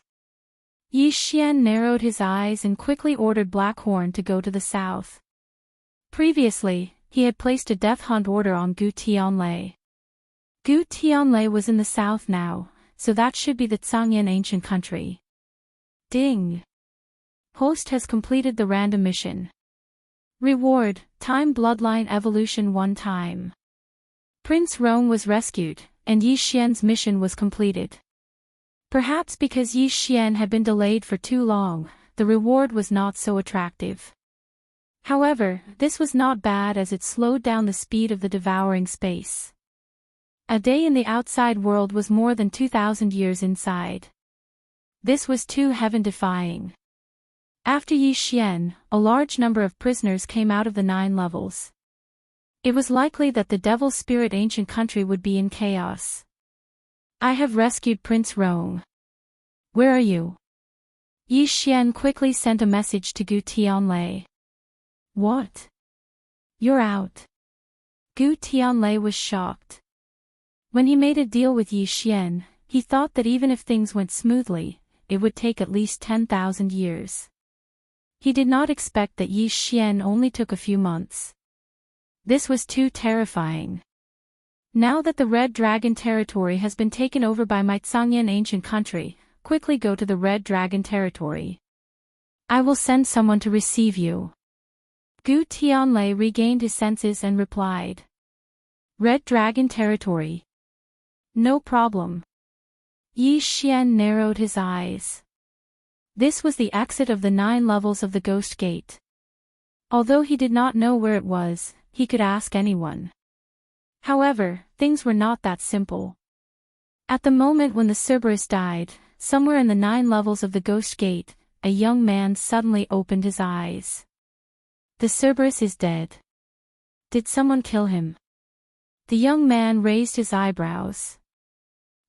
Speaker 1: Yi Xian narrowed his eyes and quickly ordered Black Horn to go to the south. Previously, he had placed a death hunt order on Gu Tianlei. Gu Tianlei was in the south now, so that should be the Zhangyan ancient country. Ding! Host has completed the random mission. Reward, Time Bloodline Evolution 1 time. Prince Rong was rescued, and Yi Xian's mission was completed. Perhaps because Yi Xian had been delayed for too long, the reward was not so attractive. However, this was not bad as it slowed down the speed of the devouring space. A day in the outside world was more than 2,000 years inside. This was too heaven-defying. After Yi Xian, a large number of prisoners came out of the 9 levels. It was likely that the Devil Spirit ancient country would be in chaos. I have rescued Prince Rong. Where are you? Yi Xian quickly sent a message to Gu Tianlei. What? You're out. Gu Tianlei was shocked. When he made a deal with Yi Xian, he thought that even if things went smoothly, it would take at least 10,000 years. He did not expect that Yi Xian only took a few months. This was too terrifying. Now that the Red Dragon territory has been taken over by my Zhangyan ancient country, quickly go to the Red Dragon territory. I will send someone to receive you. Gu Tianlei regained his senses and replied. Red Dragon territory. No problem. Yi Xian narrowed his eyes. This was the exit of the 9 levels of the Ghost Gate. Although he did not know where it was, he could ask anyone. However, things were not that simple. At the moment when the Cerberus died, somewhere in the 9 levels of the Ghost Gate, a young man suddenly opened his eyes. The Cerberus is dead. Did someone kill him? The young man raised his eyebrows.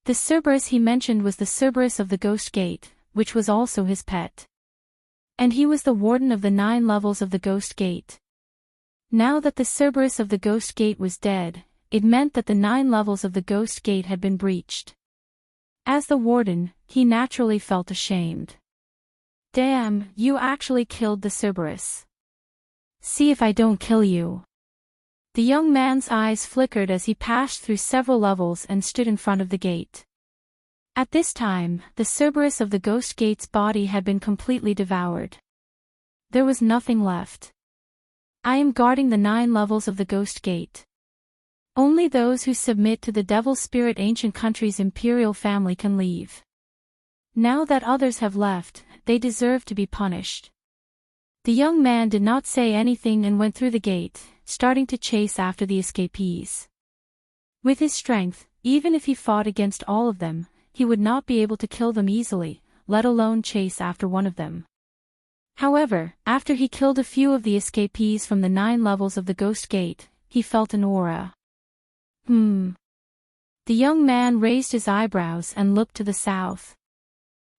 Speaker 1: The Cerberus he mentioned was the Cerberus of the Ghost Gate, which was also his pet. And he was the warden of the 9 levels of the Ghost Gate. Now that the Cerberus of the Ghost Gate was dead, it meant that the 9 levels of the Ghost Gate had been breached. As the warden, he naturally felt ashamed. Damn, you actually killed the Cerberus. See if I don't kill you. The young man's eyes flickered as he passed through several levels and stood in front of the gate. At this time, the Cerberus of the Ghost Gate's body had been completely devoured. There was nothing left. I am guarding the 9 levels of the Ghost Gate. Only those who submit to the Devil Spirit Ancient Country's imperial family can leave. Now that others have left, they deserve to be punished. The young man did not say anything and went through the gate, starting to chase after the escapees. With his strength, even if he fought against all of them, he would not be able to kill them easily, let alone chase after one of them. However, after he killed a few of the escapees from the 9 levels of the Ghost Gate, he felt an aura. The young man raised his eyebrows and looked to the south.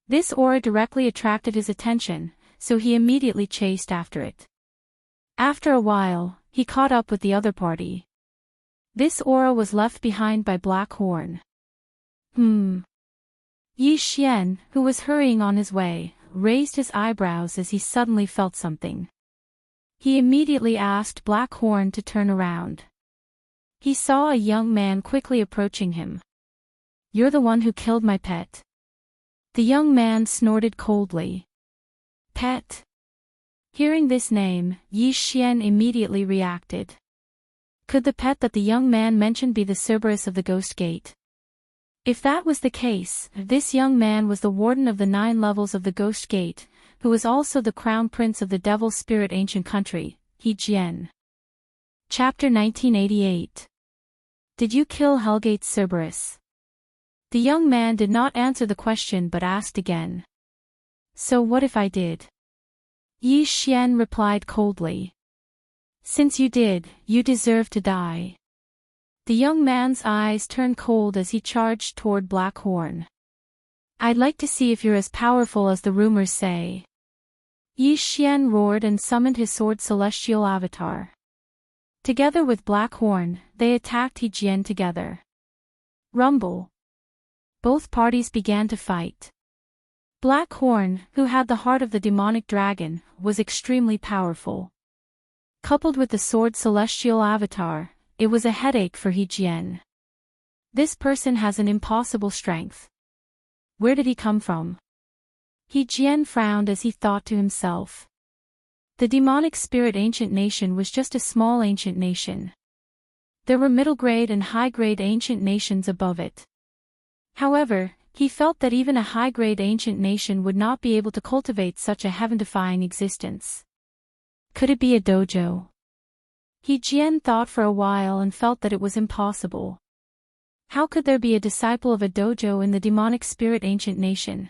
Speaker 1: This aura directly attracted his attention, so he immediately chased after it. After a while, he caught up with the other party. This aura was left behind by Black Horn. Yi Xian, who was hurrying on his way, raised his eyebrows as he suddenly felt something. He immediately asked Black Horn to turn around. He saw a young man quickly approaching him. You're the one who killed my pet. The young man snorted coldly. Pet? Hearing this name, Yi Xian immediately reacted. Could the pet that the young man mentioned be the Cerberus of the Ghost Gate? If that was the case, this young man was the warden of the 9 levels of the Ghost Gate, who was also the crown prince of the Devil Spirit Ancient Country, He Jian. Chapter 1988. Did you kill Hellgate's Cerberus? The young man did not answer the question but asked again. So what if I did? Yi Xian replied coldly. Since you did, you deserve to die. The young man's eyes turned cold as he charged toward Black Horn. I'd like to see if you're as powerful as the rumors say. Yi Xian roared and summoned his sword celestial avatar. Together with Black Horn, they attacked He Jian together. Rumble. Both parties began to fight. Black Horn, who had the heart of the demonic dragon, was extremely powerful. Coupled with the sword celestial avatar, it was a headache for He Jian. This person has an impossible strength. Where did he come from? He Jian frowned as he thought to himself. The demonic spirit ancient nation was just a small ancient nation. There were middle-grade and high-grade ancient nations above it. However, he felt that even a high-grade ancient nation would not be able to cultivate such a heaven-defying existence. Could it be a dojo? He Jian thought for a while and felt that it was impossible. How could there be a disciple of a dojo in the demonic spirit ancient nation?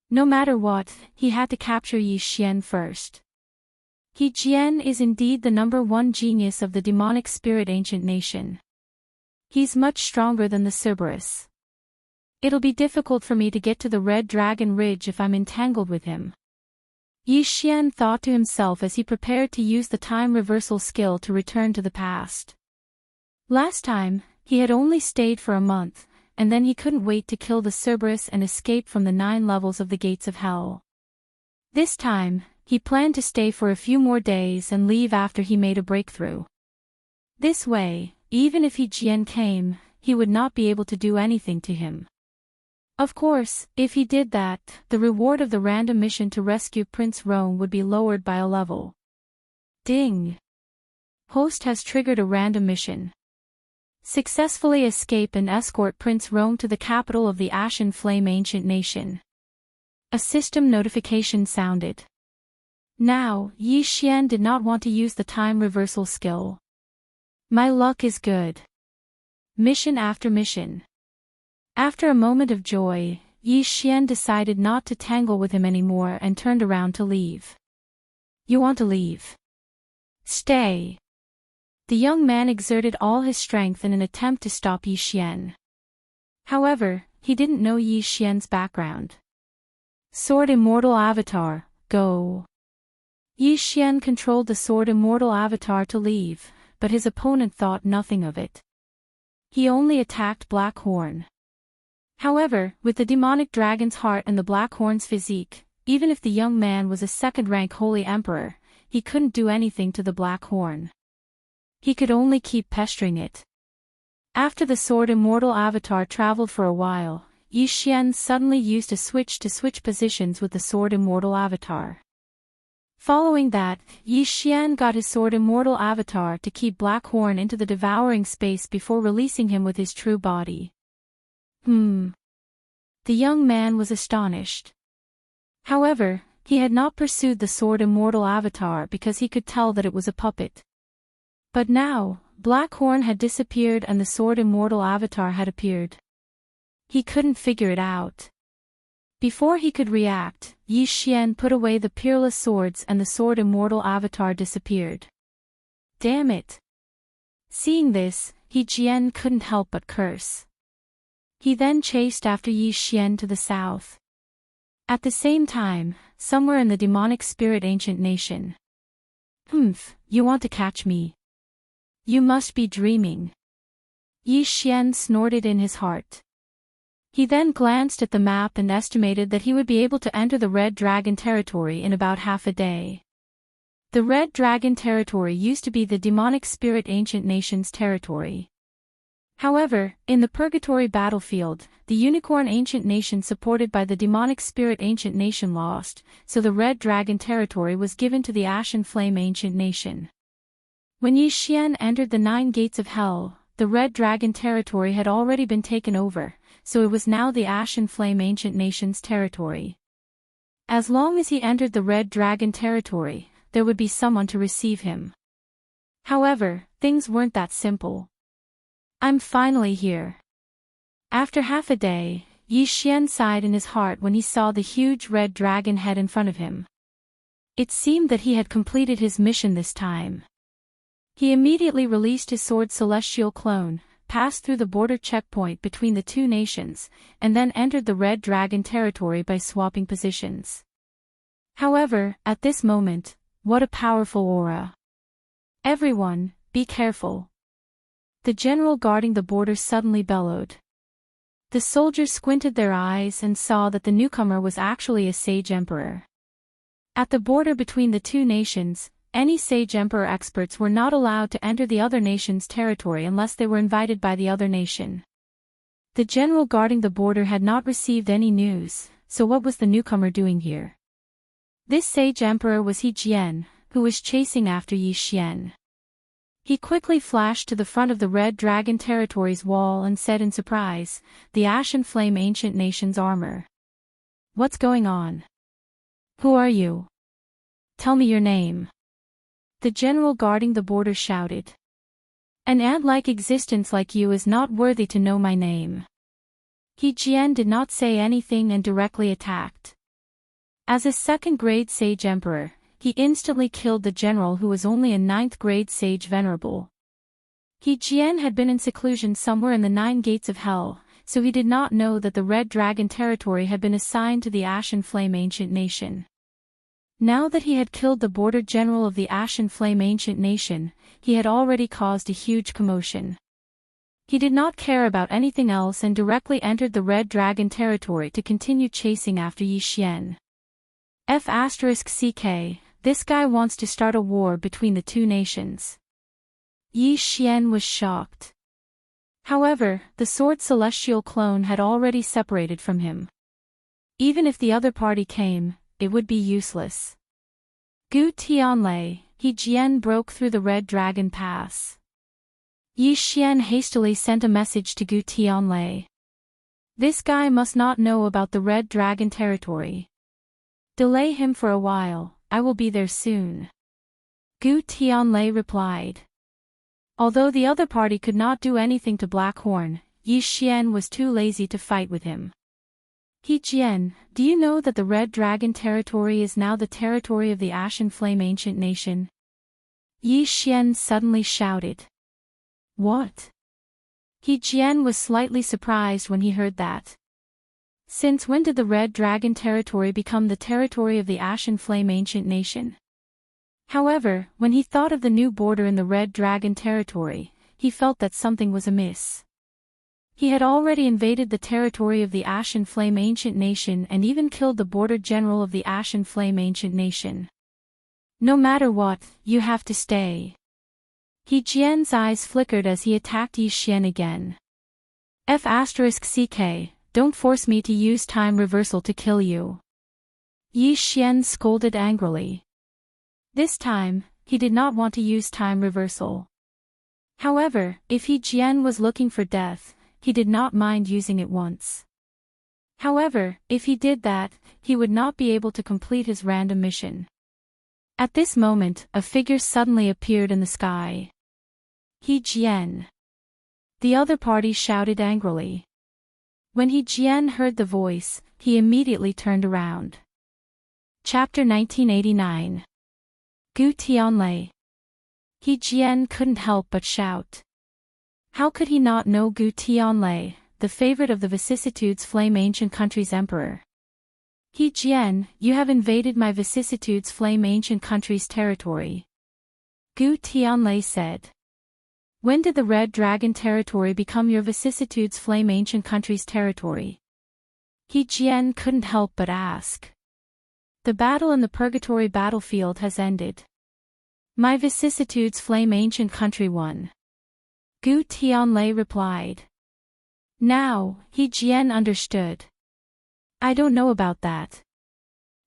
Speaker 1: No matter what, he had to capture Yi Xian first. He Jian is indeed the #1 genius of the demonic spirit ancient nation. He's much stronger than the Cerberus. It'll be difficult for me to get to the Red Dragon Ridge if I'm entangled with him. Yi Xian thought to himself as he prepared to use the time reversal skill to return to the past. Last time, he had only stayed for a month, and then he couldn't wait to kill the Cerberus and escape from the 9 levels of the gates of hell. This time, he planned to stay for a few more days and leave after he made a breakthrough. This way, even if He Jian came, he would not be able to do anything to him. Of course, if he did that, the reward of the random mission to rescue Prince Rome would be lowered by a level. Ding! Host has triggered a random mission. Successfully escape and escort Prince Rome to the capital of the Ashen Flame Ancient Nation. A system notification sounded. Now, Yi Xian did not want to use the time reversal skill. My luck is good. Mission after mission. After a moment of joy, Yi Xian decided not to tangle with him anymore and turned around to leave. You want to leave? Stay. The young man exerted all his strength in an attempt to stop Yi Xian. However, he didn't know Yi Xian's background. Sword Immortal Avatar, go. Yi Xian controlled the Sword Immortal Avatar to leave, but his opponent thought nothing of it. He only attacked Black Horn. However, with the demonic dragon's heart and the Black Horn's physique, even if the young man was a second-rank Holy Emperor, he couldn't do anything to the Black Horn. He could only keep pestering it. After the Sword Immortal Avatar traveled for a while, Yi Xian suddenly used a switch to switch positions with the Sword Immortal Avatar. Following that, Yi Xian got his Sword Immortal Avatar to keep Black Horn into the devouring space before releasing him with his true body. The young man was astonished. However, he had not pursued the Sword Immortal Avatar because he could tell that it was a puppet. But now, Black Horn had disappeared and the Sword Immortal Avatar had appeared. He couldn't figure it out. Before he could react, Yi Xian put away the peerless swords and the Sword Immortal Avatar disappeared. Damn it! Seeing this, Yi Xian couldn't help but curse. He then chased after Yi Xian to the south. At the same time, somewhere in the demonic spirit ancient nation. You want to catch me? You must be dreaming. Yi Xian snorted in his heart. He then glanced at the map and estimated that he would be able to enter the Red Dragon territory in about half a day. The Red Dragon territory used to be the demonic spirit ancient nation's territory. However, in the Purgatory battlefield, the Unicorn Ancient Nation supported by the Demonic Spirit Ancient Nation lost, so the Red Dragon territory was given to the Ashen Flame Ancient Nation. When Yi Xian entered the 9 gates of Hell, the Red Dragon territory had already been taken over, so it was now the Ashen Flame Ancient Nation's territory. As long as he entered the Red Dragon territory, there would be someone to receive him. However, things weren't that simple. I'm finally here. After half a day, Yi Xian sighed in his heart when he saw the huge red dragon head in front of him. It seemed that he had completed his mission this time. He immediately released his sword celestial clone, passed through the border checkpoint between the 2 nations, and then entered the red dragon territory by swapping positions. However, at this moment, what a powerful aura. Everyone, be careful. The general guarding the border suddenly bellowed. The soldiers squinted their eyes and saw that the newcomer was actually a sage emperor. At the border between the 2 nations, any sage emperor experts were not allowed to enter the other nation's territory unless they were invited by the other nation. The general guarding the border had not received any news, so what was the newcomer doing here? This sage emperor was Yi Jian, who was chasing after Yi Xian. He quickly flashed to the front of the Red Dragon territory's wall and said in surprise, "The Ashen Flame Ancient Nation's armor. What's going on? Who are you? Tell me your name." The general guarding the border shouted. "An ant-like existence like you is not worthy to know my name." Yi Jian did not say anything and directly attacked. As a second-grade sage emperor, he instantly killed the general who was only a 9th-grade sage venerable. Yi Jian had been in seclusion somewhere in the 9 gates of Hell, so he did not know that the Red Dragon territory had been assigned to the Ashen Flame Ancient Nation. Now that he had killed the border general of the Ashen Flame Ancient Nation, he had already caused a huge commotion. He did not care about anything else and directly entered the Red Dragon territory to continue chasing after Yi Xian. F***CK, this guy wants to start a war between the 2 nations. Yi Xian was shocked. However, the sword celestial clone had already separated from him. Even if the other party came, it would be useless. Gu Tianlei, Yi Jian broke through the Red Dragon Pass. Yi Xian hastily sent a message to Gu Tianlei. This guy must not know about the Red Dragon territory. Delay him for a while, I will be there soon. Gu Tianlei replied. Although the other party could not do anything to Black Horn, Yi Xian was too lazy to fight with him. He Jian, do you know that the Red Dragon territory is now the territory of the Ashen Flame Ancient Nation? Yi Xian suddenly shouted. What? He Jian was slightly surprised when he heard that. Since when did the Red Dragon territory become the territory of the Ashen Flame Ancient Nation? However, when he thought of the new border in the Red Dragon territory, he felt that something was amiss. He had already invaded the territory of the Ashen Flame Ancient Nation and even killed the border general of the Ashen Flame Ancient Nation. No matter what, you have to stay. He Jian's eyes flickered as he attacked Yi Xian again. F***ck, don't force me to use time reversal to kill you. Yi Xian scolded angrily. This time, he did not want to use time reversal. However, if He Jian was looking for death, he did not mind using it once. However, if he did that, he would not be able to complete his random mission. At this moment, a figure suddenly appeared in the sky. He Jian. The other party shouted angrily. When He Jian heard the voice, he immediately turned around. Chapter 1989. Gu Tianlei. He Jian couldn't help but shout. How could he not know Gu Tianlei, the favorite of the Vicissitudes Flame Ancient Country's emperor? He Jian, you have invaded my Vicissitudes Flame Ancient Country's territory. Gu Tianlei said. When did the Red Dragon territory become your Vicissitudes Flame Ancient Country's territory? He Jian couldn't help but ask. The battle in the Purgatory battlefield has ended. My Vicissitudes Flame Ancient Country won. Gu Tianlei replied. Now, He Jian understood. I don't know about that.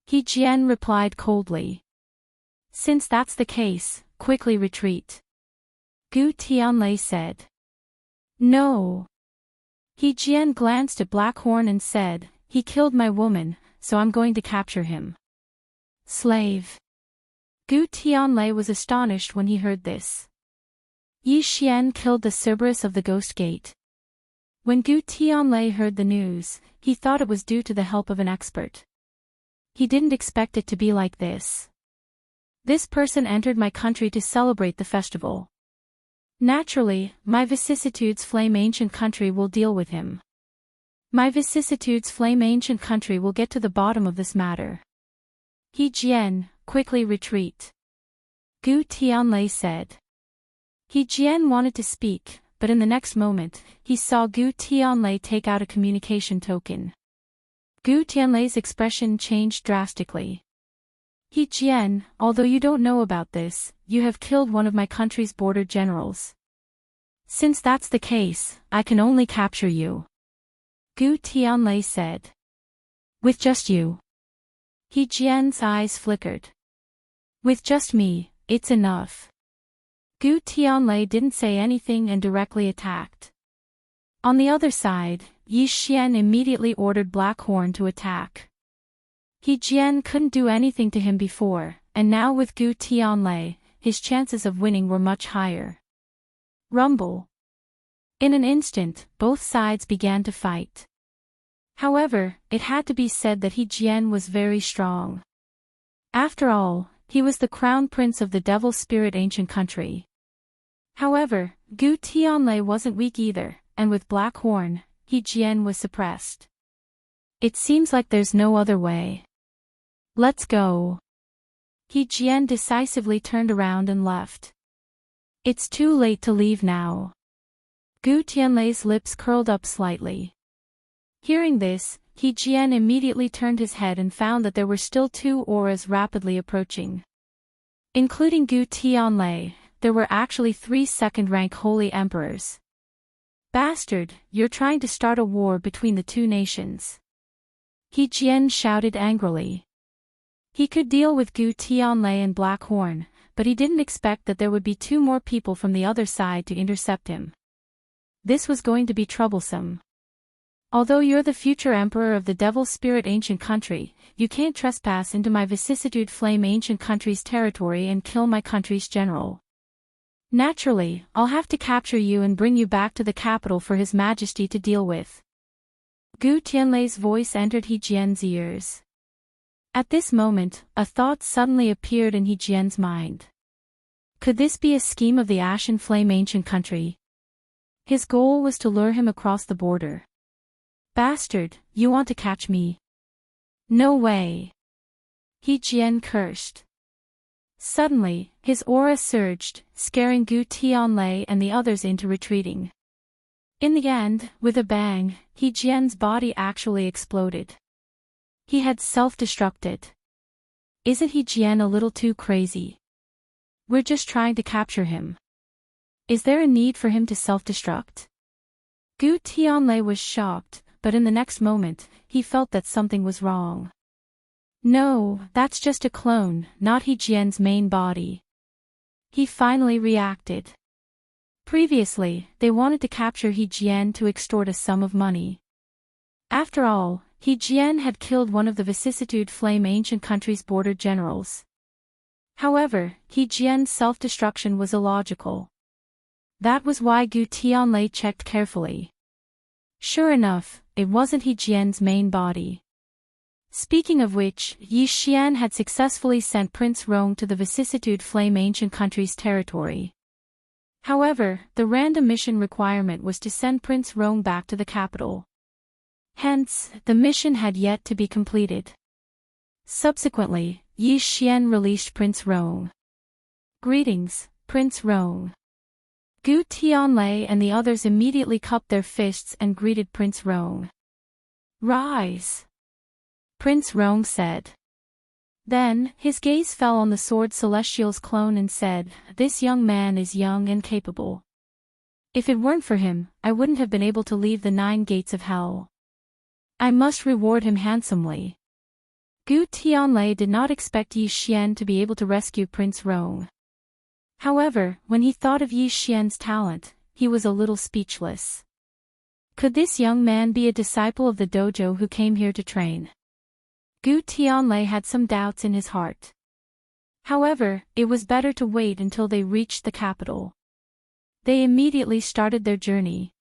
Speaker 1: He Jian replied coldly. Since that's the case, quickly retreat. Gu Tianlei said. No. He Jian glanced at Blackhorn and said, he killed my woman, so I'm going to capture him. Slave. Gu Tianlei was astonished when he heard this. Yi Xian killed the Cerberus of the Ghost Gate. When Gu Tianlei heard the news, he thought it was due to the help of an expert. He didn't expect it to be like this. This person entered my country to celebrate the festival. Naturally, my Vicissitudes Flame Ancient Country will deal with him. My Vicissitudes Flame Ancient Country will get to the bottom of this matter. He Jian, quickly retreat. Gu Tianlei said. He Jian wanted to speak, but in the next moment, he saw Gu Tianlei take out a communication token. Gu Tianlei's expression changed drastically. He Jian, although you don't know about this, you have killed one of my country's border generals. Since that's the case, I can only capture you. Gu Tianlei said. With just you. He Jian's eyes flickered. With just me, it's enough. Gu Tianlei didn't say anything and directly attacked. On the other side, Yi Xian immediately ordered Blackhorn to attack. He Jian couldn't do anything to him before, and now with Gu Tianlei, his chances of winning were much higher. Rumble. In an instant, both sides began to fight. However, it had to be said that He Jian was very strong. After all, he was the crown prince of the Devil Spirit Ancient Country. However, Gu Tianlei wasn't weak either, and with Blackhorn, He Jian was suppressed. It seems like there's no other way. Let's go. He Jian decisively turned around and left. It's too late to leave now. Gu Tianlei's lips curled up slightly. Hearing this, He Jian immediately turned his head and found that there were still two auras rapidly approaching. Including Gu Tianlei, there were actually 3 second-rank holy emperors. Bastard, you're trying to start a war between the two nations. He Jian shouted angrily. He could deal with Gu Tianlei and Blackhorn, but he didn't expect that there would be 2 more people from the other side to intercept him. This was going to be troublesome. Although you're the future emperor of the Devil Spirit Ancient Country, you can't trespass into my Vicissitude Flame Ancient Country's territory and kill my country's general. Naturally, I'll have to capture you and bring you back to the capital for His Majesty to deal with. Gu Tianlei's voice entered He Jian's ears. At this moment, a thought suddenly appeared in He Jian's mind. Could this be a scheme of the Ashen Flame Ancient Country? His goal was to lure him across the border. Bastard, you want to catch me? No way. He Jian cursed. Suddenly, his aura surged, scaring Gu Tianlei and the others into retreating. In the end, with a bang, He Jian's body actually exploded. He had self-destructed. Isn't He Jian a little too crazy? We're just trying to capture him. Is there a need for him to self-destruct? Gu Tianlei was shocked, but in the next moment, he felt that something was wrong. No, that's just a clone, not He Jian's main body. He finally reacted. Previously, they wanted to capture He Jian to extort a sum of money. After all, He Jian had killed one of the Vicissitude Flame Ancient Country's border generals. However, He Jian's self-destruction was illogical. That was why Gu Tianlei checked carefully. Sure enough, it wasn't He Jian's main body. Speaking of which, Yi Xian had successfully sent Prince Rong to the Vicissitude Flame Ancient Country's territory. However, the random mission requirement was to send Prince Rong back to the capital. Hence, the mission had yet to be completed. Subsequently, Yi Xian released Prince Rong. Greetings, Prince Rong. Gu Tianlei and the others immediately cupped their fists and greeted Prince Rong. Rise! Prince Rong said. Then, his gaze fell on the Sword Celestial's clone and said, "This young man is young and capable. If it weren't for him, I wouldn't have been able to leave the 9 gates of hell. I must reward him handsomely." Gu Tianlei did not expect Yi Xian to be able to rescue Prince Rong. However, when he thought of Yi Xian's talent, he was a little speechless. Could this young man be a disciple of the dojo who came here to train? Gu Tianlei had some doubts in his heart. However, it was better to wait until they reached the capital. They immediately started their journey.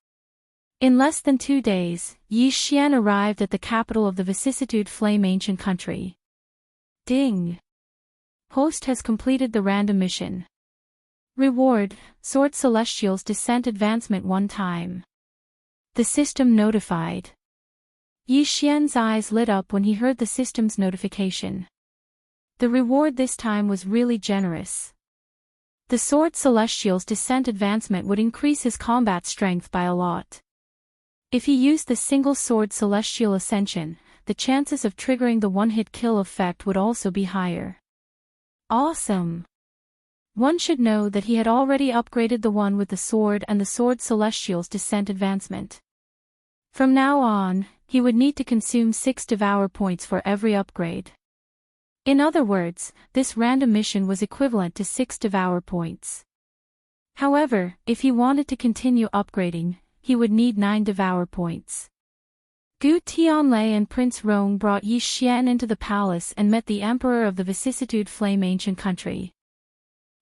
Speaker 1: In less than 2 days, Yi Xian arrived at the capital of the Vicissitude Flame Ancient Country. Ding! Host has completed the random mission. Reward, Sword Celestial's Descent Advancement 1 time. The system notified. Yi Xian's eyes lit up when he heard the system's notification. The reward this time was really generous. The Sword Celestial's Descent Advancement would increase his combat strength by a lot. If he used the single Sword Celestial Ascension, the chances of triggering the one-hit kill effect would also be higher. Awesome! One should know that he had already upgraded the one with the sword and the Sword Celestial's Descent Advancement. From now on, he would need to consume 6 Devour points for every upgrade. In other words, this random mission was equivalent to 6 Devour points. However, if he wanted to continue upgrading, he would need 9 Devour points. Gu Tianlei and Prince Rong brought Yi Xian into the palace and met the Emperor of the Vicissitude Flame Ancient Country.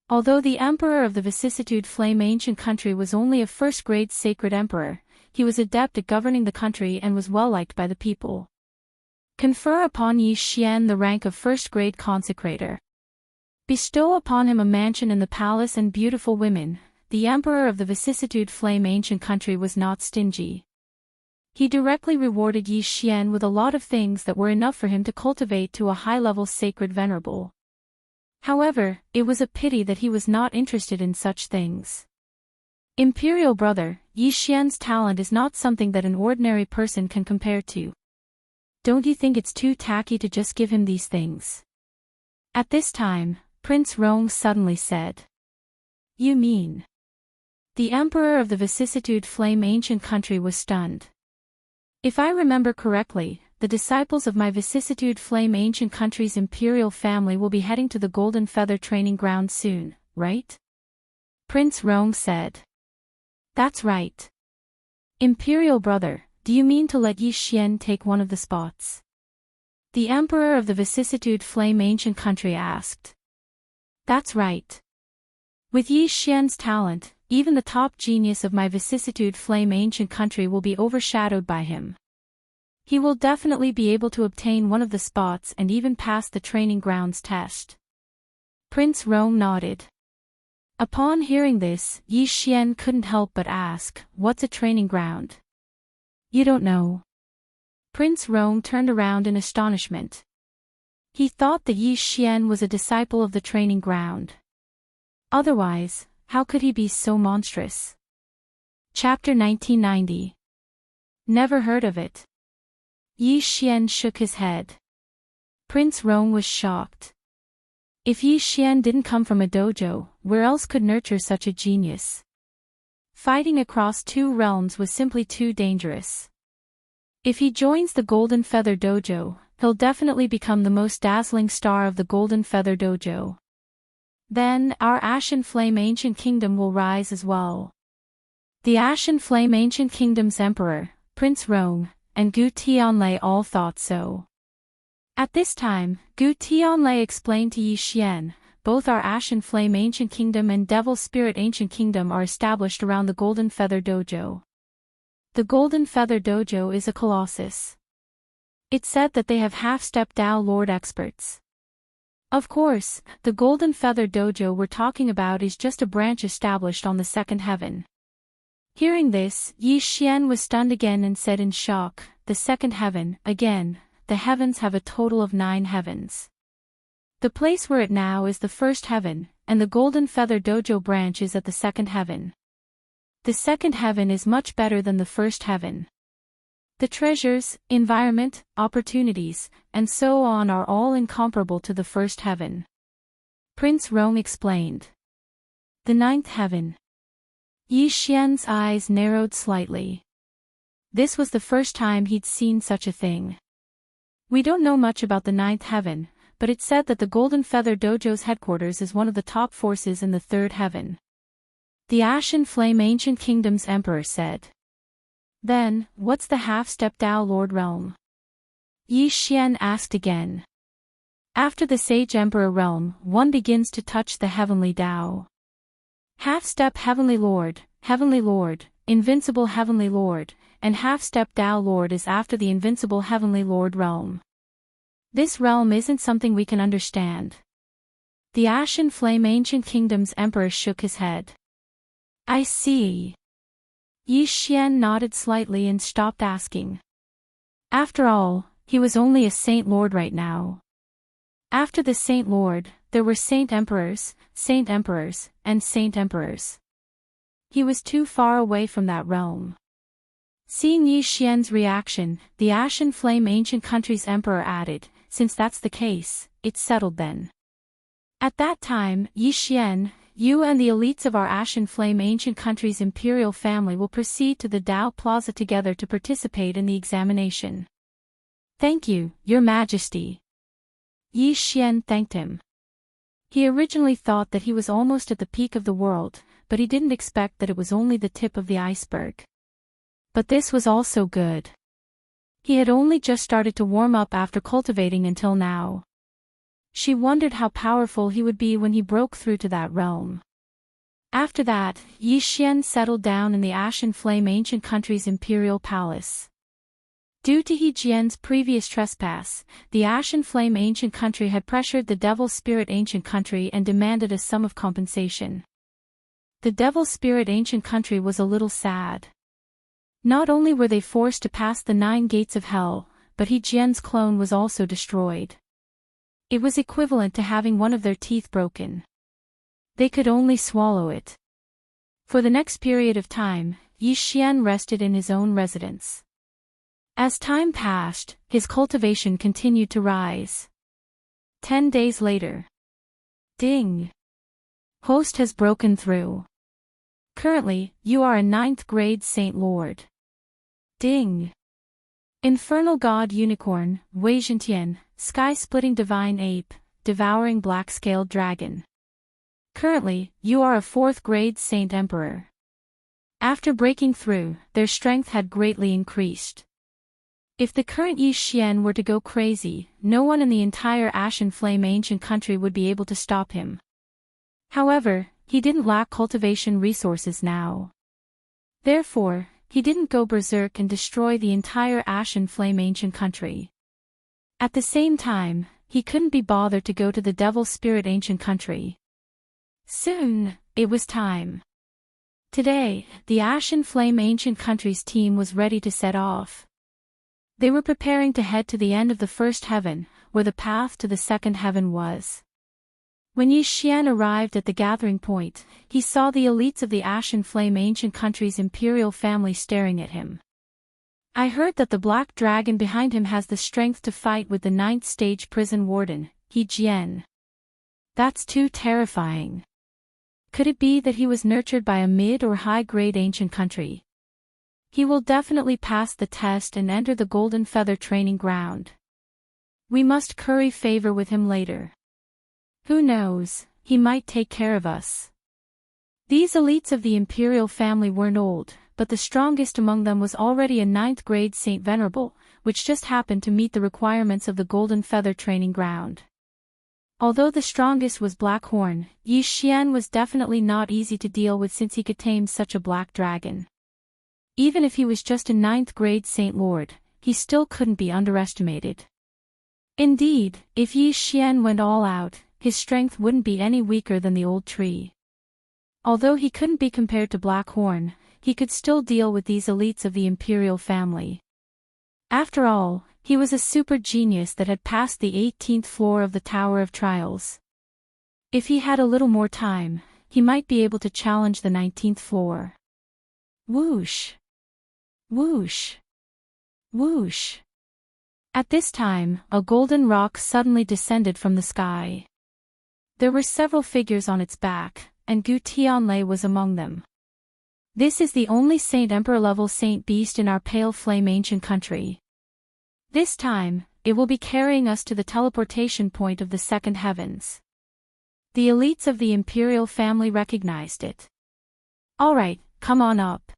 Speaker 1: Although the Emperor of the Vicissitude Flame Ancient Country was only a first-grade sacred emperor, he was adept at governing the country and was well-liked by the people. Confer upon Yi Xian the rank of first-grade consecrator. Bestow upon him a mansion in the palace and beautiful women. The Emperor of the Vicissitude Flame Ancient Country was not stingy. He directly rewarded Yi Xian with a lot of things that were enough for him to cultivate to a high-level sacred venerable. However, it was a pity that he was not interested in such things. Imperial brother, Yi Xian's talent is not something that an ordinary person can compare to. Don't you think it's too tacky to just give him these things? At this time, Prince Rong suddenly said. You mean? The Emperor of the Vicissitude Flame Ancient Country was stunned. If I remember correctly, the disciples of my Vicissitude Flame Ancient Country's imperial family will be heading to the Golden Feather training ground soon, right? Prince Rong said. That's right. Imperial brother, do you mean to let Yi Xian take one of the spots? The Emperor of the Vicissitude Flame Ancient Country asked. That's right. With Yi Xian's talent, even the top genius of my Vicissitude Flame Ancient Country will be overshadowed by him. He will definitely be able to obtain one of the spots and even pass the training grounds test. Prince Rome nodded. Upon hearing this, Yi Xian couldn't help but ask, "What's a training ground?" "You don't know?" Prince Rome turned around in astonishment. He thought that Yi Xian was a disciple of the training ground. Otherwise, how could he be so monstrous? Chapter 1990. Never heard of it. Yi Xian shook his head. Prince Rome was shocked. If Yi Xian didn't come from a dojo, where else could nurture such a genius? Fighting across two realms was simply too dangerous. If he joins the Golden Feather Dojo, he'll definitely become the most dazzling star of the Golden Feather Dojo. Then, our Ashen Flame Ancient Kingdom will rise as well. The Ashen Flame Ancient Kingdom's Emperor, Prince Rome, and Gu Tianlei all thought so. At this time, Gu Tianlei explained to Yi Xian, both our Ashen Flame Ancient Kingdom and Devil Spirit Ancient Kingdom are established around the Golden Feather Dojo. The Golden Feather Dojo is a colossus. It's said that they have half-step Tao Lord experts. Of course, the Golden Feather Dojo we're talking about is just a branch established on the second heaven. Hearing this, Yi Xian was stunned again and said in shock, "The second heaven, again, the heavens have a total of 9 heavens. The place we're at now is the first heaven, and the Golden Feather Dojo branch is at the second heaven. The second heaven is much better than the first heaven. The treasures, environment, opportunities, and so on are all incomparable to the first heaven." Prince Rome explained. The 9th heaven. Yi Xian's eyes narrowed slightly. This was the first time he'd seen such a thing. We don't know much about the 9th heaven, but it's said that the Golden Feather Dojo's headquarters is one of the top forces in the 3rd heaven. The Ashen Flame Ancient Kingdom's Emperor said. Then, what's the half-step Tao Lord realm? Yi Xian asked again. After the Sage Emperor realm, one begins to touch the Heavenly Tao. Half-step Heavenly Lord, Invincible Heavenly Lord, and half-step Tao Lord is after the Invincible Heavenly Lord realm. This realm isn't something we can understand. The Ashen Flame Ancient Kingdom's Emperor shook his head. I see. Yi Xian nodded slightly and stopped asking. After all, he was only a Saint Lord right now. After the Saint Lord, there were Saint Emperors, and Saint Emperors. He was too far away from that realm. Seeing Yi Xian's reaction, the Ashen Flame Ancient Country's Emperor added, "Since that's the case, it's settled then. At that time, Yi Xian, you and the elites of our Ashen Flame Ancient Country's imperial family will proceed to the Dao Plaza together to participate in the examination." "Thank you, Your Majesty." Yi Xian thanked him. He originally thought that he was almost at the peak of the world, but he didn't expect that it was only the tip of the iceberg. But this was also good. He had only just started to warm up after cultivating until now. She wondered how powerful he would be when he broke through to that realm. After that, Yi Xian settled down in the Ashen Flame Ancient Country's imperial palace. Due to He Jian's previous trespass, the Ashen Flame Ancient Country had pressured the Devil Spirit Ancient Country and demanded a sum of compensation. The Devil Spirit Ancient Country was a little sad. Not only were they forced to pass the 9 gates of hell, but He Jian's clone was also destroyed. It was equivalent to having one of their teeth broken. They could only swallow it. For the next period of time, Yi Xian rested in his own residence. As time passed, his cultivation continued to rise. 10 days later. Ding! Host has broken through. Currently, you are a 9th grade Saint Lord. Ding! Infernal God Unicorn, Wei Zhentian, Sky-Splitting Divine Ape, Devouring Black-Scaled Dragon. Currently, you are a 4th grade Saint Emperor. After breaking through, their strength had greatly increased. If the current Yi Xian were to go crazy, no one in the entire Ashen Flame Ancient Country would be able to stop him. However, he didn't lack cultivation resources now. Therefore, he didn't go berserk and destroy the entire Ashen Flame Ancient Country. At the same time, he couldn't be bothered to go to the Devil Spirit Ancient Country. Soon, it was time. Today, the Ashen Flame Ancient Country's team was ready to set off. They were preparing to head to the end of the first heaven, where the path to the second heaven was. When Yi Xian arrived at the gathering point, he saw the elites of the Ashen Flame Ancient Country's imperial family staring at him. I heard that the black dragon behind him has the strength to fight with the 9th stage prison warden, He Jian. That's too terrifying. Could it be that he was nurtured by a mid or high-grade ancient country? He will definitely pass the test and enter the Golden Feather training ground. We must curry favor with him later. Who knows, he might take care of us. These elites of the imperial family weren't old, but the strongest among them was already a 9th grade Saint Venerable, which just happened to meet the requirements of the Golden Feather training ground. Although the strongest was Blackhorn, Yi Xian was definitely not easy to deal with since he could tame such a black dragon. Even if he was just a 9th grade Saint Lord, he still couldn't be underestimated. Indeed, if Yi Xian went all out, his strength wouldn't be any weaker than the old tree. Although he couldn't be compared to Blackhorn, he could still deal with these elites of the imperial family. After all, he was a super genius that had passed the 18th floor of the Tower of Trials. If he had a little more time, he might be able to challenge the 19th floor. Whoosh! Whoosh! Whoosh! At this time, a golden rock suddenly descended from the sky. There were several figures on its back, and Gu Tianlei was among them. This is the only Saint Emperor level Saint Beast in our Pale Flame Ancient Country. This time, it will be carrying us to the teleportation point of the second heavens. The elites of the imperial family recognized it. Alright, come on up.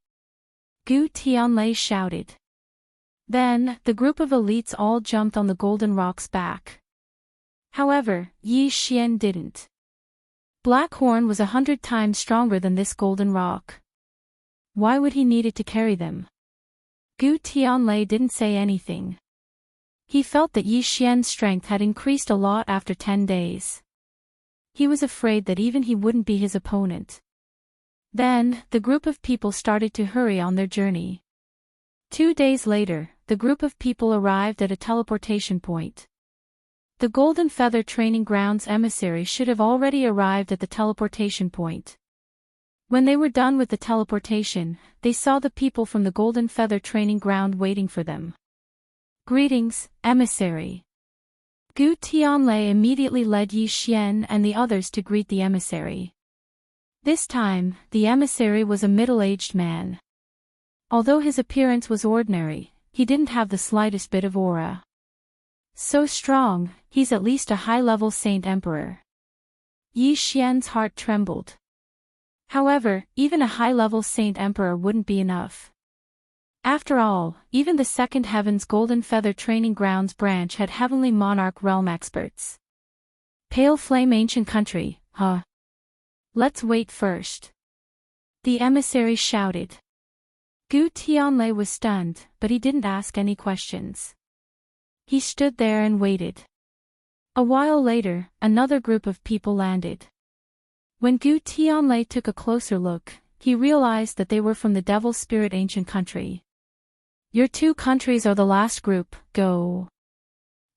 Speaker 1: Gu Tianlei shouted. Then, the group of elites all jumped on the golden rock's back. However, Yi Xian didn't. Blackhorn was 100 times stronger than this golden rock. Why would he need it to carry them? Gu Tianlei didn't say anything. He felt that Yi Xian's strength had increased a lot after 10 days. He was afraid that even he wouldn't be his opponent. Then, the group of people started to hurry on their journey. 2 days later, the group of people arrived at a teleportation point. The Golden Feather Training Grounds emissary should have already arrived at the teleportation point. When they were done with the teleportation, they saw the people from the Golden Feather Training Ground waiting for them. Greetings, emissary. Gu Tianlei immediately led Yi Xian and the others to greet the emissary. This time, the emissary was a middle-aged man. Although his appearance was ordinary, he didn't have the slightest bit of aura. So strong, he's at least a high-level Saint Emperor. Yi Xian's heart trembled. However, even a high-level Saint Emperor wouldn't be enough. After all, even the Second Heaven's Golden Feather Training Grounds branch had Heavenly Monarch Realm experts. Pale Flame Ancient Country, huh? Let's wait first. The emissary shouted. Gu Tianlei was stunned, but he didn't ask any questions. He stood there and waited. A while later, another group of people landed. When Gu Tianlei took a closer look, he realized that they were from the Devil Spirit Ancient Country. Your 2 countries are the last group, go.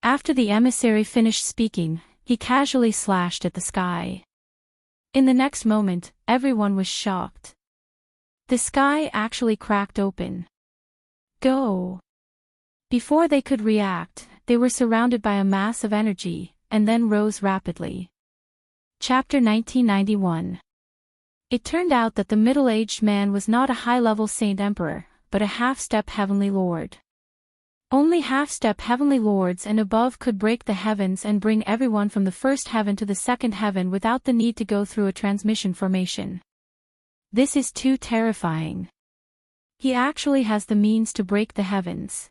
Speaker 1: After the emissary finished speaking, he casually slashed at the sky. In the next moment, everyone was shocked. The sky actually cracked open. Go. Before they could react, they were surrounded by a mass of energy, and then rose rapidly. Chapter 1991. It turned out that the middle-aged man was not a high-level Saint Emperor, but a half-step Heavenly Lord. Only half-step Heavenly Lords and above could break the heavens and bring everyone from the first heaven to the second heaven without the need to go through a transmission formation. This is too terrifying. He actually has the means to break the heavens.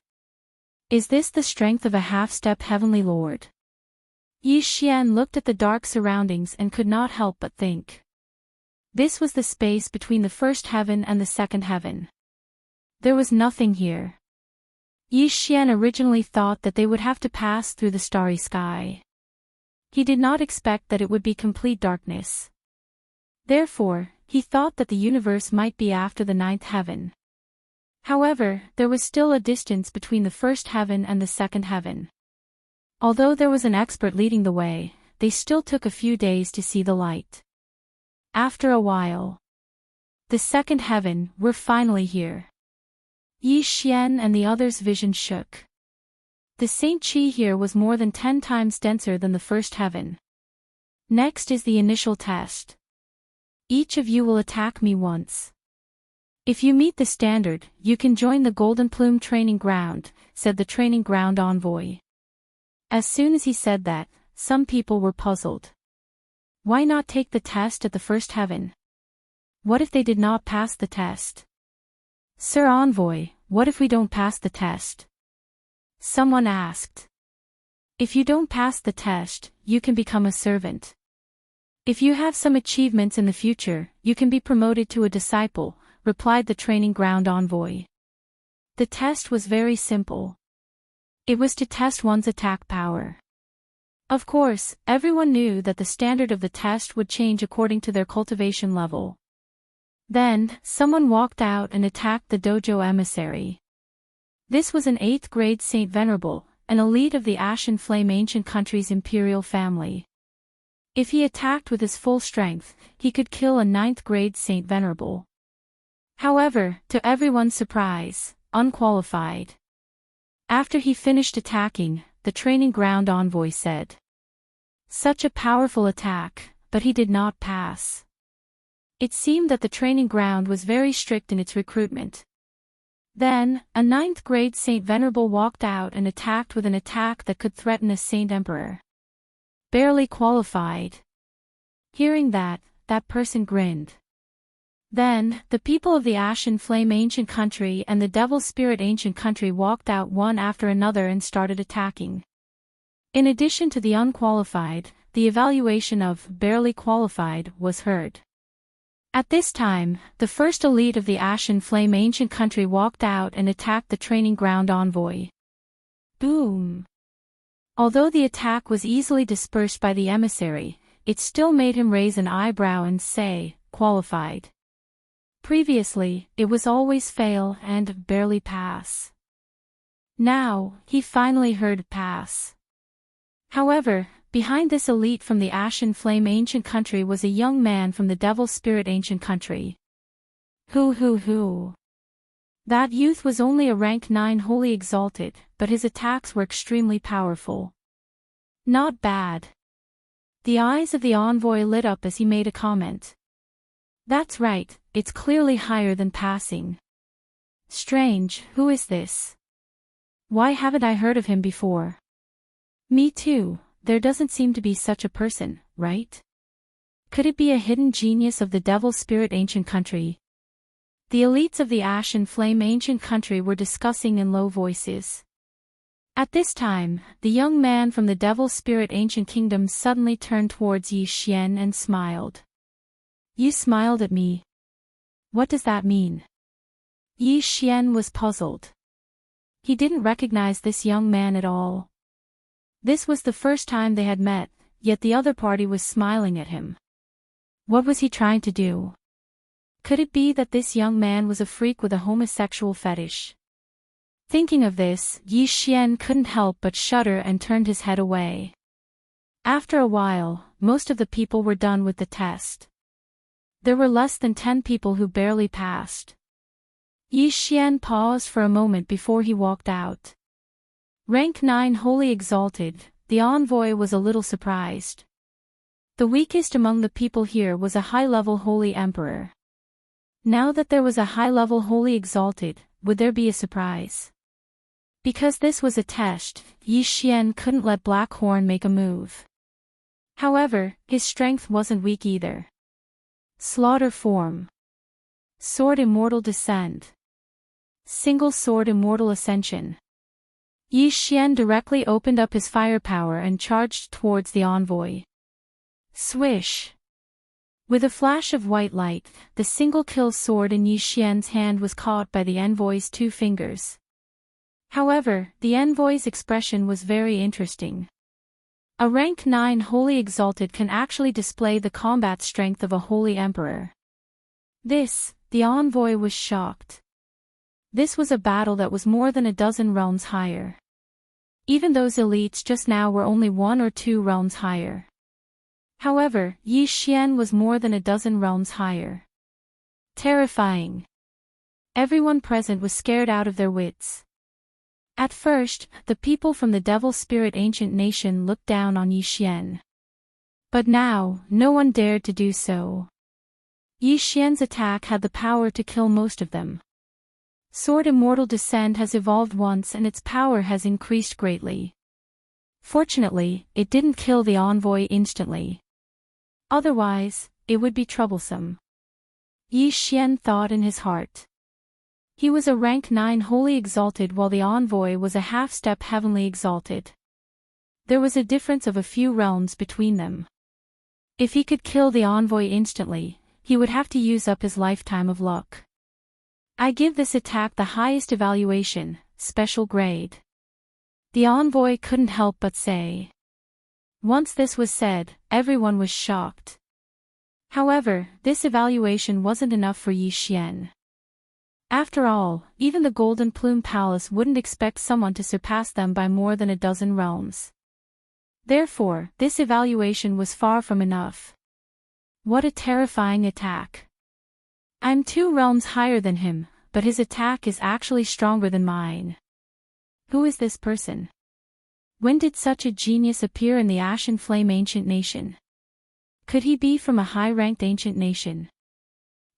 Speaker 1: Is this the strength of a half-step Heavenly Lord? Yi Xian looked at the dark surroundings and could not help but think. This was the space between the first heaven and the second heaven. There was nothing here. Yi Xian originally thought that they would have to pass through the starry sky. He did not expect that it would be complete darkness. Therefore, he thought that the universe might be after the ninth heaven. However, there was still a distance between the first heaven and the second heaven. Although there was an expert leading the way, they still took a few days to see the light. After a while, the second heaven were finally here. Yi Xian and the others' vision shook. The Saint Chi here was more than 10 times denser than the first heaven. Next is the initial test. Each of you will attack me once. If you meet the standard, you can join the Golden Plume training ground, said the training ground envoy. As soon as he said that, some people were puzzled. Why not take the test at the first heaven? What if they did not pass the test? Sir Envoy, what if we don't pass the test? Someone asked. If you don't pass the test, you can become a servant. If you have some achievements in the future, you can be promoted to a disciple, replied the training ground envoy. The test was very simple. It was to test one's attack power. Of course, everyone knew that the standard of the test would change according to their cultivation level. Then, someone walked out and attacked the dojo emissary. This was an 8th grade Saint Venerable, an elite of the Ashen Flame Ancient Country's imperial family. If he attacked with his full strength, he could kill a 9th grade Saint Venerable. However, to everyone's surprise, unqualified. After he finished attacking, the training ground envoy said. Such a powerful attack, but he did not pass. It seemed that the training ground was very strict in its recruitment. Then, a 9th grade Saint Venerable walked out and attacked with an attack that could threaten a Saint Emperor. Barely qualified. Hearing that person grinned. Then, the people of the Ashen Flame Ancient Country and the Devil Spirit Ancient Country walked out one after another and started attacking. In addition to the unqualified, the evaluation of barely qualified was heard. At this time, the first elite of the Ashen Flame Ancient Country walked out and attacked the training ground envoy. Boom! Although the attack was easily dispersed by the emissary, it still made him raise an eyebrow and say, qualified. Previously, it was always fail and barely pass. Now, he finally heard pass. However, behind this elite from the Ashen Flame Ancient Country was a young man from the Devil Spirit Ancient Country. Hoo. That youth was only a rank 9 Holy Exalted, but his attacks were extremely powerful. Not bad. The eyes of the envoy lit up as he made a comment. That's right, it's clearly higher than passing. Strange, who is this? Why haven't I heard of him before? Me too. There doesn't seem to be such a person, right? Could it be a hidden genius of the Devil Spirit Ancient Country? The elites of the Ashen Flame Ancient Country were discussing in low voices. At this time, the young man from the Devil Spirit Ancient Kingdom suddenly turned towards Yi Xian and smiled. You smiled at me. What does that mean? Yi Xian was puzzled. He didn't recognize this young man at all. This was the first time they had met, yet the other party was smiling at him. What was he trying to do? Could it be that this young man was a freak with a homosexual fetish? Thinking of this, Yi Xian couldn't help but shudder and turned his head away. After a while, most of the people were done with the test. There were less than 10 people who barely passed. Yi Xian paused for a moment before he walked out. Rank 9 Holy Exalted, the envoy was a little surprised. The weakest among the people here was a high-level Holy Emperor. Now that there was a high-level Holy Exalted, would there be a surprise? Because this was a test, Yi Xian couldn't let Blackhorn make a move. However, his strength wasn't weak either. Slaughter Form. Sword Immortal Descent. Single Sword Immortal Ascension. Yi Xian directly opened up his firepower and charged towards the envoy. Swish! With a flash of white light, the single-kill sword in Yi Xian's hand was caught by the envoy's 2 fingers. However, the envoy's expression was very interesting. A rank 9 Holy Exalted can actually display the combat strength of a Holy Emperor. The envoy was shocked. This was a battle that was more than a dozen realms higher. Even those elites just now were only 1 or 2 realms higher. However, Yi Xian was more than a dozen realms higher. Terrifying. Everyone present was scared out of their wits. At first, the people from the Devil Spirit Ancient Nation looked down on Yi Xian. But now, no one dared to do so. Yi Xian's attack had the power to kill most of them. Sword Immortal Descent has evolved once and its power has increased greatly. Fortunately, it didn't kill the envoy instantly. Otherwise, it would be troublesome. Yi Xian thought in his heart. He was a rank 9 Holy Exalted while the envoy was a half-step Heavenly Exalted. There was a difference of a few realms between them. If he could kill the envoy instantly, he would have to use up his lifetime of luck. I give this attack the highest evaluation, special grade. The envoy couldn't help but say. Once this was said, everyone was shocked. However, this evaluation wasn't enough for Yi Xian. After all, even the Golden Plume Palace wouldn't expect someone to surpass them by more than a dozen realms. Therefore, this evaluation was far from enough. What a terrifying attack. I'm 2 realms higher than him, but his attack is actually stronger than mine. Who is this person? When did such a genius appear in the Ashen Flame Ancient Nation? Could he be from a high-ranked ancient nation?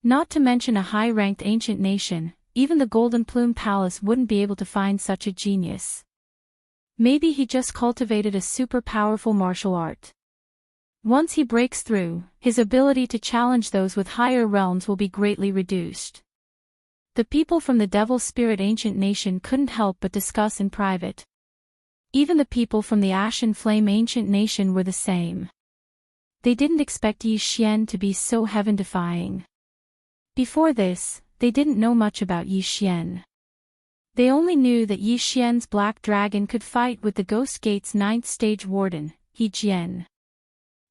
Speaker 1: Not to mention a high-ranked ancient nation, even the Golden Plume Palace wouldn't be able to find such a genius. Maybe he just cultivated a super powerful martial art. Once he breaks through, his ability to challenge those with higher realms will be greatly reduced. The people from the Devil Spirit Ancient Nation couldn't help but discuss in private. Even the people from the Ashen Flame Ancient Nation were the same. They didn't expect Yi Xian to be so heaven-defying. Before this, they didn't know much about Yi Xian. They only knew that Yi Xian's Black Dragon could fight with the Ghost Gate's 9th stage warden, He Jian.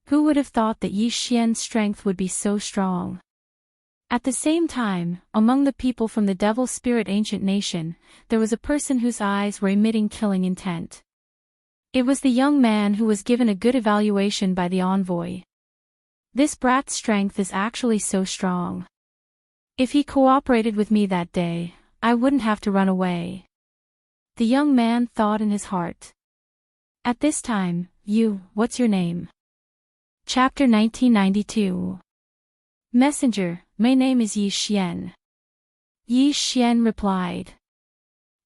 Speaker 1: Who would have thought that Yi Xian's strength would be so strong? At the same time, among the people from the Devil Spirit Ancient Nation, there was a person whose eyes were emitting killing intent. It was the young man who was given a good evaluation by the envoy. This brat's strength is actually so strong. If he cooperated with me that day, I wouldn't have to run away. The young man thought in his heart. At this time, what's your name? Chapter 1992. Messenger, my name is Yi Xian. Yi Xian replied.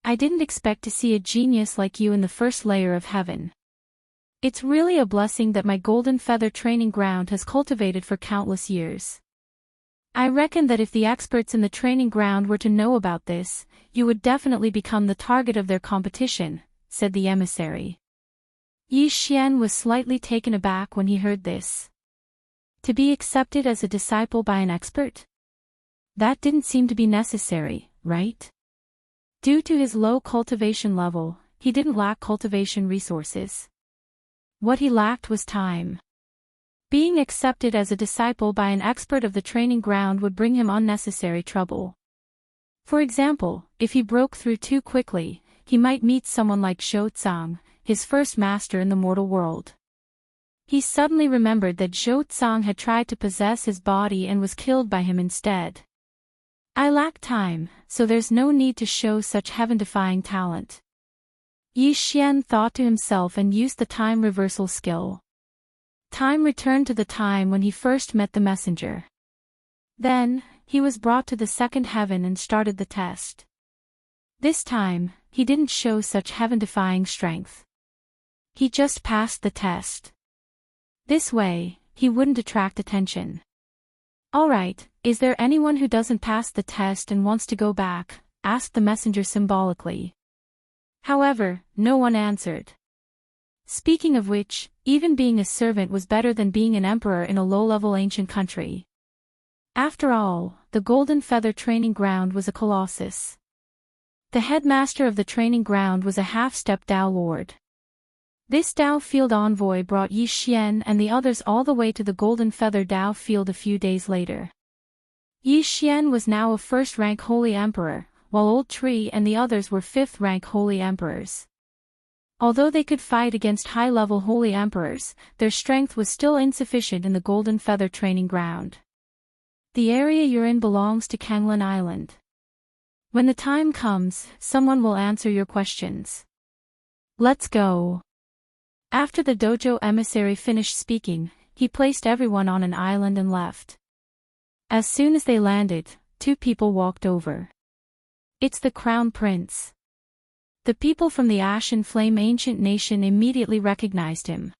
Speaker 1: I didn't expect to see a genius like you in the first layer of heaven. It's really a blessing that my golden feather training ground has cultivated for countless years. I reckon that if the experts in the training ground were to know about this, you would definitely become the target of their competition, said the emissary. Yi Xian was slightly taken aback when he heard this. To be accepted as a disciple by an expert? That didn't seem to be necessary, right? Due to his low cultivation level, he didn't lack cultivation resources. What he lacked was time. Being accepted as a disciple by an expert of the training ground would bring him unnecessary trouble. For example, if he broke through too quickly, he might meet someone like Zhou Zhang, his first master in the mortal world. He suddenly remembered that Zhou Zhang had tried to possess his body and was killed by him instead. I lack time, so there's no need to show such heaven-defying talent. Yi Xian thought to himself and used the time reversal skill. Time returned to the time when he first met the messenger. Then, he was brought to the second heaven and started the test. This time, he didn't show such heaven-defying strength. He just passed the test. This way, he wouldn't attract attention. Alright, is there anyone who doesn't pass the test and wants to go back? Asked the messenger symbolically. However, no one answered. Speaking of which, even being a servant was better than being an emperor in a low-level ancient country. After all, the Golden Feather Training Ground was a colossus. The headmaster of the training ground was a half-step Dao Lord. This Dao Field envoy brought Yi Xian and the others all the way to the Golden Feather Dao Field a few days later. Yi Xian was now a first-rank Holy Emperor, while Old Tree and the others were fifth-rank Holy Emperors. Although they could fight against high-level Holy Emperors, their strength was still insufficient in the Golden Feather Training Ground. The area you're in belongs to Kanglan Island. When the time comes, someone will answer your questions. Let's go. After the dojo emissary finished speaking, he placed everyone on an island and left. As soon as they landed, two people walked over. It's the Crown Prince. The people from the Ash and Flame Ancient Nation immediately recognized him.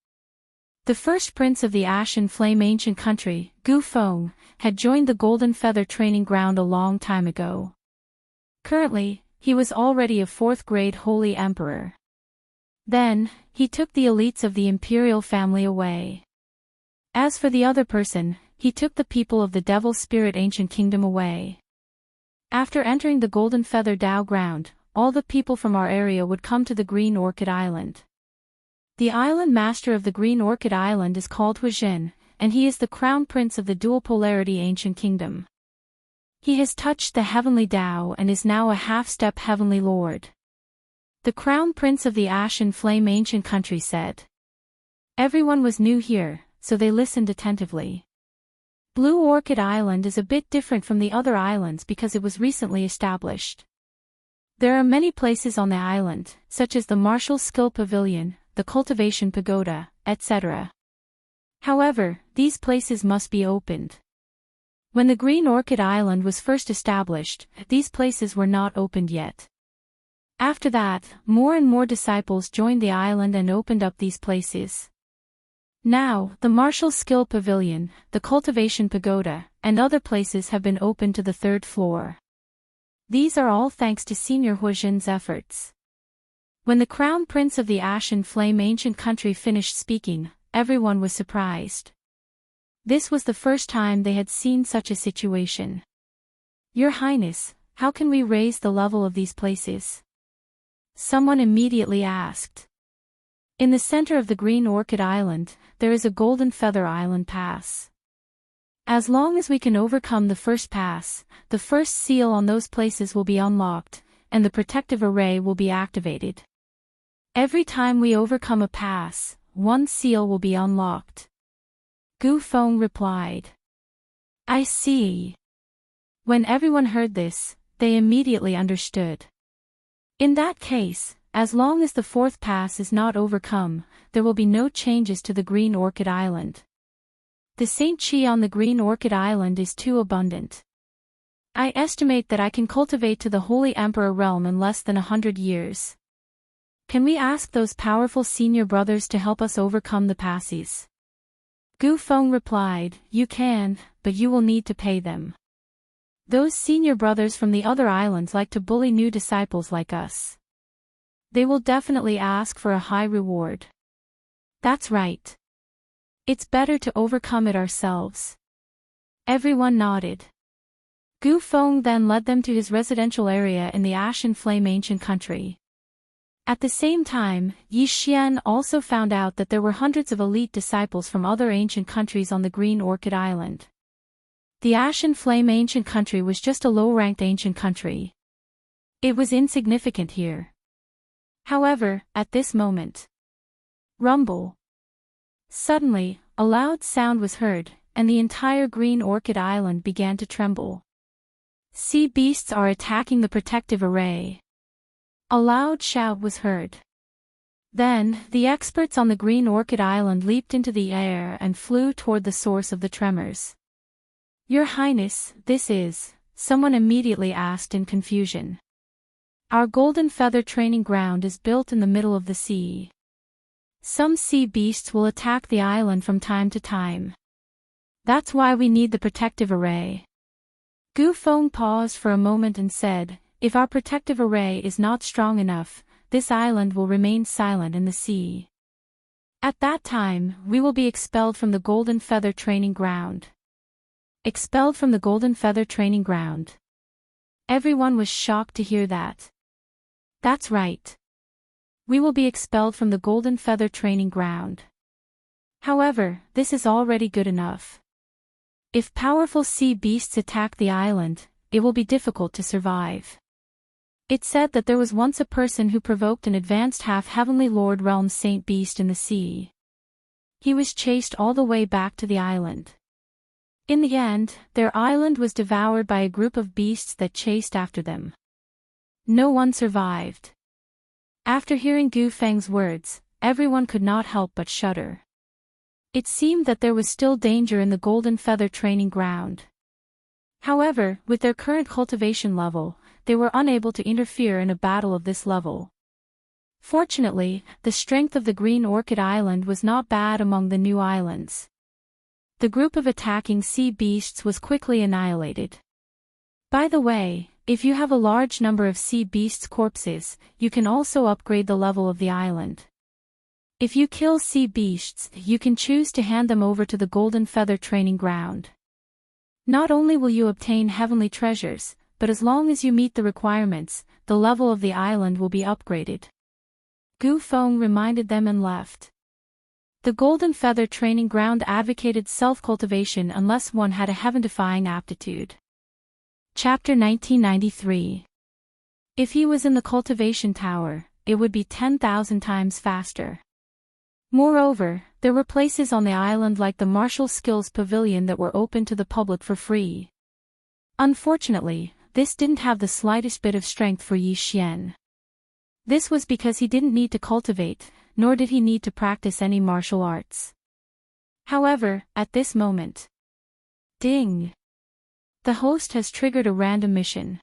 Speaker 1: The first prince of the Ash and Flame Ancient Country, Gu Feng, had joined the Golden Feather Training Ground a long time ago. Currently, he was already a fourth-grade Holy Emperor. Then, he took the elites of the imperial family away. As for the other person, he took the people of the Devil Spirit Ancient Kingdom away. After entering the Golden Feather Dao Ground, all the people from our area would come to the Green Orchid Island. The island master of the Green Orchid Island is called Huijin, and he is the Crown Prince of the Dual Polarity Ancient Kingdom. He has touched the Heavenly Dao and is now a half-step Heavenly Lord. The Crown Prince of the Ash and Flame Ancient Country said. Everyone was new here, so they listened attentively. Blue Orchid Island is a bit different from the other islands because it was recently established. There are many places on the island, such as the Martial Skill Pavilion, the Cultivation Pagoda, etc. However, these places must be opened. When the Green Orchid Island was first established, these places were not opened yet. After that, more and more disciples joined the island and opened up these places. Now, the Martial Skill Pavilion, the Cultivation Pagoda, and other places have been opened to the third floor. These are all thanks to Senior Huijin's efforts. When the Crown Prince of the Ash and Flame Ancient Country finished speaking, everyone was surprised. This was the first time they had seen such a situation. Your Highness, how can we raise the level of these places? Someone immediately asked. In the center of the Green Orchid Island, there is a Golden Feather Island pass. As long as we can overcome the first pass, the first seal on those places will be unlocked, and the protective array will be activated. Every time we overcome a pass, one seal will be unlocked. Gu Feng replied. I see. When everyone heard this, they immediately understood. In that case, as long as the fourth pass is not overcome, there will be no changes to the Green Orchid Island. The Saint Chi on the Green Orchid Island is too abundant. I estimate that I can cultivate to the Holy Emperor realm in less than 100 years. Can we ask those powerful senior brothers to help us overcome the passes? Gu Feng replied, you can, but you will need to pay them. Those senior brothers from the other islands like to bully new disciples like us. They will definitely ask for a high reward. That's right. It's better to overcome it ourselves. Everyone nodded. Gu Feng then led them to his residential area in the Ash and Flame Ancient Country. At the same time, Yi Xian also found out that there were hundreds of elite disciples from other ancient countries on the Green Orchid Island. The Ash and Flame Ancient Country was just a low-ranked ancient country. It was insignificant here. However, at this moment, rumble. Suddenly, a loud sound was heard, and the entire Green Orchid Island began to tremble. Sea beasts are attacking the protective array. A loud shout was heard. Then, the experts on the Green Orchid Island leaped into the air and flew toward the source of the tremors. Your Highness, this is, someone immediately asked in confusion. Our Golden Feather Training Ground is built in the middle of the sea. Some sea beasts will attack the island from time to time. That's why we need the protective array. Gu Feng paused for a moment and said, if our protective array is not strong enough, this island will remain silent in the sea. At that time, we will be expelled from the Golden Feather Training Ground. Expelled from the Golden Feather Training Ground. Everyone was shocked to hear that. That's right. We will be expelled from the Golden Feather Training Ground. However, this is already good enough. If powerful sea beasts attack the island, it will be difficult to survive. It said that there was once a person who provoked an advanced half-heavenly Lord Realm Saint Beast in the sea. He was chased all the way back to the island. In the end, their island was devoured by a group of beasts that chased after them. No one survived. After hearing Gu Feng's words, everyone could not help but shudder. It seemed that there was still danger in the Golden Feather Training Ground. However, with their current cultivation level, they were unable to interfere in a battle of this level. Fortunately, the strength of the Green Orchid Island was not bad among the new islands. The group of attacking sea beasts was quickly annihilated. By the way, if you have a large number of sea beasts' corpses, you can also upgrade the level of the island. If you kill sea beasts, you can choose to hand them over to the Golden Feather Training Ground. Not only will you obtain heavenly treasures, but as long as you meet the requirements, the level of the island will be upgraded. Gu Feng reminded them and left. The Golden Feather Training Ground advocated self-cultivation unless one had a heaven-defying aptitude. Chapter 1993. If he was in the cultivation tower, it would be 10,000 times faster. Moreover, there were places on the island like the Martial Skills Pavilion that were open to the public for free. Unfortunately, this didn't have the slightest bit of strength for Yi Xian. This was because he didn't need to cultivate, nor did he need to practice any martial arts. However, at this moment. Ding! The host has triggered a random mission.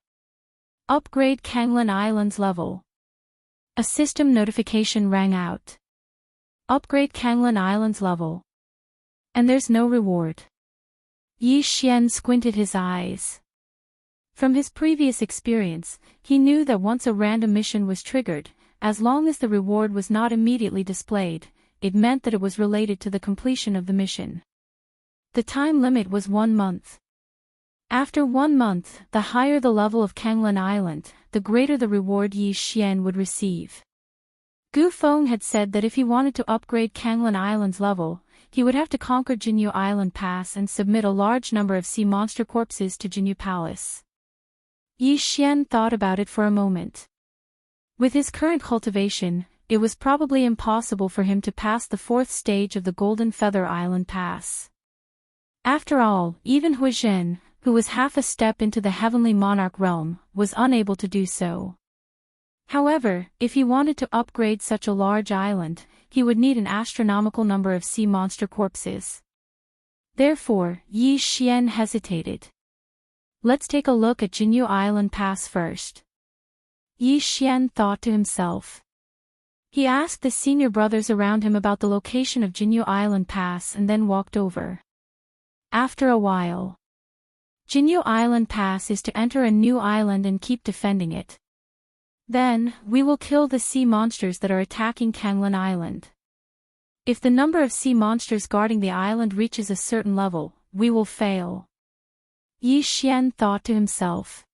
Speaker 1: Upgrade Kanglan Island's level. A system notification rang out. Upgrade Kanglan Island's level. And there's no reward. Yi Xian squinted his eyes. From his previous experience, he knew that once a random mission was triggered, as long as the reward was not immediately displayed, it meant that it was related to the completion of the mission. The time limit was 1 month. After 1 month, the higher the level of Kanglan Island, the greater the reward Yi Xian would receive. Gu Feng had said that if he wanted to upgrade Kanglan Island's level, he would have to conquer Jinyu Island Pass and submit a large number of sea monster corpses to Jinyu Palace. Yi Xian thought about it for a moment. With his current cultivation, it was probably impossible for him to pass the 4th stage of the Golden Feather Island Pass. After all, even Hu Zhen, who was half a step into the Heavenly Monarch realm, was unable to do so. However, if he wanted to upgrade such a large island, he would need an astronomical number of sea monster corpses. Therefore, Yi Xian hesitated. Let's take a look at Jinyu Island Pass first. Yi Xian thought to himself. He asked the senior brothers around him about the location of Jinyu Island Pass and then walked over. After a while. Jinyu Island Pass is to enter a new island and keep defending it. Then, we will kill the sea monsters that are attacking Kanglan Island. If the number of sea monsters guarding the island reaches a certain level, we will fail. Yi Xian thought to himself.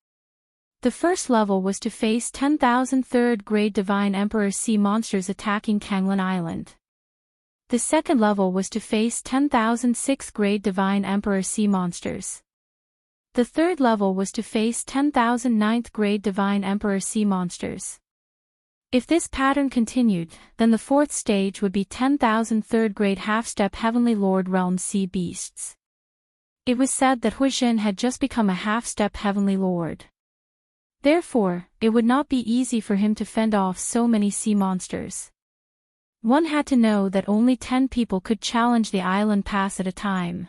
Speaker 1: The first level was to face 10,000 3rd-grade Divine Emperor sea monsters attacking Kanglan Island. The second level was to face 10,000 6th-grade Divine Emperor sea monsters. The third level was to face 10,000 9th-grade Divine Emperor sea monsters. If this pattern continued, then the 4th stage would be 10,000 3rd-grade half-step Heavenly Lord Realm sea beasts. It was said that Hu Zhen had just become a half-step Heavenly Lord. Therefore, it would not be easy for him to fend off so many sea monsters. One had to know that only 10 people could challenge the island pass at a time.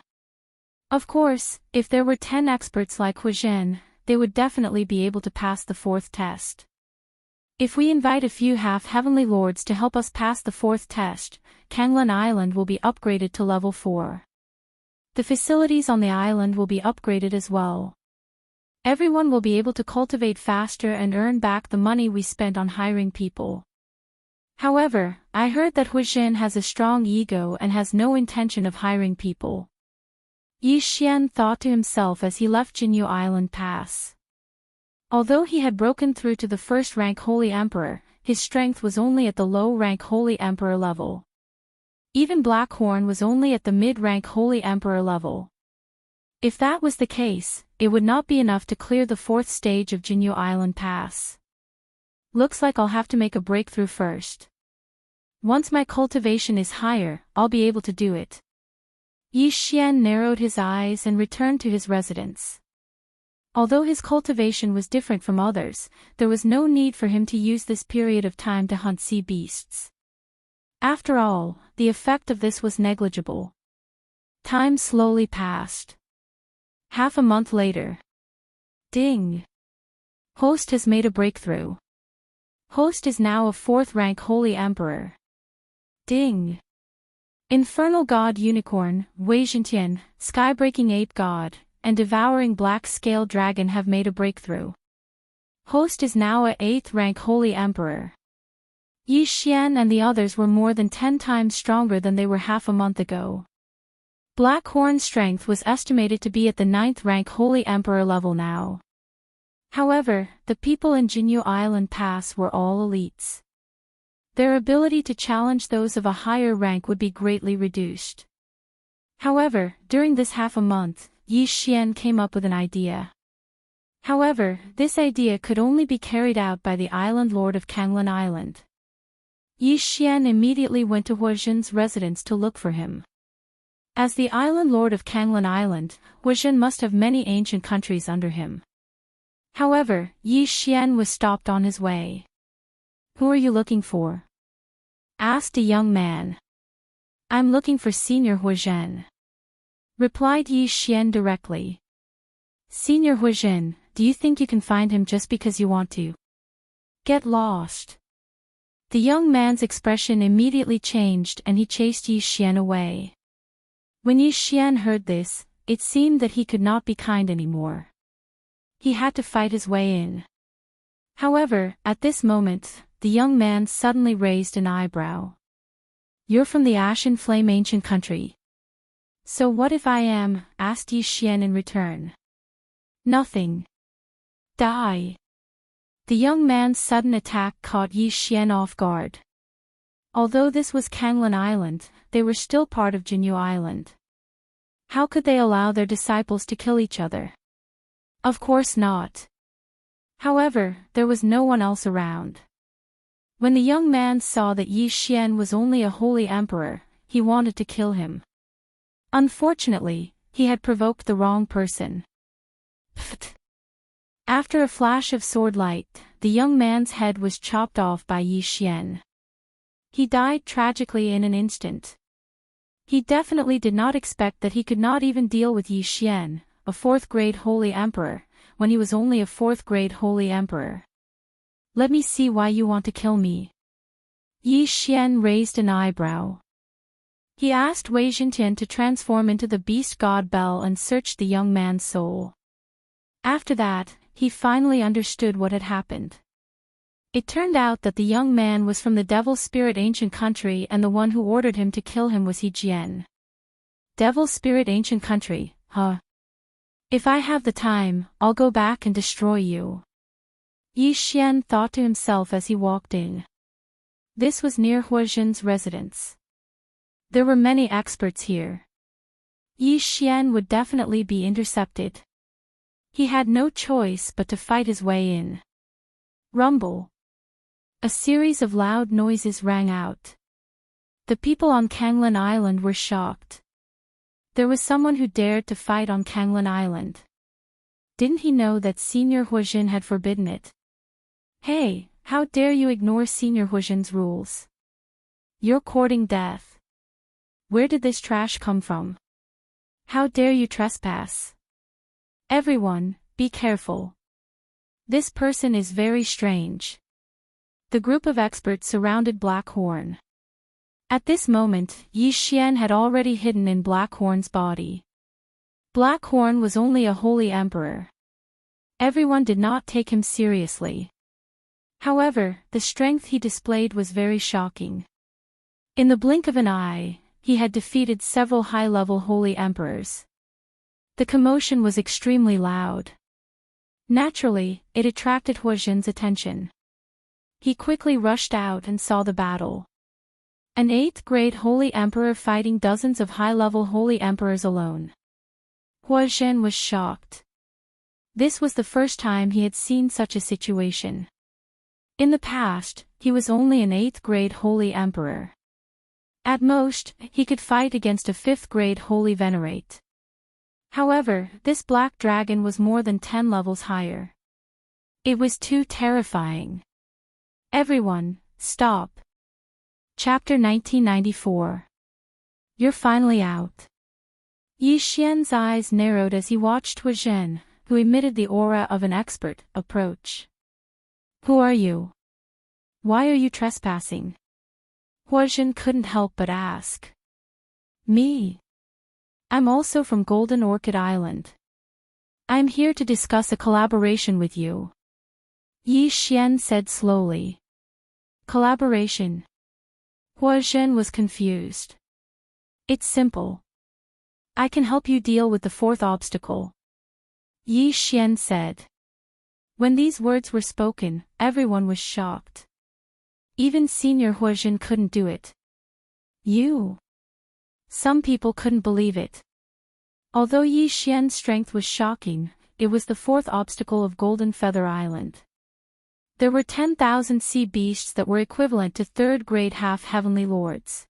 Speaker 1: Of course, if there were 10 experts like Hu Zhen, they would definitely be able to pass the 4th test. If we invite a few half-heavenly lords to help us pass the 4th test, Kanglan Island will be upgraded to level 4. The facilities on the island will be upgraded as well. Everyone will be able to cultivate faster and earn back the money we spent on hiring people. However, I heard that Hu Zhen has a strong ego and has no intention of hiring people. Yi Xian thought to himself as he left Jinyu Island Pass. Although he had broken through to the first-rank Holy Emperor, his strength was only at the low-rank Holy Emperor level. Even Blackhorn was only at the mid-rank Holy Emperor level. If that was the case, it would not be enough to clear the 4th stage of Jinyu Island Pass. Looks like I'll have to make a breakthrough first. Once my cultivation is higher, I'll be able to do it. Yi Xian narrowed his eyes and returned to his residence. Although his cultivation was different from others, there was no need for him to use this period of time to hunt sea beasts. After all, the effect of this was negligible. Time slowly passed. Half a month later. Ding! Host has made a breakthrough. Host is now a 4th-rank Holy Emperor. Ding! Infernal God Unicorn, Weijintian, Skybreaking Ape God, and Devouring Black Scale Dragon have made a breakthrough. Host is now a 8th-rank Holy Emperor. Yi Xian and the others were more than 10 times stronger than they were half a month ago. Blackhorn's strength was estimated to be at the 9th-rank Holy Emperor level now. However, the people in Jinyu Island Pass were all elites. Their ability to challenge those of a higher rank would be greatly reduced. However, during this half a month, Yi Xian came up with an idea. However, this idea could only be carried out by the Island Lord of Kanglan Island. Yi Xian immediately went to Huazhen's residence to look for him. As the Island Lord of Kanglan Island, Huazhen must have many ancient countries under him. However, Yi Xian was stopped on his way. "Who are you looking for?" asked a young man. "I'm looking for Senior Huazhen," replied Yi Xian directly. "Senior Huazhen, do you think you can find him just because you want to? Get lost." The young man's expression immediately changed and he chased Yi Xian away. When Yi Xian heard this, it seemed that he could not be kind anymore. He had to fight his way in. However, at this moment, the young man suddenly raised an eyebrow. "You're from the Ashen Flame Ancient Country." "So what if I am?" asked Yi Xian in return. "Nothing. Die." The young man's sudden attack caught Yi Xian off guard. Although this was Kanglan Island, they were still part of Jinyu Island. How could they allow their disciples to kill each other? Of course not. However, there was no one else around. When the young man saw that Yi Xian was only a holy emperor, he wanted to kill him. Unfortunately, he had provoked the wrong person. Pfft. After a flash of sword light, the young man's head was chopped off by Yi Xian. He died tragically in an instant. He definitely did not expect that he could not even deal with Yi Xian, a 4th-grade holy emperor, when he was only a 4th-grade holy emperor. "Let me see why you want to kill me." Yi Xian raised an eyebrow. He asked Wei Jintian to transform into the beast god Bel and searched the young man's soul. After that, he finally understood what had happened. It turned out that the young man was from the Devil Spirit Ancient Country and the one who ordered him to kill him was He Jian. Devil Spirit Ancient Country, huh? If I have the time, I'll go back and destroy you. Yi Xian thought to himself as he walked in. This was near Huazhen's residence. There were many experts here. Yi Xian would definitely be intercepted. He had no choice but to fight his way in. Rumble. A series of loud noises rang out. The people on Kanglan Island were shocked. There was someone who dared to fight on Kanglan Island. Didn't he know that Senior Huazhen had forbidden it? Hey, how dare you ignore Senior Huazhen's rules? You're courting death. Where did this trash come from? How dare you trespass? Everyone, be careful. This person is very strange. The group of experts surrounded Blackhorn. At this moment, Yi Xian had already hidden in Blackhorn's body. Blackhorn was only a holy emperor. Everyone did not take him seriously. However, the strength he displayed was very shocking. In the blink of an eye, he had defeated several high-level holy emperors. The commotion was extremely loud. Naturally, it attracted Huazhen's attention. He quickly rushed out and saw the battle. An 8th-grade Holy Emperor fighting dozens of high-level Holy Emperors alone. Huazhen was shocked. This was the first time he had seen such a situation. In the past, he was only an 8th-grade Holy Emperor. At most, he could fight against a 5th-grade Holy Venerate. However, this black dragon was more than 10 levels higher. It was too terrifying. Everyone, stop. Chapter 1994. You're finally out. Yi Xian's eyes narrowed as he watched Huazhen, who emitted the aura of an expert, approach. Who are you? Why are you trespassing? Huazhen couldn't help but ask. Me? I'm also from Golden Orchid Island. I'm here to discuss a collaboration with you. Yi Xian said slowly. Collaboration? Huazhen was confused. It's simple. I can help you deal with the 4th obstacle. Yi Xian said. When these words were spoken, everyone was shocked. Even Senior Huazhen couldn't do it. You? Some people couldn't believe it. Although Yi Xian's strength was shocking, it was the 4th obstacle of Golden Feather Island. There were 10,000 sea beasts that were equivalent to 3rd-grade half-heavenly lords.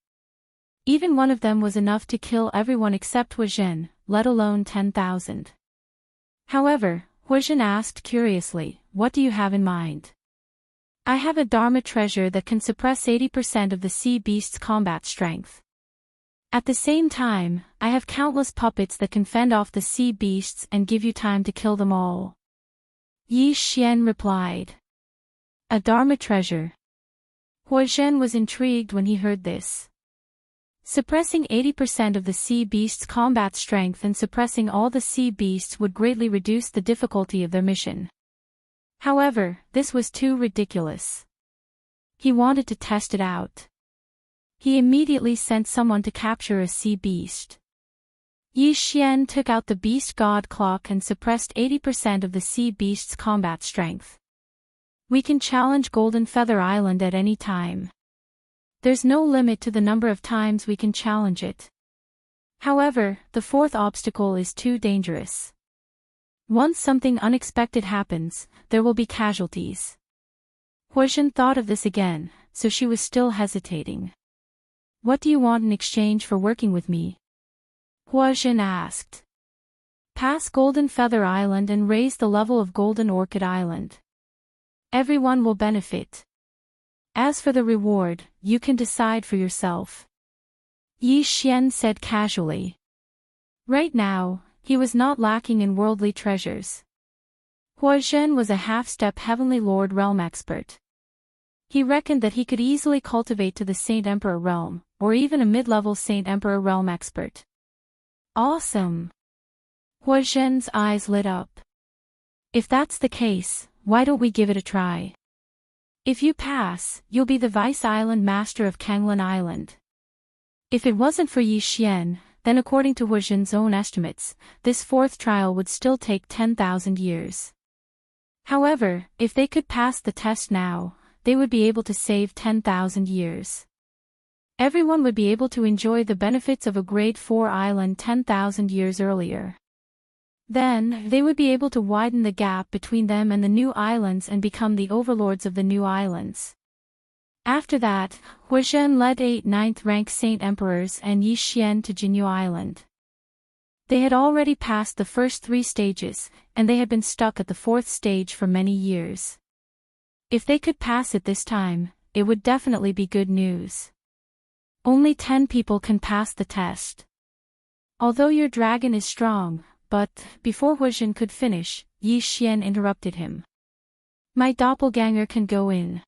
Speaker 1: Even one of them was enough to kill everyone except Huazhen, let alone 10,000. However, Huazhen asked curiously, what do you have in mind? I have a Dharma treasure that can suppress 80% of the sea beast's combat strength. At the same time, I have countless puppets that can fend off the sea beasts and give you time to kill them all. Yi Xian replied. A Dharma treasure. Huazhen was intrigued when he heard this. Suppressing 80% of the sea beast's combat strength and suppressing all the sea beasts would greatly reduce the difficulty of their mission. However, this was too ridiculous. He wanted to test it out. He immediately sent someone to capture a sea beast. Yi Xian took out the beast god clock and suppressed 80% of the sea beast's combat strength. We can challenge Golden Feather Island at any time. There's no limit to the number of times we can challenge it. However, the 4th obstacle is too dangerous. Once something unexpected happens, there will be casualties. Huazhen thought of this again, so she was still hesitating. What do you want in exchange for working with me? Huazhen asked. Pass Golden Feather Island and raise the level of Golden Orchid Island. Everyone will benefit. As for the reward, you can decide for yourself. Yi Xian said casually. Right now, he was not lacking in worldly treasures. Huazhen was a half-step Heavenly Lord realm expert. He reckoned that he could easily cultivate to the Saint Emperor realm, or even a mid-level Saint Emperor realm expert. Awesome! Huazhen's eyes lit up. If that's the case, why don't we give it a try? If you pass, you'll be the Vice Island Master of Kanglan Island. If it wasn't for Yi Xian, then according to Huazhen's own estimates, this 4th trial would still take 10,000 years. However, if they could pass the test now, they would be able to save 10,000 years. Everyone would be able to enjoy the benefits of a Grade 4 island 10,000 years earlier. Then, they would be able to widen the gap between them and the new islands and become the overlords of the new islands. After that, Huazhen led 8 9th-rank Saint Emperors and Yi Xian to Jinyu Island. They had already passed the first 3 stages, and they had been stuck at the 4th stage for many years. If they could pass it this time, it would definitely be good news. Only 10 people can pass the test. Although your dragon is strong, but, before Huazhen could finish, Yi Xian interrupted him. My doppelganger can go in.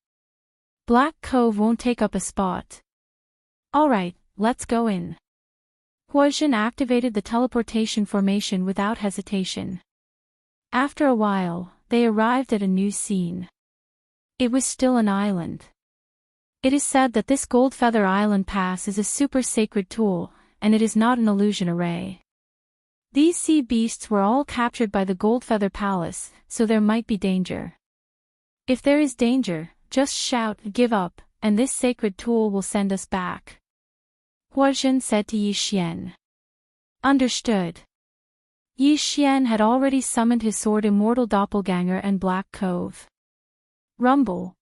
Speaker 1: Black Cove won't take up a spot. Alright, let's go in. Huazhen activated the teleportation formation without hesitation. After a while, they arrived at a new scene. It was still an island. It is said that this Gold Feather Island Pass is a super sacred tool, and it is not an illusion array. These sea beasts were all captured by the Goldfeather Palace, so there might be danger. If there is danger, just shout, "Give up," and this sacred tool will send us back. Huazhen said to Yi Xian. Understood. Yi Xian had already summoned his sword Immortal Doppelganger and Black Cove. Rumble.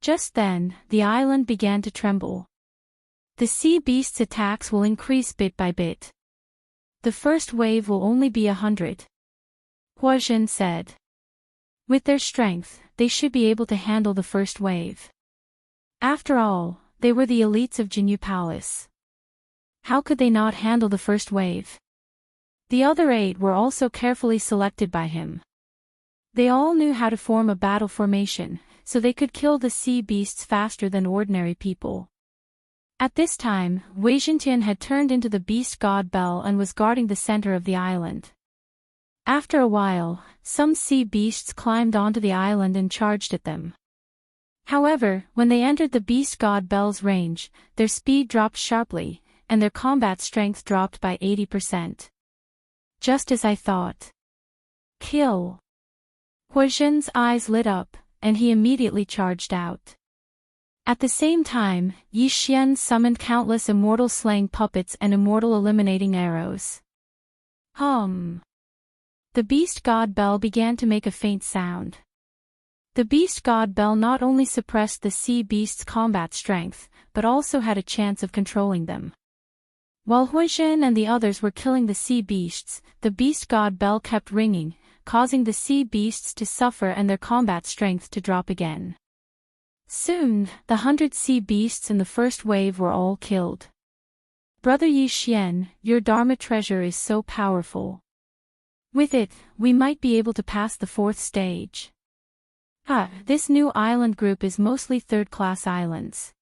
Speaker 1: Just then, the island began to tremble. The sea beast's attacks will increase bit by bit. The first wave will only be 100. Huazhen said. With their strength, they should be able to handle the first wave. After all, they were the elites of Jinyu Palace. How could they not handle the first wave? The other 8 were also carefully selected by him. They all knew how to form a battle formation, so they could kill the sea beasts faster than ordinary people. At this time, Wei Zhentian had turned into the beast god Bell and was guarding the center of the island. After a while, some sea beasts climbed onto the island and charged at them. However, when they entered the beast god Bell's range, their speed dropped sharply, and their combat strength dropped by 80%. Just as I thought. Kill. Huazhen's eyes lit up, and he immediately charged out. At the same time, Yi Xian summoned countless immortal slaying puppets and immortal eliminating arrows. Hum. The beast god Bell began to make a faint sound. The beast god Bell not only suppressed the sea beast's combat strength, but also had a chance of controlling them. While Huazhen and the others were killing the sea beasts, the beast god Bell kept ringing, causing the sea beasts to suffer and their combat strength to drop again. Soon, the 100 sea beasts in the first wave were all killed. Brother Yi Xian, your Dharma treasure is so powerful. With it, we might be able to pass the 4th stage. This new island group is mostly 3rd-class islands.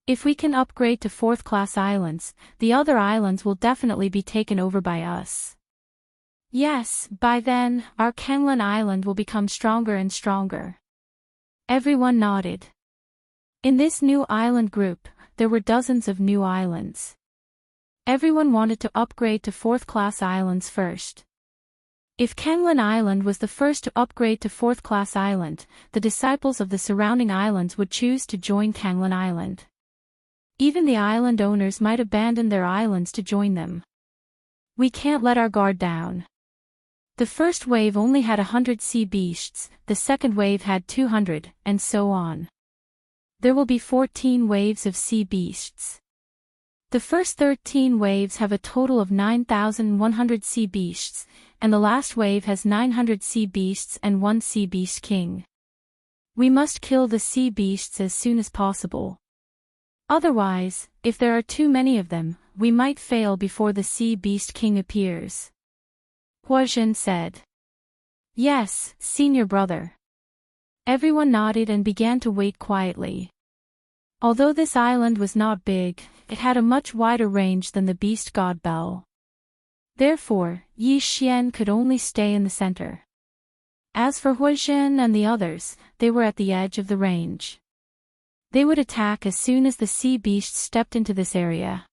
Speaker 1: If we can upgrade to 4th-class islands, the other islands will definitely be taken over by us. Yes, by then, our Kanglan Island will become stronger and stronger. Everyone nodded. In this new island group, there were dozens of new islands. Everyone wanted to upgrade to 4th-class islands first. If Kanglan Island was the first to upgrade to 4th-class island, the disciples of the surrounding islands would choose to join Kanglan Island. Even the island owners might abandon their islands to join them. We can't let our guard down. The first wave only had 100 sea beasts, the second wave had 200, and so on. There will be 14 waves of sea beasts. The first 13 waves have a total of 9,100 sea beasts, and the last wave has 900 sea beasts and 1 sea beast king. We must kill the sea beasts as soon as possible. Otherwise, if there are too many of them, we might fail before the sea beast king appears. Huazhen said. Yes, senior brother. Everyone nodded and began to wait quietly. Although this island was not big, it had a much wider range than the beast god Bell. Therefore, Yi Xian could only stay in the center. As for Huazhen and the others, they were at the edge of the range. They would attack as soon as the sea beasts stepped into this area.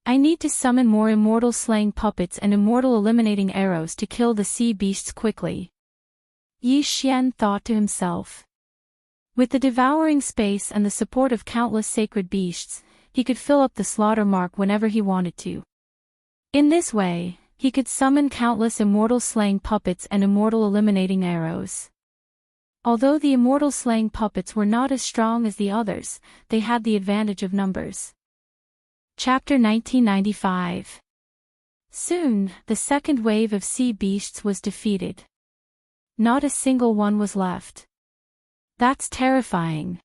Speaker 1: I need to summon more immortal slaying puppets and immortal eliminating arrows to kill the sea beasts quickly. Yi Xian thought to himself. With the devouring space and the support of countless sacred beasts, he could fill up the slaughter mark whenever he wanted to. In this way, he could summon countless immortal slaying puppets and immortal eliminating arrows. Although the immortal slaying puppets were not as strong as the others, they had the advantage of numbers. Chapter 1995. Soon, the second wave of sea beasts was defeated. Not a single one was left. That's terrifying.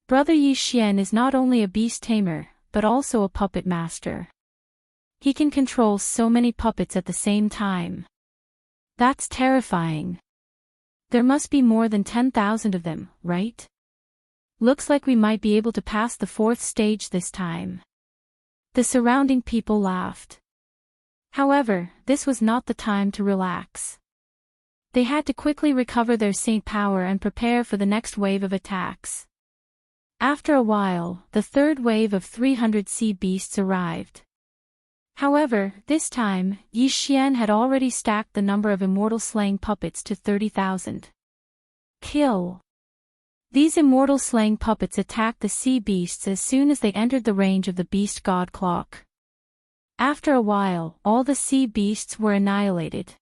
Speaker 1: Brother Yi Xian is not only a beast tamer, but also a puppet master. He can control so many puppets at the same time. That's terrifying. There must be more than 10,000 of them, right? Looks like we might be able to pass the 4th stage this time. The surrounding people laughed. However, this was not the time to relax. They had to quickly recover their saint power and prepare for the next wave of attacks. After a while, the third wave of 300 sea beasts arrived. However, this time, Yi Xian had already stacked the number of immortal slaying puppets to 30,000. Kill. These immortal slaying puppets attacked the sea beasts as soon as they entered the range of the beast god clock. After a while, all the sea beasts were annihilated.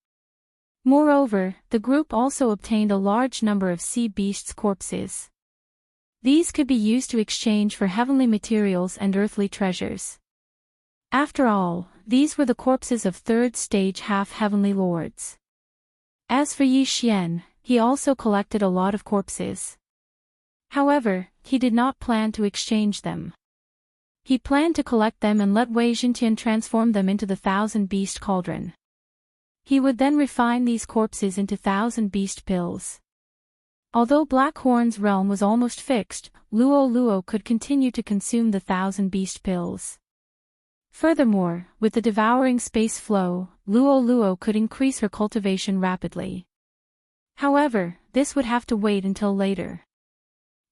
Speaker 1: Moreover, the group also obtained a large number of sea beasts' corpses. These could be used to exchange for heavenly materials and earthly treasures. After all, these were the corpses of third-stage half-heavenly lords. As for Yi Xian, he also collected a lot of corpses. However, he did not plan to exchange them. He planned to collect them and let Wei Xintian transform them into the thousand-beast cauldron. He would then refine these corpses into thousand-beast pills. Although Blackhorn's realm was almost fixed, Luo Luo could continue to consume the thousand-beast pills. Furthermore, with the devouring space flow, Luo Luo could increase her cultivation rapidly. However, this would have to wait until later.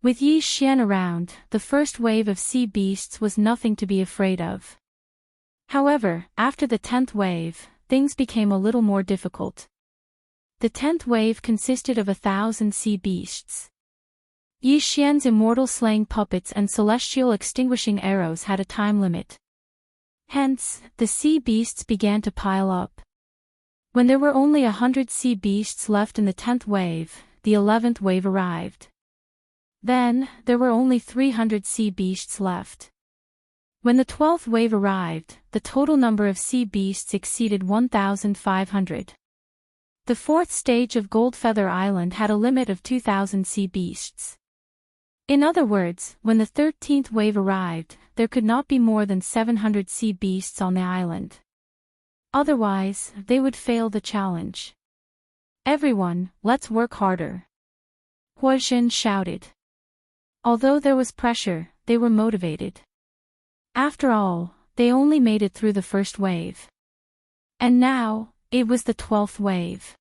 Speaker 1: With Yi Xian around, the first wave of sea beasts was nothing to be afraid of. However, after the 10th wave, things became a little more difficult. The 10th wave consisted of 1,000 sea beasts. Yi Xian's immortal slaying puppets and celestial extinguishing arrows had a time limit. Hence, the sea beasts began to pile up. When there were only 100 sea beasts left in the 10th wave, the 11th wave arrived. Then, there were only 300 sea beasts left. When the 12th wave arrived, the total number of sea beasts exceeded 1,500. The 4th stage of Goldfeather Island had a limit of 2,000 sea beasts. In other words, when the 13th wave arrived, there could not be more than 700 sea beasts on the island. Otherwise, they would fail the challenge. Everyone, let's work harder. Hua Xin shouted. Although there was pressure, they were motivated. After all, they only made it through the first wave. And now, it was the 12th wave.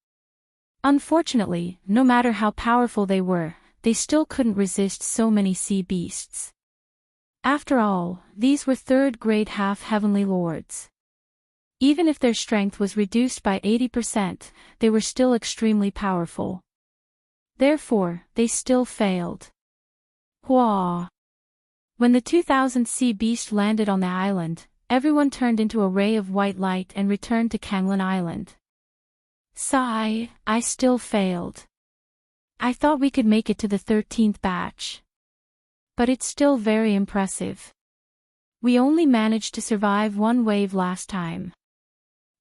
Speaker 1: Unfortunately, no matter how powerful they were, they still couldn't resist so many sea beasts. After all, these were third-grade half-heavenly lords. Even if their strength was reduced by 80%, they were still extremely powerful. Therefore, they still failed. Hua! When the 2,000 sea beast landed on the island, everyone turned into a ray of white light and returned to Kanglan Island. Sigh, I still failed. I thought we could make it to the 13th batch. But it's still very impressive. We only managed to survive one wave last time.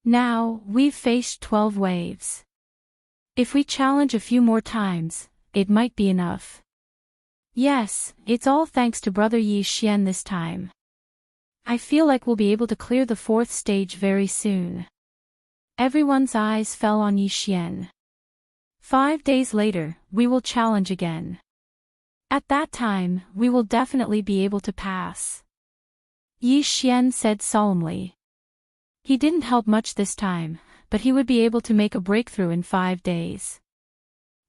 Speaker 1: Now, we've faced 12 waves. If we challenge a few more times, it might be enough. Yes, it's all thanks to Brother Yi Xian this time. I feel like we'll be able to clear the 4th stage very soon. Everyone's eyes fell on Yi Xian. 5 days later, we will challenge again. At that time, we will definitely be able to pass. Yi Xian said solemnly. He didn't help much this time, but he would be able to make a breakthrough in 5 days.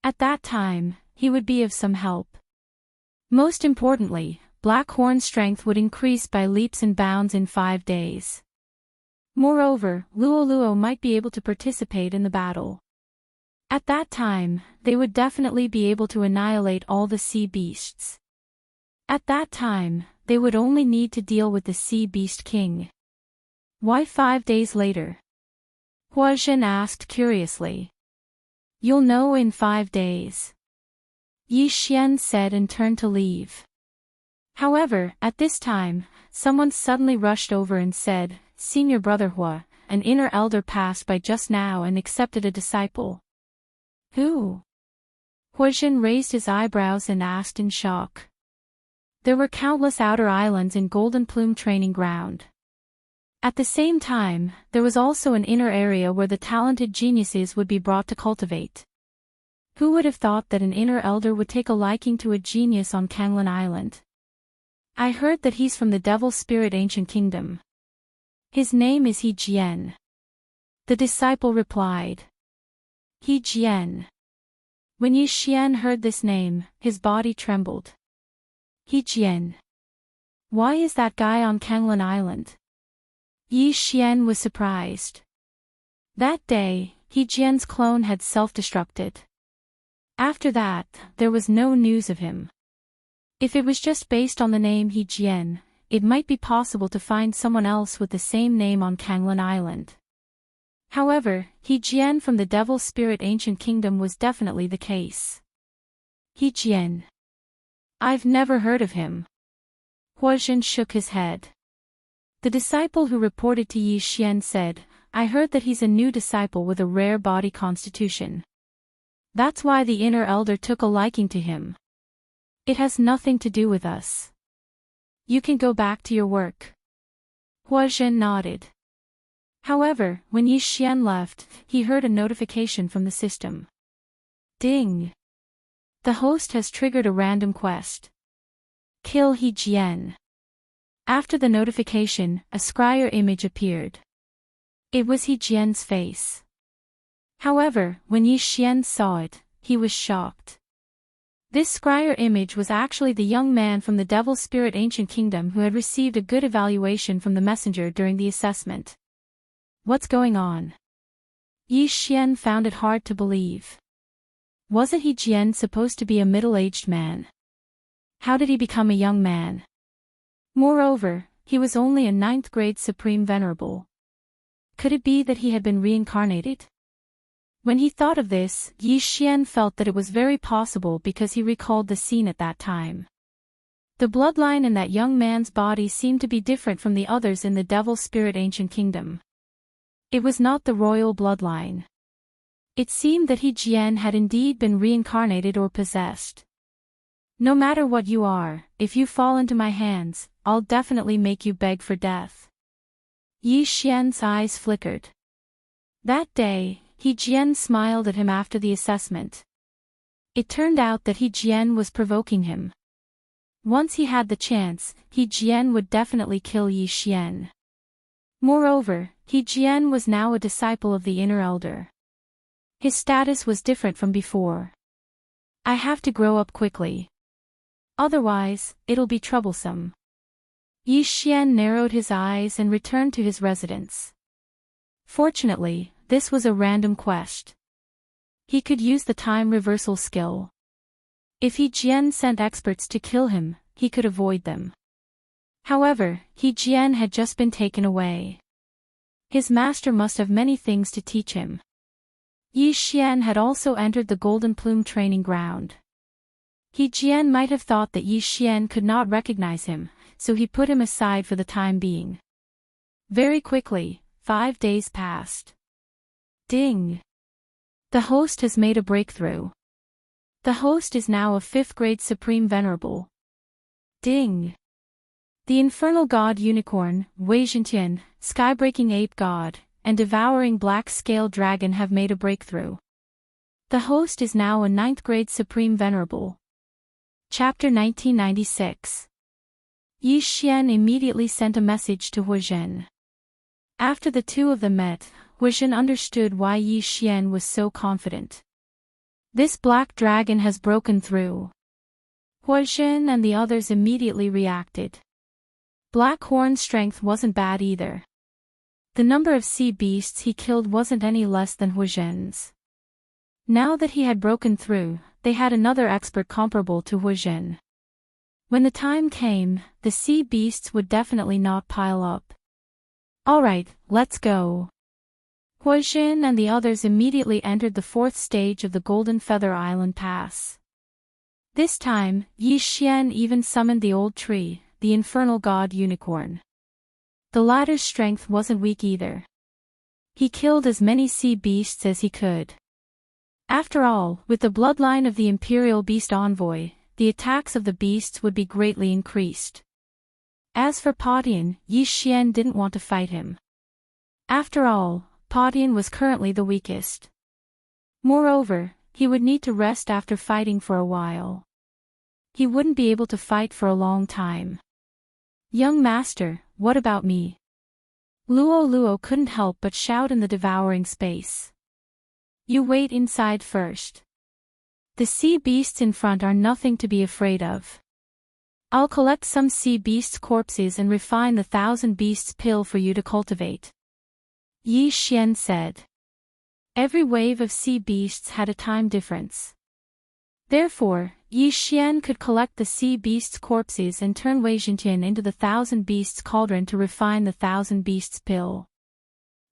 Speaker 1: At that time, he would be of some help. Most importantly, Blackhorn's strength would increase by leaps and bounds in 5 days. Moreover, Luo Luo might be able to participate in the battle. At that time, they would definitely be able to annihilate all the sea beasts. At that time, they would only need to deal with the Sea Beast King. Why 5 days later? Hua Xin asked curiously. You'll know in 5 days. Yi Xian said and turned to leave. However, at this time, someone suddenly rushed over and said, Senior Brother Hua, an inner elder passed by just now and accepted a disciple. Who? Hua Xin raised his eyebrows and asked in shock. There were countless outer islands in Golden Plume Training Ground. At the same time, there was also an inner area where the talented geniuses would be brought to cultivate. Who would have thought that an inner elder would take a liking to a genius on Kanglan Island? I heard that he's from the Devil Spirit Ancient Kingdom. His name is He Jian. The disciple replied. He Jian. When Yi Xian heard this name, his body trembled. He Jian. Why is that guy on Kanglan Island? Yi Xian was surprised. That day, He Jian's clone had self-destructed. After that, there was no news of him. If it was just based on the name He Jian, it might be possible to find someone else with the same name on Kanglan Island. However, He Jian from the Devil Spirit Ancient Kingdom was definitely the case. He Jian. I've never heard of him. Huazhen shook his head. The disciple who reported to Yi Xian said, I heard that he's a new disciple with a rare body constitution. That's why the inner elder took a liking to him. It has nothing to do with us. You can go back to your work. Huazhen nodded. However, when Yi Xian left, he heard a notification from the system. Ding! The host has triggered a random quest. Kill He Jian. After the notification, a scryer image appeared. It was He Jian's face. However, when Yi Xian saw it, he was shocked. This scryer image was actually the young man from the Devil Spirit Ancient Kingdom who had received a good evaluation from the messenger during the assessment. What's going on? Yi Xian found it hard to believe. Wasn't He Jian supposed to be a middle-aged man? How did he become a young man? Moreover, he was only a 9th grade Supreme Venerable. Could it be that he had been reincarnated? When he thought of this, Yi Xian felt that it was very possible because he recalled the scene at that time. The bloodline in that young man's body seemed to be different from the others in the Devil Spirit Ancient Kingdom. It was not the royal bloodline. It seemed that He Jian had indeed been reincarnated or possessed. No matter what you are, if you fall into my hands, I'll definitely make you beg for death. Yi Xian's eyes flickered. That day, He Jian smiled at him after the assessment. It turned out that He Jian was provoking him. Once he had the chance, He Jian would definitely kill Yi Xian. Moreover, He Jian was now a disciple of the inner elder. His status was different from before. I have to grow up quickly. Otherwise, it'll be troublesome. Yi Xian narrowed his eyes and returned to his residence. Fortunately, this was a random quest. He could use the time reversal skill. If He Jian sent experts to kill him, he could avoid them. However, He Jian had just been taken away. His master must have many things to teach him. Yi Xian had also entered the Golden Plume training ground. He Jian might have thought that Yi Xian could not recognize him, so he put him aside for the time being. Very quickly, 5 days passed. Ding! The host has made a breakthrough. The host is now a 5th grade Supreme Venerable. Ding! The Infernal God Unicorn, Weizhentian, Skybreaking Ape God, and Devouring Black Scale Dragon have made a breakthrough. The host is now a 9th grade Supreme Venerable. Chapter 1996. Yi Xian immediately sent a message to Huazhen. After the two of them met, Huazhen understood why Yi Xian was so confident. This black dragon has broken through. Huazhen and the others immediately reacted. Black Horn's strength wasn't bad either. The number of sea beasts he killed wasn't any less than Huazhen's. Now that he had broken through, they had another expert comparable to Huazhen. When the time came, the sea beasts would definitely not pile up. Alright, let's go. Huazhen and the others immediately entered the 4th stage of the Golden Feather Island Pass. This time, Yi Xian even summoned the old tree, the Infernal God Unicorn. The latter's strength wasn't weak either. He killed as many sea beasts as he could. After all, with the bloodline of the Imperial Beast Envoy, the attacks of the beasts would be greatly increased. As for Podian, Yi Xian didn't want to fight him. After all, Podian was currently the weakest. Moreover, he would need to rest after fighting for a while. He wouldn't be able to fight for a long time. Young master, what about me? Luo couldn't help but shout in the devouring space. You wait inside first. The sea beasts in front are nothing to be afraid of. I'll collect some sea beasts' corpses and refine the 1,000 beasts pill for you to cultivate. Yi Xian said. Every wave of sea beasts had a time difference. Therefore, Yi Xian could collect the sea beasts' corpses and turn Wei Jintian into the 1,000 beasts cauldron to refine the 1,000 beasts pill.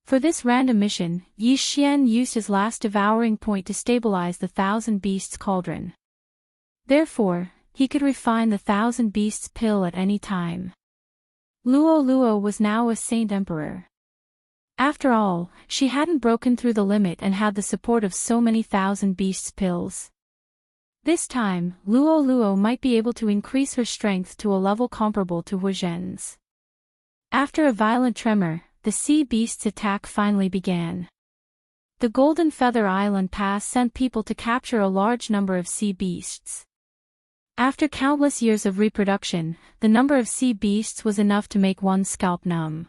Speaker 1: For this random mission, Yi Xian used his last devouring point to stabilize the 1,000 beasts cauldron. Therefore, he could refine the 1,000 beasts pill at any time. Luo Luo was now a saint emperor. After all, she hadn't broken through the limit and had the support of so many 1,000 beasts pills. This time, Luo Luo might be able to increase her strength to a level comparable to Hu Zhen's. After a violent tremor, the sea beast's attack finally began. The Golden Feather Island Pass sent people to capture a large number of sea beasts. After countless years of reproduction, the number of sea beasts was enough to make one's scalp numb.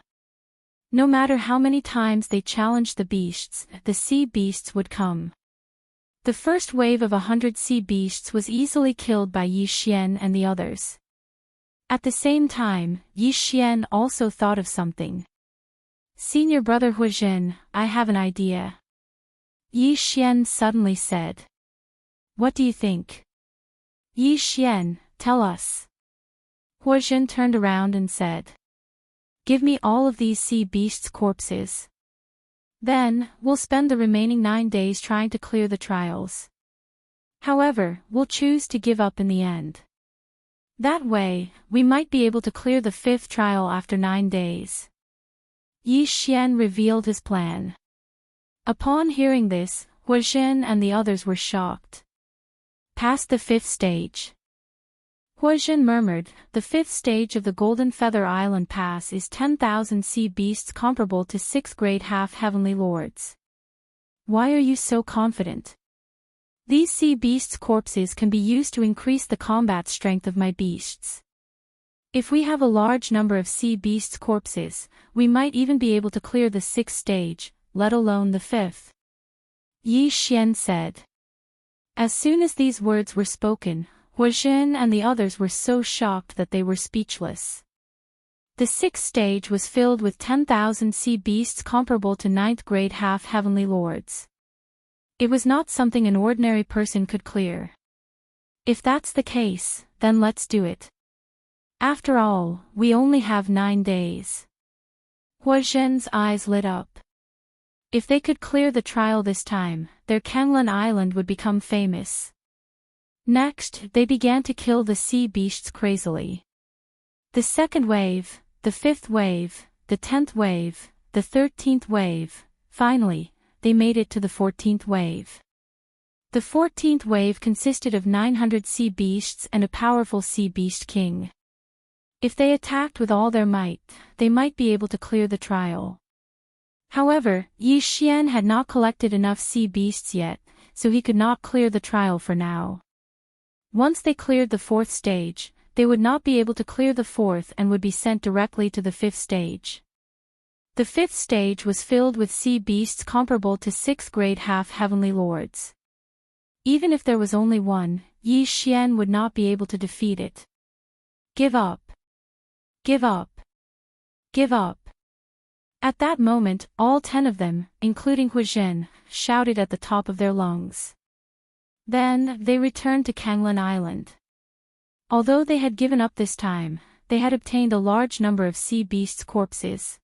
Speaker 1: No matter how many times they challenged the sea beasts would come. The first wave of 100 sea beasts was easily killed by Yi Xian and the others. At the same time, Yi Xian also thought of something. Senior brother Hu Zhen, I have an idea. Yi Xian suddenly said. What do you think? Yi Xian, tell us. Hu Zhen turned around and said. Give me all of these sea beasts' corpses. Then, we'll spend the remaining 9 days trying to clear the trials. However, we'll choose to give up in the end. That way, we might be able to clear the 5th trial after 9 days. Yi Xian revealed his plan. Upon hearing this, Hu Zhen and the others were shocked. Past the 5th stage. Hu Zhen murmured, the 5th stage of the Golden Feather Island Pass is 10,000 sea beasts comparable to 6 great half-heavenly lords. Why are you so confident? These sea beasts' corpses can be used to increase the combat strength of my beasts. If we have a large number of sea beasts' corpses, we might even be able to clear the 6th stage, let alone the 5th. Yi Xian said. As soon as these words were spoken, Hu Zhen and the others were so shocked that they were speechless. The 6th stage was filled with 10,000 sea beasts comparable to 9th grade half-heavenly lords. It was not something an ordinary person could clear. If that's the case, then let's do it. After all, we only have 9 days. Hu Zhen's eyes lit up. If they could clear the trial this time, their Kanglan Island would become famous. Next, they began to kill the sea beasts crazily. The 2nd wave, the 5th wave, the 10th wave, the 13th wave, finally, they made it to the 14th wave. The 14th wave consisted of 900 sea beasts and a powerful sea beast king. If they attacked with all their might, they might be able to clear the trial. However, Yi Xian had not collected enough sea beasts yet, so he could not clear the trial for now. Once they cleared the 4th stage, they would not be able to clear the 4th and would be sent directly to the 5th stage. The 5th stage was filled with sea beasts comparable to 6th grade half-heavenly lords. Even if there was only one, Yi Xian would not be able to defeat it. Give up. Give up. Give up. At that moment, all 10 of them, including Hu Zhen, shouted at the top of their lungs. Then, they returned to Kanglan Island. Although they had given up this time, they had obtained a large number of sea beasts' corpses.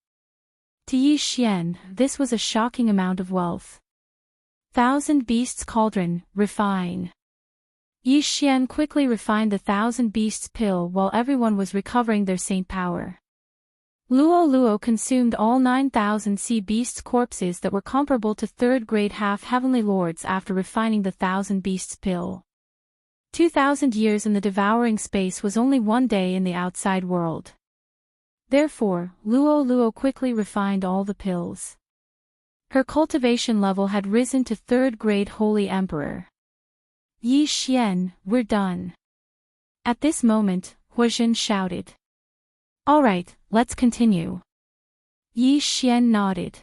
Speaker 1: To Yi Xian, this was a shocking amount of wealth. 1,000 beasts cauldron, refine. Yi Xian quickly refined the 1,000 beasts pill while everyone was recovering their saint power. Luo Luo consumed all 9,000 sea beasts corpses that were comparable to 3rd grade half-heavenly lords after refining the 1,000 beasts pill. 2,000 years in the devouring space was only 1 day in the outside world. Therefore, Luo Luo quickly refined all the pills. Her cultivation level had risen to 3rd grade Holy Emperor. Yi Xian, we're done. At this moment, Hu Zhen shouted. Alright, let's continue. Yi Xian nodded.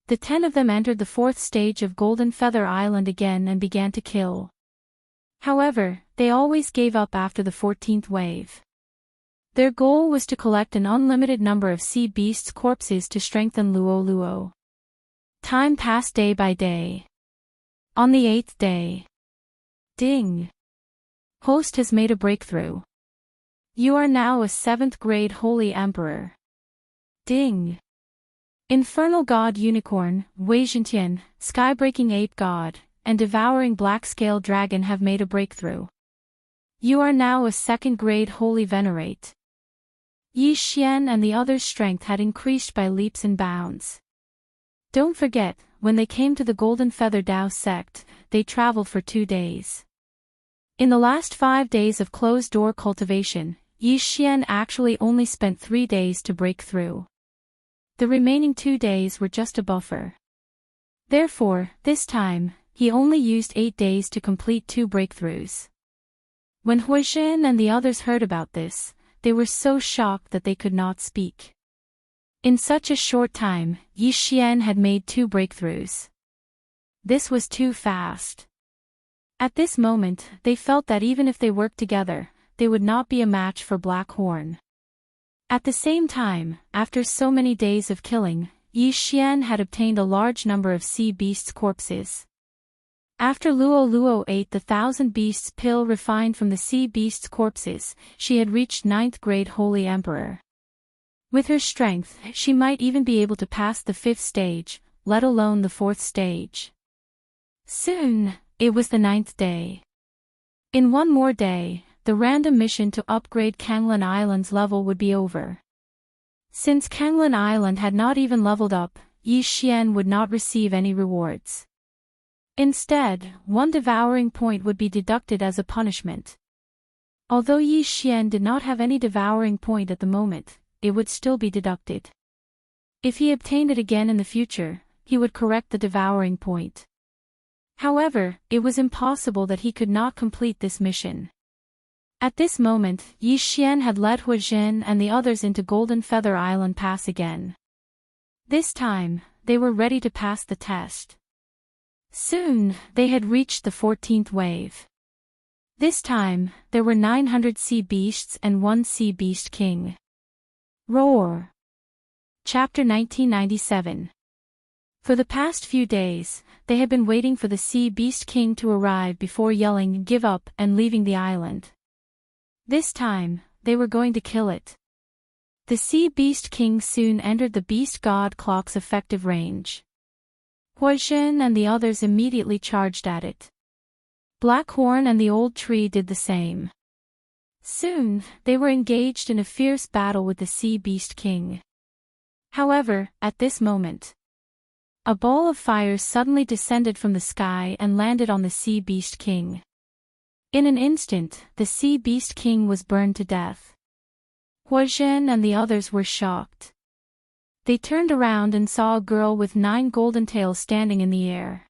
Speaker 1: The 10 of them entered the 4th stage of Golden Feather Island again and began to kill. However, they always gave up after the 14th wave. Their goal was to collect an unlimited number of sea beasts' corpses to strengthen LoveLore. Time passed day by day. On the 8th day. Ding! Host has made a breakthrough. You are now a 7th grade Holy Emperor. Ding! Infernal God Unicorn, Enchanting, Skybreaking Ape God, and Devouring Black Scale Dragon have made a breakthrough. You are now a 2nd grade Holy Venerate. Yi Xian and the others' strength had increased by leaps and bounds. Don't forget, when they came to the Golden Feather Dao sect, they traveled for 2 days. In the last 5 days of closed-door cultivation, Yi Xian actually only spent 3 days to break through. The remaining 2 days were just a buffer. Therefore, this time, he only used 8 days to complete 2 breakthroughs. When Huizhen and the others heard about this, they were so shocked that they could not speak. In such a short time, Yi Xian had made 2 breakthroughs. This was too fast. At this moment, they felt that even if they worked together, they would not be a match for Blackhorn. At the same time, after so many days of killing, Yi Xian had obtained a large number of sea beasts' corpses. After LoveLore ate the 1,000 beasts pill refined from the sea beasts' corpses, she had reached 9th grade Holy Emperor. With her strength, she might even be able to pass the 5th stage, let alone the 4th stage. Soon, it was the 9th day. In 1 more day, the random mission to upgrade Kanglan Island's level would be over. Since Kanglan Island had not even leveled up, Yi Xian would not receive any rewards. Instead, 1 devouring point would be deducted as a punishment. Although Yi Xian did not have any devouring point at the moment, it would still be deducted. If he obtained it again in the future, he would correct the devouring point. However, it was impossible that he could not complete this mission. At this moment, Yi Xian had led Huizhen and the others into Golden Feather Island Pass again. This time, they were ready to pass the test. Soon, they had reached the 14th wave. This time, there were 900 sea beasts and 1 sea beast king. Roar! Chapter 1997. For the past few days, they had been waiting for the sea beast king to arrive before yelling "Give up" and leaving the island. This time, they were going to kill it. The sea beast king soon entered the beast god clock's effective range. Huizhen and the others immediately charged at it. Blackhorn and the old tree did the same. Soon, they were engaged in a fierce battle with the sea beast king. However, at this moment, a ball of fire suddenly descended from the sky and landed on the sea beast king. In an instant, the sea beast king was burned to death. Huizhen and the others were shocked. They turned around and saw a girl with 9 golden tails standing in the air.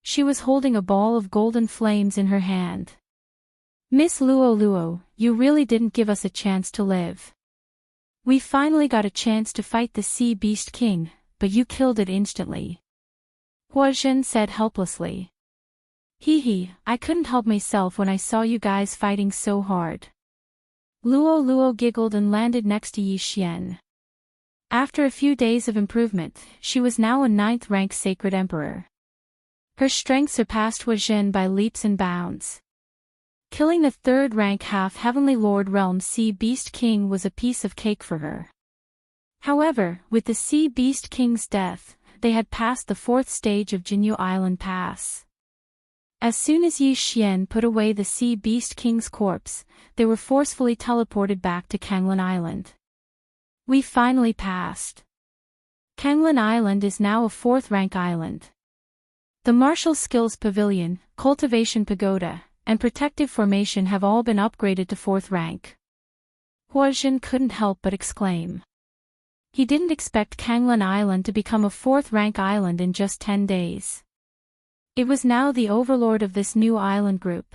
Speaker 1: She was holding a ball of golden flames in her hand. Miss LoveLore, you really didn't give us a chance to live. We finally got a chance to fight the sea beast king, but you killed it instantly. Huizhen said helplessly. Hee, I couldn't help myself when I saw you guys fighting so hard. LoveLore giggled and landed next to Yi Xian. After a few days of improvement, she was now a 9th rank Sacred Emperor. Her strength surpassed Huizhen by leaps and bounds. Killing the 3rd rank half-heavenly Lord Realm Sea Beast King was a piece of cake for her. However, with the Sea Beast King's death, they had passed the 4th stage of Jinyu Island Pass. As soon as Yi Xian put away the Sea Beast King's corpse, they were forcefully teleported back to Kanglan Island. We finally passed. Kanglan Island is now a 4th rank island. The Martial Skills Pavilion, Cultivation Pagoda, and Protective Formation have all been upgraded to 4th rank. Huizhen couldn't help but exclaim. He didn't expect Kanglan Island to become a 4th rank island in just 10 days. It was now the overlord of this new island group.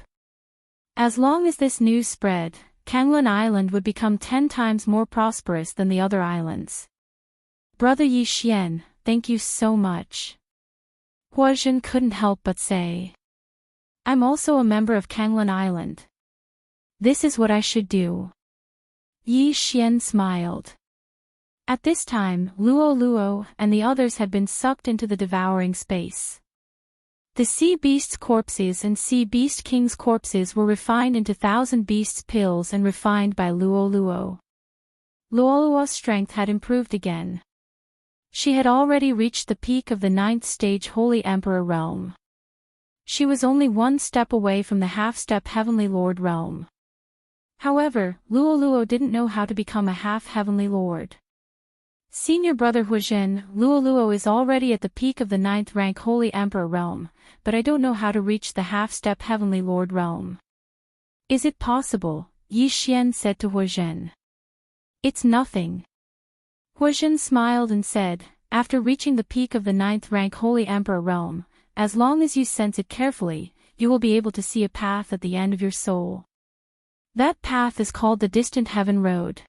Speaker 1: As long as this news spread, Kanglan Island would become 10 times more prosperous than the other islands. Brother Yi Xian, thank you so much. Huizhen couldn't help but say. I'm also a member of Kanglan Island. This is what I should do. Yi Xian smiled. At this time, Luo Luo and the others had been sucked into the devouring space. The sea beast's corpses and sea beast king's corpses were refined into thousand beasts pills and refined by Luo Luo. Luo Luo's strength had improved again. She had already reached the peak of the 9th stage Holy Emperor realm. She was only one step away from the half-step Heavenly Lord realm. However, Luo Luo didn't know how to become a half-Heavenly Lord. Senior brother Huizhen, Luo Luo is already at the peak of the 9th rank Holy Emperor realm, but I don't know how to reach the half-step Heavenly Lord realm. Is it possible? Yi Xian said to Huizhen. It's nothing. Huizhen smiled and said, after reaching the peak of the 9th rank Holy Emperor realm, as long as you sense it carefully, you will be able to see a path at the end of your soul. That path is called the Distant Heaven Road.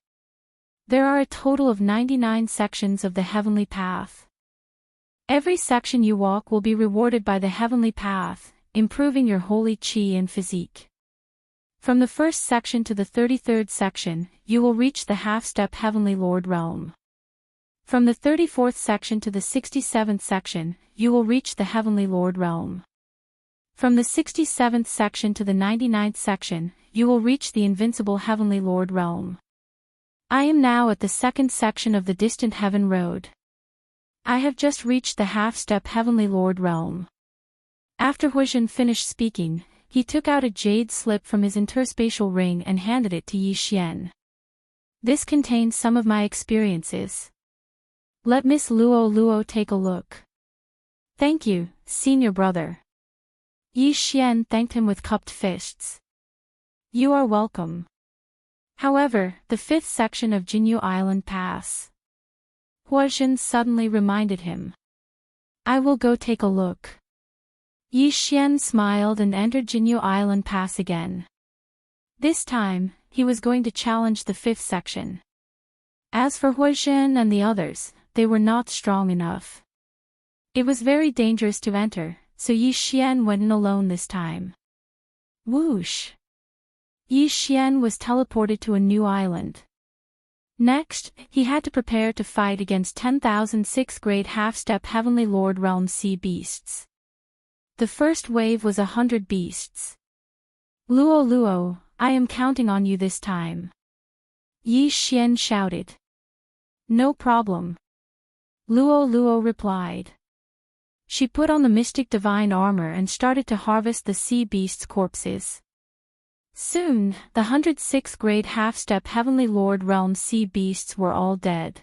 Speaker 1: There are a total of 99 sections of the Heavenly Path. Every section you walk will be rewarded by the Heavenly Path, improving your holy chi and physique. From the first section to the 33rd section, you will reach the half-step Heavenly Lord realm. From the 34th section to the 67th section, you will reach the Heavenly Lord realm. From the 67th section to the 99th section, you will reach the invincible Heavenly Lord realm. I am now at the 2nd section of the Distant Heaven Road. I have just reached the half-step Heavenly Lord realm. After Huizhen finished speaking, he took out a jade slip from his interspatial ring and handed it to Yi Xian. This contains some of my experiences. Let Miss Luo Luo take a look. Thank you, senior brother. Yi Xian thanked him with cupped fists. You are welcome. However, the 5th section of Jinyu Island Pass. Huizhen suddenly reminded him. I will go take a look. Yi Xian smiled and entered Jinyu Island Pass again. This time, he was going to challenge the 5th section. As for Huizhen and the others, they were not strong enough. It was very dangerous to enter, so Yi Xian went in alone this time. Whoosh! Yi Xian was teleported to a new island. Next, he had to prepare to fight against 10,000 6th-grade half-step Heavenly Lord realm sea beasts. The first wave was 100 beasts. Luo Luo, I am counting on you this time. Yi Xian shouted. No problem. Luo Luo replied. She put on the mystic divine armor and started to harvest the sea beasts' corpses. Soon, the 106th-grade half-step Heavenly Lord realm sea beasts were all dead.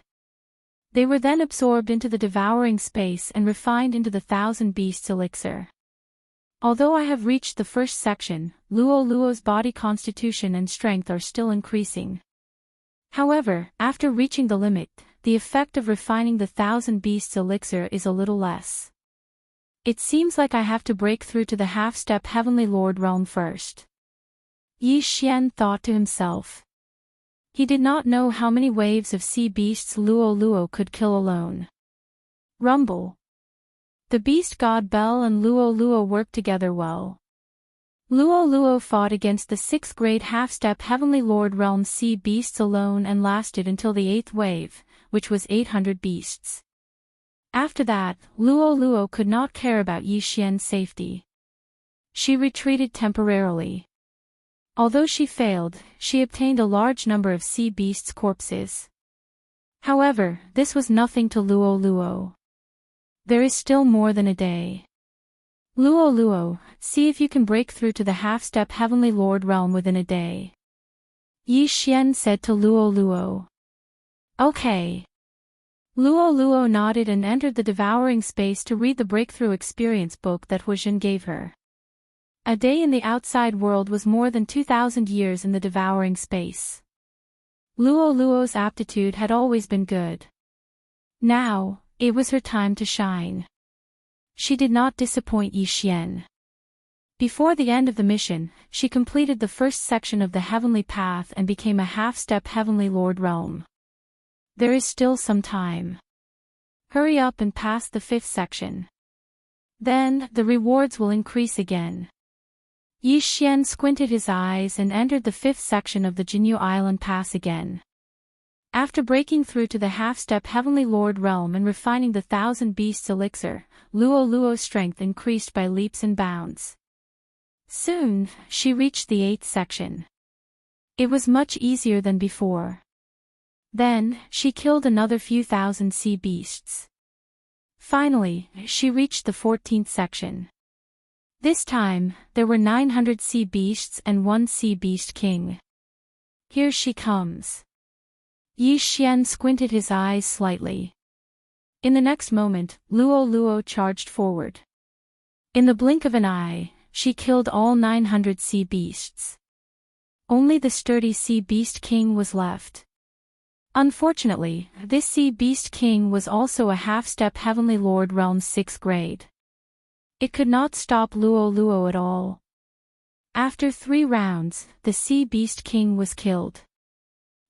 Speaker 1: They were then absorbed into the devouring space and refined into the 1,000 beasts elixir. Although I have reached the first section, Luo Luo's body constitution and strength are still increasing. However, after reaching the limit, the effect of refining the 1,000 beasts elixir is a little less. It seems like I have to break through to the half-step Heavenly Lord realm first. Yi Xian thought to himself. He did not know how many waves of sea beasts Luo Luo could kill alone. Rumble. The beast god Bell and Luo Luo worked together well. Luo Luo fought against the 6th-grade half-step Heavenly Lord realm sea beasts alone and lasted until the 8th wave, which was 800 beasts. After that, Luo Luo could not care about Yi Xian's safety. She retreated temporarily. Although she failed, she obtained a large number of sea beasts' corpses. However, this was nothing to Luo Luo. There is still more than a day. Luo Luo, see if you can break through to the half-step Heavenly Lord realm within a day. Yi Xian said to Luo Luo. Okay. Luo Luo nodded and entered the devouring space to read the breakthrough experience book that Huizhen gave her. A day in the outside world was more than 2,000 years in the devouring space. Luo Luo's aptitude had always been good. Now, it was her time to shine. She did not disappoint Yi Xian. Before the end of the mission, she completed the first section of the Heavenly Path and became a half-step Heavenly Lord realm. There is still some time. Hurry up and pass the 5th section. Then, the rewards will increase again. Yi Xian squinted his eyes and entered the 5th section of the Jinyu Island Pass again. After breaking through to the half-step Heavenly Lord realm and refining the Thousand Beasts elixir, Luo's strength increased by leaps and bounds. Soon, she reached the 8th section. It was much easier than before. Then, she killed another few thousand sea beasts. Finally, she reached the 14th section. This time, there were 900 sea beasts and 1 sea beast king. Here she comes. Yi Xian squinted his eyes slightly. In the next moment, Luo charged forward. In the blink of an eye, she killed all 900 sea beasts. Only the sturdy sea beast king was left. Unfortunately, this sea beast king was also a half-step Heavenly Lord realm's 6th grade. It could not stop Luo at all. After 3 rounds, the sea beast king was killed.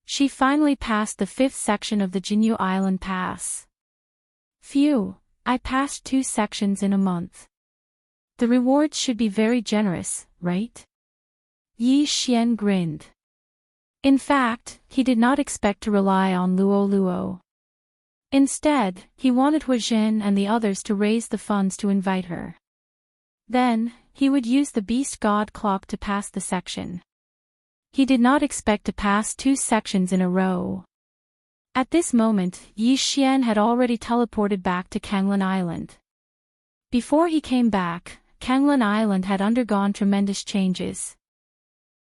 Speaker 1: She finally passed the 5th section of the Jinyu Island Pass. Phew, I passed 2 sections in a month. The rewards should be very generous, right? Yi Xian grinned. In fact, he did not expect to rely on Luo. Instead, he wanted Hua Zhen and the others to raise the funds to invite her. Then, he would use the Beast God Clock to pass the section. He did not expect to pass 2 sections in a row. At this moment, Yi Xian had already teleported back to Kanglan Island. Before he came back, Kanglan Island had undergone tremendous changes.